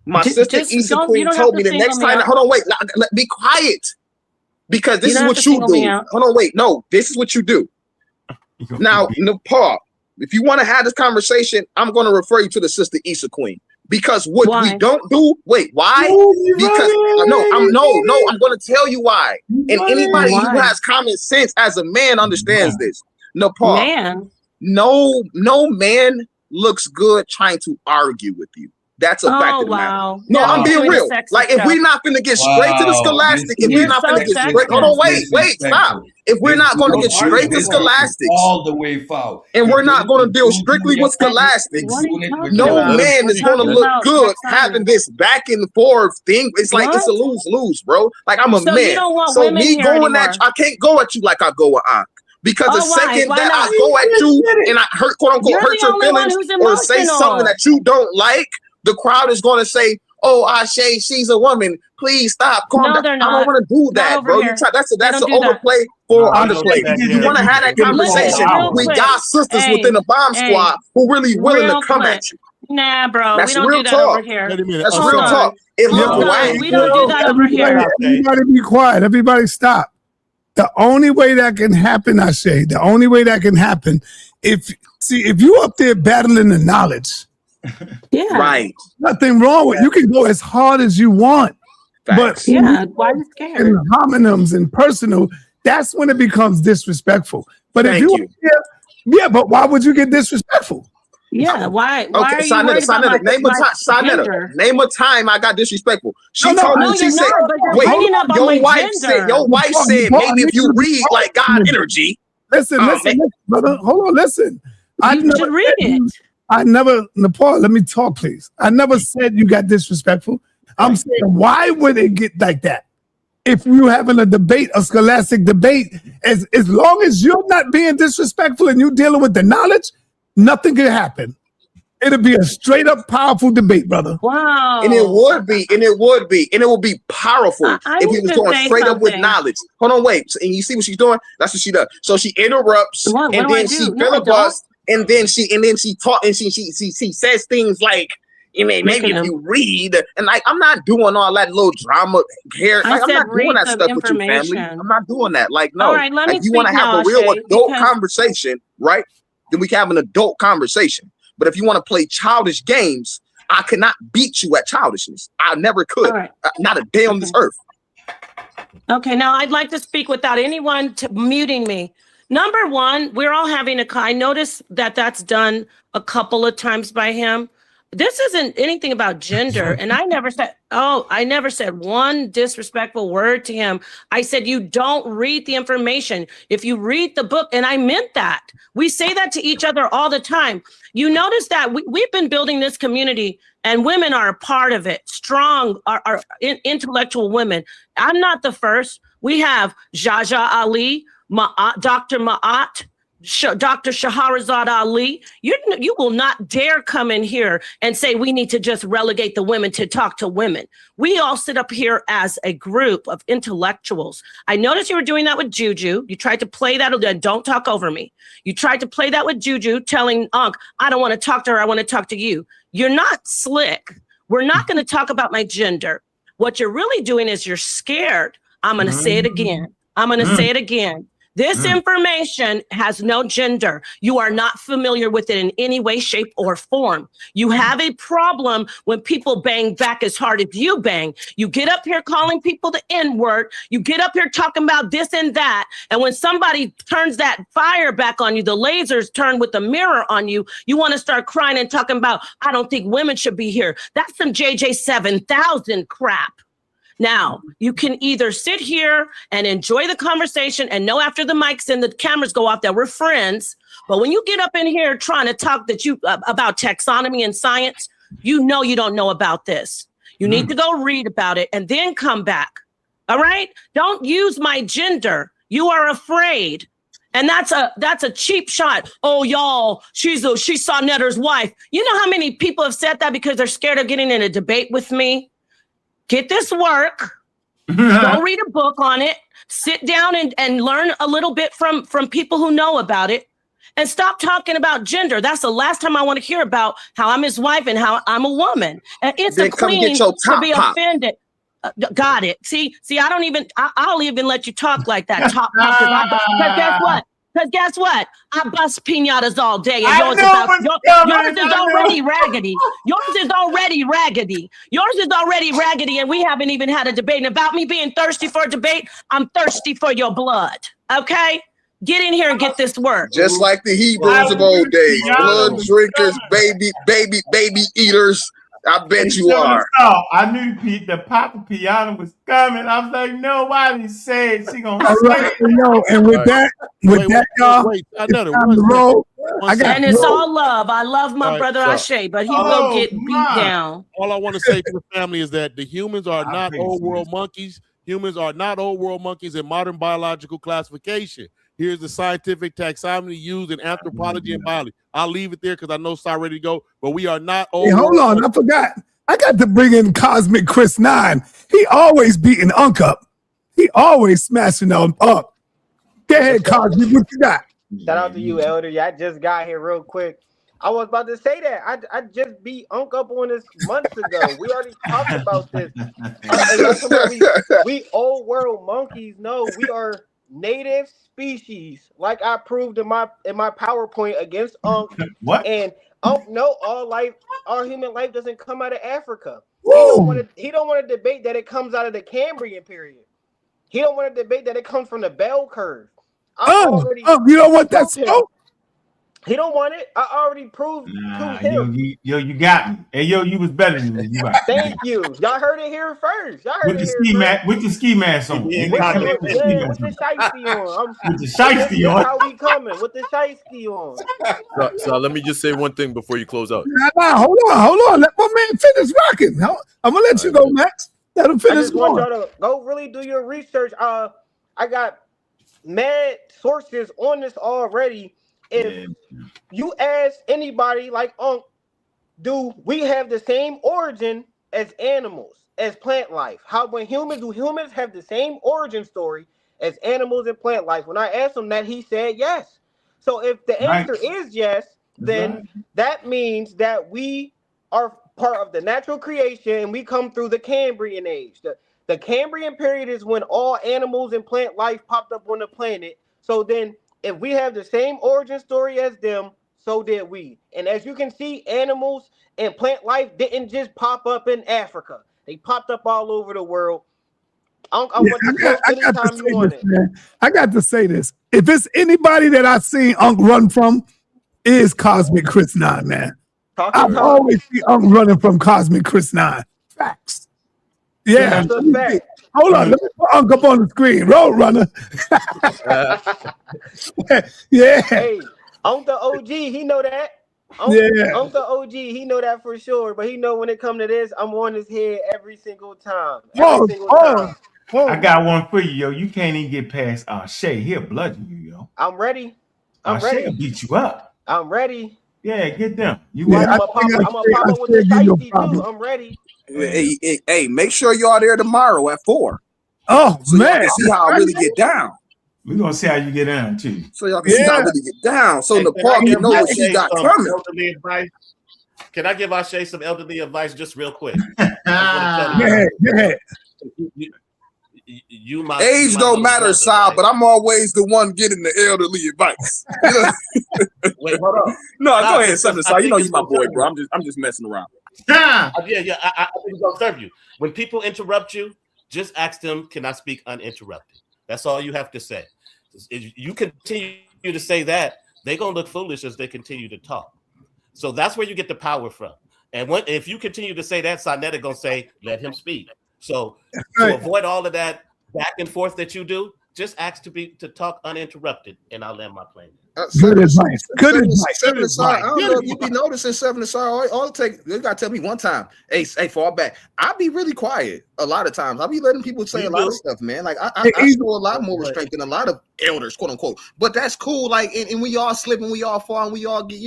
My sister Issa Queen told me the next time. Hold on, wait. Be quiet. Because this is what you do. Hold on, wait. No, this is what you do. Now, Nepal, if you want to have this conversation, I'm going to refer you to the sister Issa Queen. Because what we don't do, why? Because I'm going to tell you why. And anybody who has common sense as a man understands this. Nepal, no man looks good trying to argue with you. That's a fact of the matter. No, I'm being real. Like, if we're not going to get straight to the scholastic, if we're not going to get straight, hold on, wait, stop. If we're not going to get straight to scholastics, all the way foul, and we're not going to deal strictly with scholastics, no man is going to look good having this back and forth thing. It's like it's a lose-lose, bro. Like, I'm a man. So me going at you, I can't go at you like I go at Ankh. Because the second that I go at you and I hurt, quote unquote, hurt your feelings or say something that you don't like, the crowd is going to say, oh, Ashe, she's a woman. Please stop. Calm No, down. they're I don't not. want to do Not that, over bro. here. That's They an don't do that. overplay for No, underplay. You want to have that conversation Real with quick. y'all sisters Hey, within the bomb hey, squad who really willing to real come quick. at you. Nah, bro, we That's don't real do that over talk. here. Wait a minute. That's Hold real on. talk. It look Hold on. whack. We don't do that over here. Everybody be quiet. Everybody stop. The only way that can happen, I say, the only way that can happen, if you up there battling the knowledge, Yeah, right. Nothing wrong with you can go as hard as you want. Facts. But yeah, why are you scared? and homonyms and personal, that's when it becomes disrespectful. But Thank if you. yeah, but why would you get disrespectful? Yeah, why Okay, are you worried about my, name a my time. sa.neter, gender? name a time I got disrespectful. She No, told me. No, She you're said, not, but you're "Wait, bringing up on my your wife said. gender. Your wife said maybe if you read like God energy." Listen, brother. Hold on, listen. You should read it. Nepal, let me talk, please. I never said you got disrespectful. I'm saying, why would it get like that? If you're having a debate, a scholastic debate, as long as you're not being disrespectful and you're dealing with the knowledge, nothing can happen. It'll be a straight up powerful debate, brother. Wow. And it would be powerful I if he need was to going say straight up with something. knowledge. Hold on, wait. So, and you see what she's doing? That's what she does. So she interrupts, What and do I then do? she No, I don't. filibusters, and then she talk, and she says things like, "You mean maybe if you read," and like I'm not doing all that little drama here. I Like I'm said not doing read that the stuff with you, family. information. I'm not doing that. Like no. All right, let me Like you want to speak have now, a real Ashe, adult because- conversation, right? Then we can have an adult conversation. But if you want to play childish games, I cannot beat you at childishness. I never could. All right. Not a day on this earth. Okay, now I'd like to speak without anyone muting me. Number one, we're all having I noticed that that's done a couple of times by him. This isn't anything about gender. And I never said one disrespectful word to him. I said, you don't read the information. If you read the book, and I meant that. We say that to each other all the time. You notice that we've been building this community and women are a part of it. Strong, are intellectual women. I'm not the first. We have Jaja Ali, Dr. Ma'at, Dr. Shahrazad Ali. You will not dare come in here and say we need to just relegate the women to talk to women. We all sit up here as a group of intellectuals. I noticed you were doing that with Juju. You tried to play that. Don't talk over me. You tried to play that with Juju, telling Ankh, I don't want to talk to her. I want to talk to you. You're not slick. We're not going to talk about my gender. What you're really doing is you're scared. I'm going to say it again. I'm going to say it again. This information has no gender. You are not familiar with it in any way, shape, or form. You have a problem when people bang back as hard as you bang. You get up here calling people the N-word. You get up here talking about this and that. And when somebody turns that fire back on you, the lasers turn with the mirror on you, you want to start crying and talking about, I don't think women should be here. That's some JJ 7000 crap. Now, you can either sit here and enjoy the conversation and know after the mics and the cameras go off that we're friends. But when you get up in here trying to talk about taxonomy and science, you know you don't know about this. You need to go read about it and then come back. All right? Don't use my gender. You are afraid. And that's a cheap shot. Oh, y'all, she's sa.neter's wife. You know how many people have said that because they're scared of getting in a debate with me? Get this work, go read a book on it, sit down and learn a little bit from people who know about it, and stop talking about gender. That's the last time I want to hear about how I'm his wife and how I'm a woman. And it's Then a come queen get your to top be pop. offended. Got it. See, I'll even let you talk like that. Top pop, because guess what? Because guess what? I bust piñatas all day, and yours is already raggedy. Yours is already raggedy. Yours is already raggedy, and we haven't even had a debate. And about me being thirsty for a debate, I'm thirsty for your blood. Okay? Get in here and get this work. Just like the Hebrews of old days, blood drinkers, baby eaters. I bet you are. I knew the Papa Piano was coming. I was like, nobody said she gonna All right, and with that, y'all, wait, it's time to roll. And it's all love. I love my brother Ashe, but he will get beat down. All I want to say to the family is that the humans are not old world monkeys. Humans are not old world monkeys in modern biological classification. Here's the scientific taxonomy used in anthropology and biology. I'll leave it there because I know it's ready to go, but we are not old. Hey, hold on, I forgot. I got to bring in Cosmic Chris 9. He always beating Ankh up. He always smashing on up. Go ahead, Cosmic. What you got? Shout out to you, Elder. Yeah, I just got here real quick. I was about to say that. I just beat Ankh up on this months ago. We already talked about this. And y'all talking about we old world monkeys. No, we are native species. Like I proved in my PowerPoint against Ankh. What? And Ankh, no, all human life doesn't come out of Africa. He don't want to debate that it comes out of the Cambrian period. He don't want to debate that it comes from the bell curve. You don't want that smoke? He don't want it. I already proved to him. You got me. Hey, you was better than me. You right. Thank you. Y'all heard it here first. Y'all heard With it the here ski first. mask, with the ski mask on. With the shiesty on. With the shiesty on. That's how we coming. With the shiesty on. So let me just say one thing before you close out. Nah, hold on. Let my man finish rocking. I'm gonna let you go, Max. Let him I finish just want going. y'all to go really do your research. I got mad sources on this already. If you ask anybody like Ankh, do we have the same origin as animals, as plant life? Do humans have the same origin story as animals and plant life? When I asked him that, he said yes. So if the answer is yes, then that means that we are part of the natural creation and we come through the Cambrian age. The Cambrian period is when all animals and plant life popped up on the planet. So then if we have the same origin story as them, so did we. And as you can see, animals and plant life didn't just pop up in Africa. They popped up all over the world. I got to say this. If it's anybody that I've seen Ankh run from, is Cosmic Chris 9, man. I've always seen Ankh running from Cosmic Chris 9. Facts. Yeah. That's a fact. Hold on, let me put Ankh up on the screen. Roadrunner. Yeah. Hey, Ankh the OG, he know that. Ankh the OG, he know that for sure. But he know when it come to this, I'm on his head every single time. I got one for you, yo. You can't even get past Shay. He'll bludgeon you, yo. I'm ready. I'm ready. Shay'll beat you up. I'm ready. Yeah, get them. I'm gonna pop up with the shiesty too. I'm ready. Hey, make sure y'all there tomorrow at 4. Oh, so man. Y'all can see how I really get down. We're going to see how you get down, too. So y'all can see how I really get down. So Nepal can know what she got coming. Can I give Ashay some elderly advice just real quick? Yeah. Age don't matter, Sal, but I'm always the one getting the elderly advice. Wait, hold on. No, go ahead, Sal. You know you my boy, bro. I'm just messing around. I think it's gonna serve you. When people interrupt you, just ask them, "Can I speak uninterrupted?" That's all you have to say. If you continue to say that, they're gonna look foolish as they continue to talk. So that's where you get the power from. And if you continue to say that, sa.neter gonna say, "Let him speak." So to avoid all of that back and forth that you do, just ask to talk uninterrupted, and I'll land my plane. Good advice. Good advice. Seven aside. I don't know if you be noticing Seven aside. All it take, you gotta tell me one time. Hey, fall back. I be really quiet a lot of times. I be letting people say a lot of stuff, man. Like I show a lot more restraint than a lot of elders, quote unquote. But that's cool. Like, and we all slip and we all fall and we all get,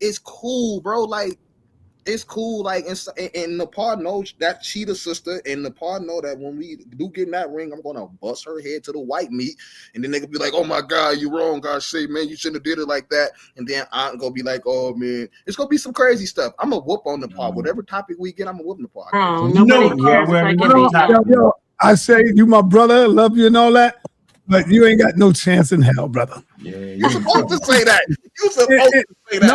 it's cool, bro. Like, it's cool. Like, and Nepal knows that she the sister, and Nepal know that when we do get in that ring, I'm gonna bust her head to the white meat, and then they gonna be like, "Oh my God, you wrong, God say, man, you shouldn't have did it like that." And then I'm gonna be like, "Oh man, it's gonna be some crazy stuff." I'm gonna whoop on Nepal. Whatever topic we get, I'm gonna whoop Nepal. Yo, I say you my brother, love you and all that, but you ain't got no chance in hell, brother. Yeah, you're supposed to say that. You're supposed to say that.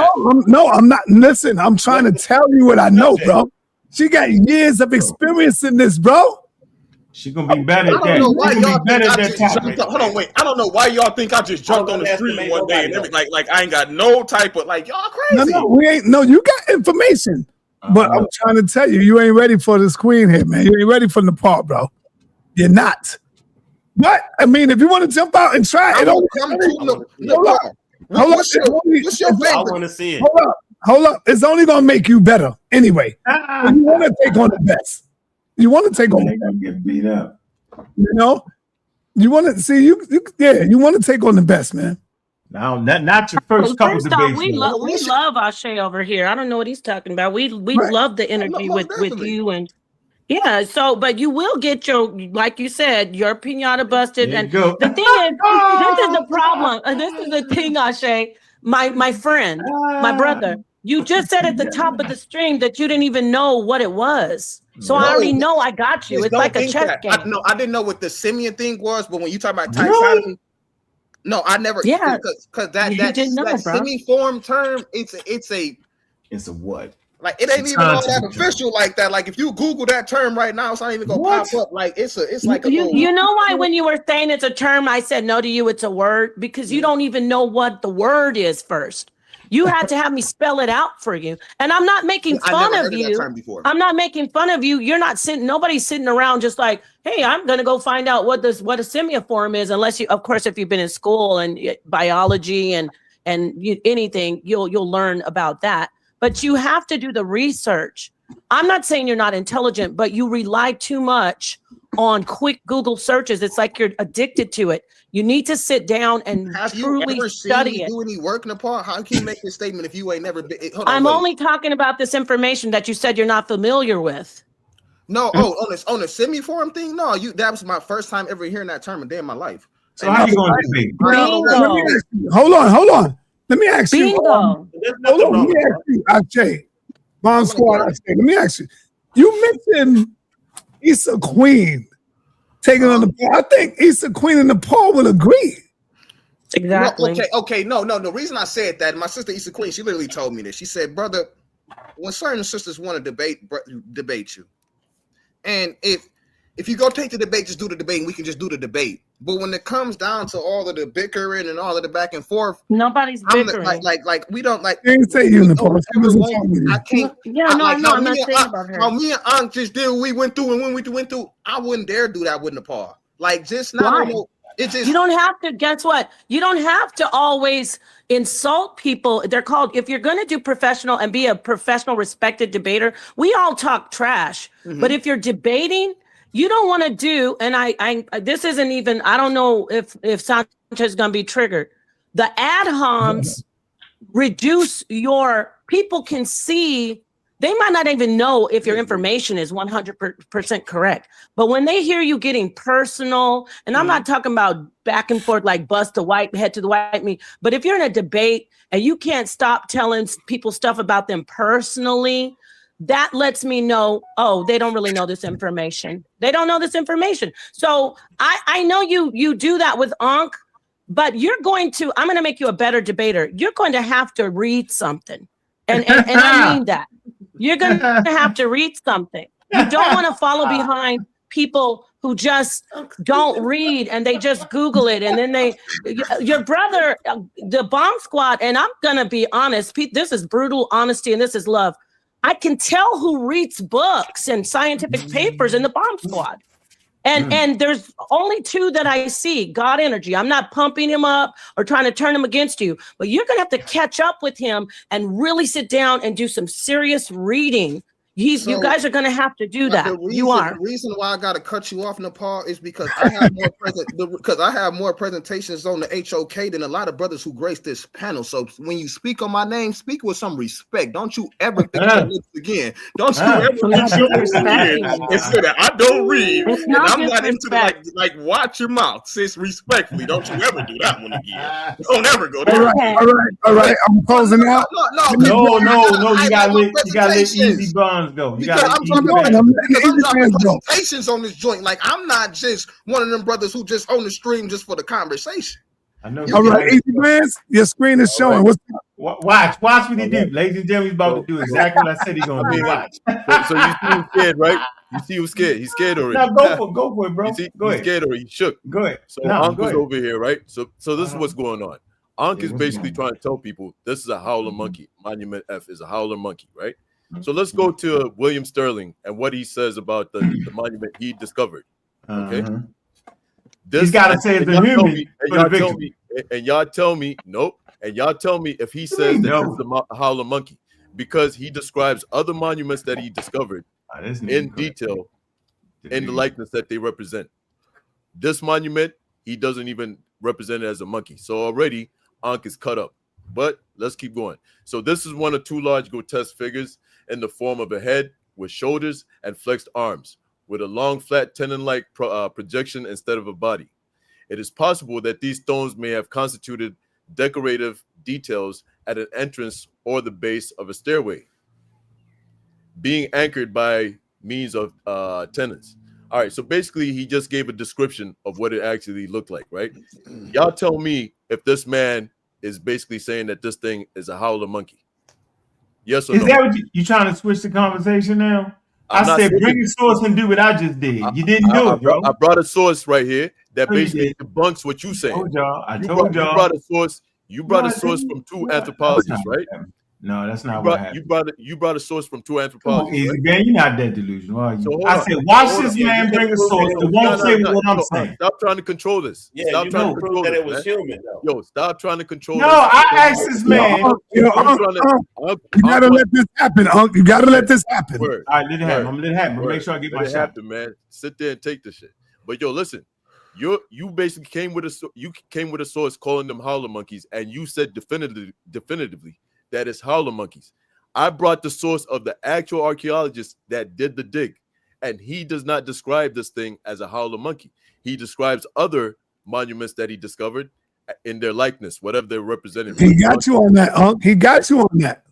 No, I'm not. Listen, I'm trying to tell you what I know, bro. She got years of experience in this, bro. She gonna be better at that. I don't know why y'all think I just jumped up. Hold on, wait. I don't know why y'all think I just jumped on the street one day and everything. Like I ain't got no type of y'all crazy. No, we ain't. No, you got information, but I'm trying to tell you, you ain't ready for this queen here, man. You ain't ready for Nepal, bro. You're not. But I mean, if you want to jump out and try it, what's your favorite? I want to see it. Hold up. It's only gonna make you better anyway. You want to take on the best. You want to take on. They're gonna get beat up. You want to see you want to take on the best, man. Now, not your first couple First off, debates. we love Ashe over here. I don't know what he's talking about. We love the energy with you and yeah. So, but you will get your, like you said, your pinata busted. There you And go. the thing is, this is the problem. This is the thing, Ashe, my friend, my brother. You just said at the top of the stream that you didn't even know what it was. So I already know I got you. Just It's don't like a think chess that. game. I didn't know what the simian thing was, but when you talk about Really? taxonomy, no, I never. Yeah, because that you didn't know, that bro. semi-form term, it's a what? Like it ain't even all that official like that. Like if you Google that term right now, it's not even gonna pop up. Like it's like a little. You know why when you were saying it's a term, I said no to you, it's a word, because you don't even know what the word is first. You had to have me spell it out for you. And I'm not making I fun never of heard of that you. term before. I'm not making fun of you. You're not sitting, nobody's sitting around just like, hey, I'm gonna go find out what a semioform is, unless you, of course, if you've been in school and biology and anything, you'll learn about that. But you have to do the research. I'm not saying you're not intelligent, but you rely too much on quick Google searches. It's like you're addicted to it. You need to sit down and Have truly you ever study seen me it. do any work, Nepal? How can you make this statement if you ain't never been? Hold on, I'm wait. only talking about this information that you said you're not familiar with. No, on the semi-form thing. No, that was my first time ever hearing that term a day in my life. So how you going to debate? Hold on. Let me ask you. Bingo. Hold on. Let me ask you, Ajay. Bomb Squad, Ajay. Let me ask you. You mentioned Issa Queen taking on the Paul. I think Issa Queen and the Paul will agree. Exactly. No, okay. No. The reason I said that, my sister Issa Queen, she literally told me this. She said, "Brother, when certain sisters want to debate you, and if you go take the debate, just do the debate, and we can just do the debate. But when it comes down to all of the bickering and all of the back and forth, nobody's bickering. Like we don't like. They didn't say you, Nepal. She wasn't talking to you. I can't. Yeah, no, I'm not saying about her. How me and Ankh just did what we went through, and when we went through, I wouldn't dare do that with Nepal. Like just not. Why? It just. You don't have to. Guess what? You don't have to always insult people. They're called. If you're going to do professional and be a professional, respected debater, we all talk trash. Mm-hmm. But if you're debating, you don't want to do. And I this isn't even. I don't know if Sanchez is going to be triggered. The ad homs reduce your. People can see. They might not even know if your information is 100% correct. But when they hear you getting personal, and I'm not talking about back and forth like bust the white head to the white meat, but if you're in a debate and you can't stop telling people stuff about them personally, that lets me know, oh, they don't really know this information. They don't know this information. So I know you do that with Ankh, but I'm going to make you a better debater. You're going to have to read something. And I mean that. You're going to have to read something. You don't want to follow behind people who just don't read and they just Google it. And then your brother, the Bomb Squad, and I'm going to be honest, this is brutal honesty and this is love. I can tell who reads books and scientific papers in the Bomb Squad. And there's only two that I see, God Energy. I'm not pumping him up or trying to turn him against you, but you're going to have to catch up with him and really sit down and do some serious reading. You guys are going to have to do that. The reason why I got to cut you off, Nepal, is because I have more presentations on the HOK than a lot of brothers who grace this panel. So when you speak on my name, speak with some respect. Don't you ever think your lips again. Don't you ever think your lips again and say that I don't read and I'm not into like watch your mouth, sis. Respectfully, don't you ever do that one again. Don't ever go there. All right. I'm closing out. No. You got let Easy Buns go. Because I'm dropping presentations on this joint. Like I'm not just one of them brothers who just on the stream just for the conversation. I know. All right, Easy Buns, your screen is showing. Right. Watch what he do. Ladies and gentlemen, he's about to do exactly what I said he's gonna do. Watch. So you see him scared, right? You see him scared. He's scared already. Now go for it, bro. He's ahead. scared already. He shook. Go ahead. So Ankh is over here, right? So this is what's going on. Ankh is basically trying to tell people this is a howler monkey. Monument F is a howler monkey, right? So let's go to William Sterling and what he says about the monument he discovered. Okay, he's got to say it's a human. And y'all tell me nope. And y'all tell me if he says that it's a howler monkey because he describes other monuments that he discovered in detail in the likeness that they represent. This monument he doesn't even represent it as a monkey. So already Ankh is cut up. But let's keep going. So this is one of two large grotesque figures in the form of a head with shoulders and flexed arms, with a long, flat, tendon-like projection instead of a body. It is possible that these stones may have constituted decorative details at an entrance or the base of a stairway, being anchored by means of tendons. All right, so basically he just gave a description of what it actually looked like, right? Y'all tell me if this man is basically saying that this thing is a howler monkey. Yes or no? Is that what you trying to switch the conversation now? I said bring a source and do what I just did. You didn't do it, bro. I brought a source right here that basically debunks what you saying. I told y'all. You brought a source. You brought a source from two anthropologists, right? No, that's not what happened. You brought a source from two anthropologists. Easy, right? man. You're not that delusional, are you? So I said, watch this man bring a source that won't say what I'm saying. Stop trying to control this. Yeah, stop you trying know to control that this, it was man. human, though. Yo, stop trying to control No, this. I asked this man. You gotta let this happen, Unc. You gotta let this happen. Word. All right, let it happen. I'm gonna let it happen. Word. Make sure I get let my it shot. happen, man. Sit there and take the shit. But yo, listen, you basically came with a source calling them howler monkeys, and you said definitively that it's howler monkeys. I brought the source of the actual archaeologist that did the dig, and he does not describe this thing as a howler monkey. He describes other monuments that he discovered in their likeness, whatever they're represented. He got you on that, Unc. He got you on that.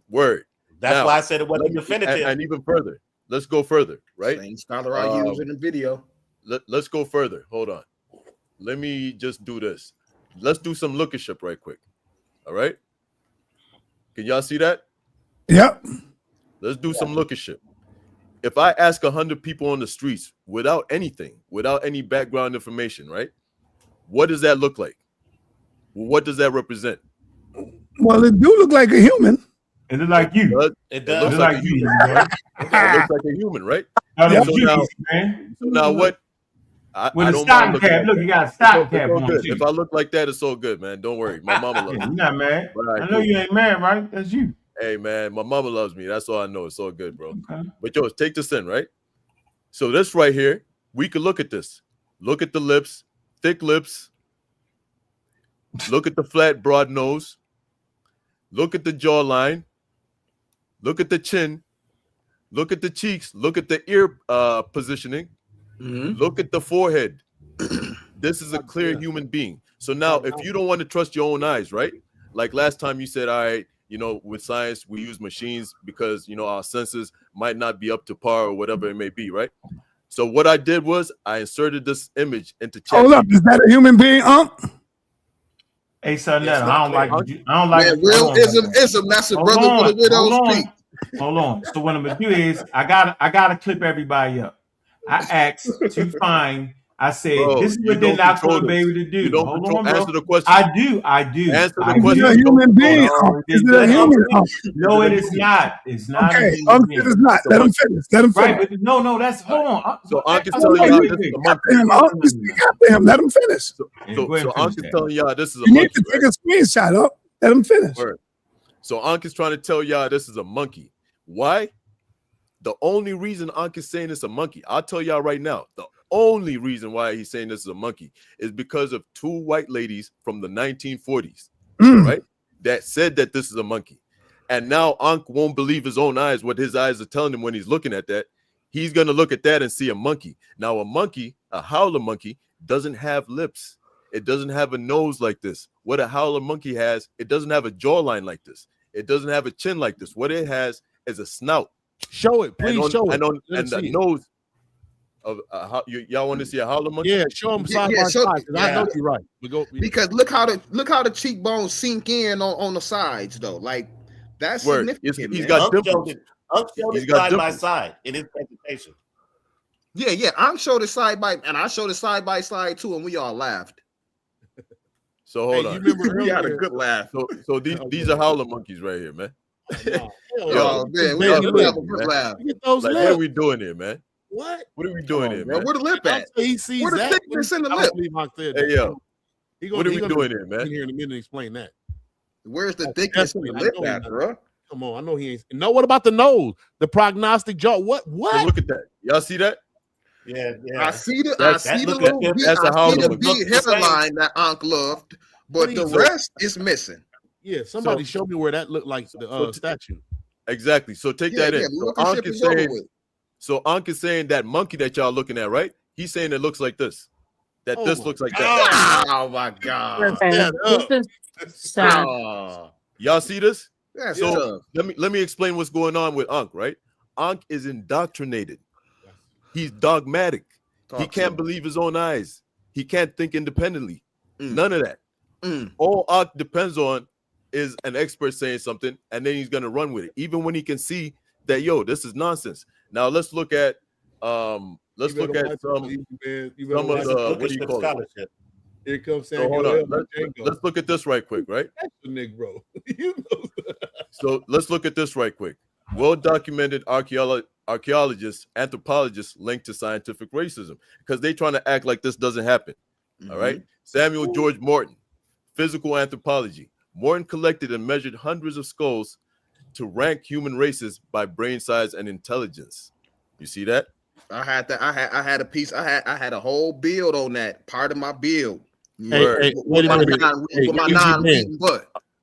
Word. That's why I said it wasn't definitive. And even further, let's go further, right? Same scholar I used in the video. Let's go further. Hold on. Let me just do this. Let's do some lookership right quick. All right. Can y'all see that? Yep. Let's do some lookership. If I ask 100 people on the streets without anything, without any background information, right? What does that look like? What does that represent? Well, it do look like a human. It looks like you. It does. It looks like a human. It looks like a human, right? So now what? With I a don't stocking mind cap. Look, you got a stocking cap on good. too. If I look like that, it's all good, man. Don't worry. My mama loves me. You're not mad. Right, I know you ain't mad, right? That's you. Hey, man, my mama loves me. That's all I know. It's all good, bro. Okay. But yo, take this in, right? So this right here, we could look at this. Look at the lips, thick lips. Look at the flat, broad nose. Look at the jawline. Look at the chin. Look at the cheeks. Look at the ear positioning. Look at the forehead. This is a clear human being. So now, if you don't want to trust your own eyes, right? Like last time you said, all right, you know, with science, we use machines because, you know, our senses might not be up to par or whatever it may be, right? So what I did was I inserted this image into chat. Hold up, is that a human being, Unc? Hey, sa.neter, I don't like Man, realism is a message, brother, for the widow's peak. Hold on. So what I'm gonna do is I gotta clip everybody up. I asked to find. I said, Bro, this is what they're not going to be able to do. You don't Hold control, on, bro. answer the question. I do. Answer the Is question. it a human being? Is it a human? No, it is not. It's not. Okay, it is not. Let him finish. Let him finish. Right, but no, that's hold on. So Ankh is telling y'all this is a monkey. Speak after him. Let him finish. So Ankh is telling y'all this is a You monkey. need to take a screenshot up. Let him finish. Word. So Ankh is trying to tell y'all this is a monkey. Why? The only reason Ankh is saying it's a monkey, I'll tell y'all right now, the only reason why he's saying this is a monkey is because of two white ladies from the 1940s, right? That said that this is a monkey. And now Ankh won't believe his own eyes, what his eyes are telling him when he's looking at that. He's going to look at that and see a monkey. Now a monkey, a howler monkey, doesn't have lips. It doesn't have a nose like this. What a howler monkey has, it doesn't have a jawline like this. It doesn't have a chin like this. What it has is a snout. Show it, please. Show it. And the nose of y'all want to see a howler monkey? Yeah, show them side by side. I know you're right. Because look how the cheekbones sink in on the sides though. Like that's significant. He's got dimples. Unc showed it side by side in his presentation. Yeah. Unc showed it side by, and I showed it side by side too, and we all laughed. So hold on. We had a good laugh. So these are howler monkeys right here, man. Oh man, we have a good laugh. Like, what are we doing here, man? What? What are we doing here, man? Where the lip at? He sees Where the that. thickness in the lip? Hey, yo. What are we doing here, man? Here in a minute and explain that. Where's the thickness in the lip at, bro? Come on, I know he ain't. No, what about the nose? The prognostic jaw? What? So look at that. Y'all see that? Yeah. I see the little big hairline that Ankh loved but the rest is missing. Yeah, somebody show me where that looked like the statue. Exactly. So take that in. So Ankh is saying, Ankh is saying that monkey that y'all looking at, right? He's saying it looks like this. That this looks like that. Oh my God. Y'all see this? That's so let me explain what's going on with Ankh, right? Ankh is indoctrinated. He's dogmatic. He can't believe his own eyes. He can't think independently. None of that. All Ankh depends on is an expert saying something, and then he's gonna run with it, even when he can see that this is nonsense. Now let's look at some of the what do you call it? Here comes So hold on. Let's look at this right quick, right? That's the Negro. So let's look at this right quick. Well-documented archaeologists, anthropologists linked to scientific racism because they're trying to act like this doesn't happen. All right. Samuel George Morton, physical anthropology. Morton collected and measured hundreds of skulls to rank human races by brain size and intelligence. You see that? I had that. I had a piece. I had a whole build on that. Part of my build. Wait a minute.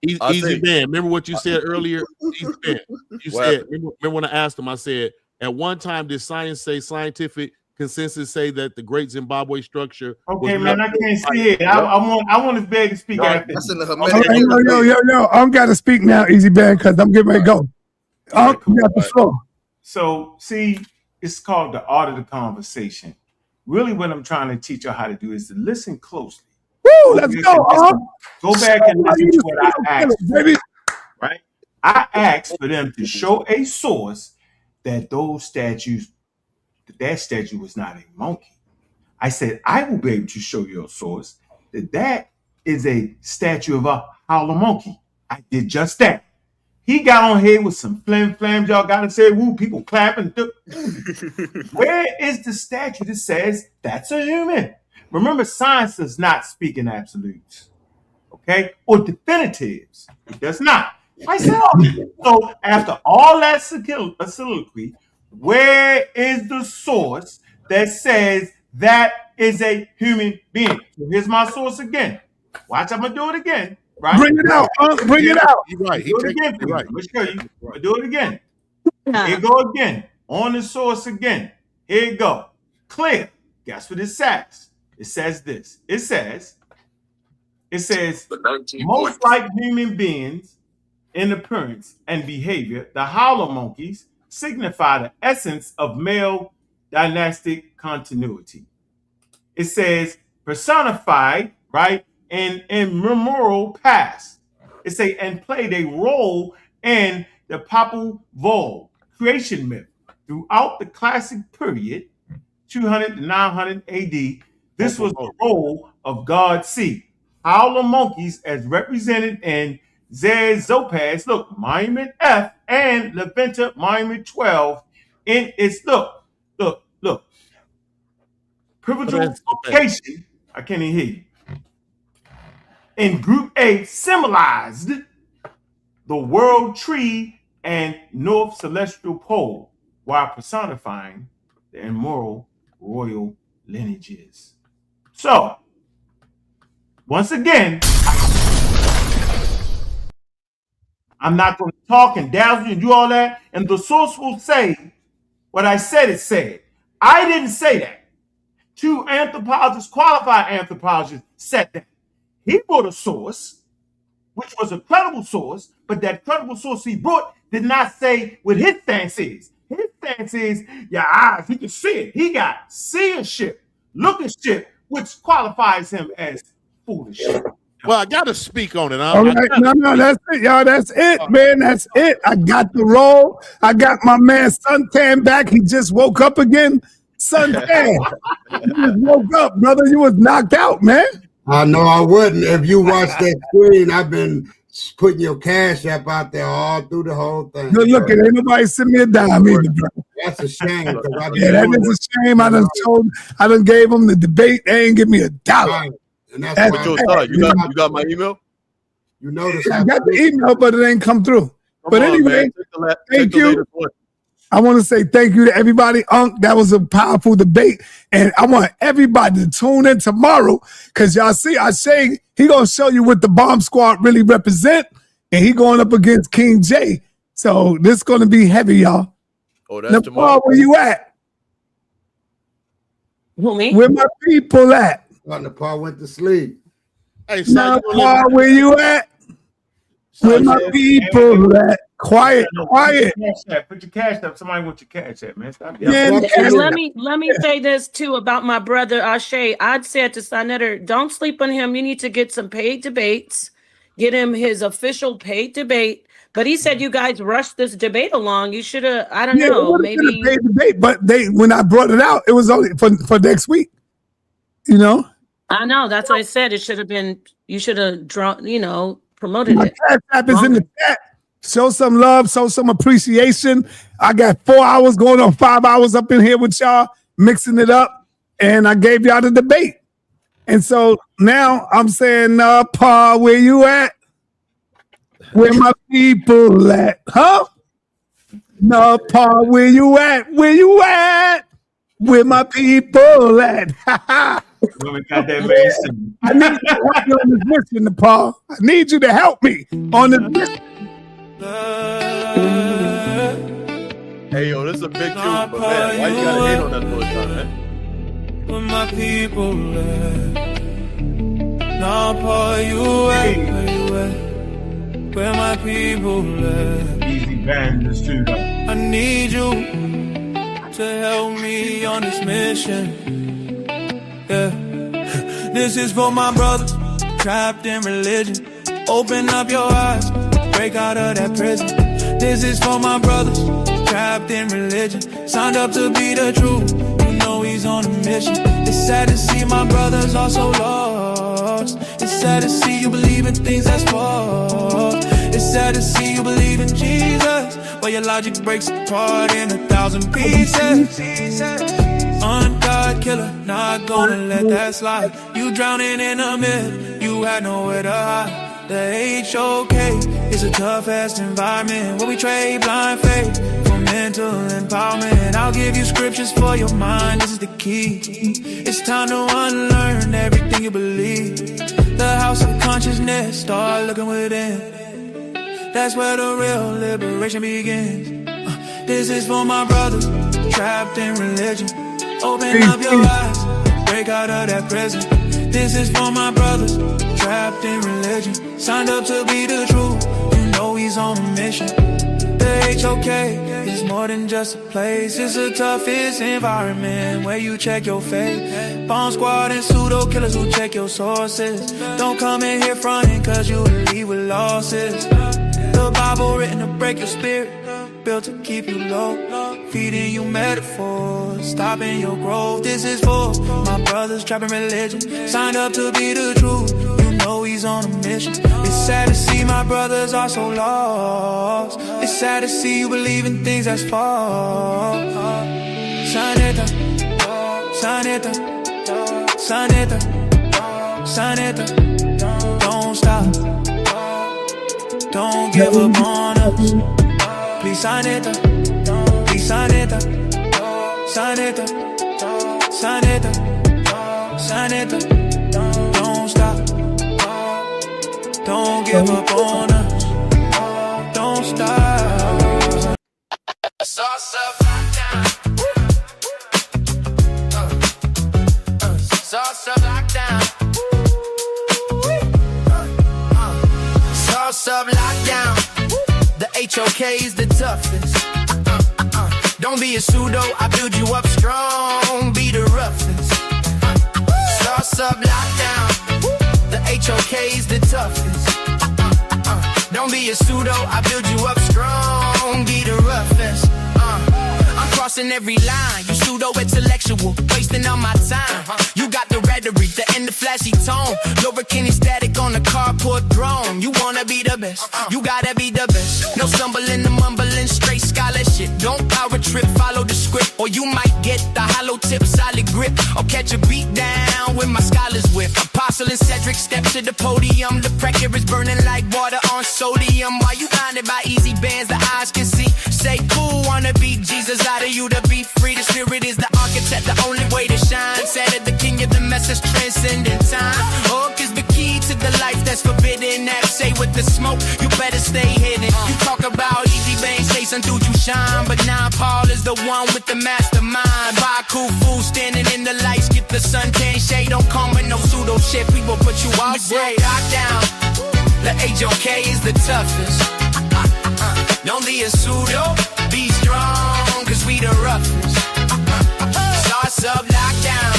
Easy man. Remember what you said earlier? Easy man. You said, remember when I asked him, I said, at one time, did scientific consensus say that the Great Zimbabwe structure? Okay, man, I can't see it. I want this bag to speak after. That's in the Yo, I'm got to speak now, Easy Band, because I'm getting ready to go. You got the floor. So, see, it's called the art of the conversation. Really, what I'm trying to teach you how to do is to listen closely. Woo, let's go. Go back and listen to what I asked. Baby. Right? I asked for them to show a source that that statue was not a monkey. I said, I will be able to show you a source that is a statue of a howler monkey. I did just that. He got on here with some flam. Y'all got to say, woo, people clapping. Where is the statue that says that's a human? Remember, science does not speak in absolutes, okay? Or definitives. It does not. Myself. So after all that soliloquy, where is the source that says that is a human being? So here's my source again. Watch, I'm going to do it again. Right? Bring it out. Bring it out. You're right. Do it again. Right. Let me show you. I'll do it again. Here you go again. On the source again. Here you go. Clear. Guess what it says? It says this. It says, most like human beings in appearance and behavior, the howler monkeys signify the essence of male dynastic continuity. It says personified, right, in immemorial past. It say and played a role in the Popol Vuh creation myth throughout the classic period, 200 to 900 AD. This was the role of God C. Howler monkeys as represented in Zopaz, look, Monument F and Leventa Monument 12 in its look. Pivotal location, I can't even hear you. In Group A symbolized the world tree and North Celestial Pole while personifying the immoral royal lineages. So, once again, I'm not going to talk and dazzle you and do all that, and the source will say what I said it said. I didn't say that. Two anthropologists, qualified anthropologists, said that. He brought a source, which was a credible source, but that credible source he brought did not say what his stance is. His stance is, your eyes, you can see it. He got seership, lookership, which qualifies him as foolish. Well, I got to speak on it. All right. No, that's it, y'all. That's it, man. That's it. I got the role. I got my man Suntan back. He just woke up again. Suntan, you just woke up, brother. You was knocked out, man. I know I wouldn't. If you watch that screen, I've been putting your cash app out there all through the whole thing. Good looking. Ain't nobody send me a dime either, bro. That's a shame. Yeah, that is a shame. I done gave them the debate. They ain't give me $1. And that's why you got my email? You notice I got the email, but it ain't come through. But anyway, thank you. I want to say thank you to everybody. Unc, that was a powerful debate. And I want everybody to tune in tomorrow because y'all see, I say he going to show you what the Bomb Squad really represent. And he going up against King J. So this is going to be heavy, y'all. Oh, that's Nepal, tomorrow. where you at? Who, me? Where my people at? Nepal went to sleep. Hey, Nepal, where you at? Where my people at? Quiet, quiet. Put your cash up. Somebody wants your cash up, man. Stop. And let me say this too about my brother Ashe. I'd said to sa.neter, don't sleep on him. You need to get some paid debates. Get him his official paid debate. But he said you guys rushed this debate along. You should have, I don't know, maybe paid debate, but when I brought it out, it was only for next week. You know? I know, that's what I said. It should have been, you should have drawn, promoted My it. Cash App is in the chat. Show some love, show some appreciation. I got 4 hours going on 5 hours up in here with y'all, mixing it up, and I gave y'all the debate. And so now I'm saying, Pa, where you at? Where my people at? Huh? No, Pa, where you at? Where you at? Where my people at? Women got that man. I need you to help me on this mission, Paul. I need you to help me on this mission. Hey, yo, this is a big tune, but man, why you gotta hate on that all the time, man? Where my people at? Now, Paul, you at? Where you at? Where my people at? Easy band, that's true though. I need you to help me on this mission. Yeah. This is for my brothers trapped in religion. Open up your eyes, break out of that prison. This is for my brothers trapped in religion. Signed up to be the truth. You know he's on a mission. It's sad to see my brothers are so lost. It's sad to see you believe in things that's false. It's sad to see you believe in Jesus, but your logic breaks apart in 1,000 pieces. God killer, not gonna let that slide. You drowning in a myth, you had nowhere to hide. The HOK is a tough-ass environment where we trade blind faith for mental empowerment. I'll give you scriptures for your mind, this is the key. It's time to unlearn everything you believe. The house of consciousness, start looking within. That's where the real liberation begins. This is for my brothers trapped in religion. Open up your eyes, break out of that prison. This is for my brothers trapped in religion. Signed up to be the truth, you know he's on a mission. The HOK is more than just a place. It's the toughest environment where you check your faith. Bomb squad and pseudo killers who check your sources. Don't come in here fronting cause you leave with losses. The Bible written to break your spirit, built to keep you low, feeding you metaphors, stopping your growth. This is for my brothers trapping religion, signed up to be the truth. You know he's on a mission. It's sad to see my brothers are so lost. It's sad to see you believe in things that's false. sa.neter, sa.neter, sa.neter, sa.neter. Don't stop. Don't give up on us. Please sa.neter. Please sa.neter. sa.neter. sa.neter. sa.neter. Don't stop. Don't give up on us. Don't stop. Sauce up, lockdown. Sauce up, lockdown. Sauce up, lockdown. The HOK is the toughest. Don't be a pseudo, I build you up strong. Be the roughest. Sauce up, lockdown. The HOK is the toughest. Don't be a pseudo, I build you up strong. Be the roughest. I'm crossing every line. You pseudo-intellectual, wasting all my time. You got the rhetoric, and the flashy tone. Lubricating static on the carport drone. You wanna be the best, you gotta be the best. No stumbling, the mumbling, straight scholarship. Don't power trip, follow the script, or you might get the hollow tip, solid grip, or catch a beat down with my scholars whip. Apostle and Cedric step to the podium. The pressure is burning like water on sodium. While you blinded by easy bands, the eyes can see. say cool, wanna beat Jesus out of you to be free. The spirit is the architect, the only way to shine. Said it, the king of the message transcending time. Hook is the key to the life that's forbidden. That say with the smoke, you better stay hidden. You talk about easy bang, say some dude you shine, but now Paul is the one with the mastermind. Baku fool standing in the lights, get the suntan shade. Don't come with no pseudo shit, we will put you all straight. Lock down, the HOK is the toughest. Don't be a pseudo, be strong, cause we the roughest. Sauce up, lockdown,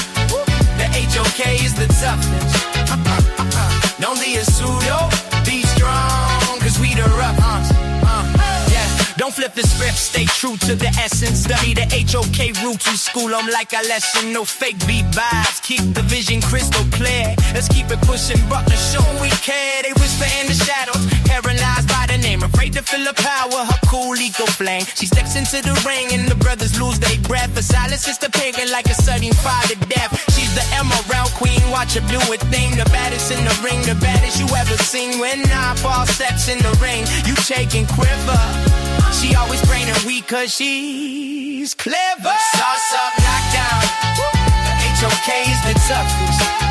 the HOK is the toughest. Don't be a pseudo, be strong, cause we the roughest. Don't flip the script, stay true to the essence. Study the HOK roots in school, I'm like a lesson. No fake beat vibes, keep the vision crystal clear. Let's keep it pushing, Butler, show we care. They whisper in the shadows, paralyzed by the name. Afraid to feel the power, her cool eco flame. She steps into the ring and the brothers lose their breath. For silence is the pagan like a sudden fire to death. She's the emerald queen, watch her do a thing. The baddest in the ring, the baddest you ever seen. When I fall steps in the ring, you shake and quiver. She always praying weak cause she's clever. Sauce up, lockdown, the HOK is the toughest.